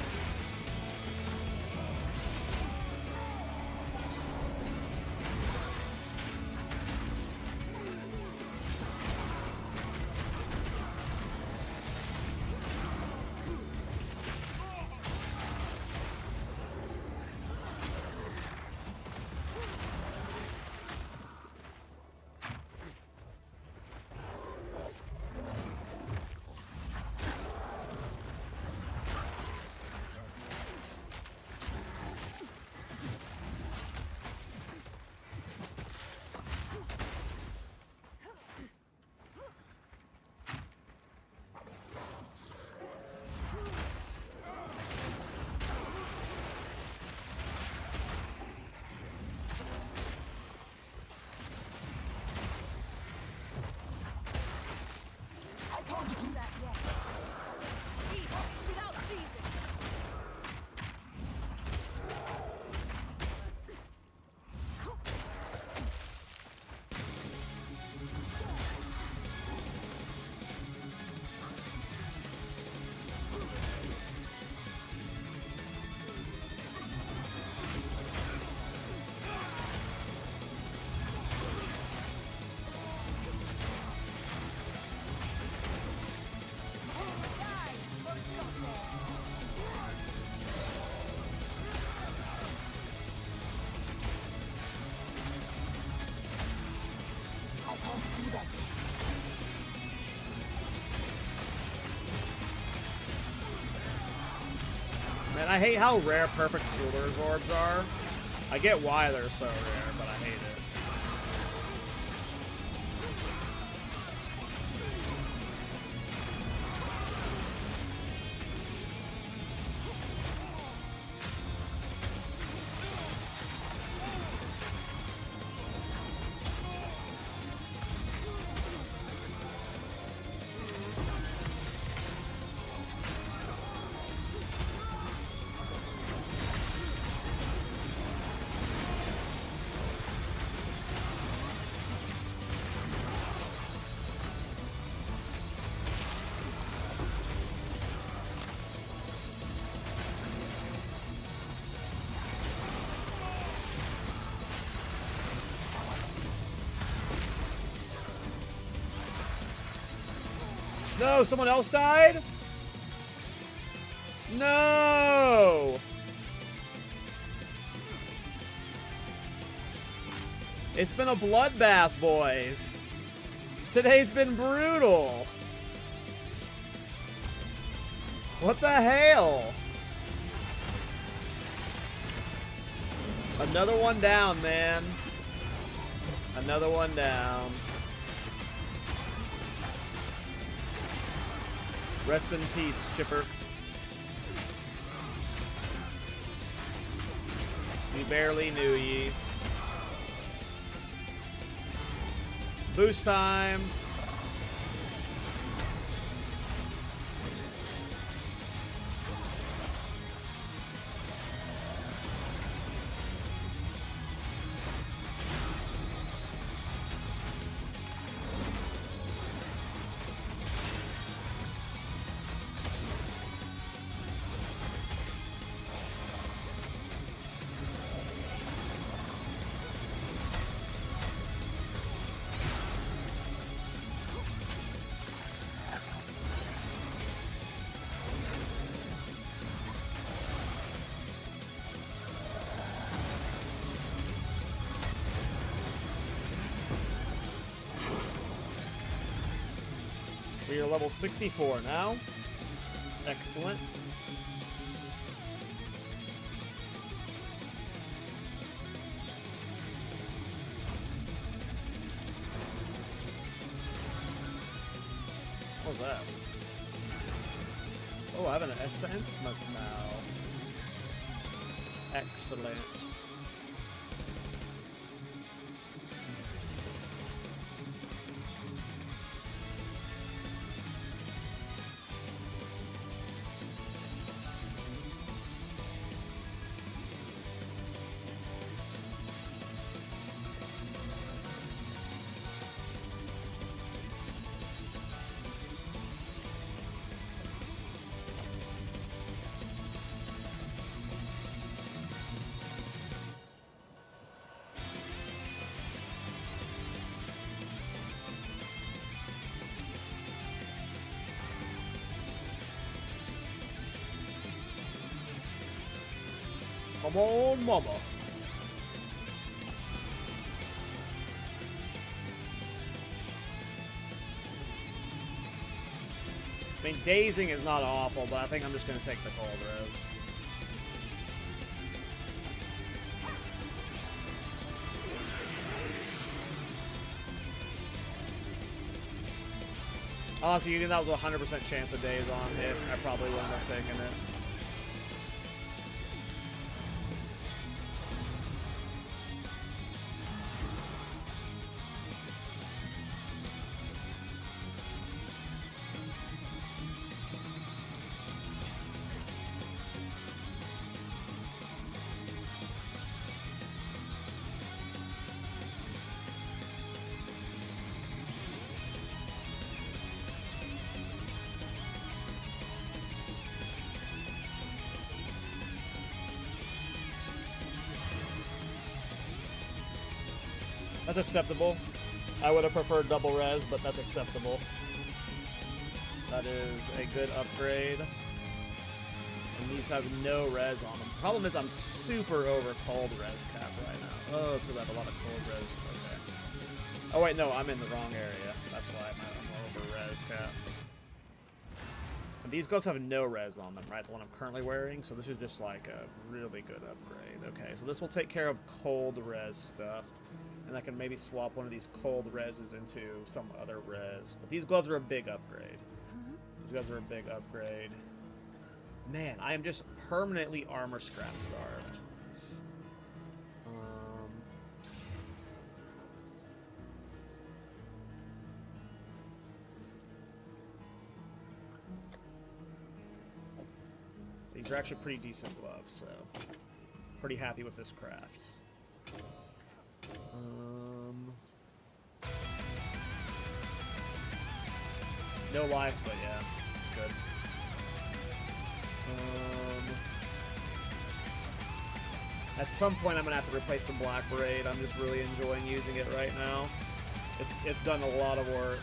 And I hate how rare perfect ruler's orbs are. I get why they're so rare, but I hate it. No, someone else died? No! It's been a bloodbath, boys. Today's been brutal. What the hell? Another one down, man. Another one down. Rest in peace, Chipper. We barely knew ye. Boost time. We are level 64 now. Excellent. What was that? Oh, I have an essence smoke now. Excellent. Come on, mama. I mean, dazing is not awful, but I think I'm just going to take the cold res. Honestly, you think that was a 100% chance of daze on hit, I probably wouldn't have taken it. That's acceptable. I would have preferred double res, but that's acceptable. That is a good upgrade. And these have no res on them. Problem is I'm super over cold res cap right now. Oh, it's because I have a lot of cold res. Okay. Oh wait, no, I'm in the wrong area. That's why I'm over res cap. these gloves have no res on them, right? The one I'm currently wearing. So this is just like a really good upgrade. Okay, so this will take care of cold res stuff. And I can maybe swap one of these cold reses into some other res. But these gloves are a big upgrade. These gloves are a big upgrade. Man, I am just permanently armor scrap starved. These are actually pretty decent gloves, so pretty happy with this craft. No life, but yeah, it's good. At some point, I'm gonna have to replace the black braid. I'm just really enjoying using it right now. It's done a lot of work.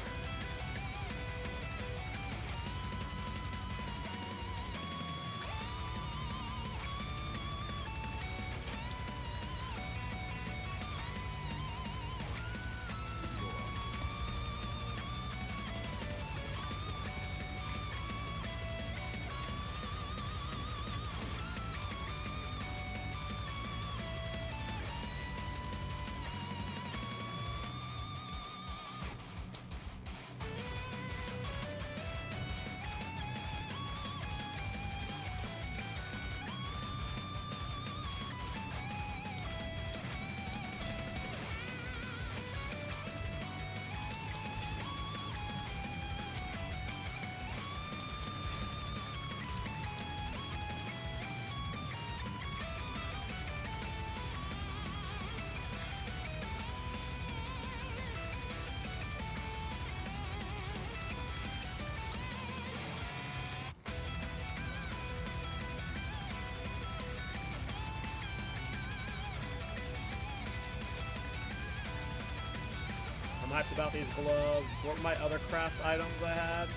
Hyped about these gloves. What were my other craft items I had?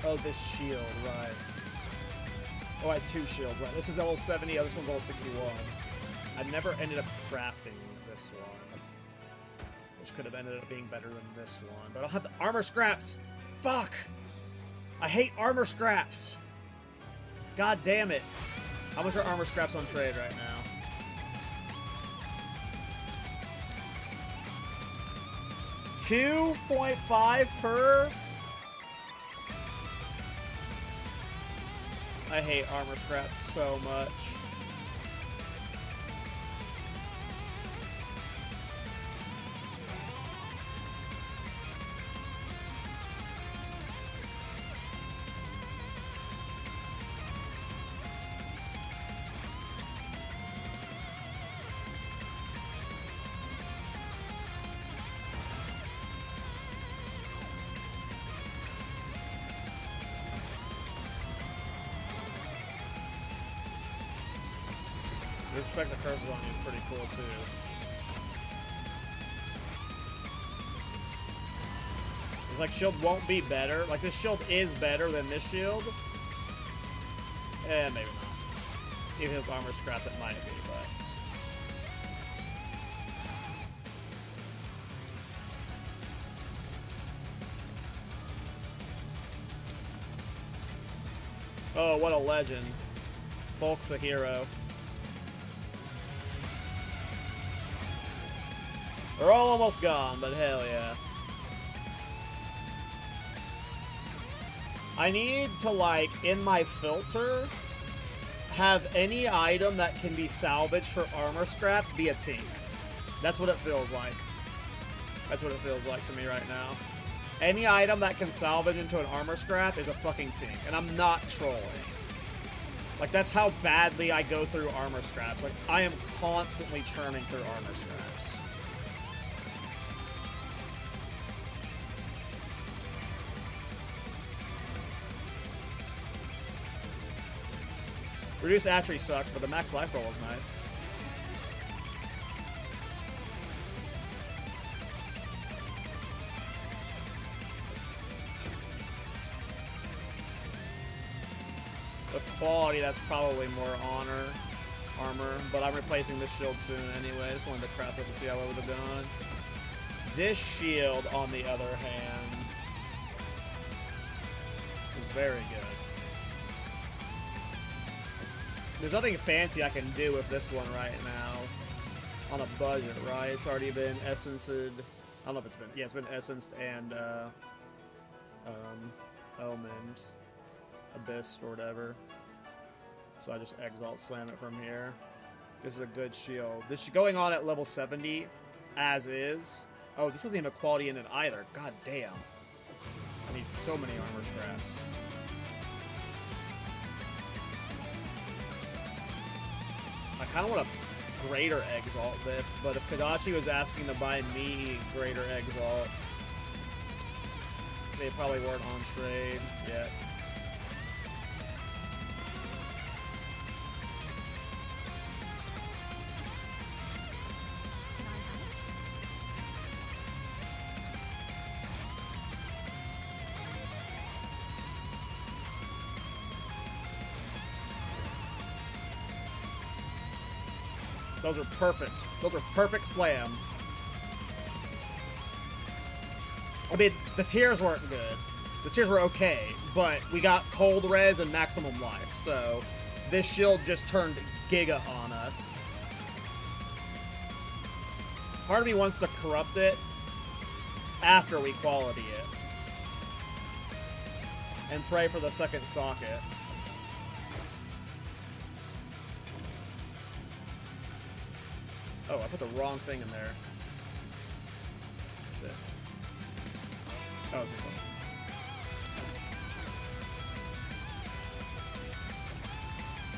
Oh, this shield, right. Oh, I had 2 shields, right. This is level 70, this one's level 61. I never ended up crafting this one, which could have ended up being better than this one. But I'll have the armor scraps! Fuck! I hate armor scraps! God damn it. How much are armor scraps on trade right now? 2.5 per. I hate armor scraps so much. The respect the curves on you is pretty cool too. It's like shield won't be better. Like this shield is better than this shield. Eh, maybe not. Even his armor scrap it might be, but. Oh, what a legend. Folk's a hero. They're all almost gone, but hell yeah. I need to, like, in my filter, have any item that can be salvaged for armor scraps be a tink. That's what it feels like. That's what it feels like to me right now. Any item that can salvage into an armor scrap is a fucking tink. And I'm not trolling. Like, that's how badly I go through armor scraps. Like, I am constantly churning through armor scraps. Reduced attribute sucked, but the max life roll is nice. With quality, that's probably more armor, but I'm replacing this shield soon anyway. Just wanted to craft it to see how it would have done. This shield, on the other hand, is Very good. There's nothing fancy I can do with this one right now. On a budget, right? It's already been essenced. I don't know if it's been. Yeah, it's been essenced and omened, abyss or whatever. So I just Exalt slam it from here. This is a good shield. This is going on at level 70, as is. Oh, this doesn't even have quality in it either. God damn. I need so many armor scraps. I kind of want to greater Exalt this, but if Kadachi was asking to buy me greater Exalts, they probably weren't on trade yet. Those are perfect. Those are perfect slams. I mean, the tiers weren't good. The tiers were okay, but we got cold res and maximum life, so this shield just turned giga on us. Part of me wants to corrupt it after we quality it. And pray for the second socket. Oh, I put the wrong thing in there. Shit. Oh, it's this one.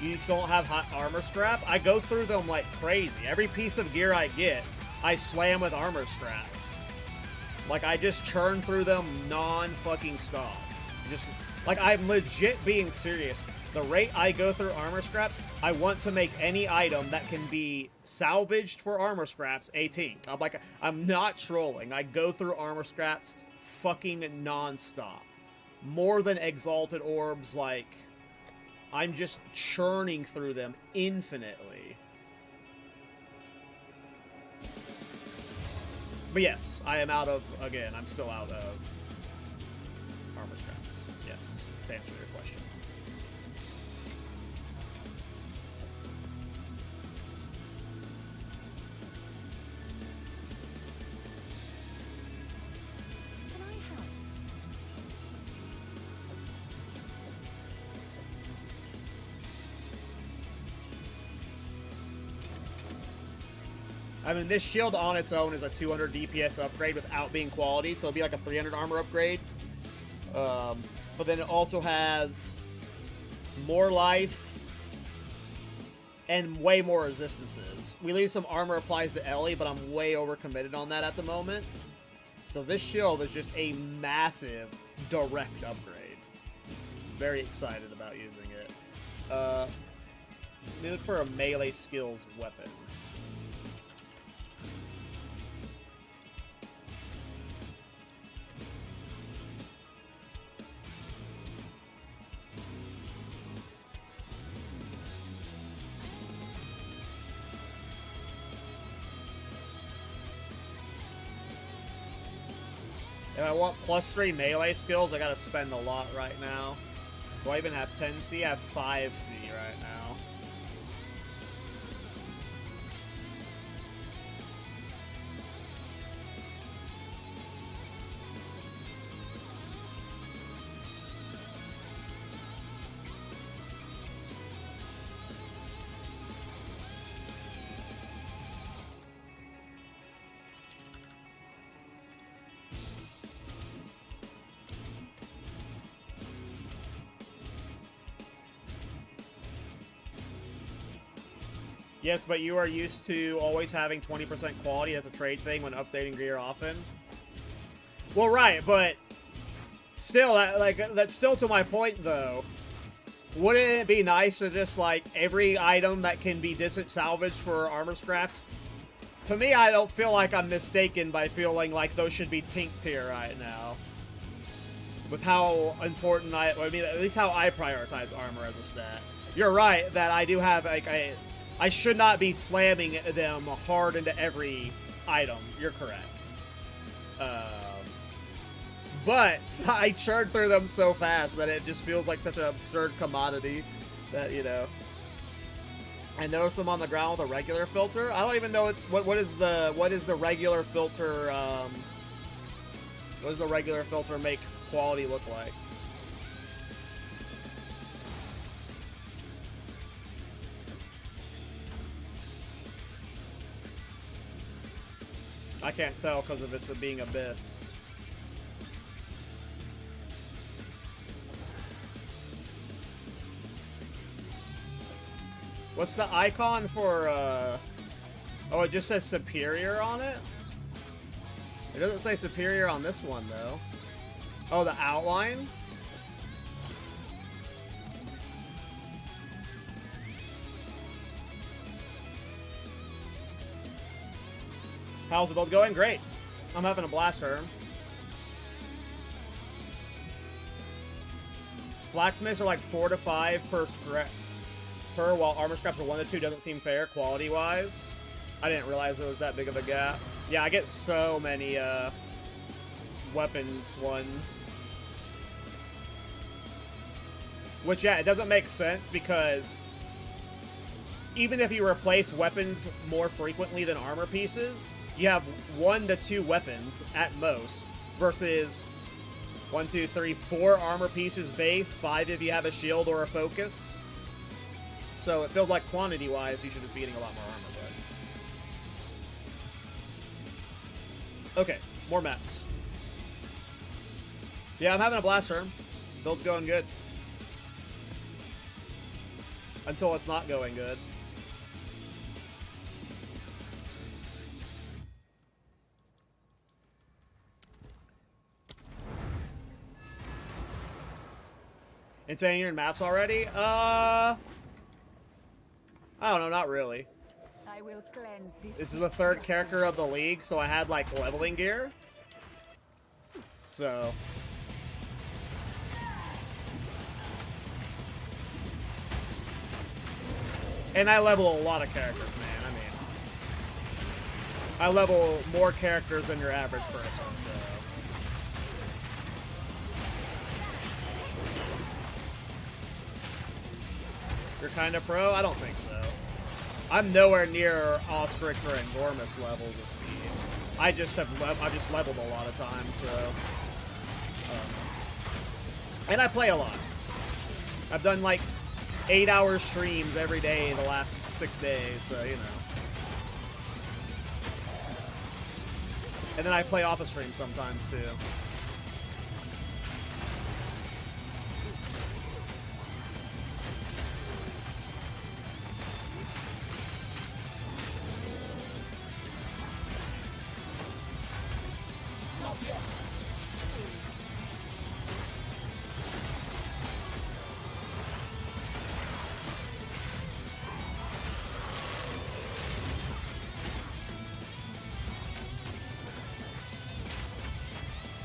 You just don't have hot armor scrap? I go through them like crazy. Every piece of gear I get, I slam with armor scraps. Like, I just churn through them non-fucking stop. Just, like, I'm legit being serious. The rate I go through armor scraps, I want to make any item that can be salvaged for armor scraps a tink. I'm not trolling. I go through armor scraps fucking non-stop. More than exalted orbs, like, I'm just churning through them infinitely. But yes, I am out of, again, I'm still out of armor scraps. Yes, to answer your question. I mean, this shield on its own is a 200 DPS upgrade without being quality, so it'll be like a 300 armor upgrade. But then it also has more life and way more resistances. We leave some armor applies to Ellie, but I'm way overcommitted on that at the moment. So this shield is just a massive direct upgrade. Very excited about using it. Let me look for a melee skills weapon. If I want +3 melee skills, I gotta spend a lot right now. Do I even have 10C? I have 5C right now. Yes, but you are used to always having 20% quality. That's a trade thing when updating gear often. Well, right, but still, that's still to my point, though. Wouldn't it be nice to just, like, every item that can be distant salvaged for armor scraps? To me, I don't feel like I'm mistaken by feeling like those should be tink tier right now. With how important I mean, at least how I prioritize armor as a stat. You're right that I do have, like, I should not be slamming them hard into every item. You're correct. But I churn through them so fast that it just feels like such an absurd commodity that, you know. I noticed them on the ground with a regular filter. I don't even know what is the regular filter what does the regular filter make quality look like? I can't tell because of it's being Abyss. What's the icon for, oh, it just says Superior on it? It doesn't say Superior on this one, though. Oh, the outline? How's the build going? Great. I'm having a blast here. Blacksmiths are like 4 to 5 per scrap. While armor scraps are 1 to 2 doesn't seem fair quality-wise. I didn't realize there was that big of a gap. Yeah, I get so many weapons ones. Which, yeah, it doesn't make sense because even if you replace weapons more frequently than armor pieces, you have 1 to 2 weapons at most versus 1, 2, 3, 4 armor pieces base, 5 if you have a shield or a focus. So it feels like quantity-wise, you should just be getting a lot more armor, but... Okay, more maps. Yeah, I'm having a blast turn. Build's going good. Until it's not going good. Insane, you're in maps already? I don't know, not really. I will cleanse this is the 3rd character of the league, so I had like leveling gear. So and I level a lot of characters, man. I mean, I level more characters than your average person, so. You're kind of pro? I don't think so. I'm nowhere near Ostrix or Enormous levels of speed. I've just leveled a lot of times, so. And I play a lot. I've done like 8-hour streams every day the last 6 days, so you know. And then I play off a stream sometimes too.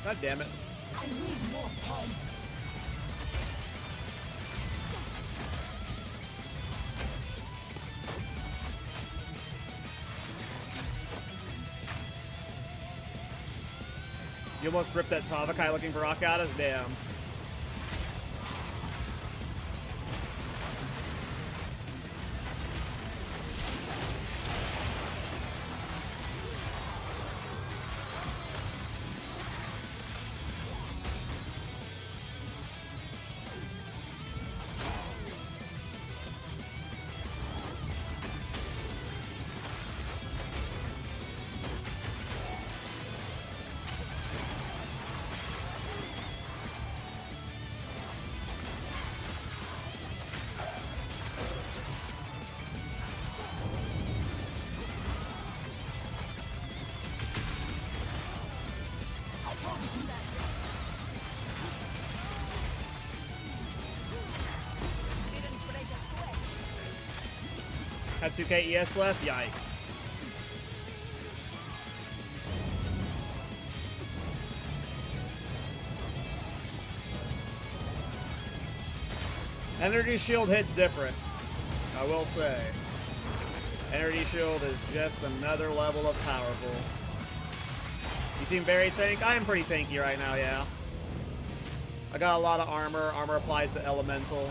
God damn it. I need more time. You almost ripped that Tavakai looking for Rockadas? Damn. Have 2k ES left? Yikes. Energy Shield hits different, I will say. Energy Shield is just another level of powerful. You seem very tank? I am pretty tanky right now, yeah. I got a lot of armor. Armor applies to elemental.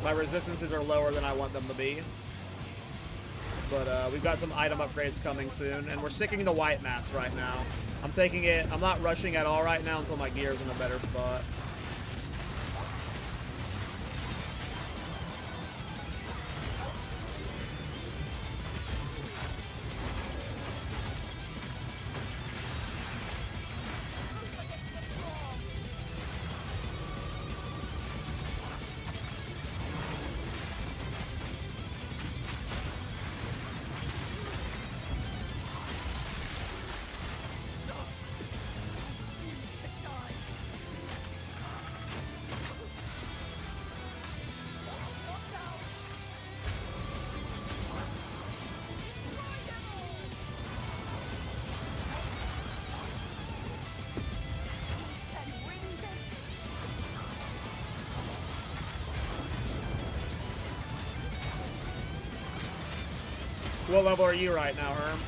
My resistances are lower than I want them to be. But we've got some item upgrades coming soon, and we're sticking to white maps right now. I'm taking it, I'm not rushing at all right now until my gear's in a better spot. What level are you right now, Herm?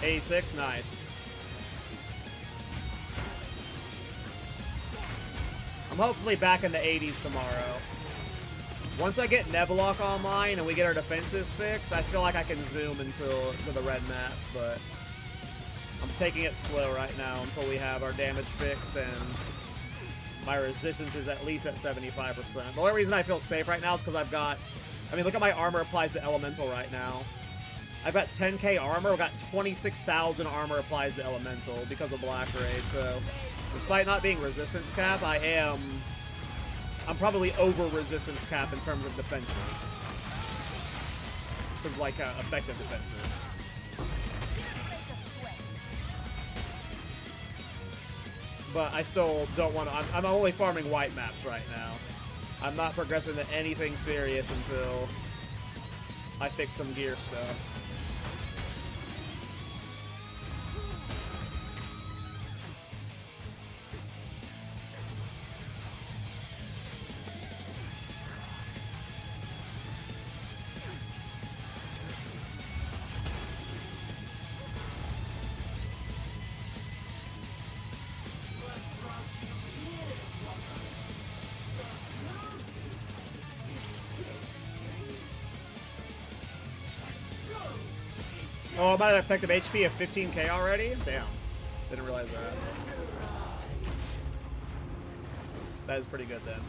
A6, nice. I'm hopefully back in the 80s tomorrow. Once I get Nebulok online and we get our defenses fixed, I feel like I can zoom to the red maps, but I'm taking it slow right now until we have our damage fixed and my resistance is at least at 75%. The only reason I feel safe right now is because I've got, I mean, look at my armor applies to elemental right now. I've got 10k armor, I've got 26,000 armor applies to elemental because of Black Raid, so despite not being resistance cap, I'm probably over resistance cap in terms of defensives. Of like effective defensives. But I still don't want to. I'm only farming white maps right now. I'm not progressing to anything serious until I fix some gear stuff. Oh, I'm at an effective HP of 15k already? Damn. Didn't realize that. That is pretty good then.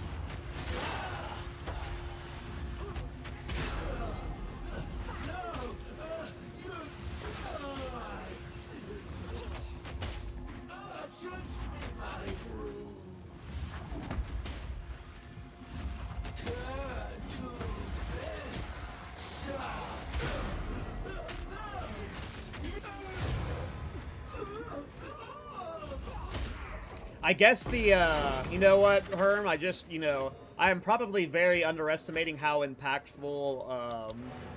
I guess the, you know what, Herm, I am probably very underestimating how impactful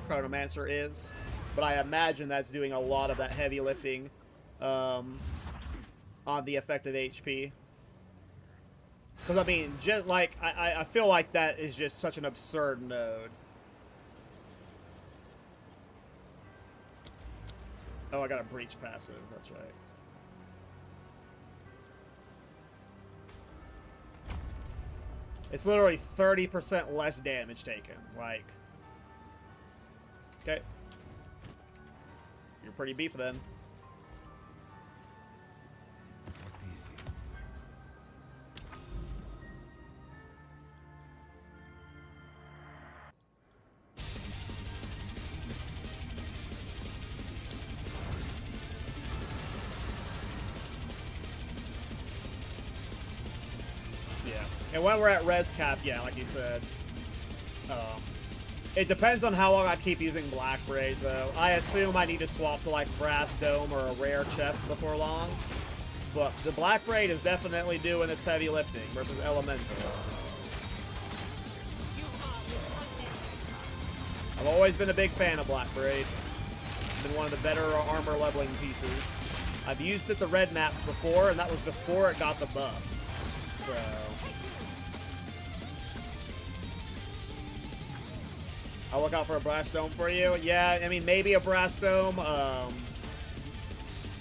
Chronomancer is, but I imagine that's doing a lot of that heavy lifting on the effective HP. Because, I mean, just like, I feel like that is just such an absurd node. Oh, I got a breach passive, that's right. It's literally 30% less damage taken. Like, okay. You're pretty beef then. And when we're at res cap, yeah, like you said. It depends on how long I keep using Black Raid, though. I assume I need to swap to, like, Brass Dome or a rare chest before long. But the Black Raid is definitely doing its heavy lifting versus Elemental. I've always been a big fan of Black Raid. It's been one of the better armor leveling pieces. I've used it the red maps before, and that was before it got the buff. So I'll look out for a brass dome for you. Yeah, I mean, maybe a brass dome.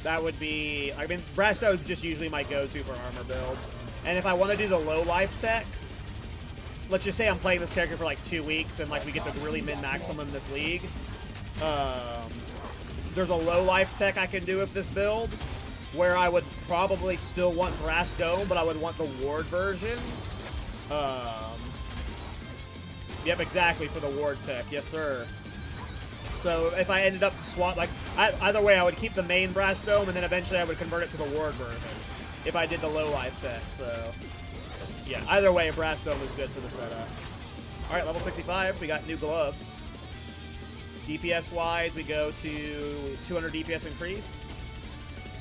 That would be... I mean, brass dome is just usually my go-to for armor builds. And if I want to do the low life tech, let's just say I'm playing this character for like 2 weeks and like we get to really min-max them in this league. There's a low life tech I can do with this build where I would probably still want brass dome, but I would want the ward version. Yep, exactly, for the ward tech. Yes, sir. So if I ended up swap, like, either way, I would keep the main brass dome, and then eventually I would convert it to the ward version if I did the low life tech. So yeah, either way, brass dome is good for the setup. All right, level 65. We got new gloves. DPS wise, we go to 200 DPS increase.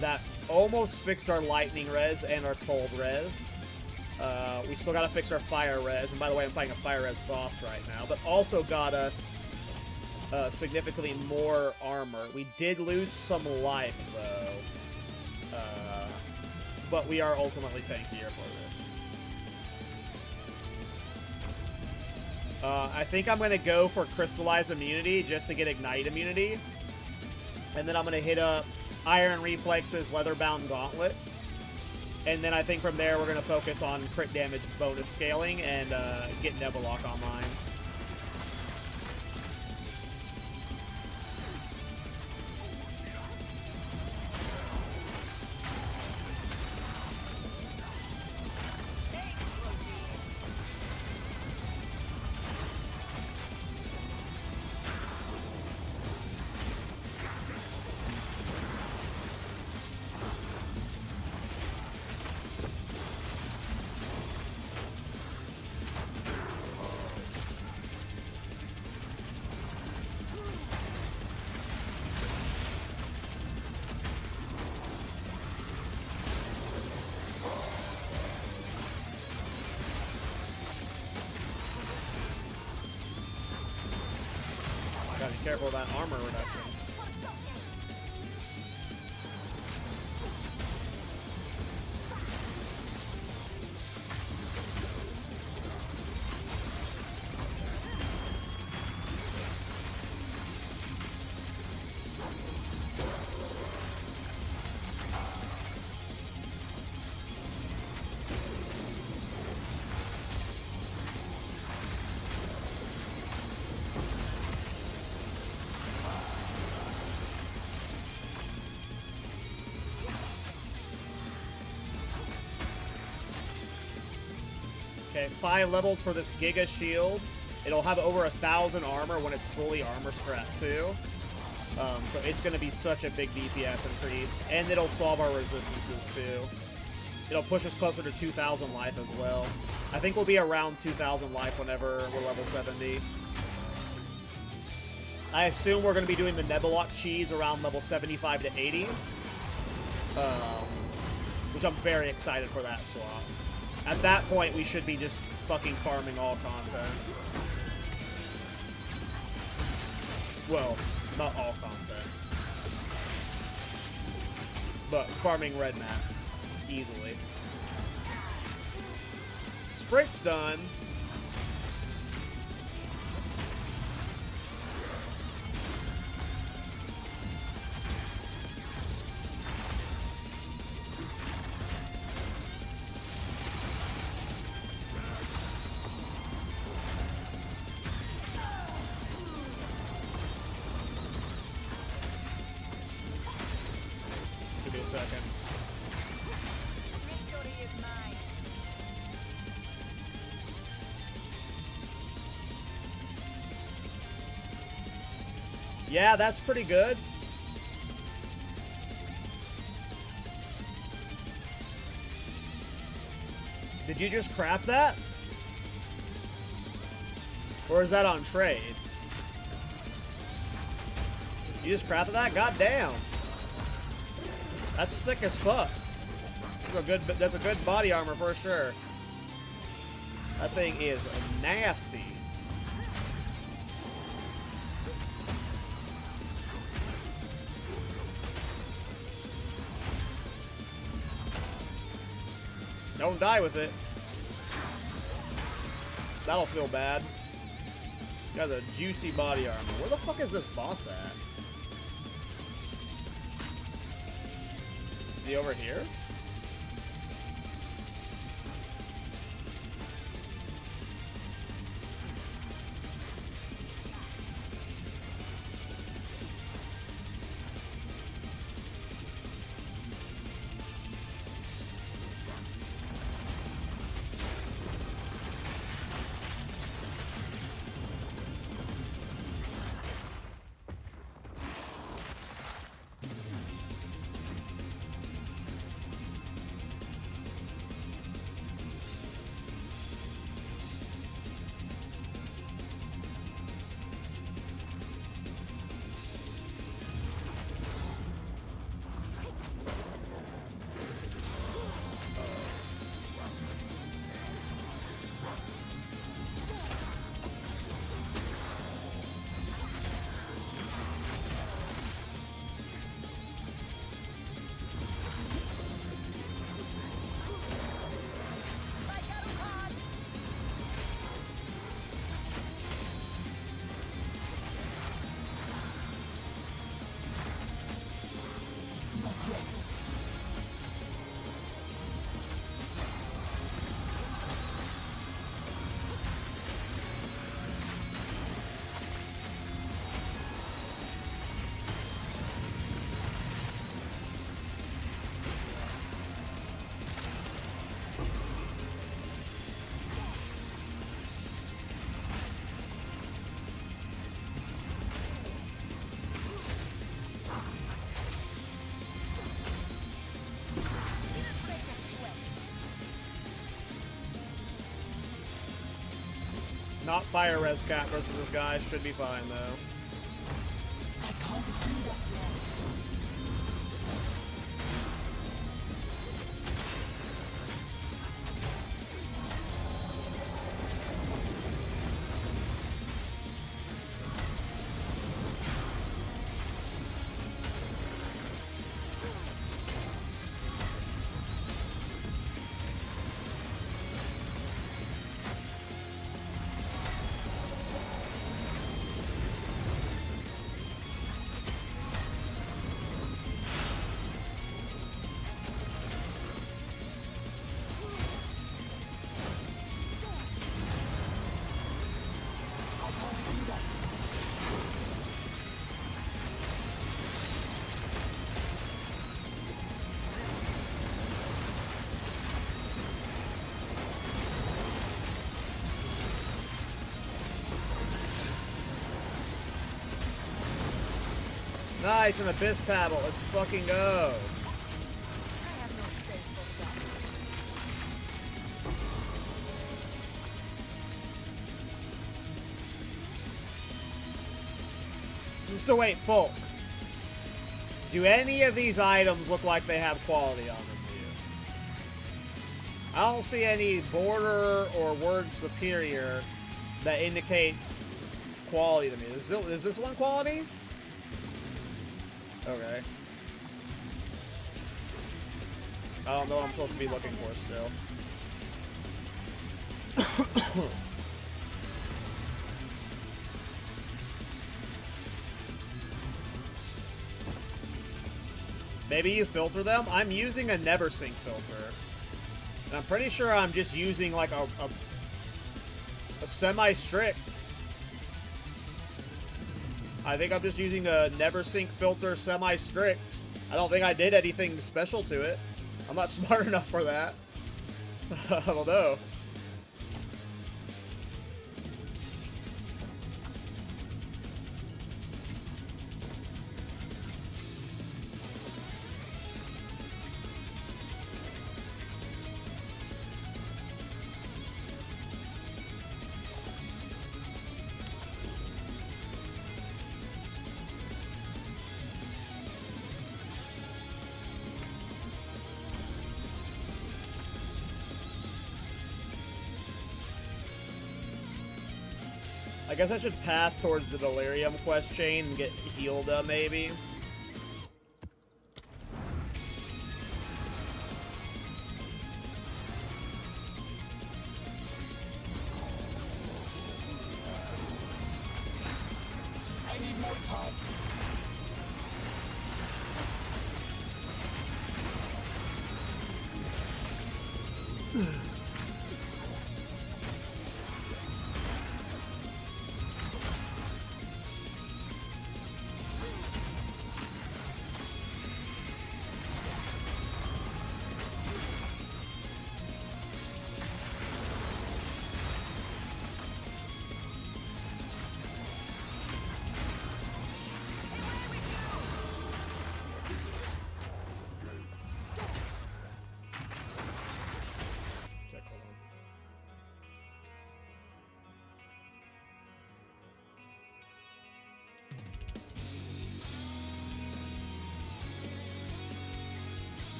That almost fixed our lightning res and our cold res. We still got to fix our fire res, and by the way, I'm fighting a fire res boss right now, but also got us significantly more armor. We did lose some life, though, but we are ultimately tankier for this. I think I'm going to go for Crystallized Immunity just to get Ignite Immunity, and then I'm going to hit up Iron Reflexes, Leather-Bound Gauntlets. And then I think from there we're going to focus on crit damage bonus scaling and get Nebellock online. Gotta be careful of that armor reduction. Okay, 5 levels for this Giga Shield. It'll have over 1,000 armor when it's fully armor scrapped too. So it's going to be such a big DPS increase. And it'll solve our resistances too. It'll push us closer to 2,000 life as well. I think we'll be around 2,000 life whenever we're level 70. I assume we're going to be doing the Nebellock cheese around level 75 to 80. Which I'm very excited for that swap. At that point, we should be just fucking farming all content. Well, not all content. But farming red mats. Easily. Sprint stun. Give me a second. Victory is mine. Yeah, that's pretty good. Did you just craft that? Or is that on trade? You just crafted that? God damn. That's thick as fuck. That's a good body armor for sure. That thing is nasty. Don't die with it. That'll feel bad. Got a juicy body armor. Where the fuck is this boss at? Is he over here? Not fire res cap versus this guy. Should be fine though. Nice, an Abyss Tablet. Let's fucking go. So wait, folk. Do any of these items look like they have quality on them to you? I don't see any border or word superior that indicates quality to me. Is this one quality? Okay. I don't know what I'm supposed to be looking for still. Maybe you filter them? I'm using a never sync filter. And I'm pretty sure I'm just using like a semi-strict. I think I'm just using a never sync filter semi-strict. I don't think I did anything special to it. I'm not smart enough for that. I don't know. I guess I should path towards the Delirium quest chain and get healed up, maybe.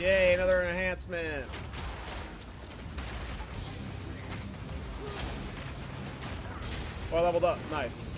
Yay, another enhancement. Oh, I leveled up. Nice.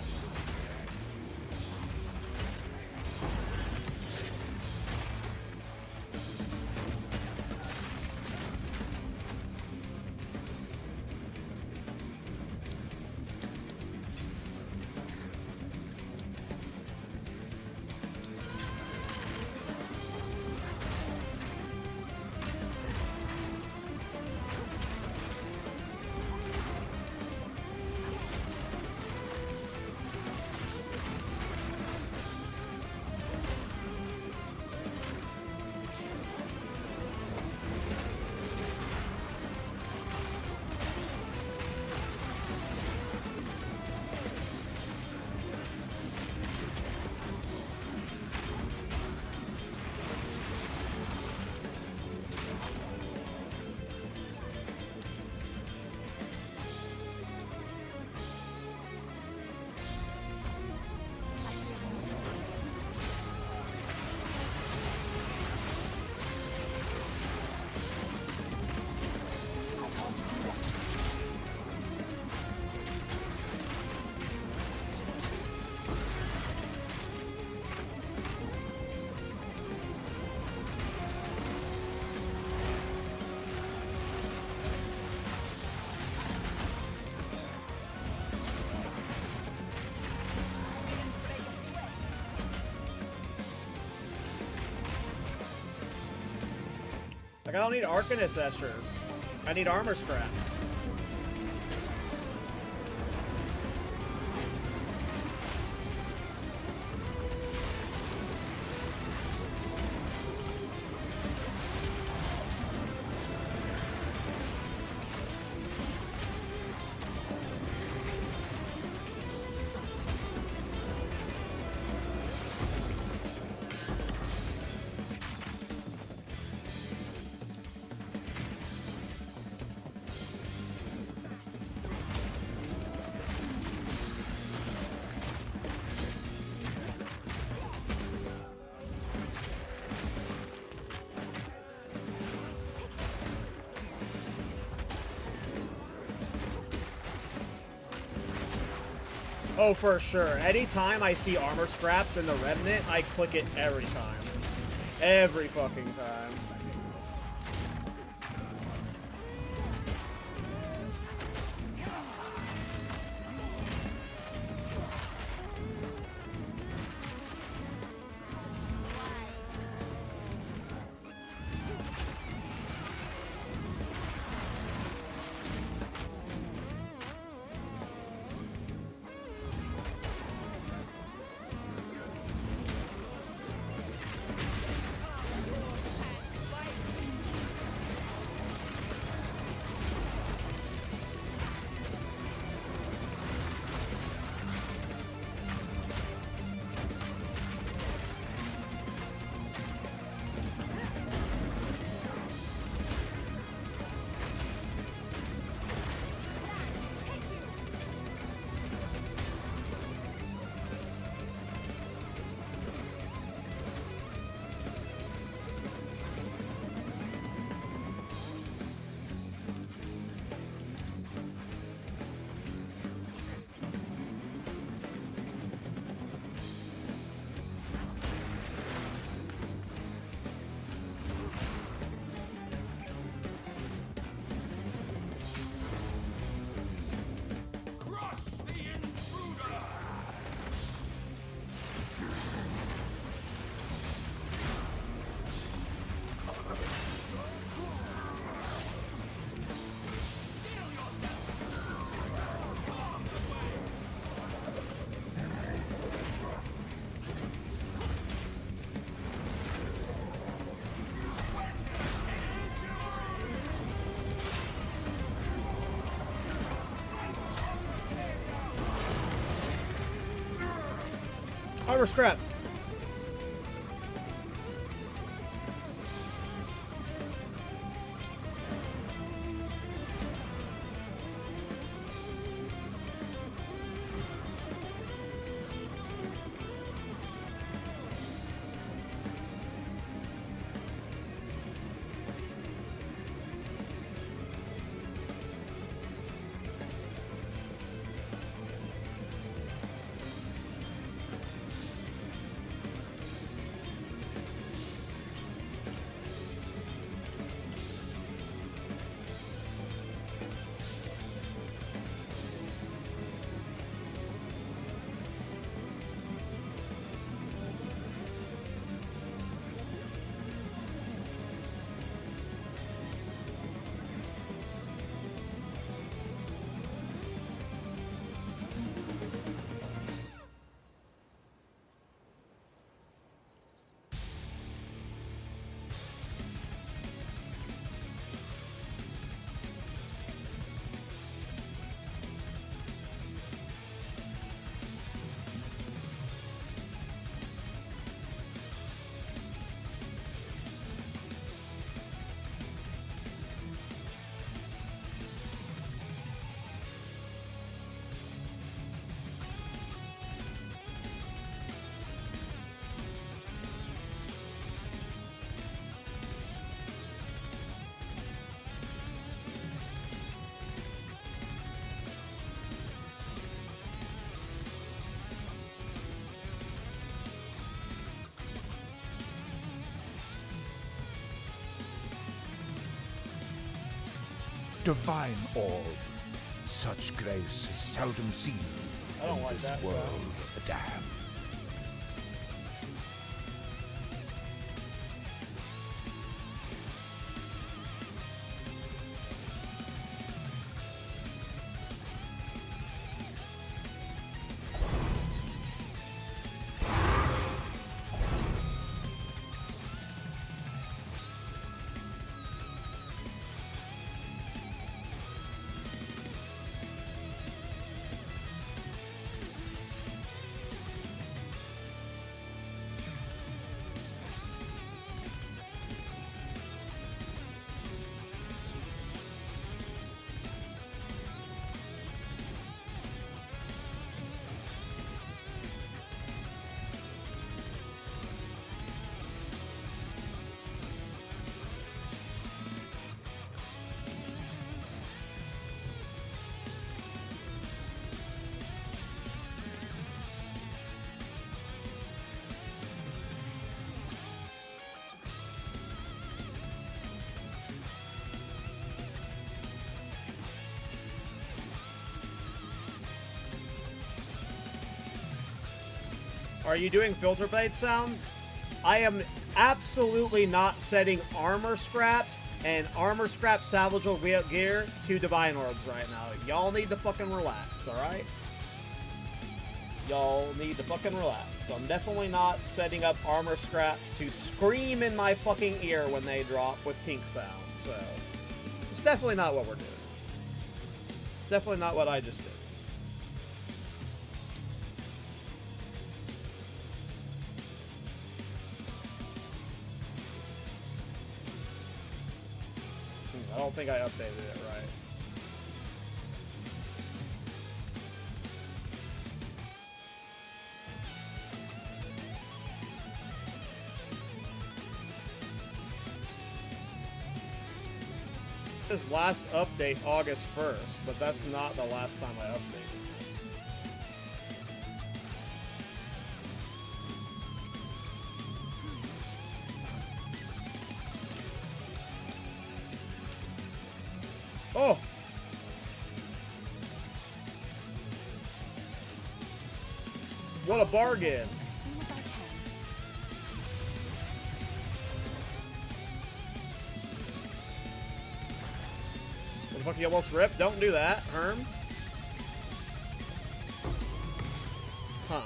Like, I don't need Arcanist Esters. I need armor scraps. Oh, for sure. Anytime I see armor scraps in the Remnant, I click it every time. Every fucking time. Armor scrap. Divine orb. Such grace is seldom seen in this world of the damned. Are you doing filter blade sounds? I am absolutely not setting armor scraps and armor scrap salvageable gear to divine orbs right now. Y'all need to fucking relax, alright? Y'all need to fucking relax. I'm definitely not setting up armor scraps to scream in my fucking ear when they drop with tink sound, so it's definitely not what we're doing. It's definitely not what I just did. I don't think I updated it right. This last update August 1st, but that's not the last time I updated this. Oh! What a bargain! What the fuck, you almost ripped? Don't do that, Herm. Huh.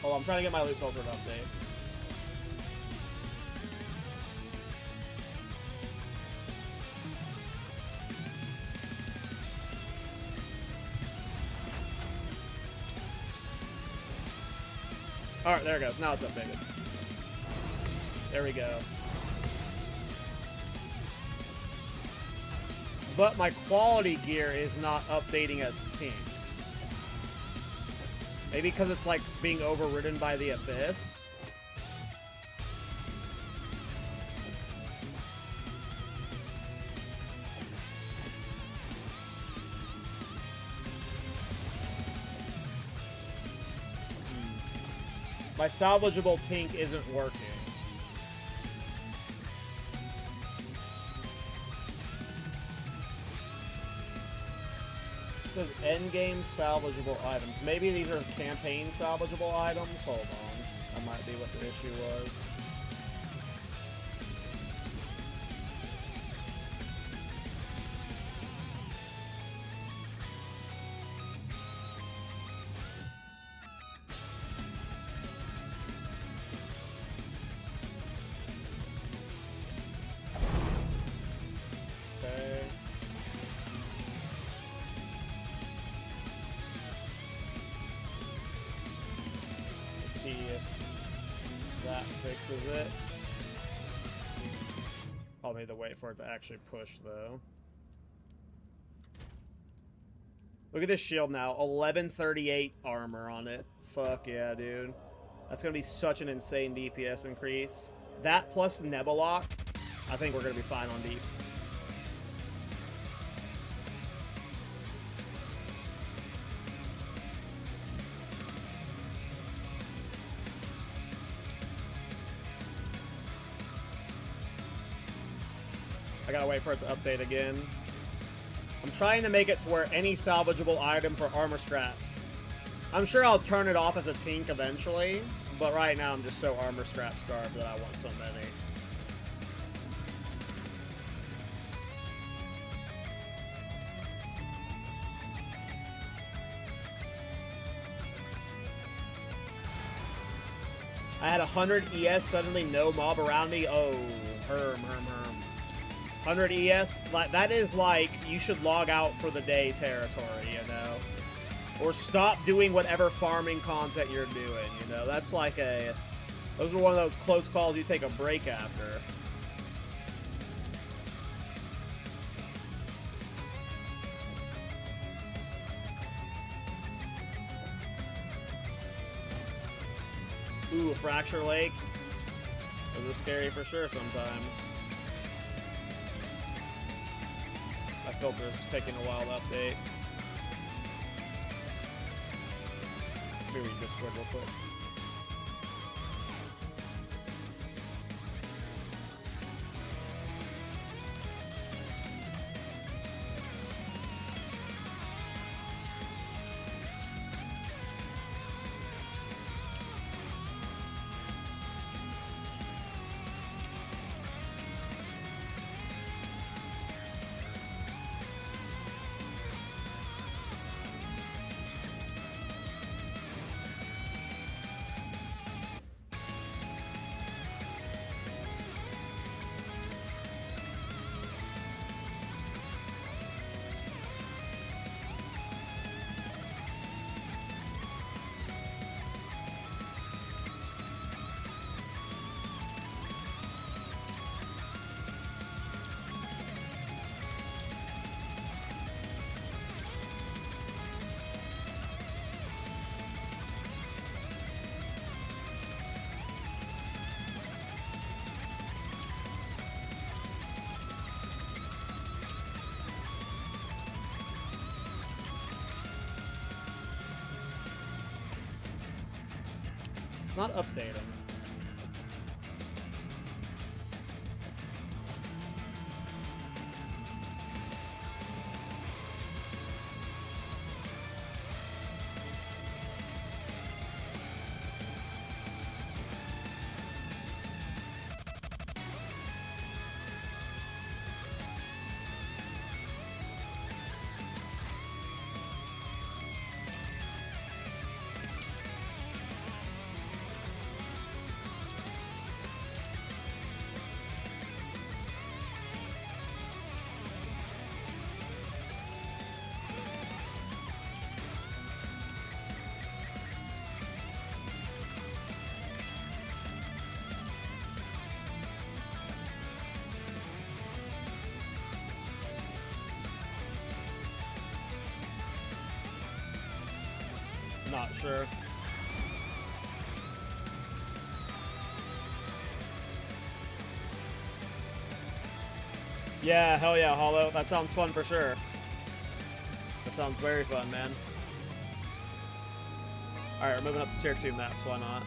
Hold on, I'm trying to get my loot filter to update. Alright, there it goes. Now it's updated. There we go. But my quality gear is not updating as tinks. Maybe because it's like being overridden by the Abyss. My salvageable tink isn't working. It says endgame salvageable items. Maybe these are campaign salvageable items? Hold on. That might be what the issue was. Fixes it. I'll need to wait for it to actually push, though. Look at this shield now. 1138 armor on it. Fuck yeah, dude. That's going to be such an insane DPS increase. That plus Nebulok, I think we're going to be fine on deeps. I gotta wait for it to update again. I'm trying to make it to where any salvageable item for armor straps. I'm sure I'll turn it off as a tink eventually, but right now I'm just so armor strap starved that I want so many. I had 100 ES, suddenly no mob around me. Oh, herm. 100 ES, that is like, you should log out for the day territory, you know? Or stop doing whatever farming content you're doing, you know? That's like a... Those are one of those close calls you take a break after. Ooh, a Fracture Lake. Those are scary for sure sometimes. My filter's taking a while to update. Let me read Discord real quick. Not updating. not sure. Yeah, hell yeah, Hollow. That sounds fun for sure. That sounds very fun, man. Alright, we're moving up to tier 2 maps, why not?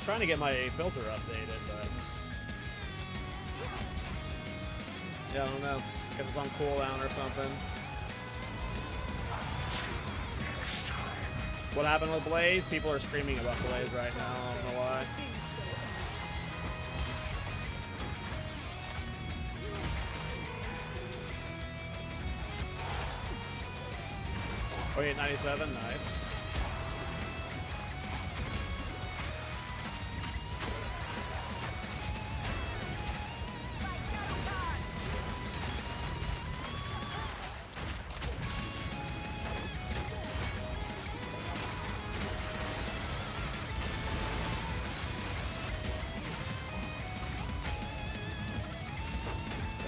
Trying to get my filter updated, but yeah, I don't know. Guess it's on cooldown or something. What happened with Blaze? People are screaming about Blaze right now. I don't know why. Oh, 897, nice.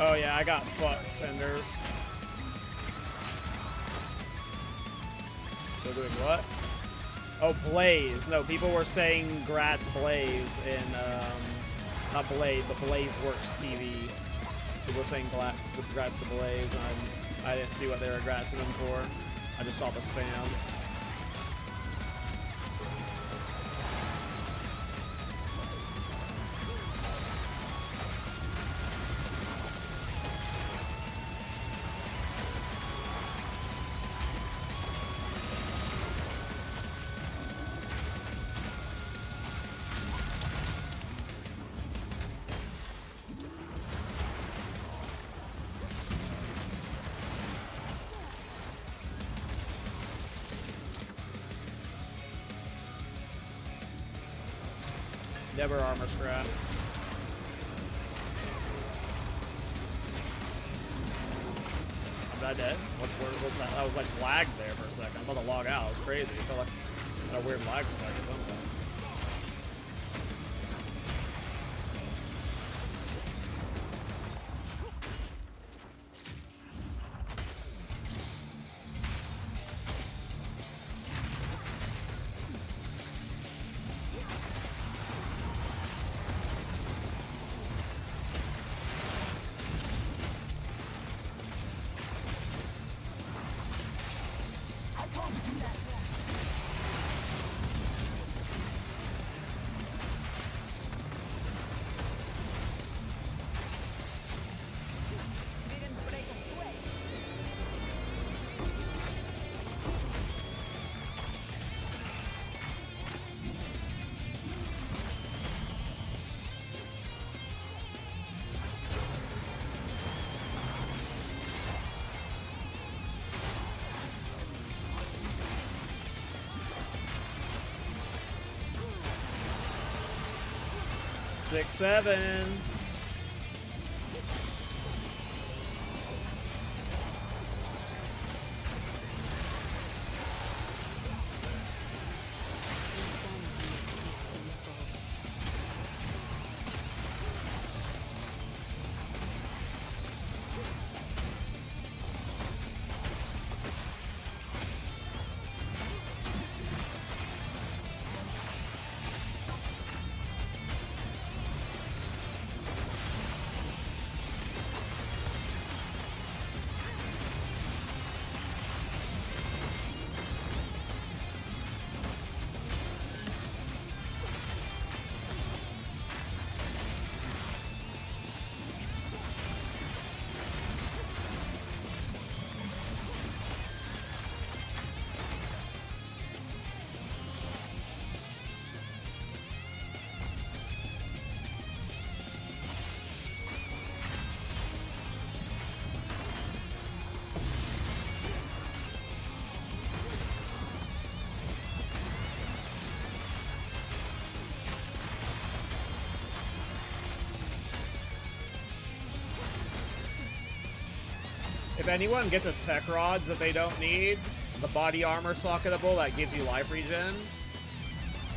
Oh yeah, I got fucked, Cinders. They're doing what? Oh, Blaze. No, people were saying Grats Blaze in, not Blade, but Blazeworks TV. People were saying Grats to Blaze, and I didn't see what they were gratsing him for. I just saw the spam. Never armor scraps. Am I dead? What was that? I was like lagged there for a second. I'm about to log out. It was crazy. It felt like I had a weird lag spike or something. Six, 7. If anyone gets a tech rods that they don't need, the body armor socketable that gives you life regen,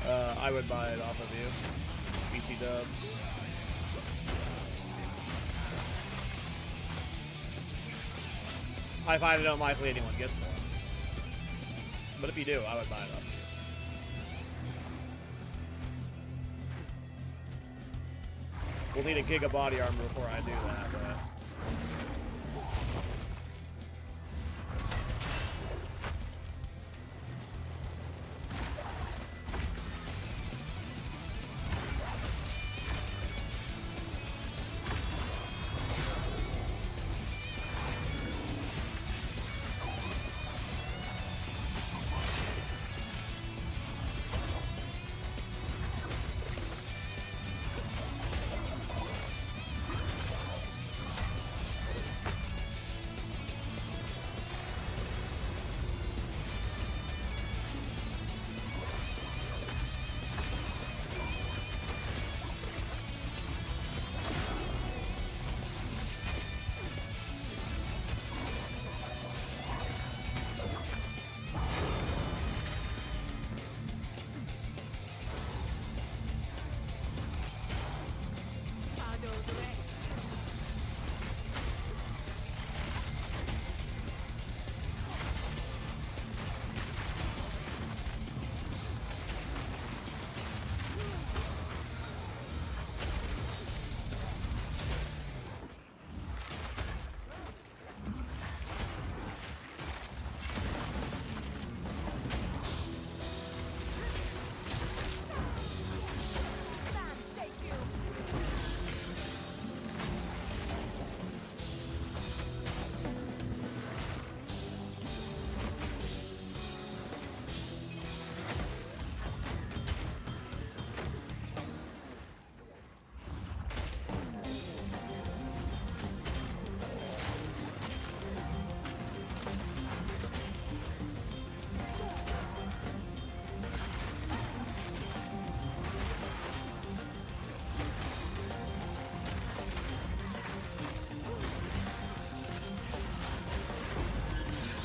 I would buy it off of you. BT dubs. I find it unlikely anyone gets one. But if you do, I would buy it up. We'll need a Giga body armor before I do that, but...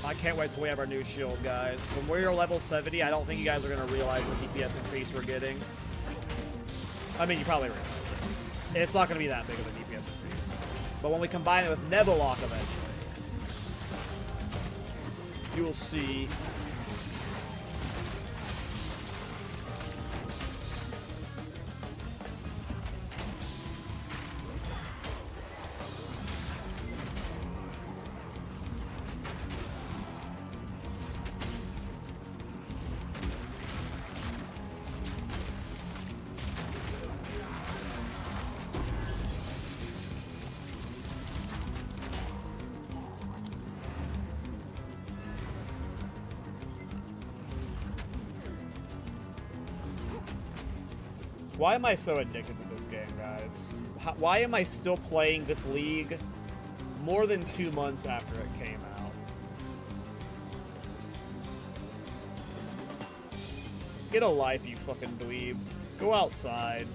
I can't wait till we have our new shield, guys. When we're level 70, I don't think you guys are going to realize the DPS increase we're getting. I mean, you probably realize it. It's not going to be that big of a DPS increase. But when we combine it with Nebelok eventually, you will see. Why am I so addicted to this game, guys? Why am I still playing this league more than 2 months after it came out? Get a life, you fucking dweeb. Go outside.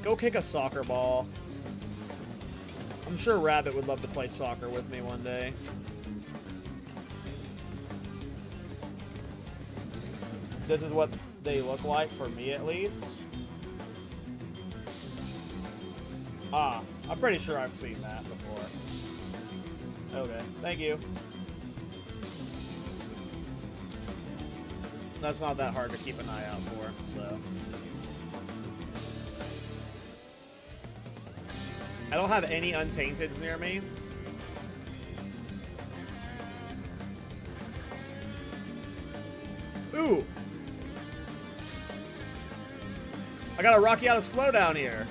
Go kick a soccer ball. I'm sure Rabbit would love to play soccer with me one day. This is what they look like, for me at least. Ah, I'm pretty sure I've seen that before. Okay, thank you. That's not that hard to keep an eye out for, so. I don't have any Untainteds near me. Ooh! I got a Rocky Out of Flow down here.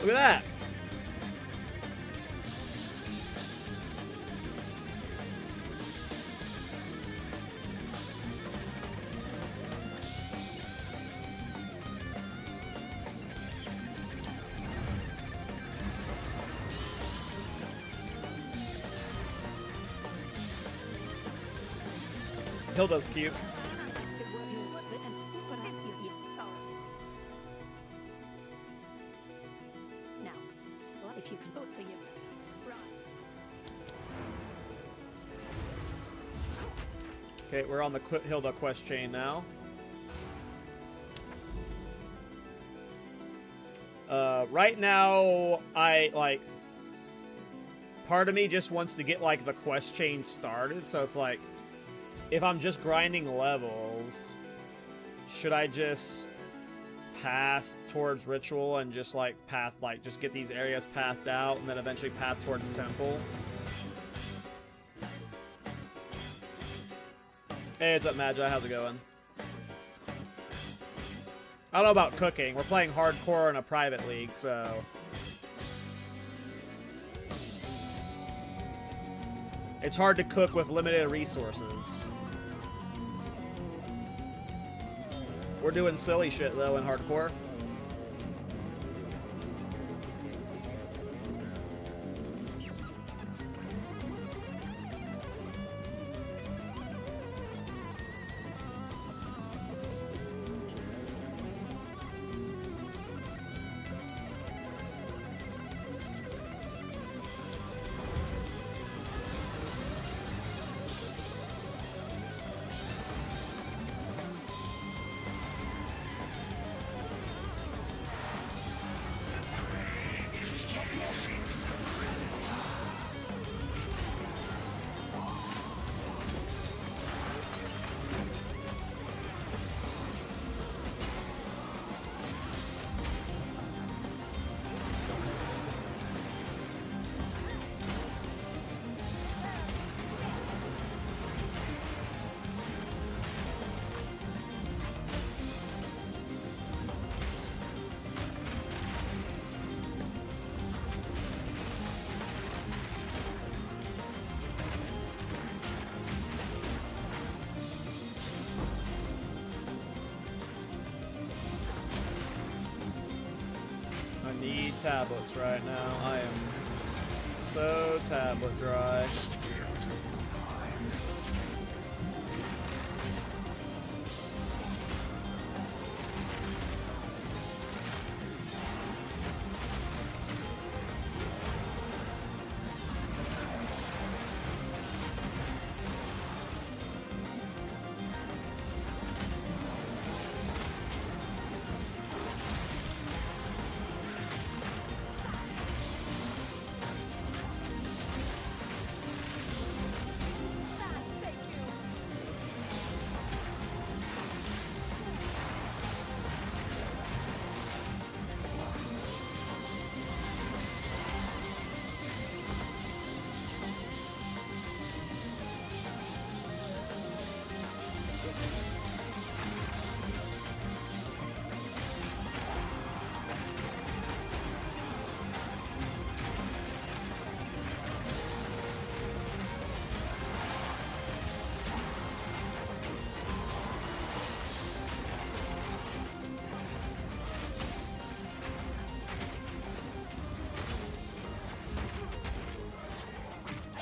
Look at that. Hilda's cute. Okay, we're on the Hilda quest chain now. Right now, part of me just wants to get, like, the quest chain started, so it's like, if I'm just grinding levels, should I just path towards Ritual and just, like, just get these areas pathed out and then eventually path towards Temple? Hey, what's up, Magi? How's it going? I don't know about cooking. We're playing hardcore in a private league, so... It's hard to cook with limited resources. We're doing silly shit, though, in hardcore. Tablets right now. I am so tablet dry.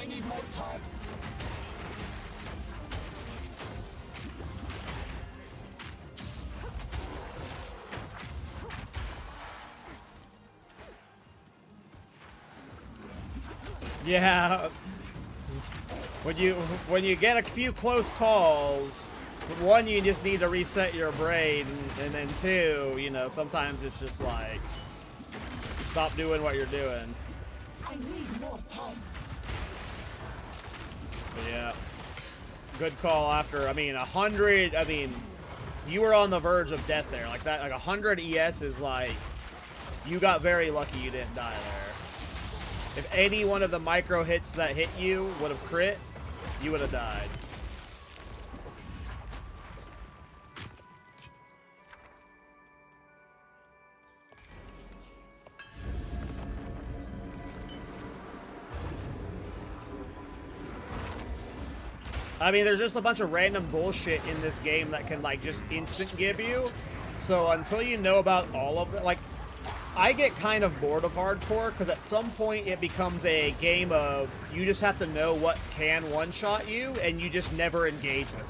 I need more time. Yeah. When you get a few close calls, one, you just need to reset your brain, and then two, you know, sometimes it's just like, stop doing what you're doing. I need more time. But yeah. Good call after, 100, you were on the verge of death there. Like that, like 100 ES is like, you got very lucky you didn't die there. If any one of the micro hits that hit you would have crit, you would have died. There's just a bunch of random bullshit in this game that can, like, just instant give you. So until you know about all of it, like, I get kind of bored of hardcore because at some point it becomes a game of you just have to know what can one-shot you and you just never engage with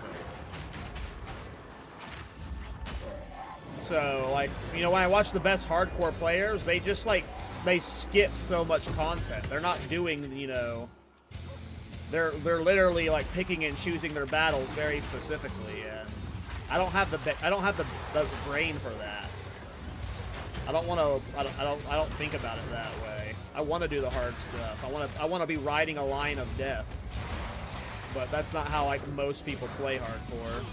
it. So, like, you know, when I watch the best hardcore players, they just, like, they skip so much content. They're not doing, you know... They're literally like picking and choosing their battles very specifically, and I don't have the brain for that. I don't want to. I don't think about it that way. I want to do the hard stuff. I want to be riding a line of death. But that's not how like most people play hardcore.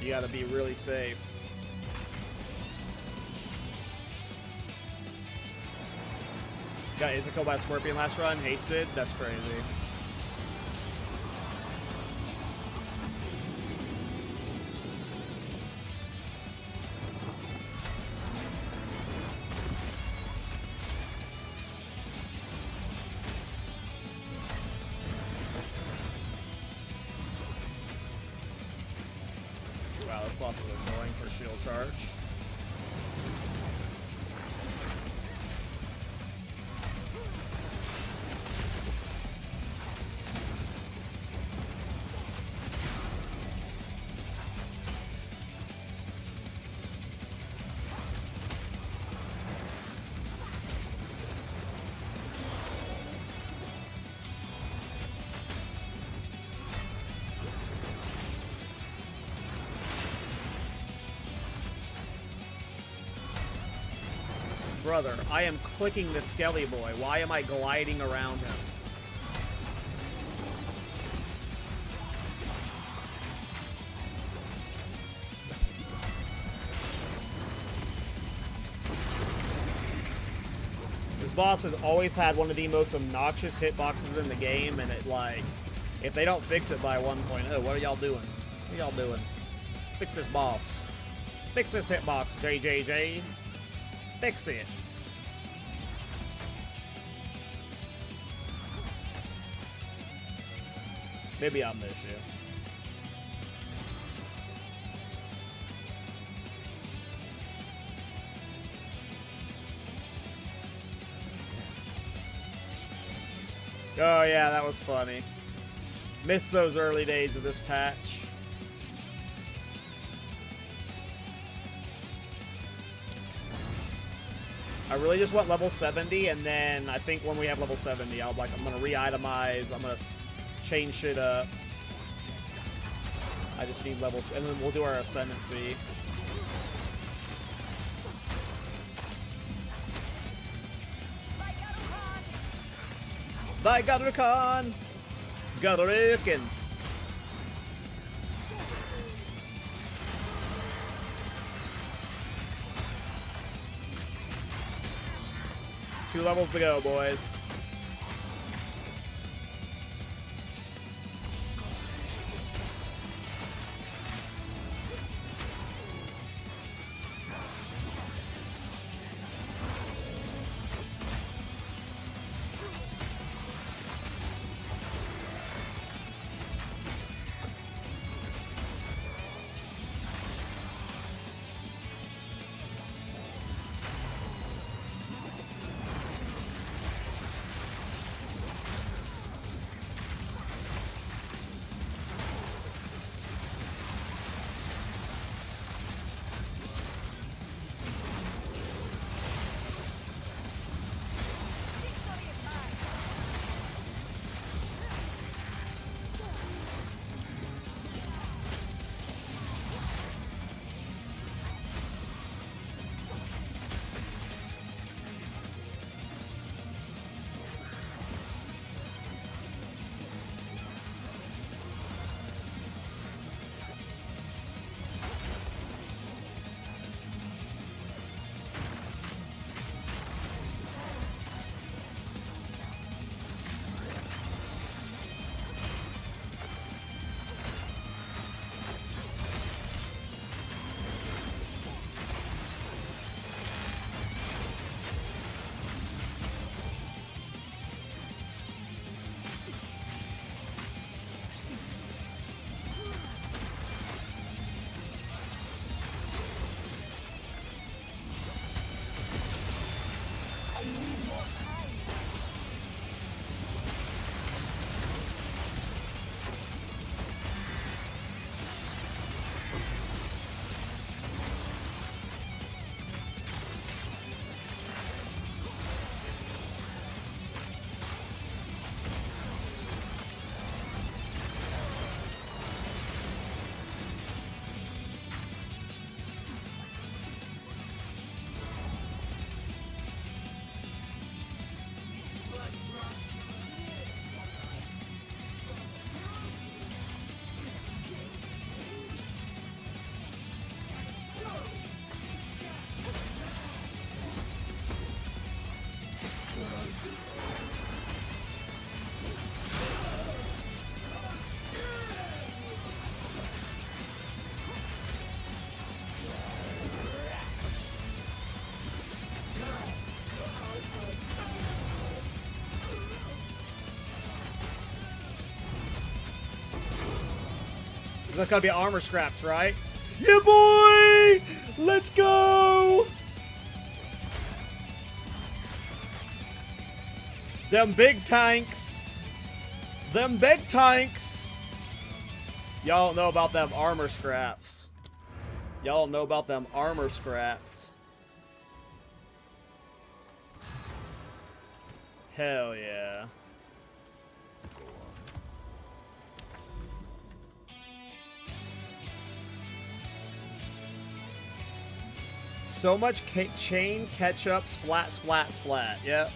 You gotta be really safe. Got Izuku by Scorpion last run, hasted. That's crazy. Wow, this boss is annoying for Shield Charge. Brother, I am clicking the Skelly Boy. Why am I gliding around him? This boss has always had one of the most obnoxious hitboxes in the game, and it, like, if they don't fix it by 1.0, what are y'all doing? What are y'all doing? Fix this boss. Fix this hitbox, JJJ. Fix it. Maybe I'll miss you. Oh yeah, that was funny. Missed those early days of this patch. I really just want level 70, and then I think when we have level 70, I'm gonna re-itemize, I'm gonna change shit up. I just need levels, and then we'll do our ascendancy. Bye, Garukan! Garukin! 2 levels to go, boys. So it's gotta be armor scraps, right? Yeah, boy! Let's go! Them big tanks. Them big tanks. Y'all don't know about them armor scraps. Y'all don't know about them armor scraps. Hell yeah. So much chain ketchup, splat, splat, splat. Yep.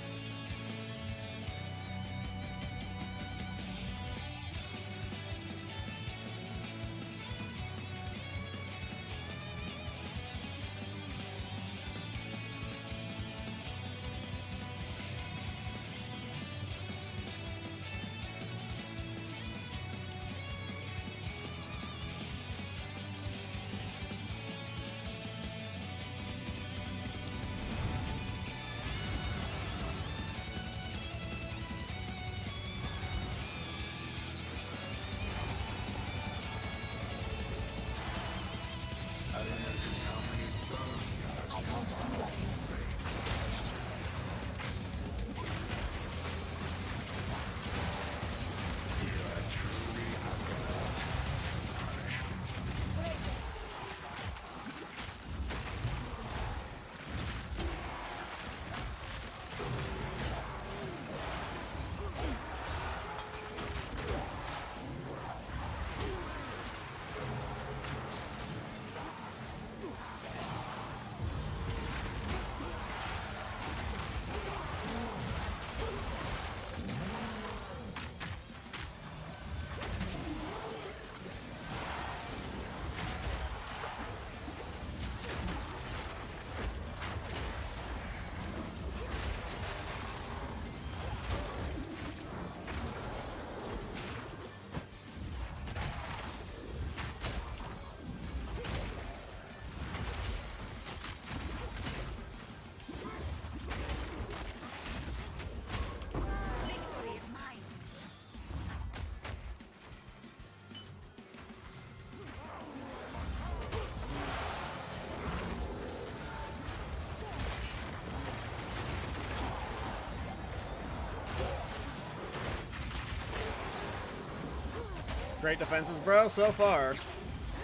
Great defenses, bro, so far.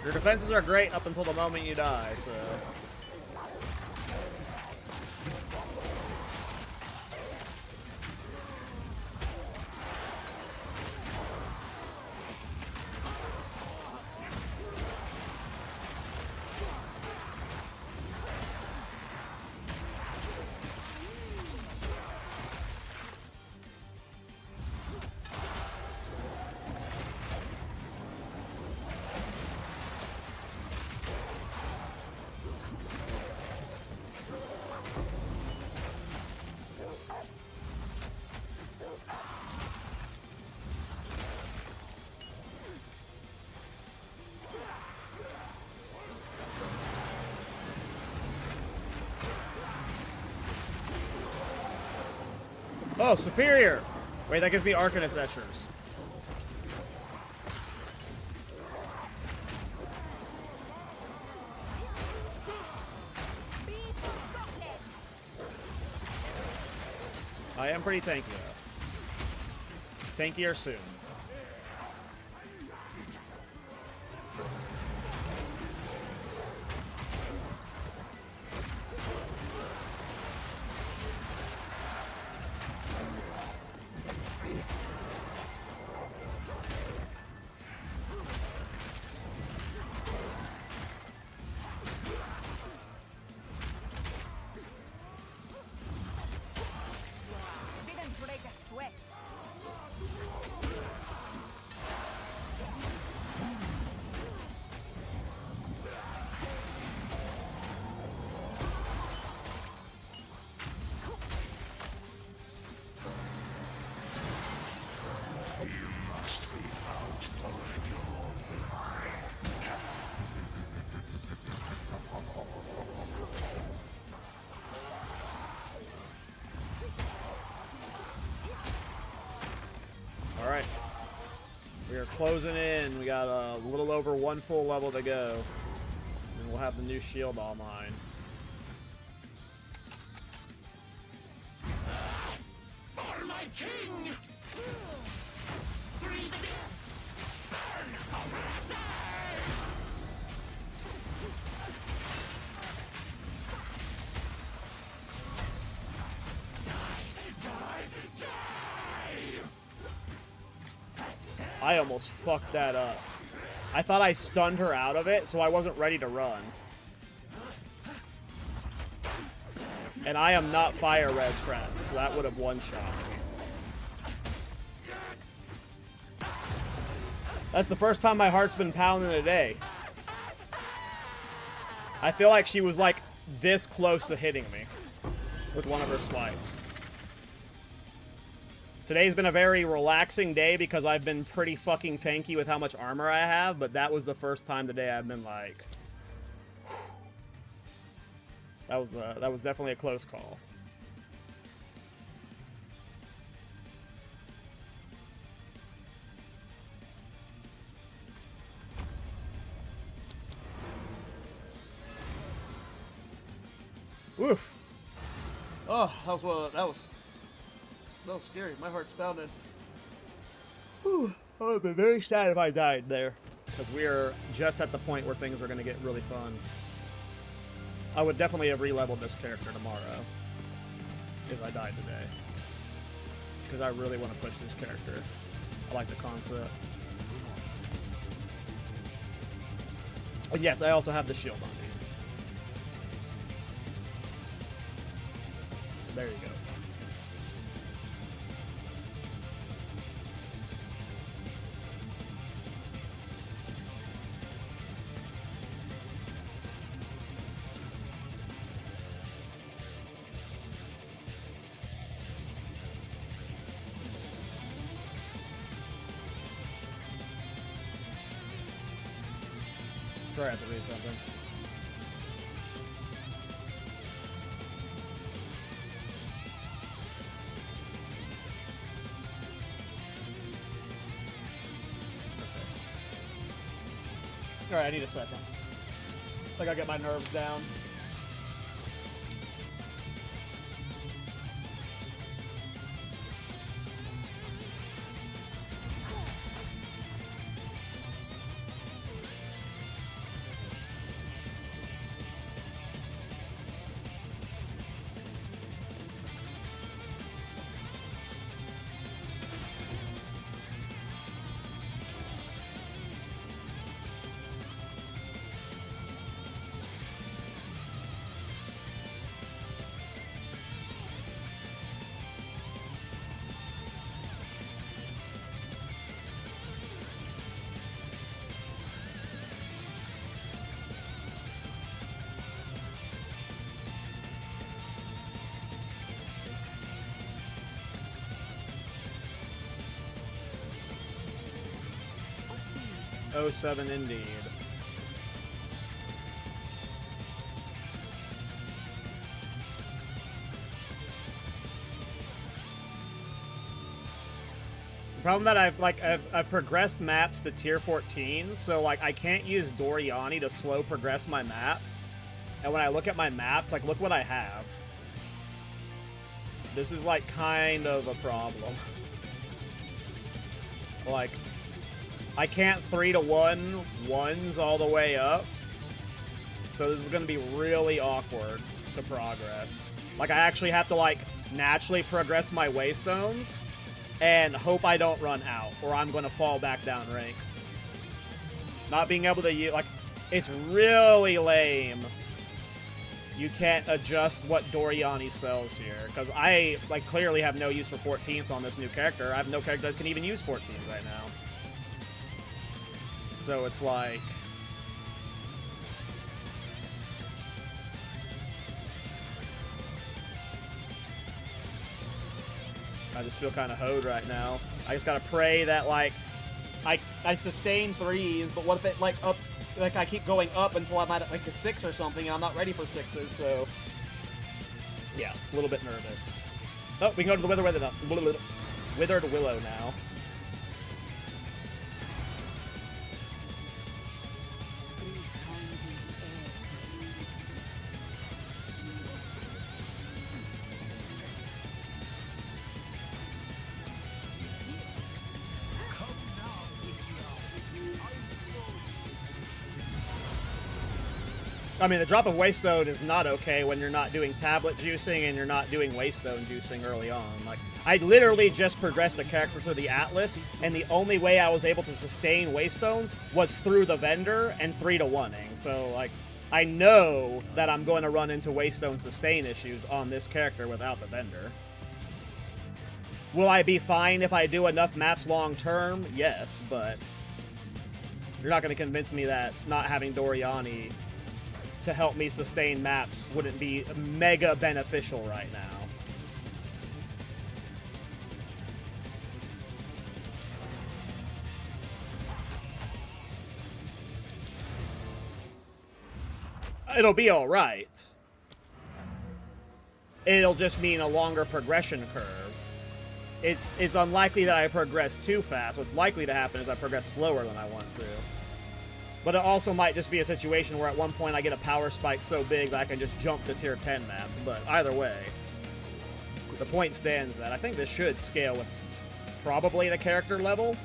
Your defenses are great up until the moment you die, so... Oh, superior! Wait, that gives me Arcanist Etchers. I am pretty tanky, though. Tankier soon. closing in. We got a little over 1 full level to go. And we'll have the new shield all mine. For my king! Breathe it in! Burn, oppressor! I almost fucked that up. I thought I stunned her out of it, so I wasn't ready to run. And I am not fire res crap, so that would have one-shot me. That's the first time my heart's been pounding today. I feel like she was like this close to hitting me with one of her swipes. Today's been a very relaxing day because I've been pretty fucking tanky with how much armor I have, but that was the first time today I've been like... That was definitely a close call. Woof. Oh, that was scary. My heart's pounding. Whew. I would have been very sad if I died there. Because we're just at the point where things are going to get really fun. I would definitely have re-leveled this character tomorrow. If I died today. Because I really want to push this character. I like the concept. And yes, I also have the shield on me. There you go. Sorry, I have to read something. Okay. Alright, I need a second. I gotta get my nerves down. Oh, 07 indeed. The problem that I've progressed maps to tier 14, so like I can't use Doriani to slow progress my maps. And when I look at my maps, like look what I have. This is like kind of a problem. Like I can't 3-to-1 ones all the way up. So this is going to be really awkward to progress. Like, I actually have to, like, naturally progress my waystones and hope I don't run out, or I'm going to fall back down ranks. Not being able to use, like, it's really lame. You can't adjust what Doriani sells here. Because I, like, clearly have no use for 14s on this new character. I have no character that can even use 14s right now. So it's like... I just feel kind of hoed right now. I just gotta pray that, like, I sustain 3s, but what if it, like, up... Like, I keep going up until I'm at, like, a 6 or something, and I'm not ready for 6s, so... Yeah, a little bit nervous. Oh, we can go to the Withered Willow now. I mean, the drop of Waystone is not okay when you're not doing tablet juicing and you're not doing Waystone juicing early on. Like, I literally just progressed the character through the Atlas, and the only way I was able to sustain Waystones was through the vendor and 3-to-1ing. So, like, I know that I'm going to run into Waystone sustain issues on this character without the vendor. Will I be fine if I do enough maps long term? Yes, but you're not going to convince me that not having Doriani to help me sustain maps wouldn't be mega beneficial right now. It'll be alright. It'll just mean a longer progression curve. It's unlikely that I progress too fast. What's likely to happen is I progress slower than I want to. But it also might just be a situation where at one point I get a power spike so big that I can just jump to tier 10 maps. But either way, the point stands that I think this should scale with probably the character level.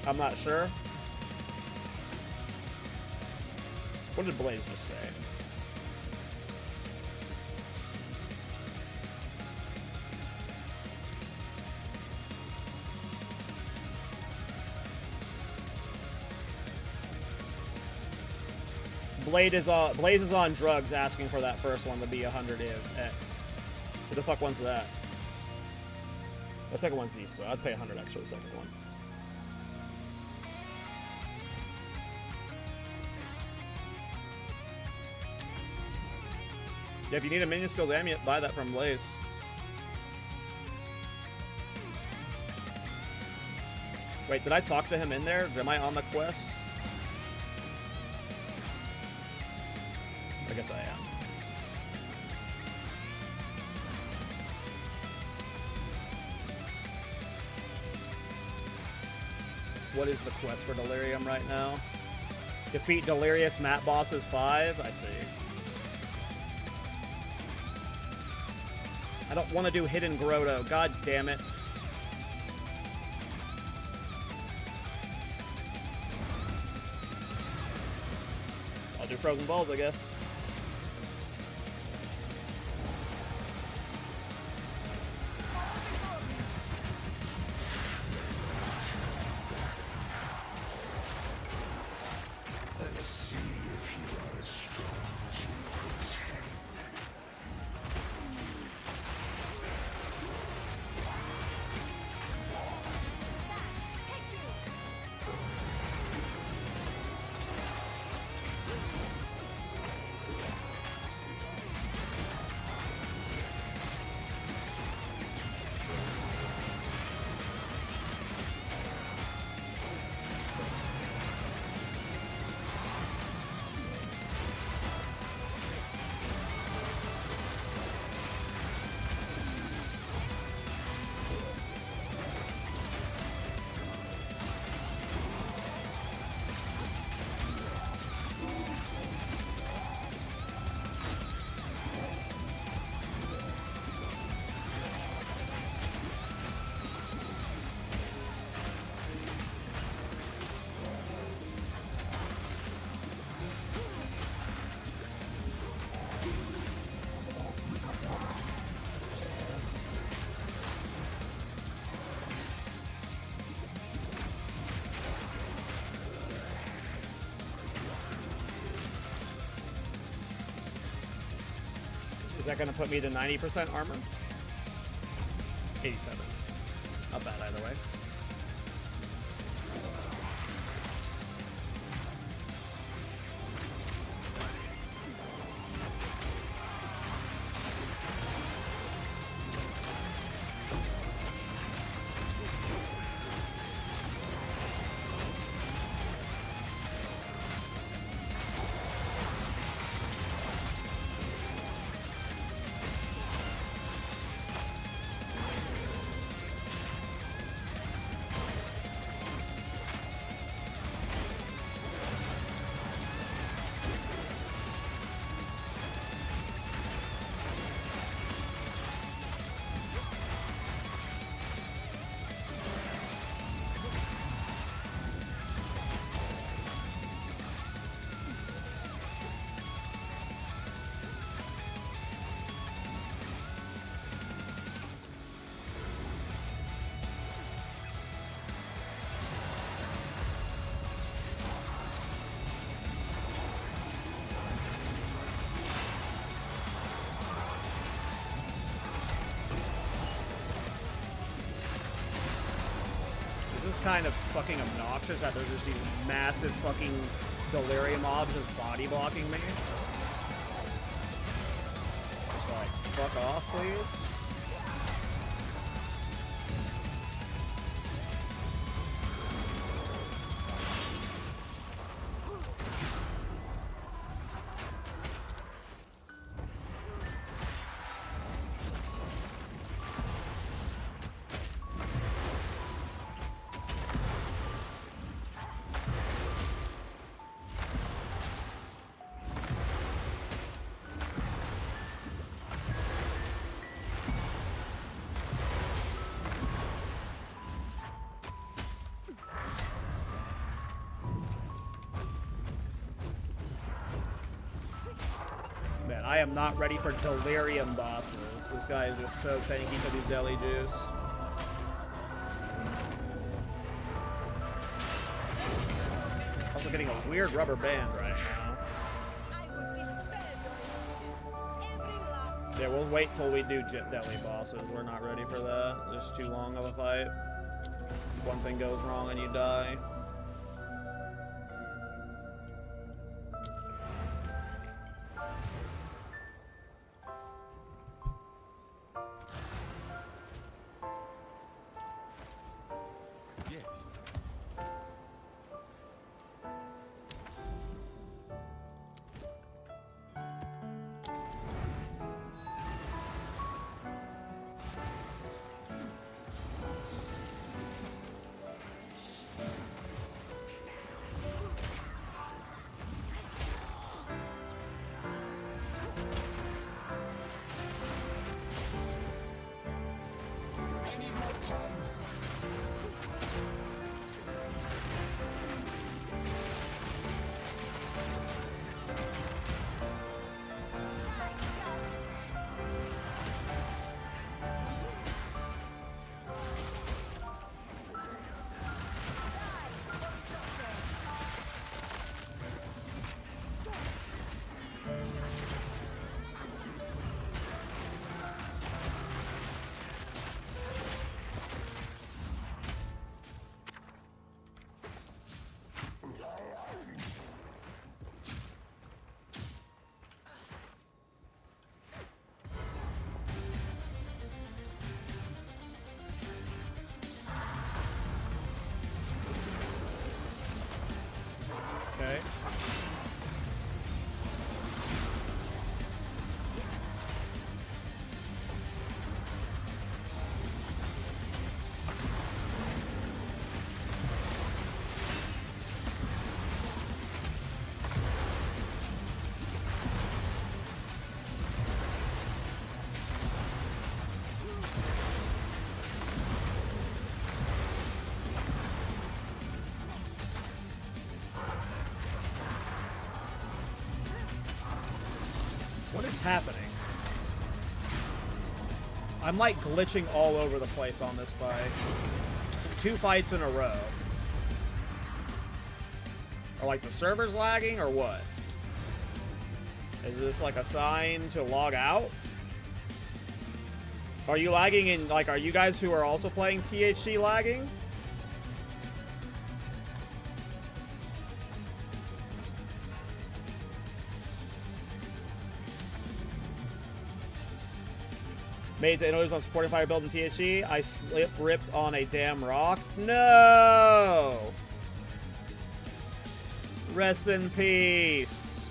I'm not sure. What did Blaze just say? Blaze is on drugs asking for that first one to be 100x. Who the fuck wants that? The second one's decent, though. I'd pay 100x for the second one. Yeah, if you need a minion skills amulet, buy that from Blaze. Wait, did I talk to him in there? Am I on the quest? I guess I am. What is the quest for Delirium right now? Defeat Delirious map bosses 5? I see. I don't want to do Hidden Grotto. God damn it. I'll do Frozen Balls, I guess. Let's see if you are as strong as you pretend. Is that going to put me to 90% armor? 87. Not bad either way. kind of fucking obnoxious that there's just these massive fucking delirium mobs just body blocking me. Just like, fuck off, please. I am not ready for delirium bosses. This guy is just so tanky for these deli juice. Also getting a weird rubber band right now. Yeah, we'll wait till we do deli bosses. We're not ready for that. It's too long of a fight. One thing goes wrong and you die. Okay. What is happening? I'm like glitching all over the place on this fight. 2 fights in a row. Are like the server's lagging or what? Is this like a sign to log out? Are you lagging in, like, are you guys who are also playing THC lagging? Made to notice on supporting fire build in THC. I ripped on a damn rock. No! Rest in peace.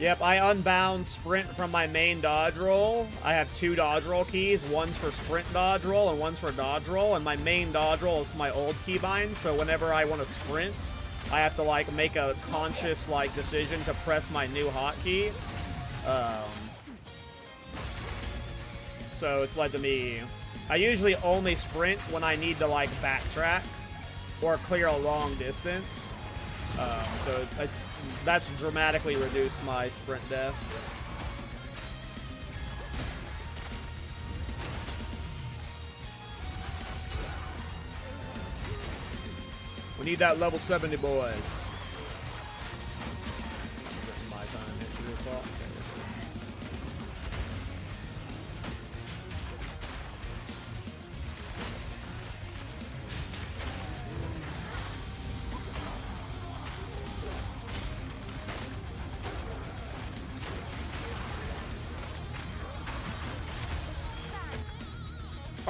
Yep, I unbound sprint from my main dodge roll. I have 2 dodge roll keys. One's for sprint dodge roll and one's for dodge roll. And my main dodge roll is my old keybind. So whenever I want to sprint, I have to, like, make a conscious, like, decision to press my new hotkey. So it's led to me... I usually only sprint when I need to, like, backtrack or clear a long distance. So that's dramatically reduced my sprint deaths. We need that level 70, boys. My time,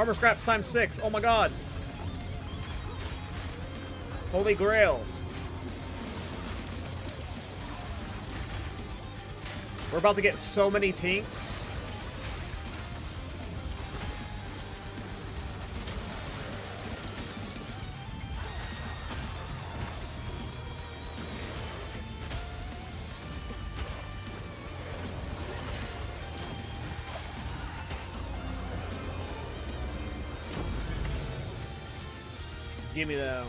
Armor scraps times 6. Oh my god. Holy grail. We're about to get so many tinks. Give me them.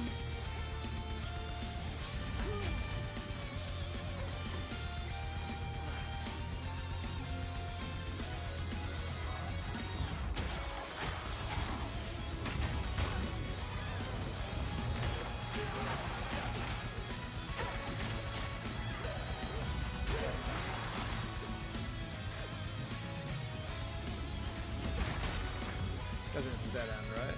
Because it's a dead end, right?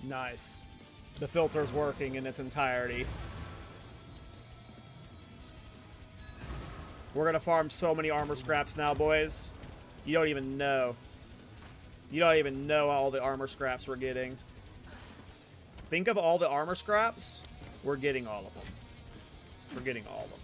Nice. The filter's working in its entirety. We're gonna farm so many armor scraps now, boys. You don't even know. You don't even know all the armor scraps we're getting. Think of all the armor scraps. We're getting all of them. We're getting all of them.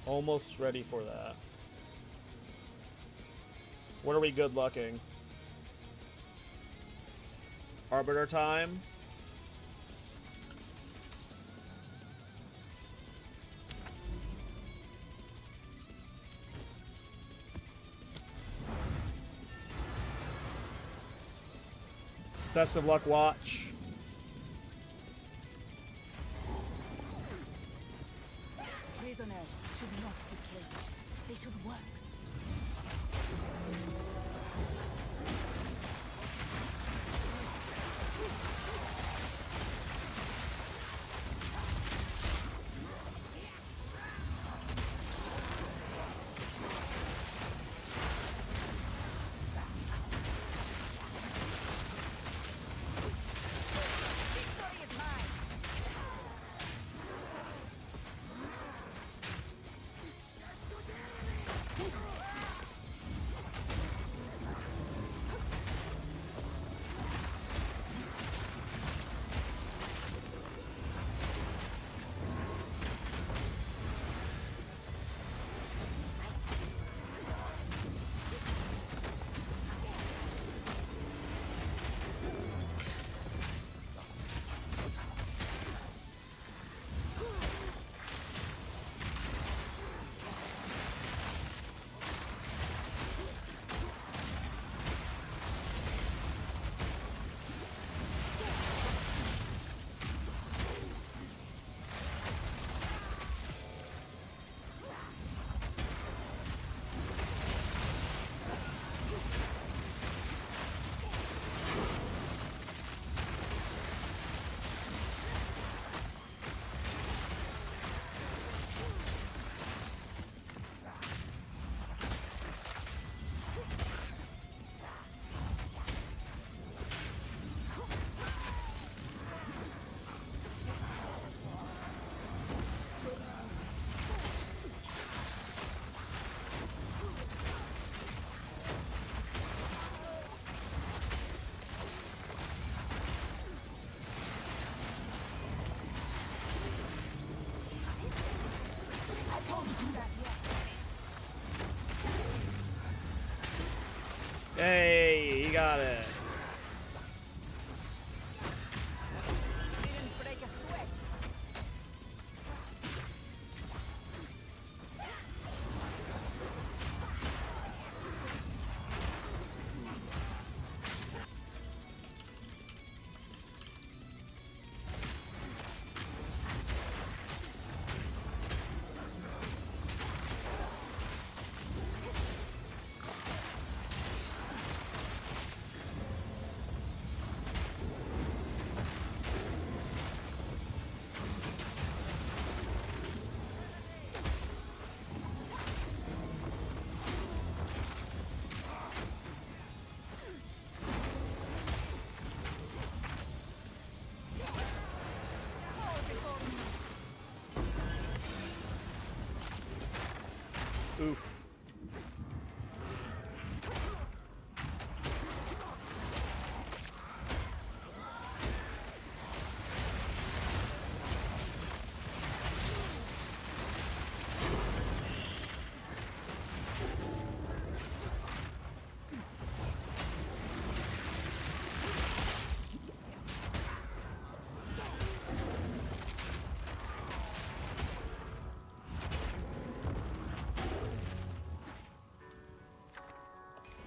Almost ready for that. What are we good lucking? Arbiter time. Best of luck watch. Prisoners should not be caged. They should work. Oof.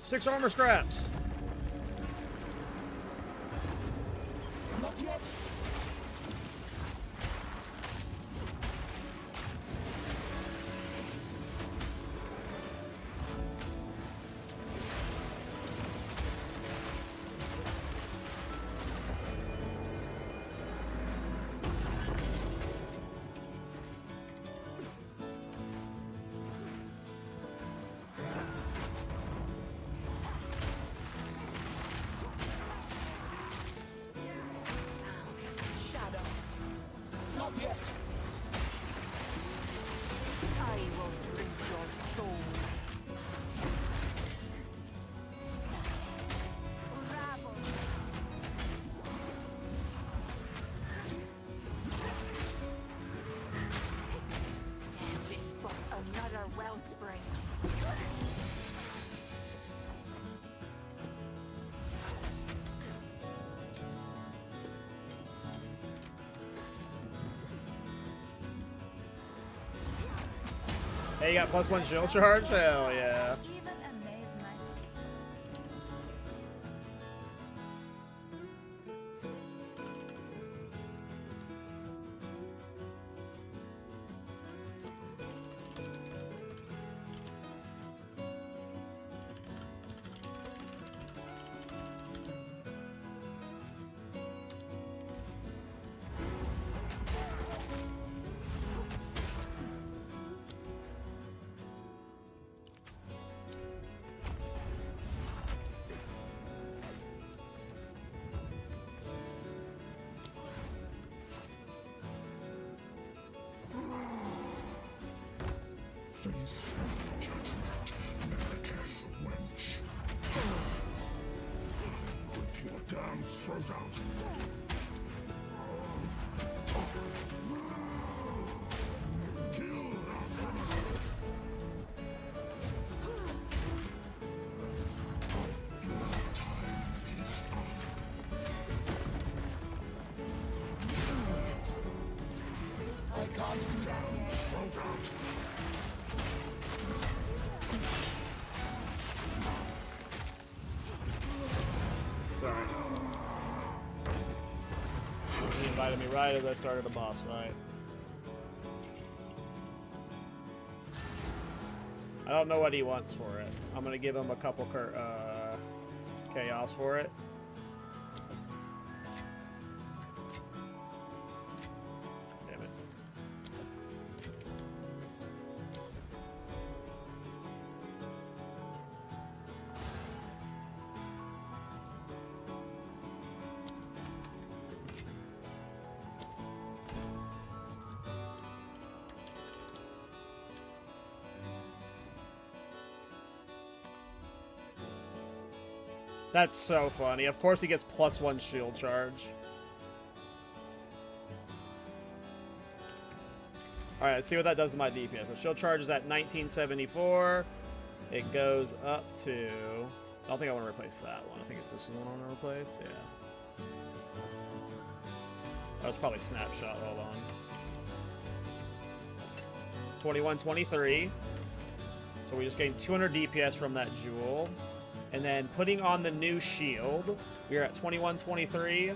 Six armor scraps. Not yet. Hey, you got +1 shield charge? Hell yeah. Face judgment, Marrakesh wench. Rip your damn throat out. Kill that. Your time is up. I can't Damn throat out. Sorry. He invited me right as I started a boss fight. I don't know what he wants for it. I'm gonna give him a couple chaos for it. Damn it. That's so funny. Of course he gets +1 shield charge. Alright, let's see what that does to my DPS. So shield charge is at 1974. It goes up to... I don't think I want to replace that one. I think it's this one I want to replace. Yeah. That was probably snapshot. Hold on. 2123. So we just gained 200 DPS from that jewel. And then putting on the new shield, we are at 2123.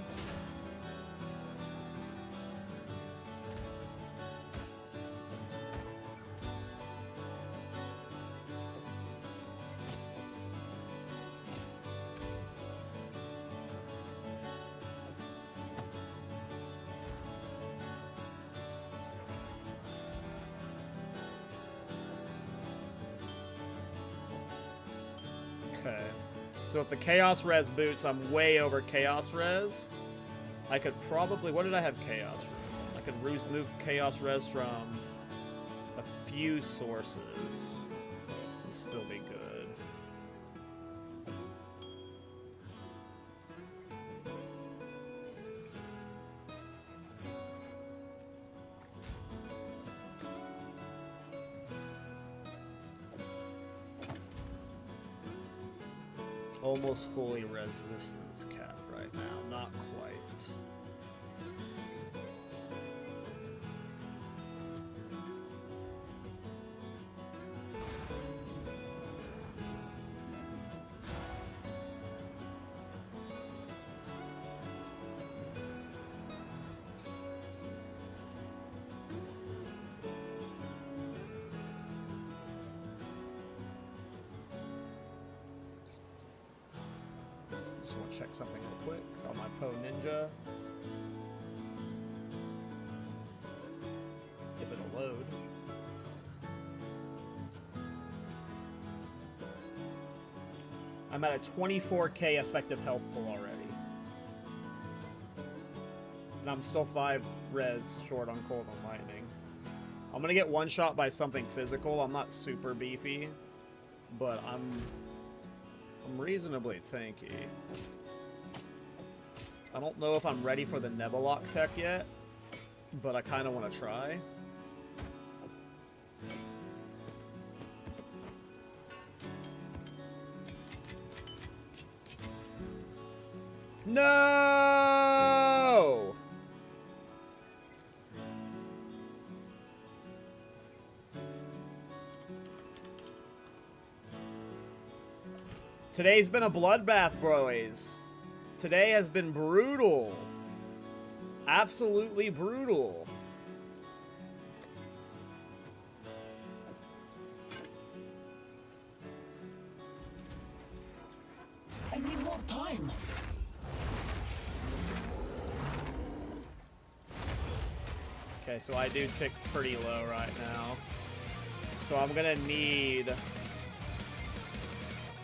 Okay. So with the Chaos Res boots, I'm way over Chaos Res. I could probably... What did I have Chaos Res on? I could remove Chaos Res from a few sources. still be good. Almost fully resistance cap right now, not quite. Just want to check something real quick on my Poe Ninja. If it'll load. I'm at a 24k effective health pull already. And I'm still 5 res short on Cold and Lightning. I'm gonna get one shot by something physical. I'm not super beefy, but I'm reasonably tanky. I don't know if I'm ready for the Nebelok tech yet, but I kind of want to try. No! Today's been a bloodbath, boys. Today has been brutal. Absolutely brutal. I need more time. Okay, so I do tick pretty low right now. So I'm gonna need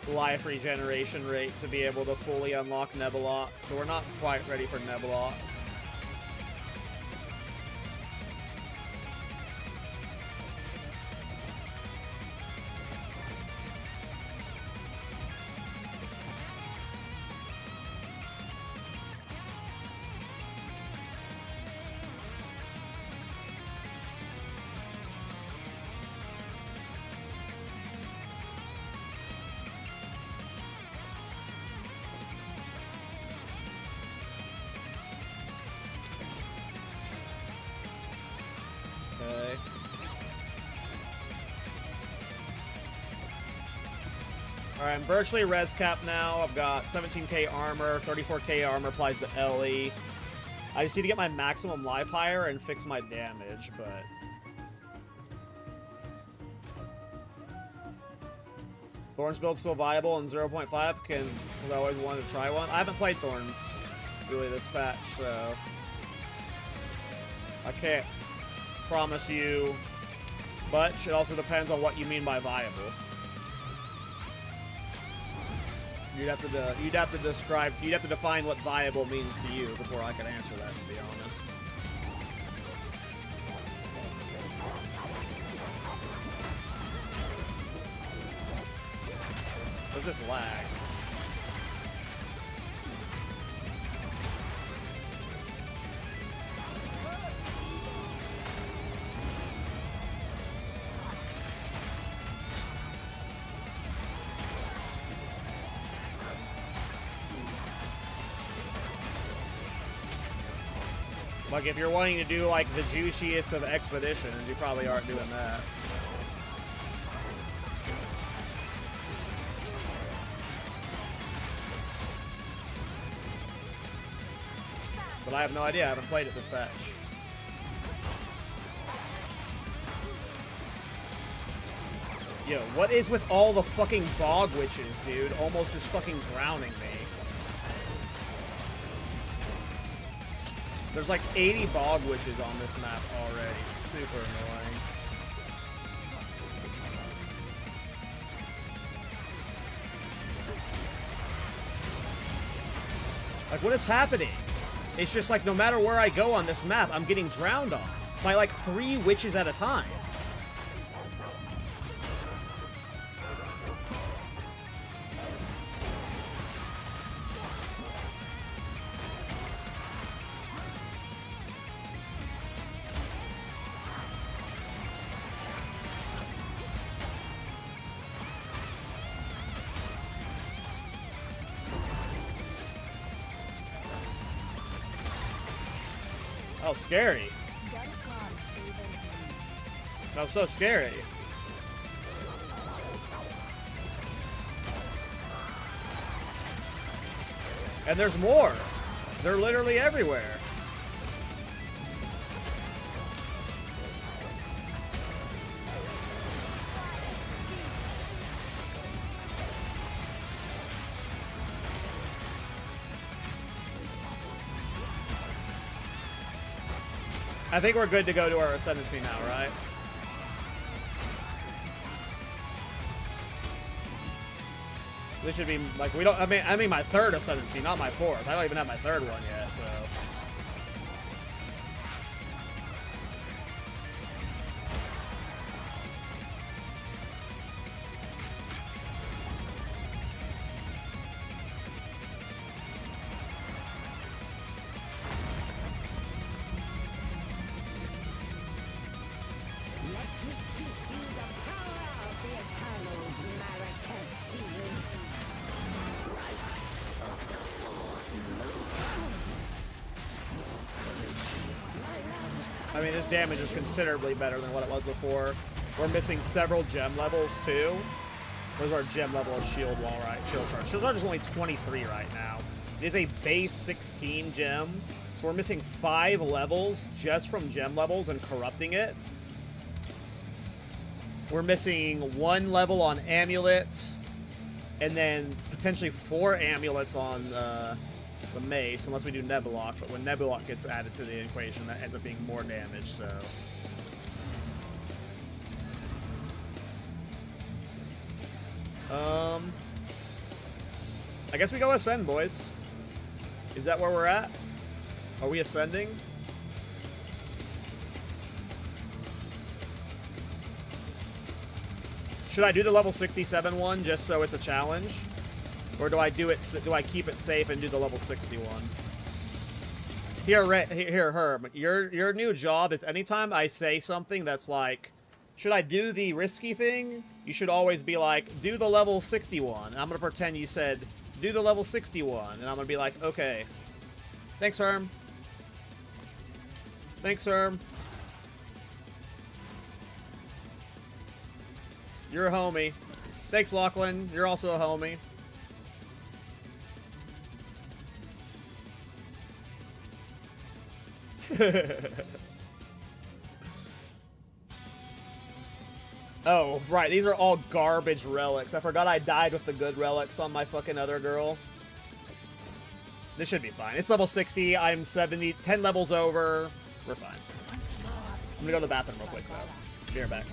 life regeneration rate to be able to fully unlock Nebelok. So we're not quite ready for Nebelok. Alright, I'm virtually res capped now. I've got 17k armor, 34k armor applies to LE. I just need to get my maximum life higher and fix my damage, but... Thorns build still viable in 0.5, because I always wanted to try one. I haven't played Thorns, really, this patch, so... I can't promise you much. It also depends on what you mean by viable. You'd have to define what viable means to you before I can answer that, to be honest. There's this lag. Like, if you're wanting to do, like, the juiciest of expeditions, you probably aren't doing that. But I have no idea. I haven't played it this patch. Yo, what is with all the fucking bog witches, dude? Almost just fucking drowning me. There's like 80 bog witches on this map already. It's super annoying. Like, what is happening? It's just like no matter where I go on this map, I'm getting drowned on by like 3 witches at a time. Oh, scary. That was so scary. And there's more. They're literally everywhere. I think we're good to go to our ascendancy now, right? This should be like we don't. I mean my third ascendancy, not my fourth. I don't even have my third one yet, so. I mean, this damage is considerably better than what it was before. We're missing several gem levels, too. Those are gem level of Shield Wall, right? Shield Charge. Shield Charge is only 23 right now. It is a base 16 gem. So we're missing 5 levels just from gem levels and corrupting it. We're missing 1 level on amulets. And then potentially 4 amulets on the mace, unless we do Nebulok, but when Nebulok gets added to the equation, that ends up being more damage, so. I guess we go ascend, boys. Is that where we're at? Are we ascending? Should I do the level 67 one just so it's a challenge? Or do I do it? Do I keep it safe and do the level 61? Here, Herb. Your new job is anytime I say something that's like, should I do the risky thing? You should always be like, do the level 61. And I'm gonna pretend you said, do the level 61, and I'm gonna be like, okay. Thanks, Herm. Thanks, Herm. You're a homie. Thanks, Lachlan. You're also a homie. Oh, right. These are all garbage relics. I forgot I died with the good relics on my fucking other girl. This should be fine. It's level 60. I'm 70. 10 levels over. We're fine. I'm gonna go to the bathroom real quick, though. Be right back.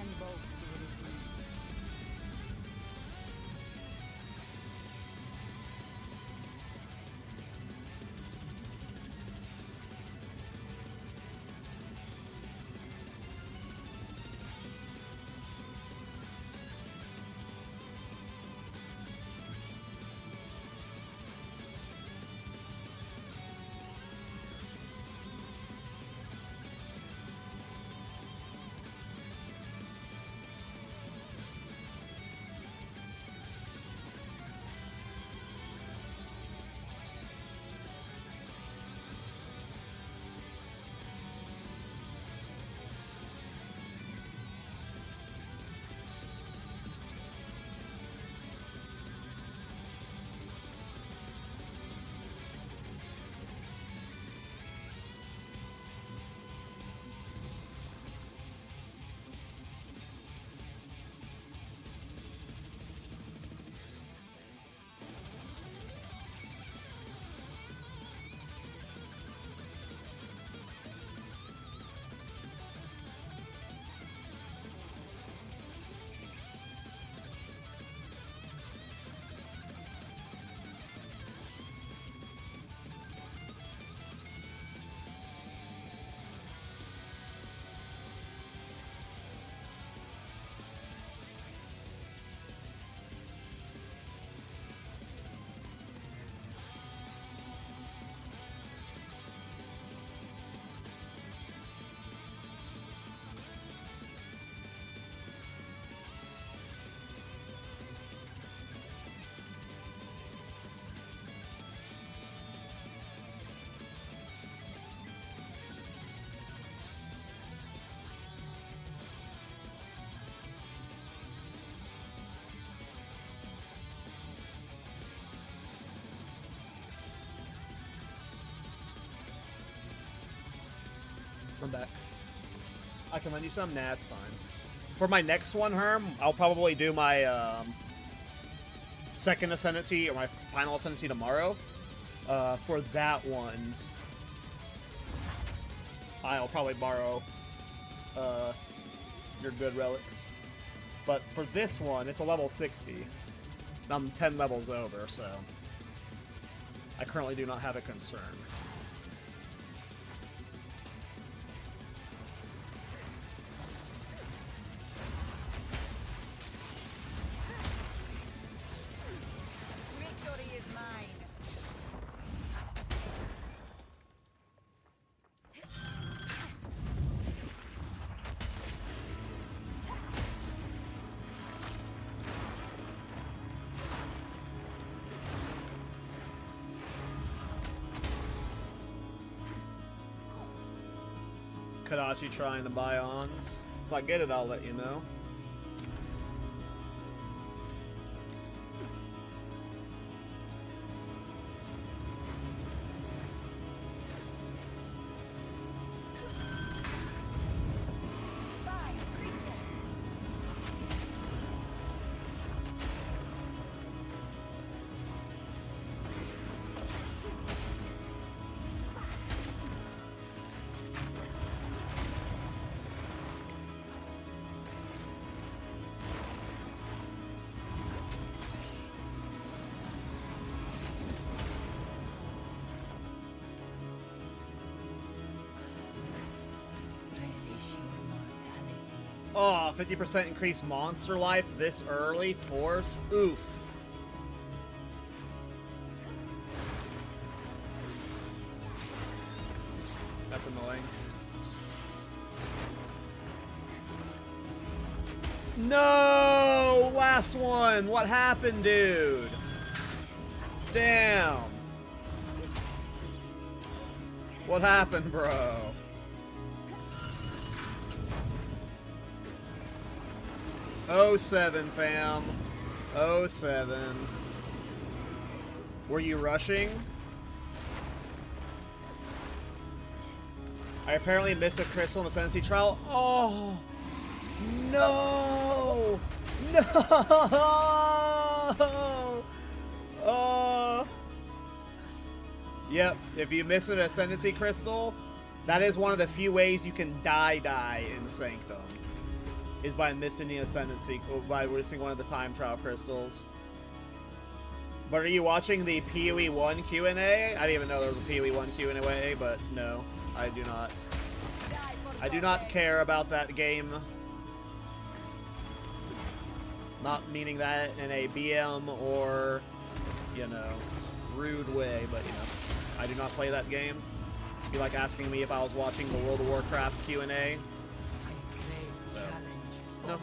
I'm back. I can lend you some? Nah, it's fine. For my next one, Herm, I'll probably do my second Ascendancy or my final Ascendancy tomorrow. For that one, I'll probably borrow your good relics. But for this one, it's a level 60. I'm 10 levels over, so I currently do not have a concern. Victory is mine. Kadachi trying to buy ons. If I get it, I'll let you know. Oh, 50% increased monster life this early? Force? Oof. That's annoying. No! Last one! What happened, dude? Damn. What happened, bro? Oh, 07, fam. 07. Were you rushing? I apparently missed a crystal in the Ascendancy trial. Oh! No! No! Yep, if you miss an Ascendancy crystal, that is one of the few ways you can die in Sanctum. Is by missing the Ascendancy, by missing one of the time trial crystals. But are you watching the PoE 1 Q&A? I didn't even know there was a PoE 1 Q&A, but no, I do not. I do not care about that game. Not meaning that in a BM or, you know, rude way, but, you know, I do not play that game. It'd be like asking me if I was watching the World of Warcraft Q&A. No.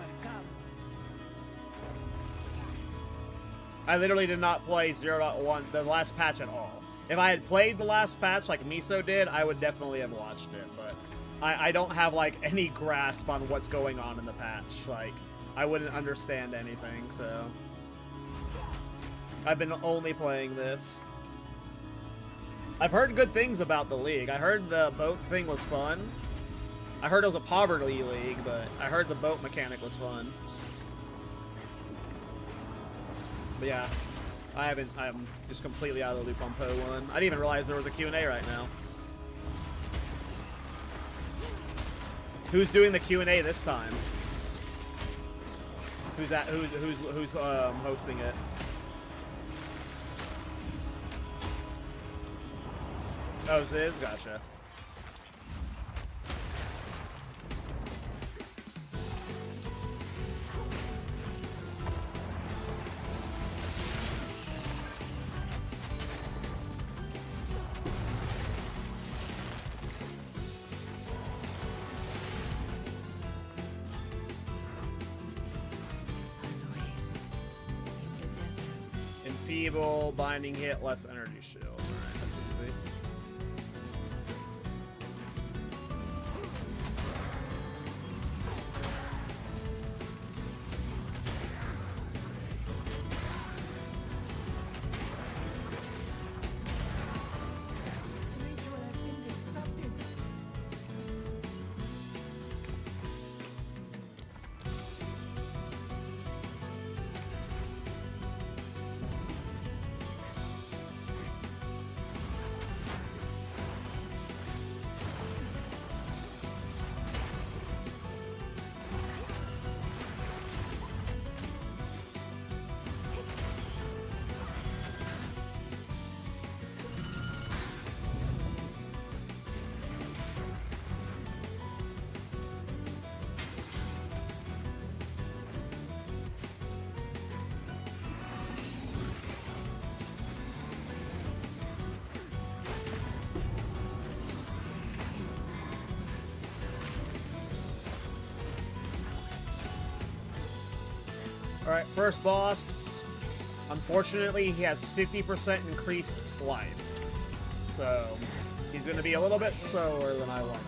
I literally did not play 0.1, the last patch at all. If I had played the last patch like Miso did, I would definitely have watched it, but I don't have, like, any grasp on what's going on in the patch. Like, I wouldn't understand anything, so I've been only playing this. I've heard good things about the league. I heard the boat thing was fun. I heard it was a poverty league, but I heard the boat mechanic was fun. But yeah, I'm just completely out of the loop on Po 1. I didn't even realize there was a Q&A right now. Who's doing the Q&A this time? Who's that? Who's hosting it? Oh, Ziz? Gotcha. Enfeeble, binding hit, less energy shield. Alright, that's easy. Alright, first boss. Unfortunately, he has 50% increased life. So, he's going to be a little bit slower than I want.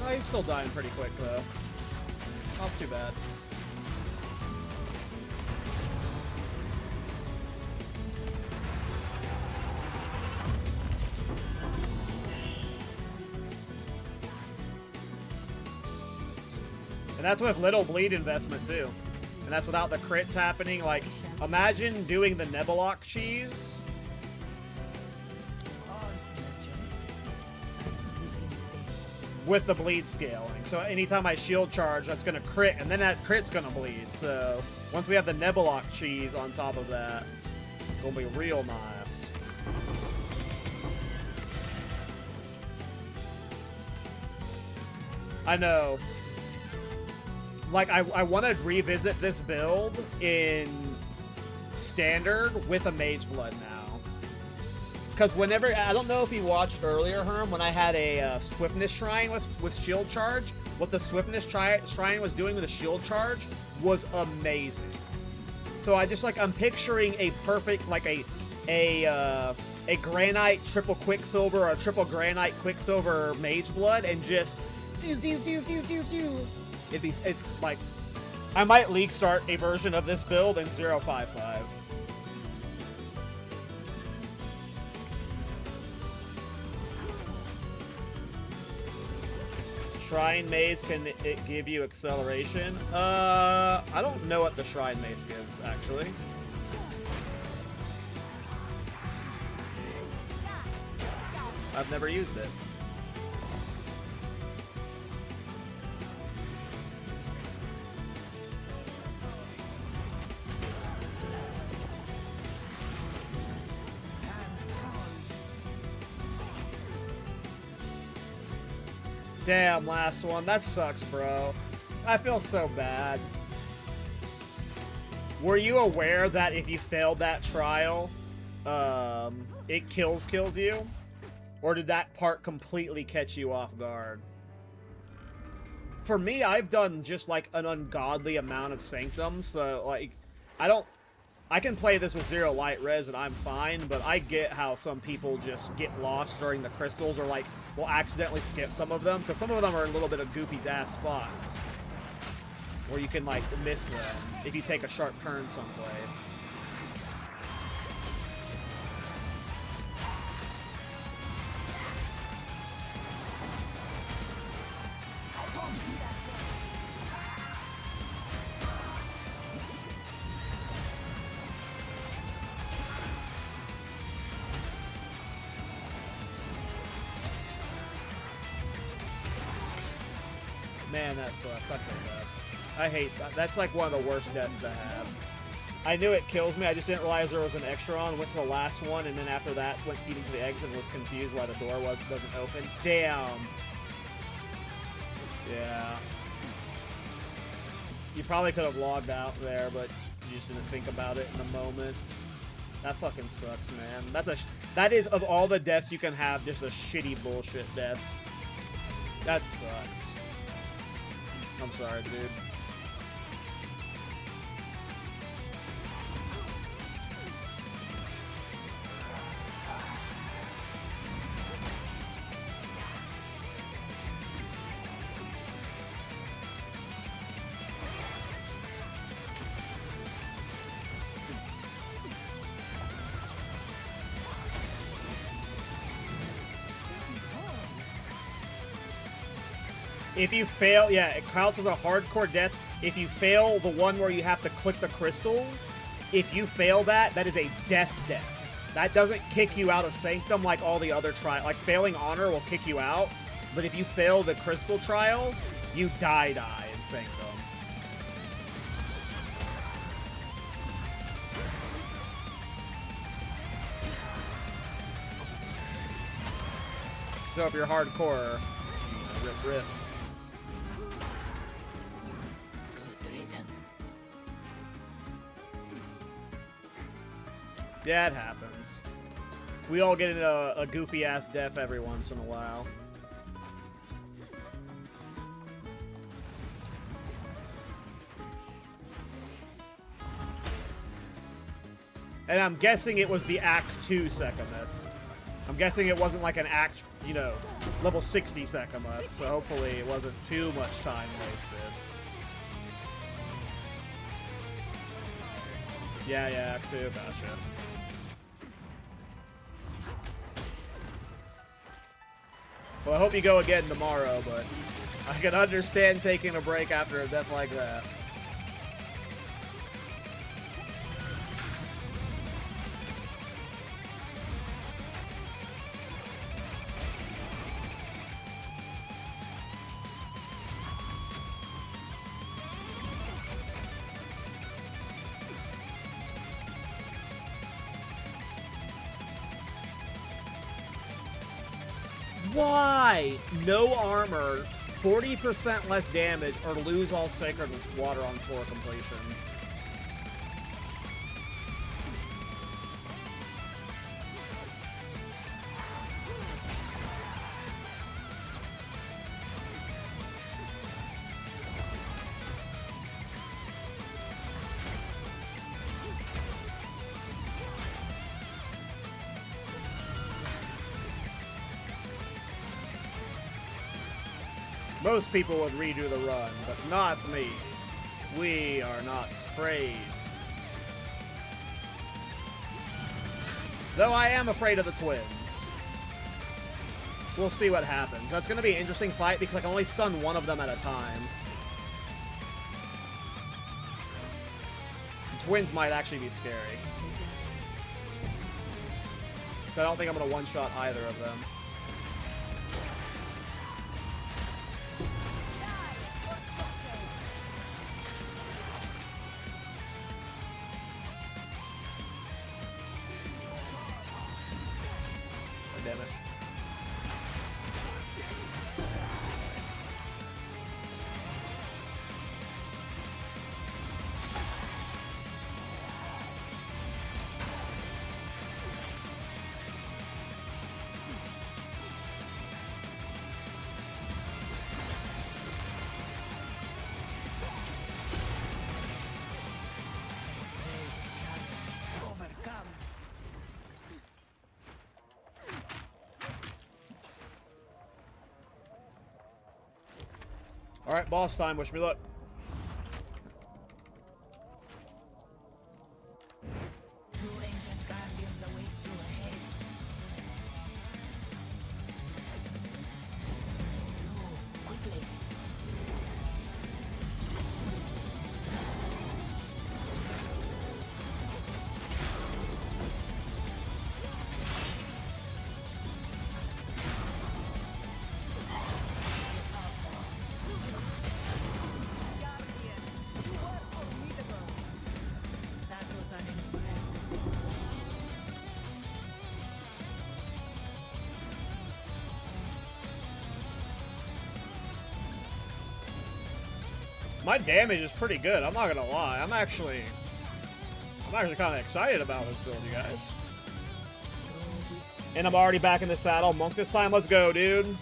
Oh, he's still dying pretty quick, though. Not too bad. And that's with little bleed investment, too. And that's without the crits happening. Like, imagine doing the Nebulok cheese. With the bleed scaling. So anytime I shield charge, that's going to crit, and then that crit's going to bleed. So once we have the Nebulok cheese on top of that, it'll be real nice. I know. Like, I want to revisit this build in Standard with a Mage Blood now. Because whenever, I don't know if you watched earlier, Herm, when I had a Swiftness Shrine with Shield Charge, what the Swiftness Shrine was doing with the Shield Charge was amazing. So I just, like, I'm picturing a perfect, like, a Granite triple Quicksilver or a triple Granite Quicksilver Mage Blood and just it's like, I might league start a version of this build in 055. Shrine Maze, can it give you acceleration? I don't know what the Shrine Maze gives, actually. I've never used it. Damn, last one. That sucks, bro. I feel so bad. Were you aware that if you failed that trial, it kills you? Or did that part completely catch you off guard? For me, I've done just, like, an ungodly amount of Sanctum, so, like, I can play this with 0 light res and I'm fine, but I get how some people just get lost during the crystals or, like, will accidentally skip some of them, because some of them are a little bit of Goofy's ass spots where you can, like, miss them if you take a sharp turn someplace. Man, that sucks. I feel bad. I hate that. That's like one of the worst deaths to have. I knew it kills me. I just didn't realize there was an extra on. Went to the last one, and then after that, went eating to the exit and was confused why the door doesn't open. Damn. Yeah. You probably could have logged out there, but you just didn't think about it in the moment. That fucking sucks, man. That is, of all the deaths you can have, just a shitty bullshit death. That sucks. I'm sorry, dude. If you fail, yeah, it counts as a hardcore death. If you fail the one where you have to click the crystals, if you fail that, that is a death. That doesn't kick you out of Sanctum like all the other trials. Like, failing Honor will kick you out, but if you fail the crystal trial, you die in Sanctum. So if you're hardcore, rip. Yeah, it happens. We all get in a goofy-ass death every once in a while. And I'm guessing it was the Act 2 Secamus. I'm guessing it wasn't like an Act, you know, level 60 Secamus, so hopefully it wasn't too much time wasted. Yeah, Act 2, gotcha. Well, I hope you go again tomorrow, but I can understand taking a break after a death like that. Why? No armor, 40% less damage, or lose all sacred water on floor completion. Most people would redo the run, but not me. We are not afraid. Though I am afraid of the twins. We'll see what happens. That's going to be an interesting fight because I can only stun one of them at a time. The twins might actually be scary. So I don't think I'm going to one-shot either of them. Alright, boss time. Wish me luck. My damage is pretty good, I'm not gonna lie. I'm actually kind of excited about this build, you guys. And I'm already back in the saddle. Monk this time, let's go, dude.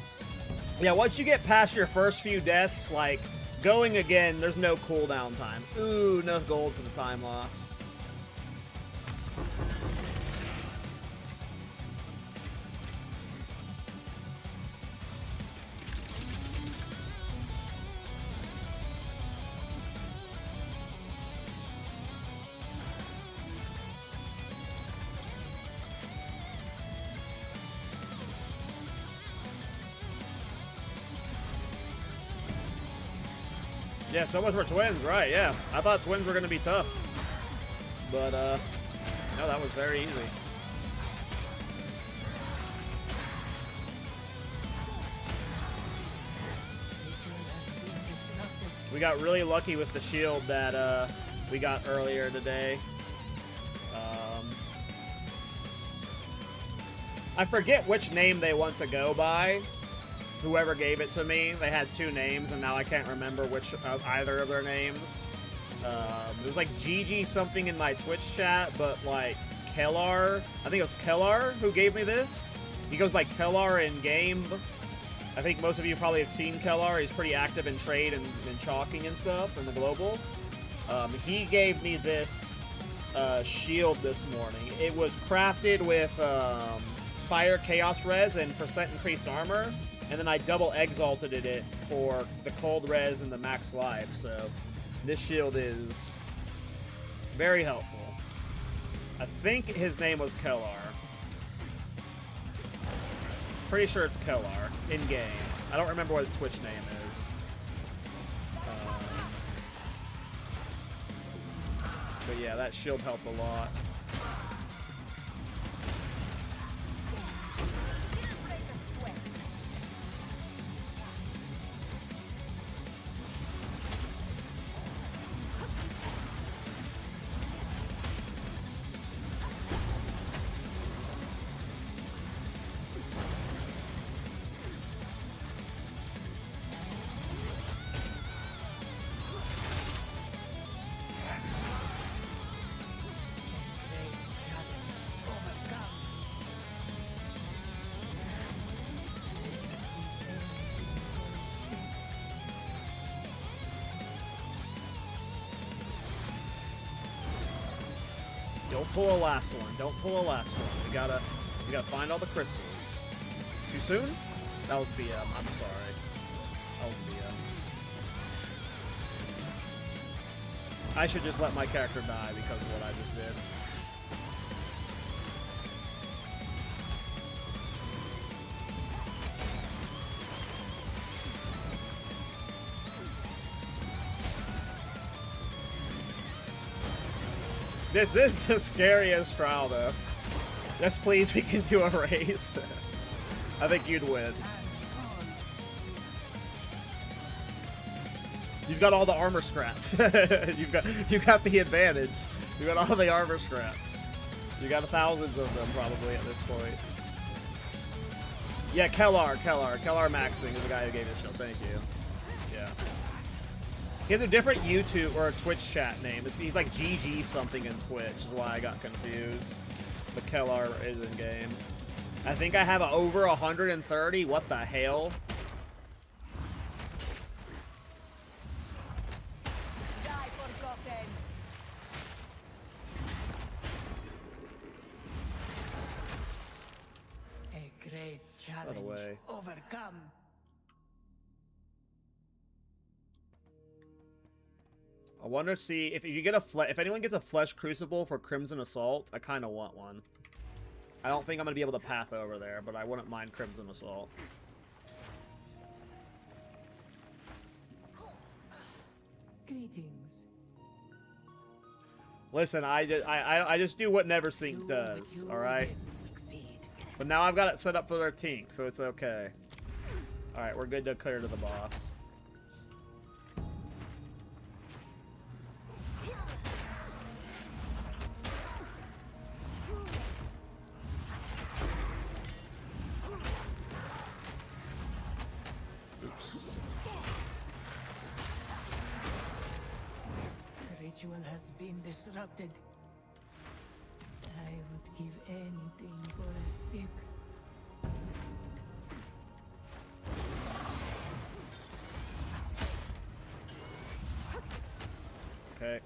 Yeah, once you get past your first few deaths, like, going again, there's no cooldown time. Ooh, no gold for the time loss. Yeah, so much for twins, right, yeah. I thought twins were going to be tough. But, no, that was very easy. We got really lucky with the shield that, we got earlier today. I forget which name they want to go by. Whoever gave it to me, they had two names, and now I can't remember which either of their names. It was like GG something in my Twitch chat, but like Kellar. I think it was Kellar who gave me this. He goes by Kellar in game. I think most of you probably have seen Kellar. He's pretty active in trade and chalking and stuff in the global. He gave me this shield this morning. It was crafted with fire, chaos res, and percent increased armor. And then I double exalted it for the cold res and the max life. So this shield is very helpful. I think his name was Kellar. Pretty sure it's Kellar in game. I don't remember what his Twitch name is. But yeah, that shield helped a lot. Don't pull a last one. Don't pull a last one. We gotta find all the crystals. Too soon? That was BM. I'm sorry. That was BM. I should just let my character die because of what I just did. This is the scariest trial, though. Yes, please, we can do a race. I think you'd win. You've got all the armor scraps. you got the advantage. You got all the armor scraps. You got thousands of them probably at this point. Yeah, Kellar Maxing is the guy who gave this show. Thank you. Yeah. He has a different YouTube or a Twitch chat name. He's like GG something in Twitch, is why I got confused. But Kellar is in game. I think I have over 130. What the hell? A great challenge overcome. I wonder to see if you get if anyone gets a flesh crucible for Crimson Assault. I kind of want one. I don't think I'm gonna be able to path over there, but I wouldn't mind Crimson Assault. Greetings. Listen, I just do what Neversink does. All right. But now I've got it set up for their tink, so it's okay. All right, we're good to clear to the boss. Ritual has been disrupted. I would give anything for a sip. Okay.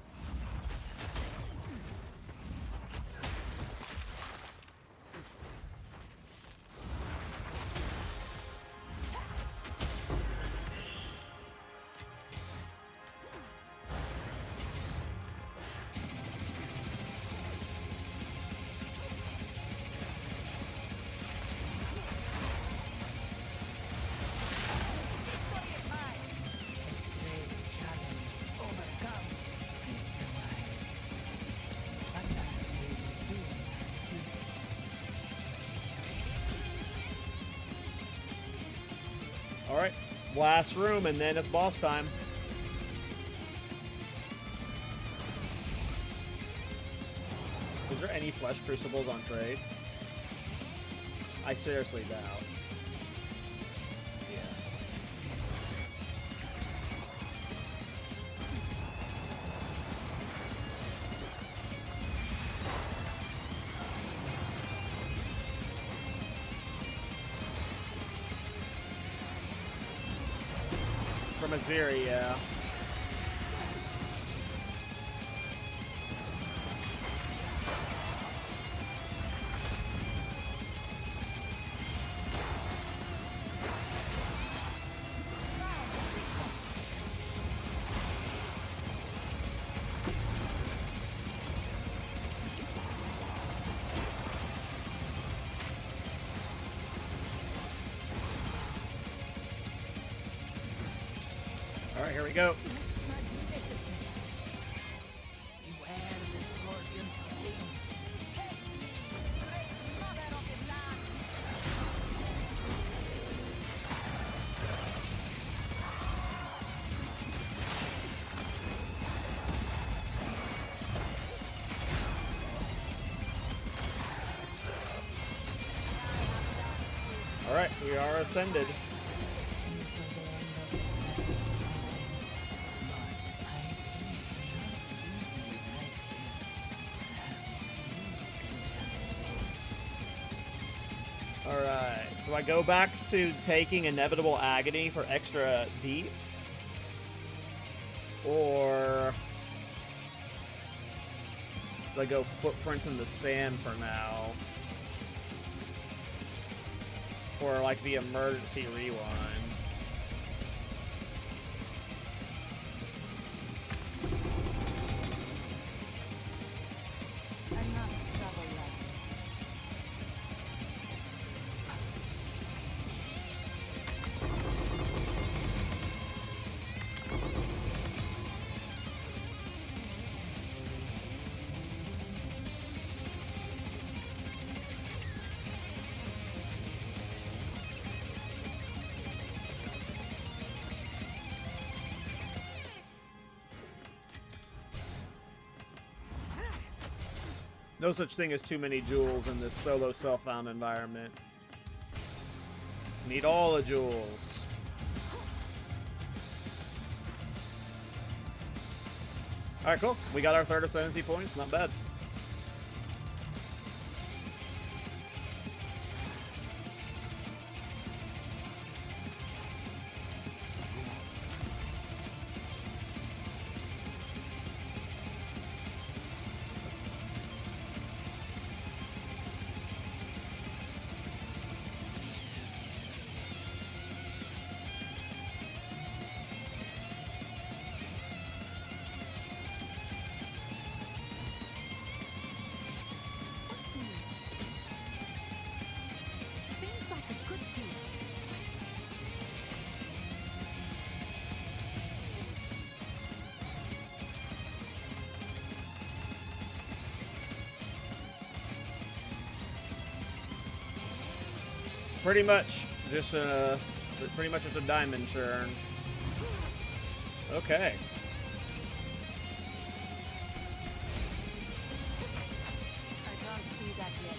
Alright, last room, and then it's boss time. Is there any flesh crucibles on trade? I seriously doubt. Yeah. Missouri, yeah. Alright, here we go. Alright, we are ascended. Alright, so I go back to taking Inevitable Agony for extra deeps. Or do I go Footprints in the Sand for now? For like the emergency rewind. No such thing as too many jewels in this solo self-found environment. Need all the jewels. Alright, cool. We got our third ascendancy points. Not bad. Pretty much just a diamond churn. Okay. I can't do that yet.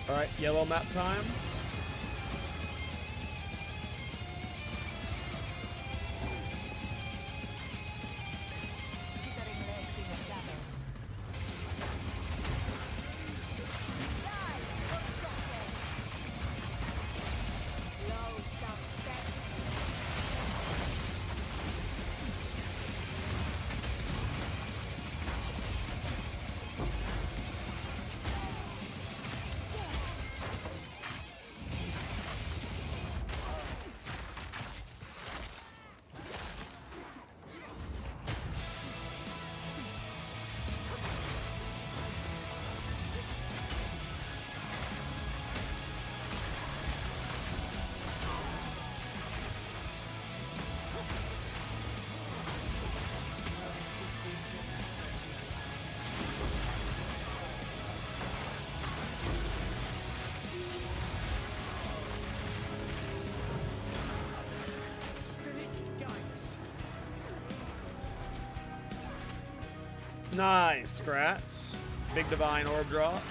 All right, yellow map time. Nice, Scrats. Big Divine Orb drop.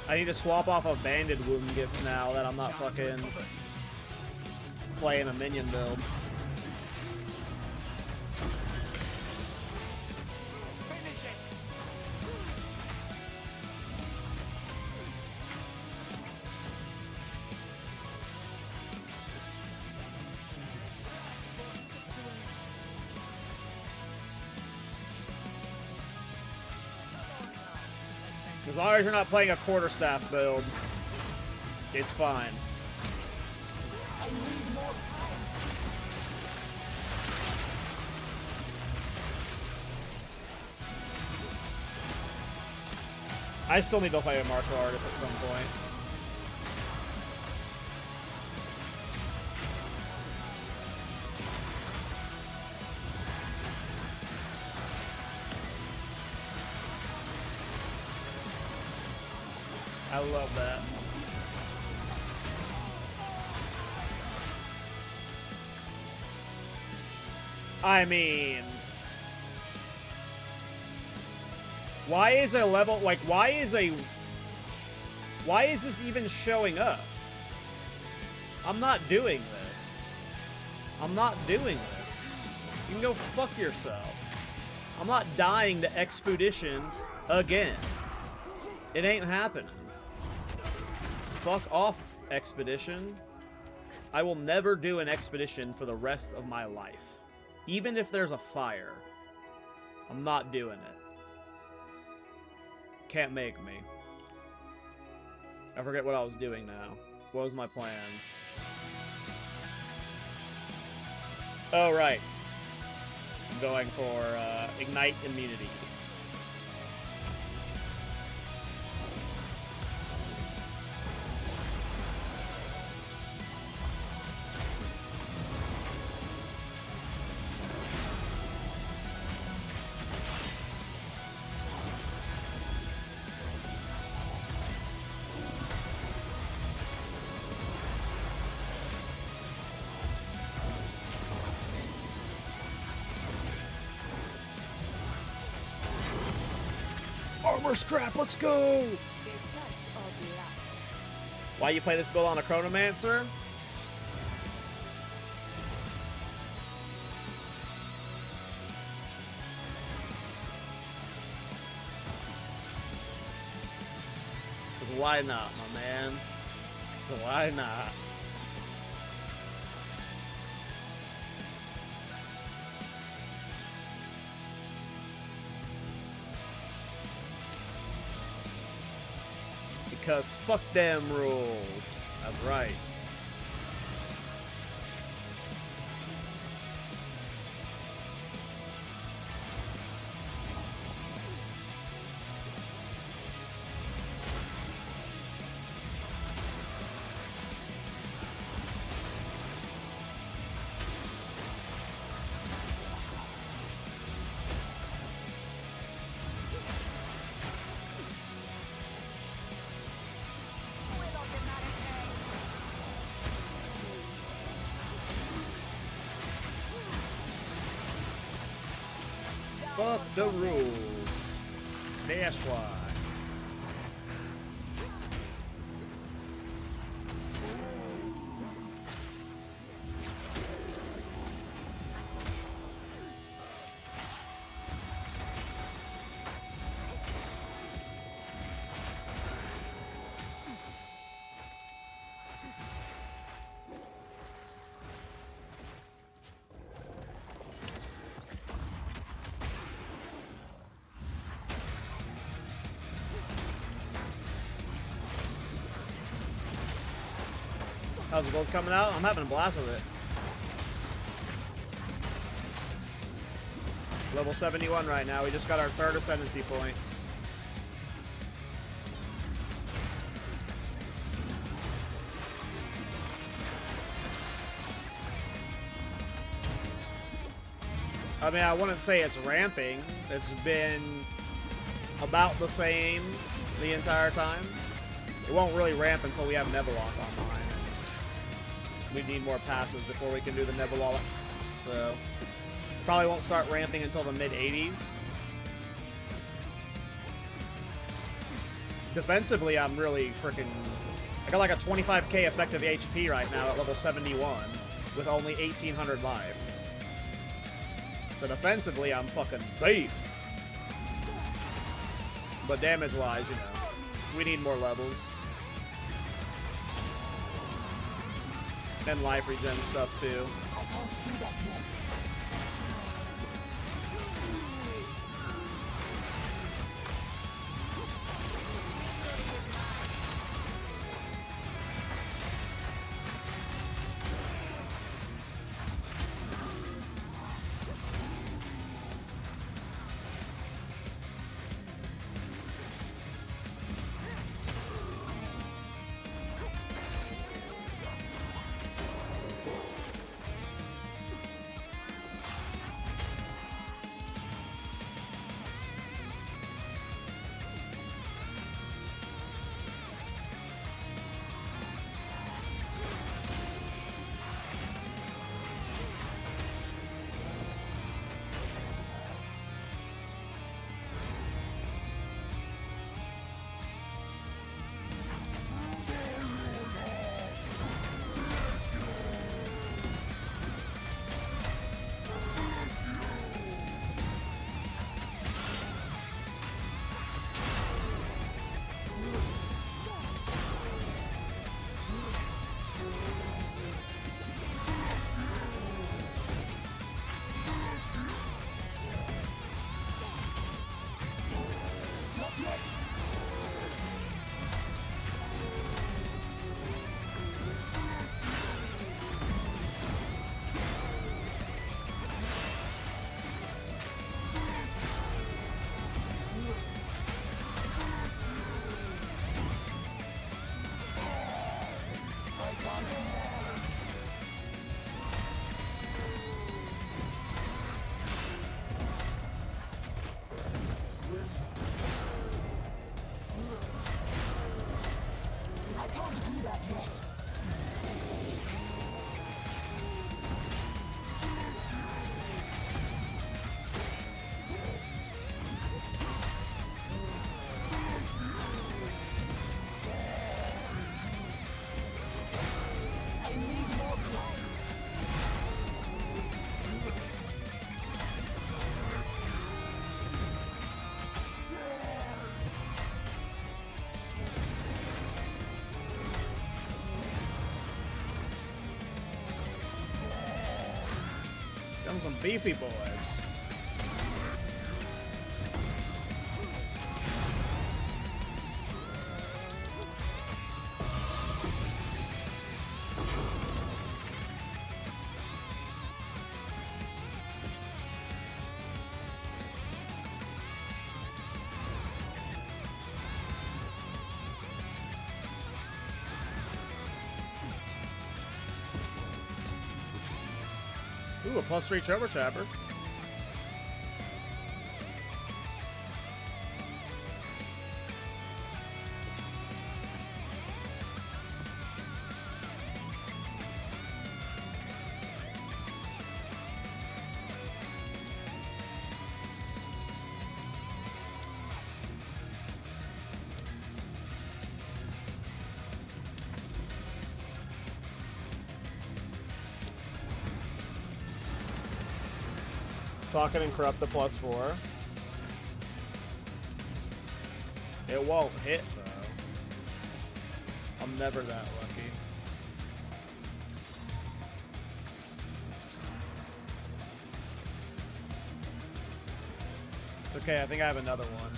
I need to swap off of banded wound gifts now that I'm not fucking playing a minion build. As long as you're not playing a quarterstaff build, it's fine. I still need to play a martial artist at some point. I love that. I mean, why is a level, like, why is this even showing up? I'm not doing this. I'm not doing this. You can go fuck yourself. I'm not dying to Expedition again. It ain't happening. Fuck off, Expedition. I will never do an Expedition for the rest of my life. Even if there's a fire. I'm not doing it. Can't make me. I forget what I was doing now. What was my plan? Oh, right. I'm going for Ignite Immunity. Armor scrap, let's go! Why you play this build on a Chronomancer? Because why not, my man? So why not? Because fuck them rules. That's right. Fuck the rules. Dash why. How's the gold coming out? I'm having a blast with it. Level 71 right now. We just got our 3rd ascendancy points. I mean, I wouldn't say it's ramping. It's been about the same the entire time. It won't really ramp until we have Nevelock online. We need more passes before we can do the Nevelock. So, probably won't start ramping until the mid-80s. Defensively, I'm really freaking... I got like a 25k effective HP right now at level 71 with only 1800 life. So defensively, I'm fucking beef. But damage-wise, you know, we need more levels. And life regen stuff too. Some beefy boys. Ooh, a +3 Trevor Chapper. Socket and Corrupt the +4. It won't hit, though. I'm never that lucky. It's okay, I think I have another one.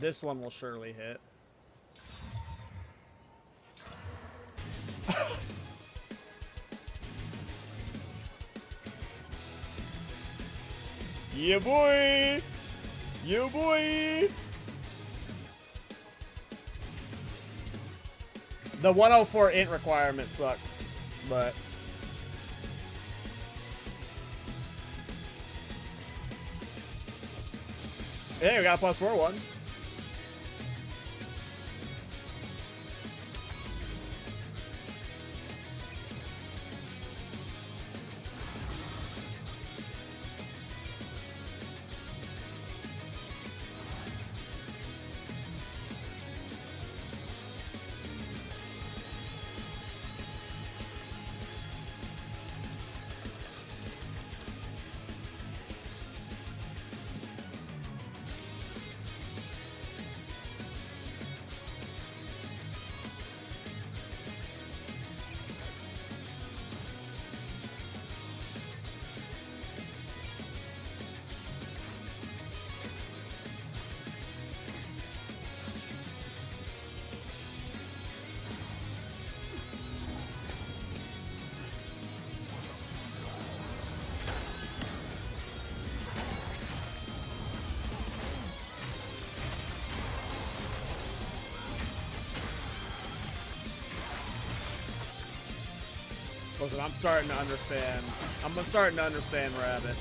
This one will surely hit. Yeah, boy! Yeah, boy! The 104 int requirement sucks, but... Hey, we got a +4 one. Listen, I'm starting to understand. I'm starting to understand Rabbit.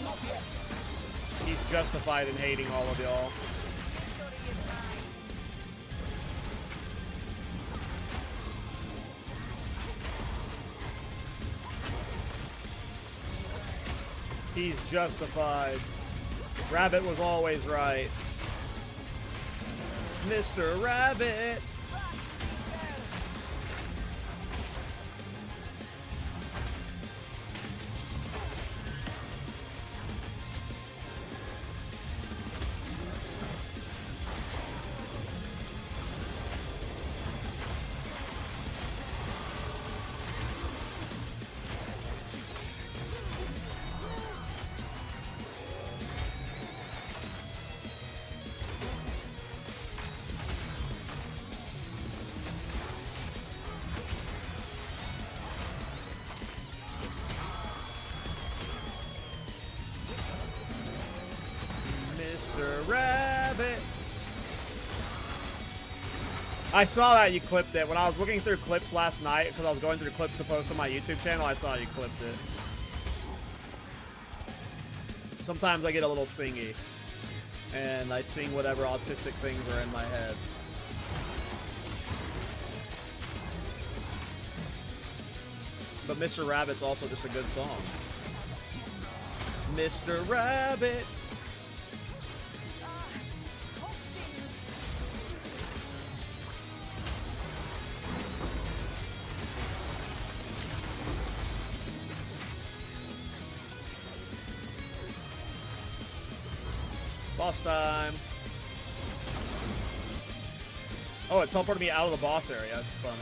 Not yet. He's justified in hating all of y'all. He's justified. Rabbit was always right. Mr. Rabbit. Mr. Rabbit. I saw that you clipped it. When I was looking through clips last night, because I was going through clips to post on my YouTube channel, I saw you clipped it. Sometimes I get a little singy, and I sing whatever autistic things are in my head. But Mr. Rabbit's also just a good song. Mr. Rabbit. Boss time. Oh, it teleported me out of the boss area. That's funny.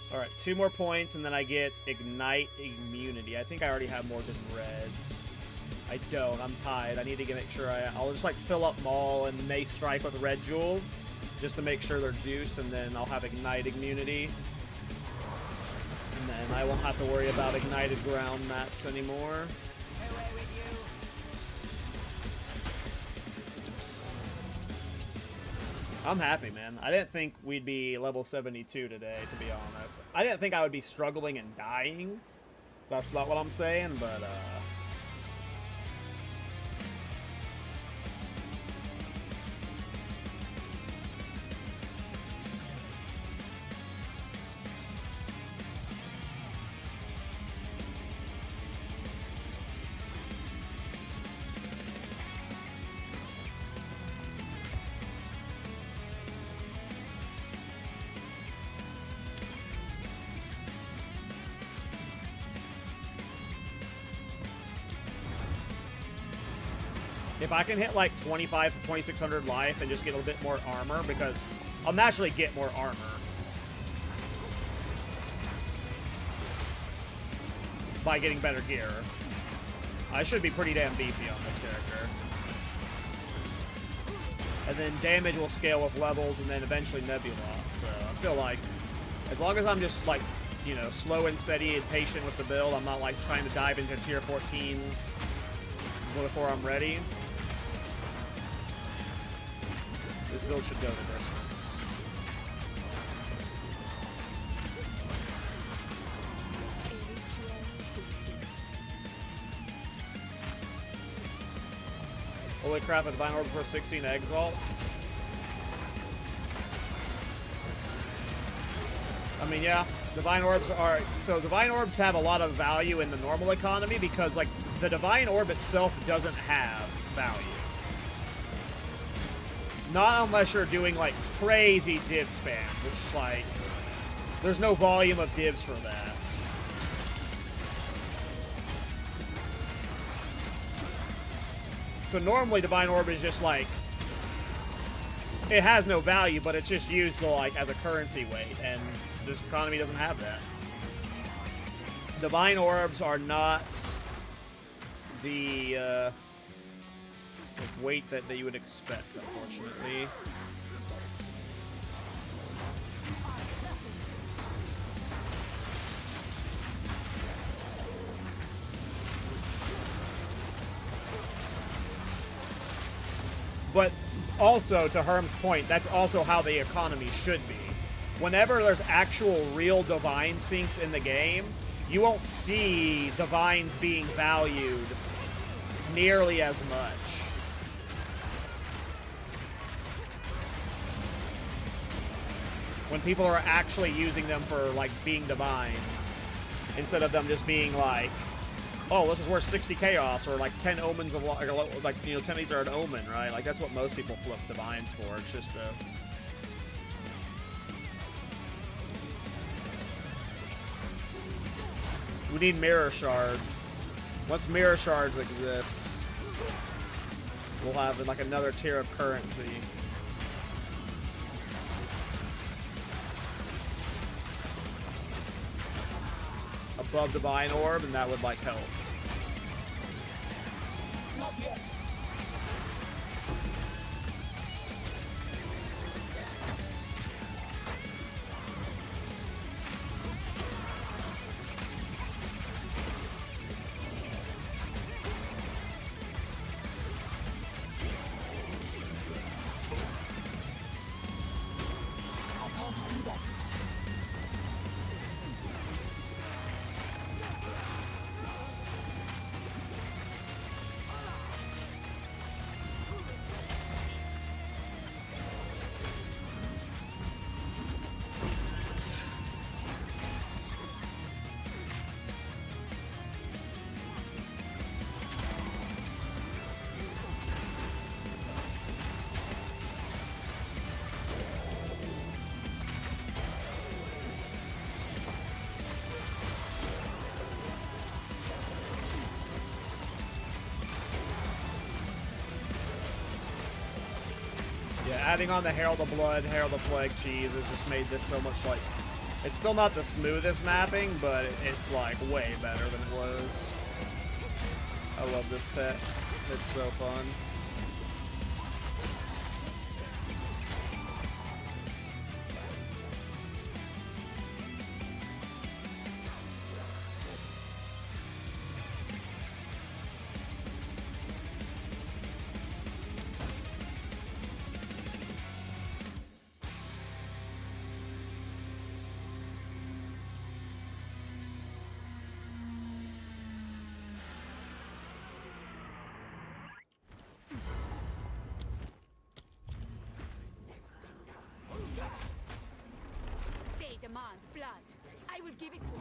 Alright, 2 more points, and then I get Ignite Immunity. I think I already have more than reds. I don't. I'm tied. I need to make sure I'll just, like, fill up Maul and Mace Strike with red jewels, just to make sure they're juiced, and then I'll have Ignite Immunity. And then I won't have to worry about Ignited Ground maps anymore. I'm happy, man. I didn't think we'd be level 72 today, to be honest. I didn't think I would be struggling and dying. That's not what I'm saying, but, if I can hit like 25 to 2600 life and just get a little bit more armor, because I'll naturally get more armor by getting better gear. I should be pretty damn beefy on this character. And then damage will scale with levels and then eventually nebula. So I feel like as long as I'm just like, you know, slow and steady and patient with the build, I'm not like trying to dive into tier 14s before I'm ready. This build should go the distance. Holy crap, a Divine Orb for 16 Exalts. I mean, yeah, Divine Orbs are... So Divine Orbs have a lot of value in the normal economy because, like, the Divine Orb itself doesn't have value. Not unless you're doing, like, crazy div spam, which, like, there's no volume of divs for that. So normally Divine Orb is just, like, it has no value, but it's just used, to, like, as a currency weight, and this economy doesn't have that. Divine Orbs are not the, weight that you would expect, unfortunately. But also, to Herm's point, that's also how the economy should be. Whenever there's actual real divine sinks in the game, you won't see divines being valued nearly as much. When people are actually using them for, like, being divines, instead of them just being like, oh, this is worth 60 chaos, or like 10 omens of, like, you know, 10 of these are an omen, right? Like, that's what most people flip divines for. It's just a... We need mirror shards. Once mirror shards exist, we'll have, like, another tier of currency. Above Divine Orb, and that would, like, help. Not yet. I can't do that. Adding on the Herald of Blood, Herald of Plague cheese has just made this so much, like... It's still not the smoothest mapping, but it's, like, way better than it was. I love this tech. It's so fun. Give it to me.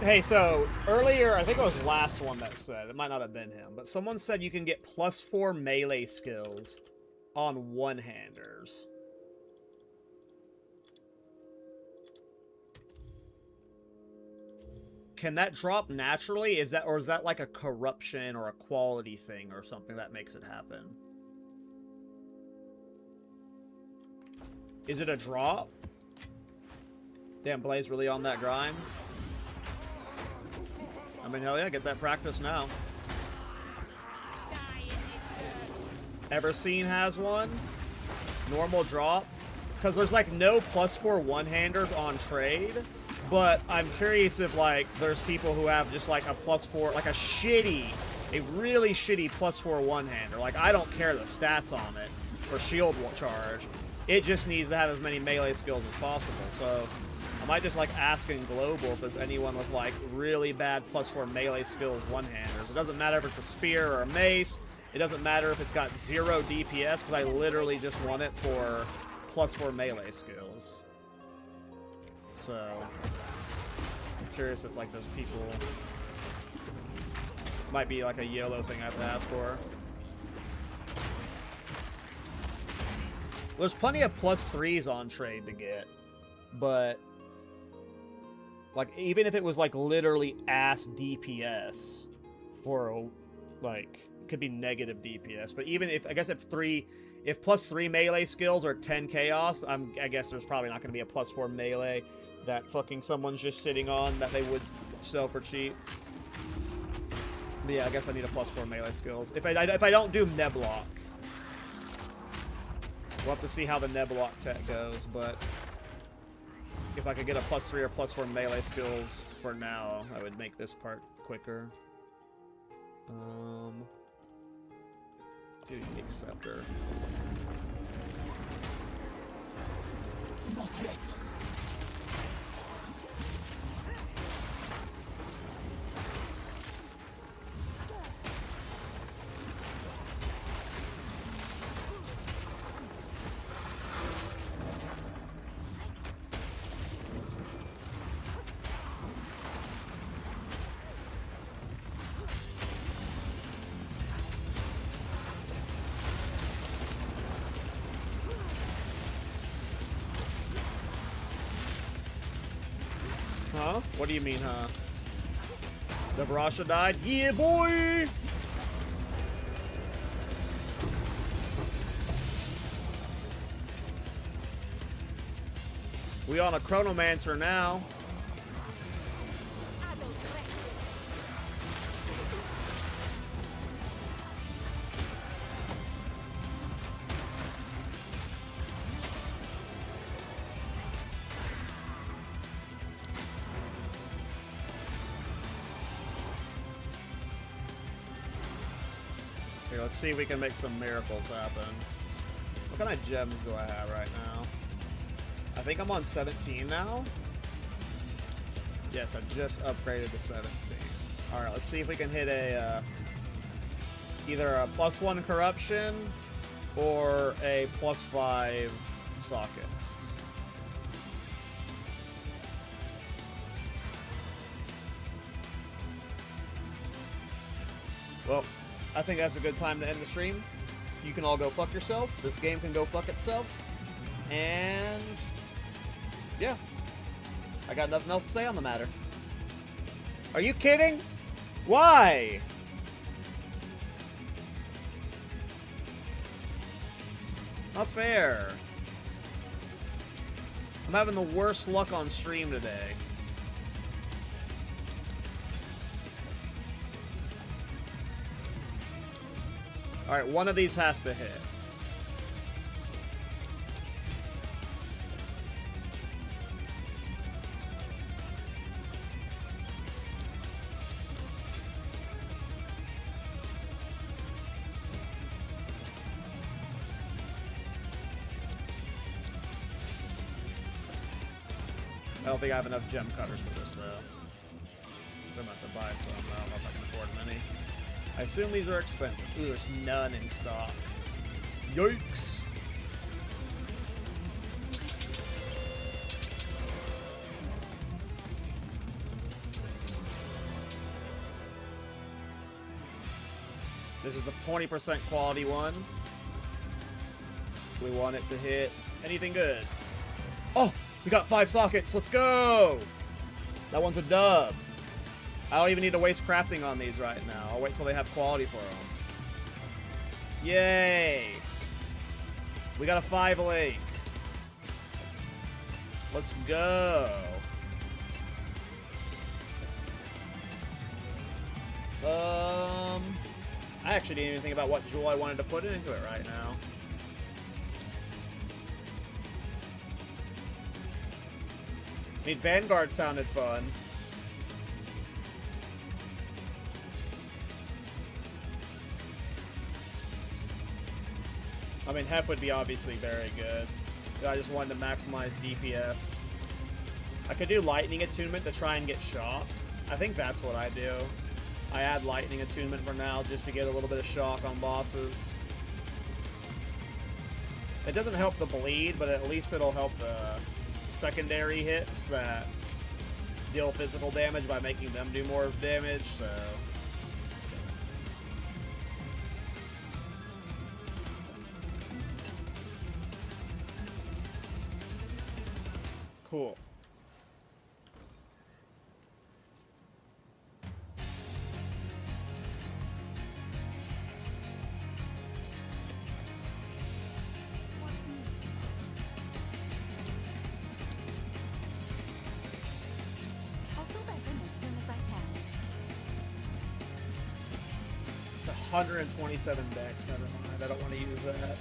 Hey, so earlier, I think it was last one that said, it might not have been him, but someone said you can get +4 melee skills on one-handers. Can that drop naturally? Is that, or is that like a corruption or a quality thing or something that makes it happen? Is it a drop? Damn, Blaze really on that grind. I mean, hell yeah, get that practice now. Everseen has one. Normal drop. Because there's like no +4 one-handers on trade. But I'm curious if like there's people who have just like a +4, like a really shitty +4 one-hander. Like I don't care the stats on it for Shield Charge. It just needs to have as many melee skills as possible. So I might just like ask in global if there's anyone with like really bad +4 melee skills one-handers. It doesn't matter if it's a spear or a mace. It doesn't matter if it's got 0 DPS because I literally just want it for +4 melee skills. So I'm curious if like there's people. Might be like a YOLO thing I have to ask for. There's plenty of +3s on trade to get, but like even if it was like literally ass DPS for like could be negative DPS, but even if I guess if +3 melee skills are 10 chaos, I guess there's probably not going to be a +4 melee that fucking someone's just sitting on that they would sell for cheap. But yeah, I guess I need a +4 melee skills. If I don't do Neblock, we'll have to see how the Neblock tech goes. But if I could get a +3 or +4 melee skills for now, I would make this part quicker. Do unique scepter. Not yet. Huh? What do you mean, huh? The Barasha died? Yeah, boy! We on a Chronomancer now. Here, let's see if we can make some miracles happen. What kind of gems do I have right now? I think I'm on 17 now. Yes, I just upgraded to 17. Alright, let's see if we can hit a either a +1 corruption or a +5 sockets. Well, I think that's a good time to end the stream. You can all go fuck yourself. This game can go fuck itself. And yeah, I got nothing else to say on the matter. Are you kidding? Why? Not fair. I'm having the worst luck on stream today. Alright, one of these has to hit. don't think I have enough gem cutters for this, though. So I'm about to buy some. I don't know if I can afford many. I assume these are expensive. Ooh, there's none in stock. Yikes! This is the 20% quality one. We want it to hit anything good. Oh, we got 5 sockets. Let's go. That one's a dub. I don't even need to waste crafting on these right now. I'll wait till they have quality for them. Yay. We got a 5 lake. Let's go. I actually didn't even think about what jewel I wanted to put into it right now. I mean, Vanguard sounded fun. I mean, Hef would be obviously very good. I just wanted to maximize DPS. I could do Lightning Attunement to try and get shock. I think that's what I do. I add Lightning Attunement for now just to get a little bit of shock on bosses. It doesn't help the bleed, but at least it'll help the secondary hits that deal physical damage by making them do more damage, so... Cool. It's 127 decks, never mind. I don't want to use that.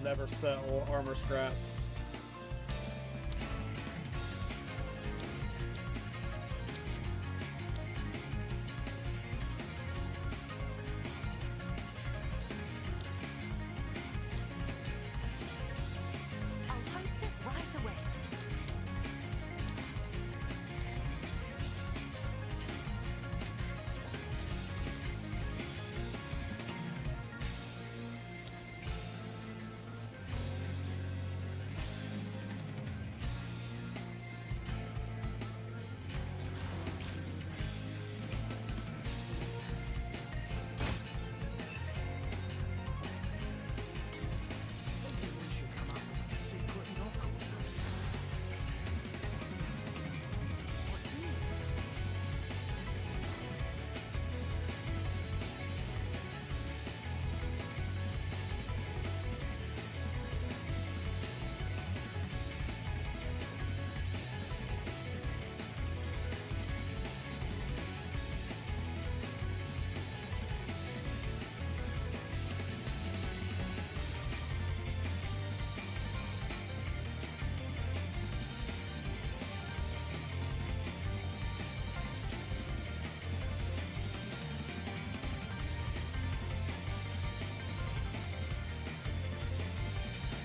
Never sell armor scraps. I'll post it right away.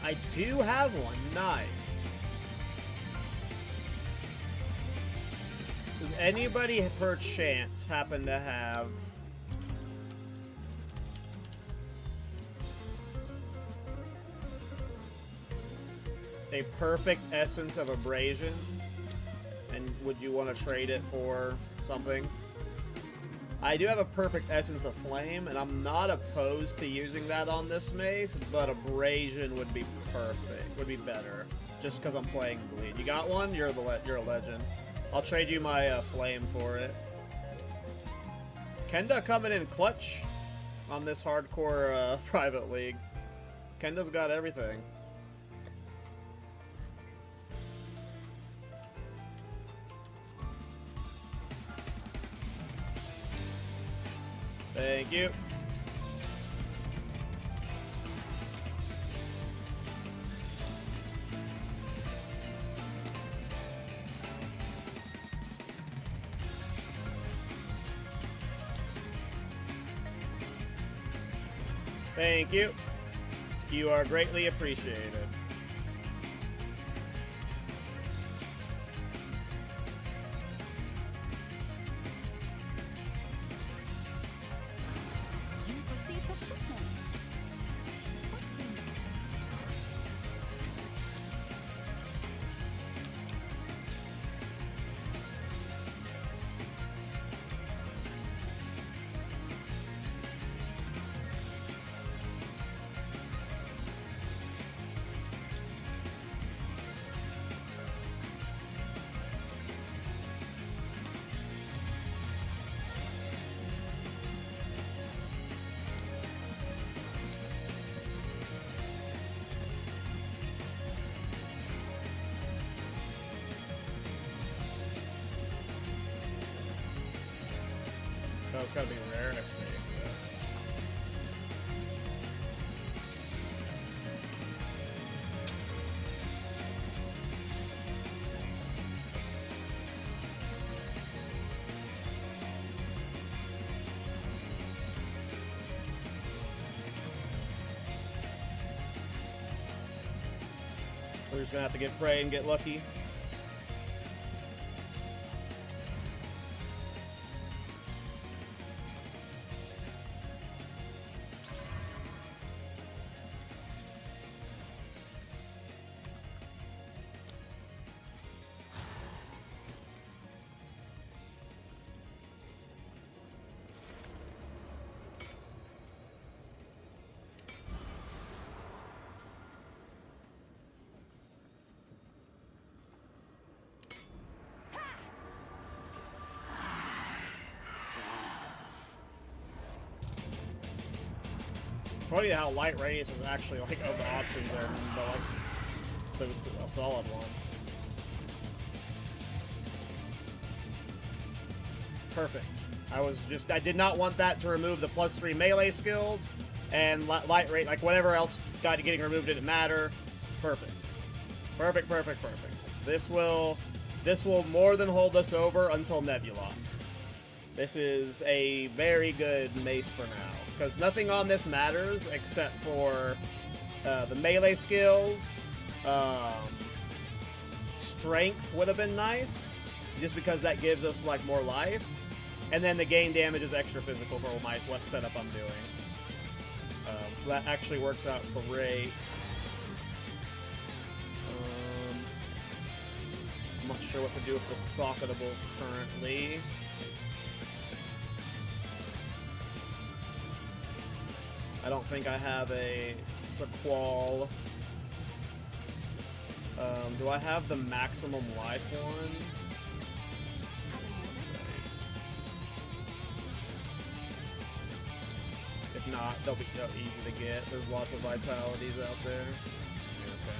I do have one. Nice. Does anybody per chance happen to have a perfect essence of abrasion. And would you want to trade it for something? I do have a perfect essence of flame, and I'm not opposed to using that on this mace, but abrasion would be perfect. Would be better, just because I'm playing bleed. You got one? You're a legend. I'll trade you my flame for it. Kenda coming in clutch on this hardcore private league. Kenda's got everything. Thank you. Thank you. You are greatly appreciated. You've received a shipment. What's in it? Oh, it's gotta be rare, I see. Yeah. We're just gonna have to get pray and get lucky. Funny how light radius is actually like of the options there, but it's a solid one. Perfect. I did not want that to remove the +3 melee skills, and light rate, like whatever else getting removed didn't matter. Perfect. Perfect, perfect, perfect. This will more than hold us over until Nebula. This is a very good mace for now, because nothing on this matters except for the melee skills. Strength would have been nice, just because that gives us like more life, and then the gain damage is extra physical for what setup I'm doing. So that actually works out great. I'm not sure what to do with the socketable currently. I don't think I have a Sequal. Do I have the maximum life one? If not, they'll be easy to get. There's lots of vitalities out there. Okay.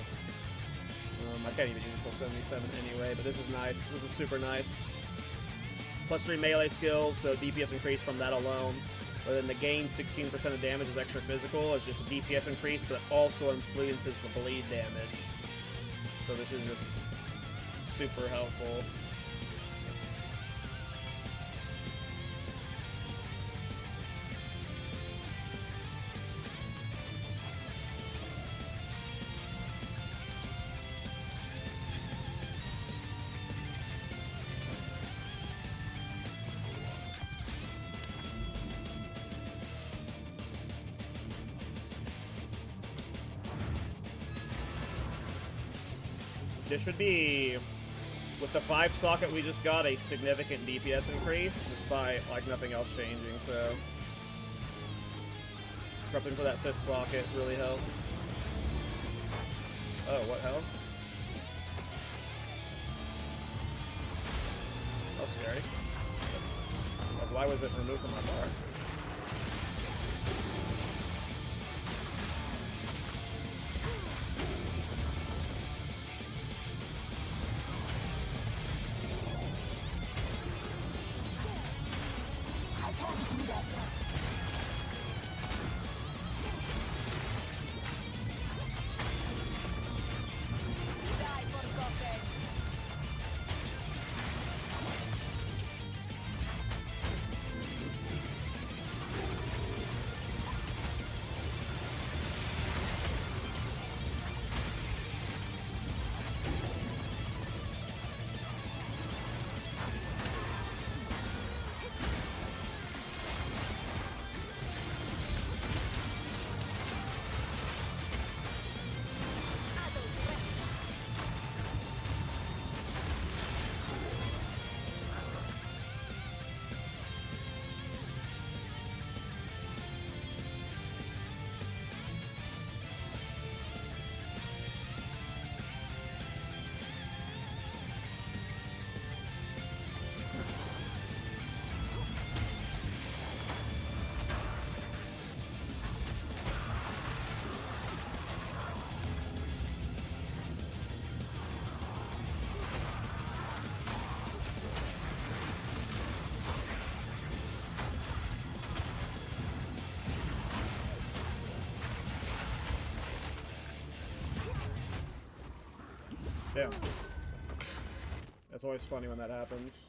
I can't even use it till 77 anyway, but this is nice. This is super nice. +3 melee skills, so DPS increase from that alone. But then the gain 16% of damage is extra physical. It's just a DPS increase, but it also influences the bleed damage. So this is just super helpful. This should be, with the 5 socket we just got, a significant DPS increase, despite like nothing else changing, so prepping for that 5th socket really helped. Oh, what hell? That's scary. Like, why was it removed from my bar? Damn. That's always funny when that happens.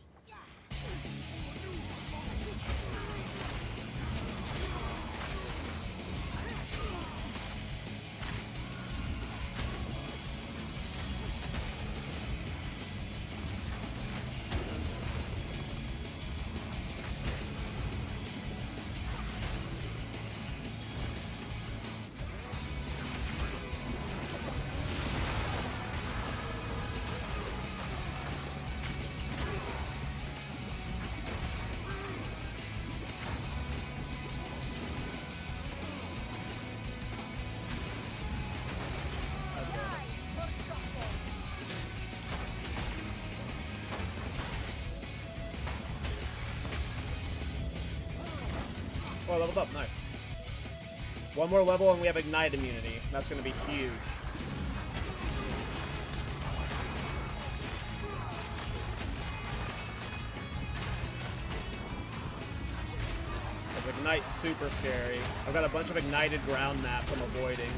Oh, I leveled up. Nice. One more level and we have Ignite immunity. That's going to be huge. Ignite's super scary. I've got a bunch of ignited ground maps I'm avoiding.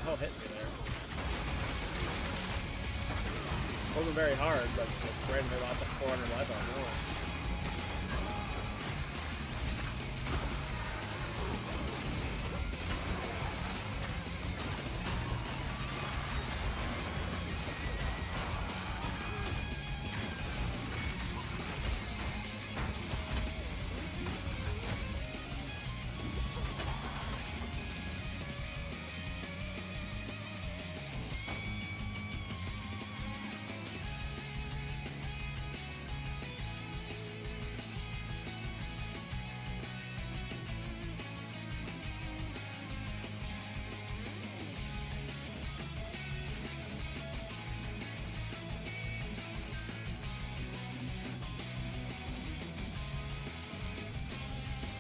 Hell hit me there. Wasn't very hard, but just randomly lost like 400 life on more.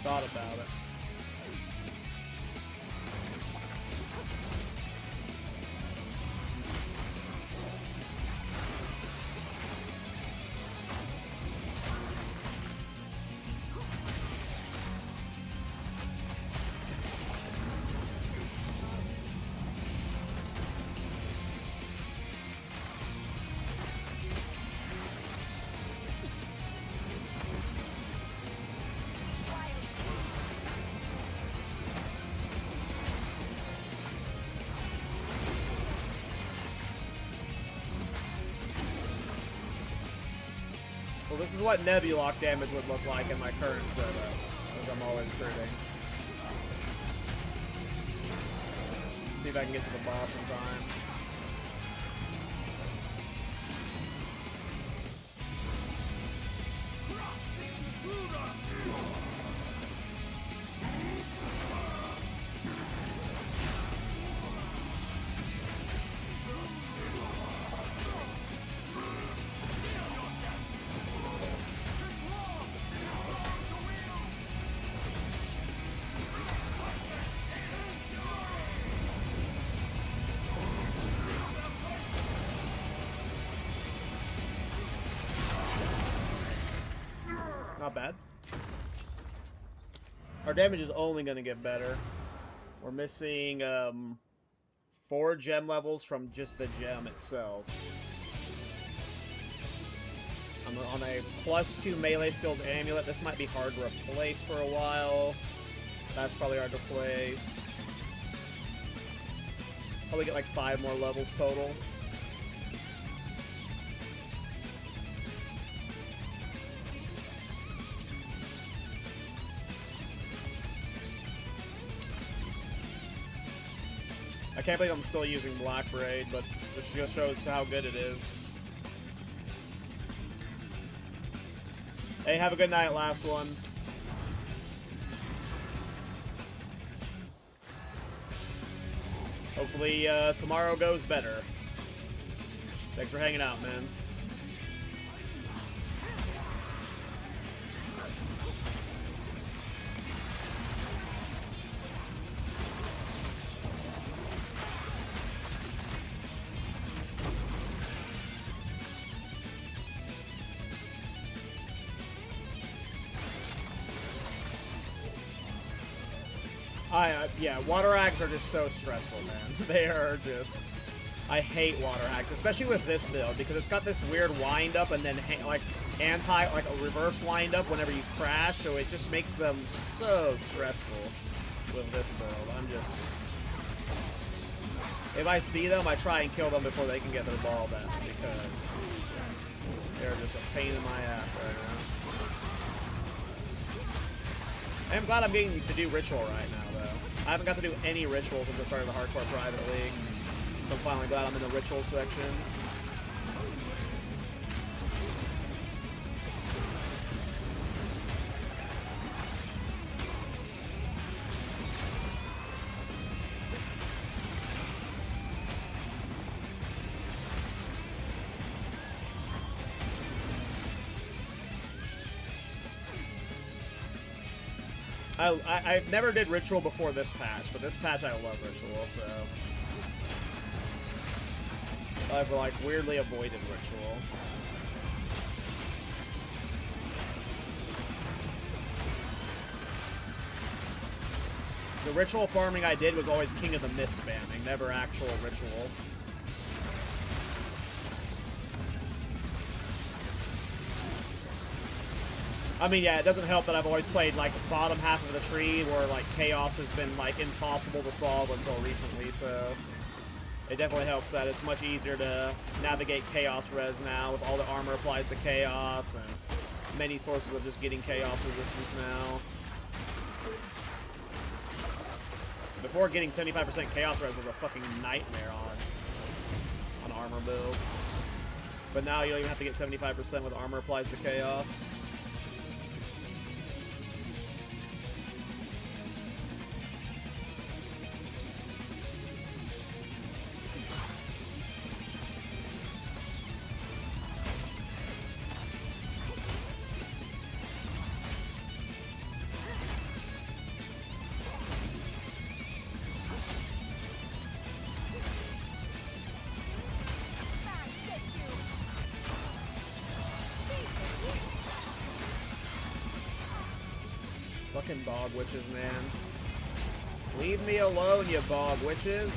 Thought about it. Well, this is what Nebulock damage would look like in my current setup, because I'm always critting. See if I can get to the boss in time. Not bad. Our damage is only going to get better. We're missing 4 gem levels from just the gem itself. I'm on a +2 melee skills amulet. This might be hard to replace for a while. That's probably hard to replace. Probably get like 5 more levels total. I can't believe I'm still using Black Braid, but this just shows how good it is. Hey, have a good night, last one. Hopefully, tomorrow goes better. Thanks for hanging out, man. Yeah, water hacks are just so stressful, man. They are just... I hate water hacks, especially with this build, because it's got this weird wind-up and then, like, like a reverse wind-up whenever you crash, so it just makes them so stressful with this build. I'm just... If I see them, I try and kill them before they can get their ball down, because they're just a pain in my ass right now. I'm glad I'm getting to do Ritual right now, though. I haven't got to do any Rituals since I started the Hardcore Private League, so I'm finally glad I'm in the Ritual section. I never did Ritual before this patch, but this patch I love Ritual, so... I've, like, weirdly avoided Ritual. The Ritual farming I did was always King of the Mist spamming, never actual Ritual. I mean, yeah, it doesn't help that I've always played, like, bottom half of the tree where, like, Chaos has been, like, impossible to solve until recently, so... It definitely helps that it's much easier to navigate Chaos res now with all the armor applies to Chaos and many sources of just getting Chaos resistance now. Before, getting 75% Chaos res was a fucking nightmare on armor builds. But now you don't even have to get 75% with armor applies to Chaos. fucking bog witches, man. Leave me alone, you bog witches.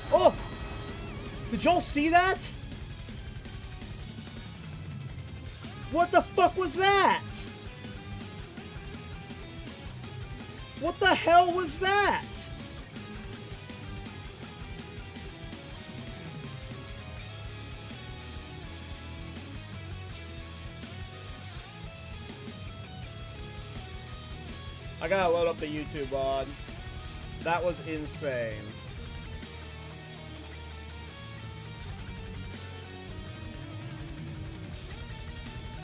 Oh! Did y'all see that? What the fuck was that? What the hell was that? I gotta load up the YouTube VOD. That was insane.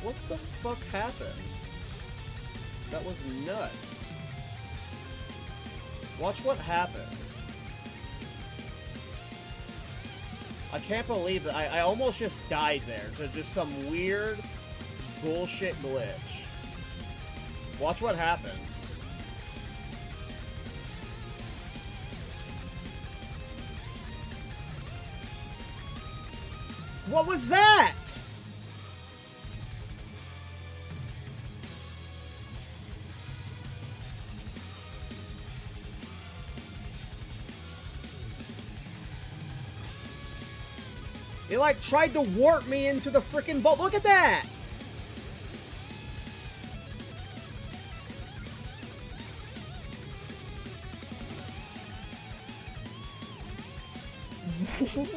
What the fuck happened? That was nuts. Watch what happens. I can't believe that. I almost just died there to just some weird bullshit glitch. Watch what happens. What was that? It like tried to warp me into the freaking boat. Look at that!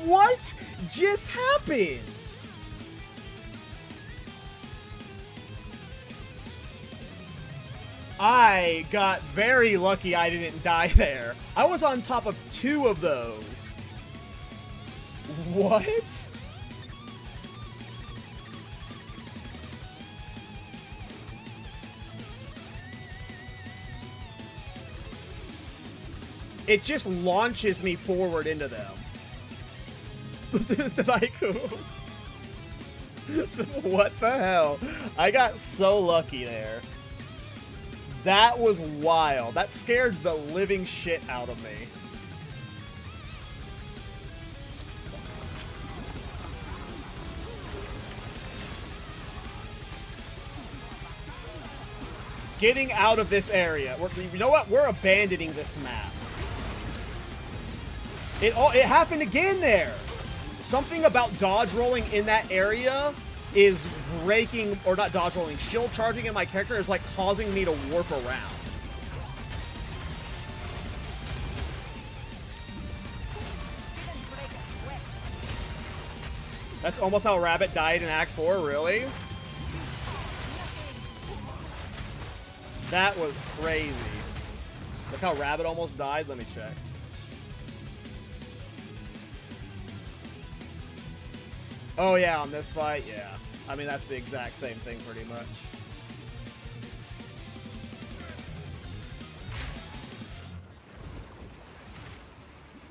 What just happened? I got very lucky I didn't die there. I was on top of 2 of those. What? It just launches me forward into them. Like, what the hell? I got so lucky there. That was wild. That scared the living shit out of me. Getting out of this area. You know what? We're abandoning this map. It happened again there. Something about dodge rolling in that area is breaking, or not dodge rolling, shield charging in my character is like causing me to warp around. That's almost how Rabbit died in Act 4, really? That was crazy. Look how Rabbit almost died. Let me check. Oh yeah, on this fight, yeah. I mean, that's the exact same thing pretty much.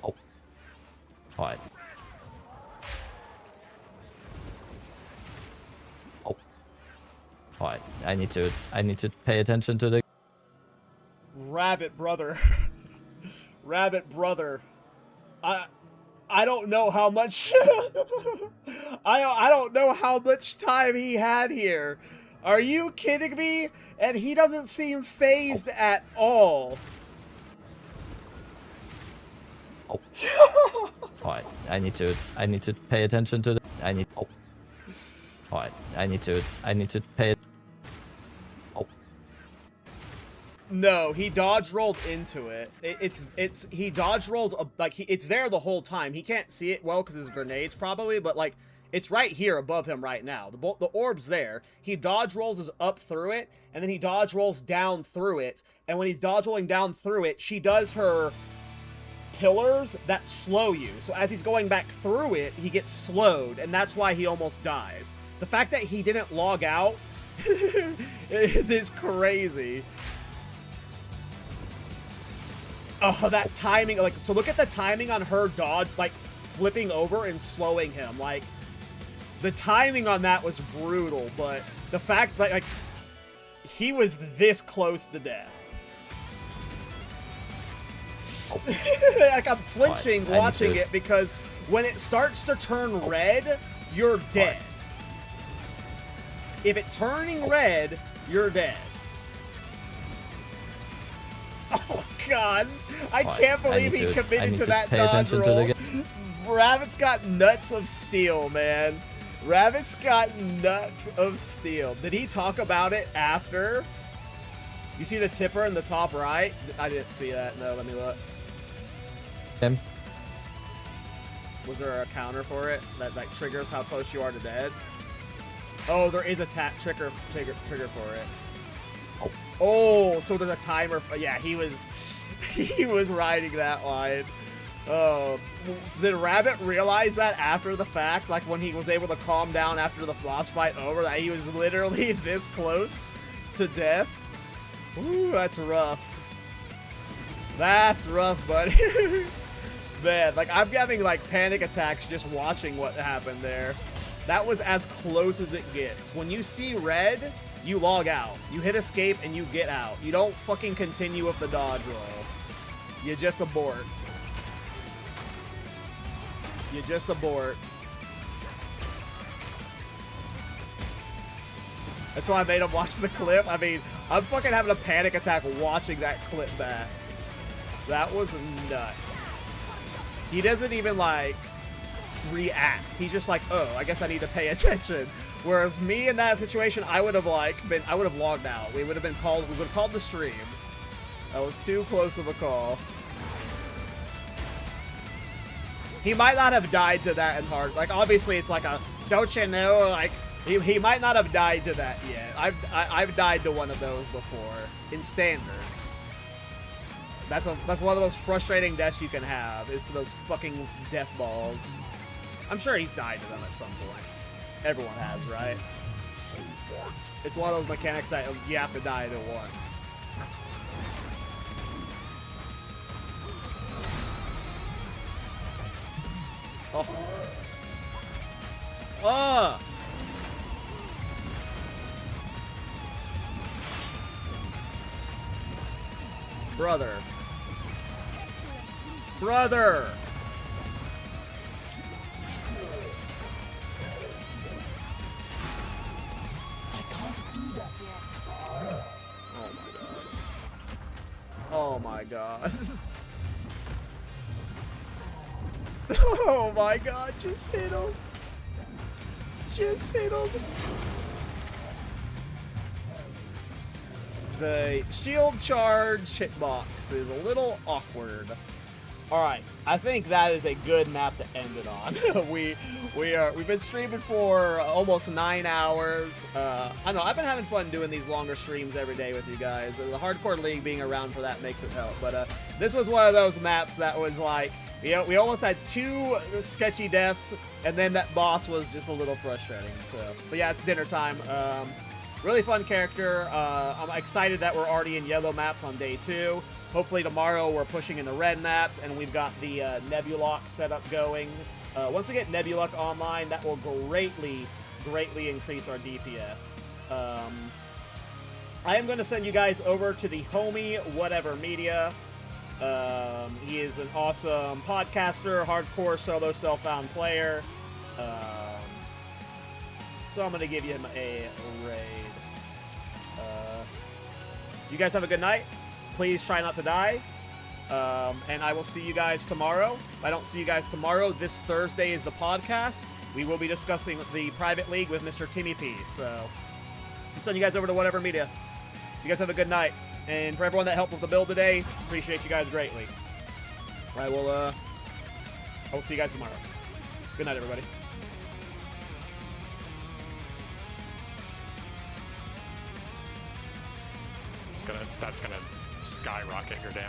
Oh. Alright. Oh. Alright, I need to pay attention to the Rabbit brother. Rabbit brother. I don't know how much I don't know how much time he had here. Are you kidding me? And he doesn't seem phased at all. Oh. Alright, I need to pay attention to the Alright, I need to pay. Oh. No, he dodge rolled into it. He dodge rolls like it's there the whole time. He can't see it well because his grenades probably, but like it's right here above him right now. The orb's there. He dodge rolls up through it, and then he dodge rolls down through it. And when he's dodge rolling down through it, she does her pillars that slow you. So as he's going back through it, he gets slowed, and that's why he almost dies. The fact that he didn't log out it is crazy. Oh, that timing, like, so look at the timing on her dodge, like, flipping over and slowing him. Like, the timing on that was brutal, but the fact that, like, he was this close to death. Like, I'm flinching watching it because when it starts to turn red, you're dead. If it's turning red, you're dead. Oh, God. I can't believe he committed to that dodge roll. Rabbit's got nuts of steel, man. Rabbit's got nuts of steel. Did he talk about it after? You see the tipper in the top right? I didn't see that. No, let me look. Him. Was there a counter for it that like triggers how close you are to dead? Oh, there is a trigger for it. Oh, so there's a timer. Yeah, he was riding that line. Oh, did Rabbit realize that after the fact? Like when he was able to calm down after the boss fight over, that he was literally this close to death? Ooh, that's rough. That's rough, buddy. Man, like I'm having like panic attacks just watching what happened there. That was as close as it gets. When you see red, you log out. You hit escape and you get out. You don't fucking continue with the dodge roll. You just abort. You just abort. That's why I made him watch the clip. I mean, I'm fucking having a panic attack watching that clip back. That was nuts. He doesn't even, like, react. He's just like, oh, I guess I need to pay attention. Whereas me in that situation, I would have, like, I would have logged out. We would have called the stream. That was too close of a call. He might not have died to that in hard. Like, obviously, it's like a, don't you know, like, he might not have died to that yet. I've died to one of those before in standard. That's one of the most frustrating deaths you can have, is to those fucking death balls. I'm sure he's died to them at some point. Everyone has, right? It's one of those mechanics that you have to die to once. Oh. Oh! Brother. Brother! Oh my god. Oh my god, just hit him. Just hit him. The Shield Charge hitbox is a little awkward. Alright, I think that is a good map to end it on. We've been streaming for almost 9 hours. I don't know, I've been having fun doing these longer streams every day with you guys. The Hardcore League being around for that makes it help. But this was one of those maps that was like, you know, we almost had 2 sketchy deaths, and then that boss was just a little frustrating. So, but yeah, it's dinner time. Really fun character. I'm excited that we're already in yellow maps on day 2. Hopefully tomorrow we're pushing into red maps, and we've got the Nebulok setup going. Once we get Nebulok online, that will greatly increase our DPS. I am going to send you guys over to the homie Whatever Media. He is an awesome podcaster, hardcore solo self-found player. So I'm going to give him a raid. You guys have a good night. Please try not to die. And I will see you guys tomorrow. If I don't see you guys tomorrow, this Thursday is the podcast. We will be discussing the private league with Mr. Timmy P. So I'm sending you guys over to Whatever Media. You guys have a good night. And for everyone that helped with the build today, appreciate you guys greatly. I will see you guys tomorrow. Good night, everybody. That's gonna skyrocket your damage.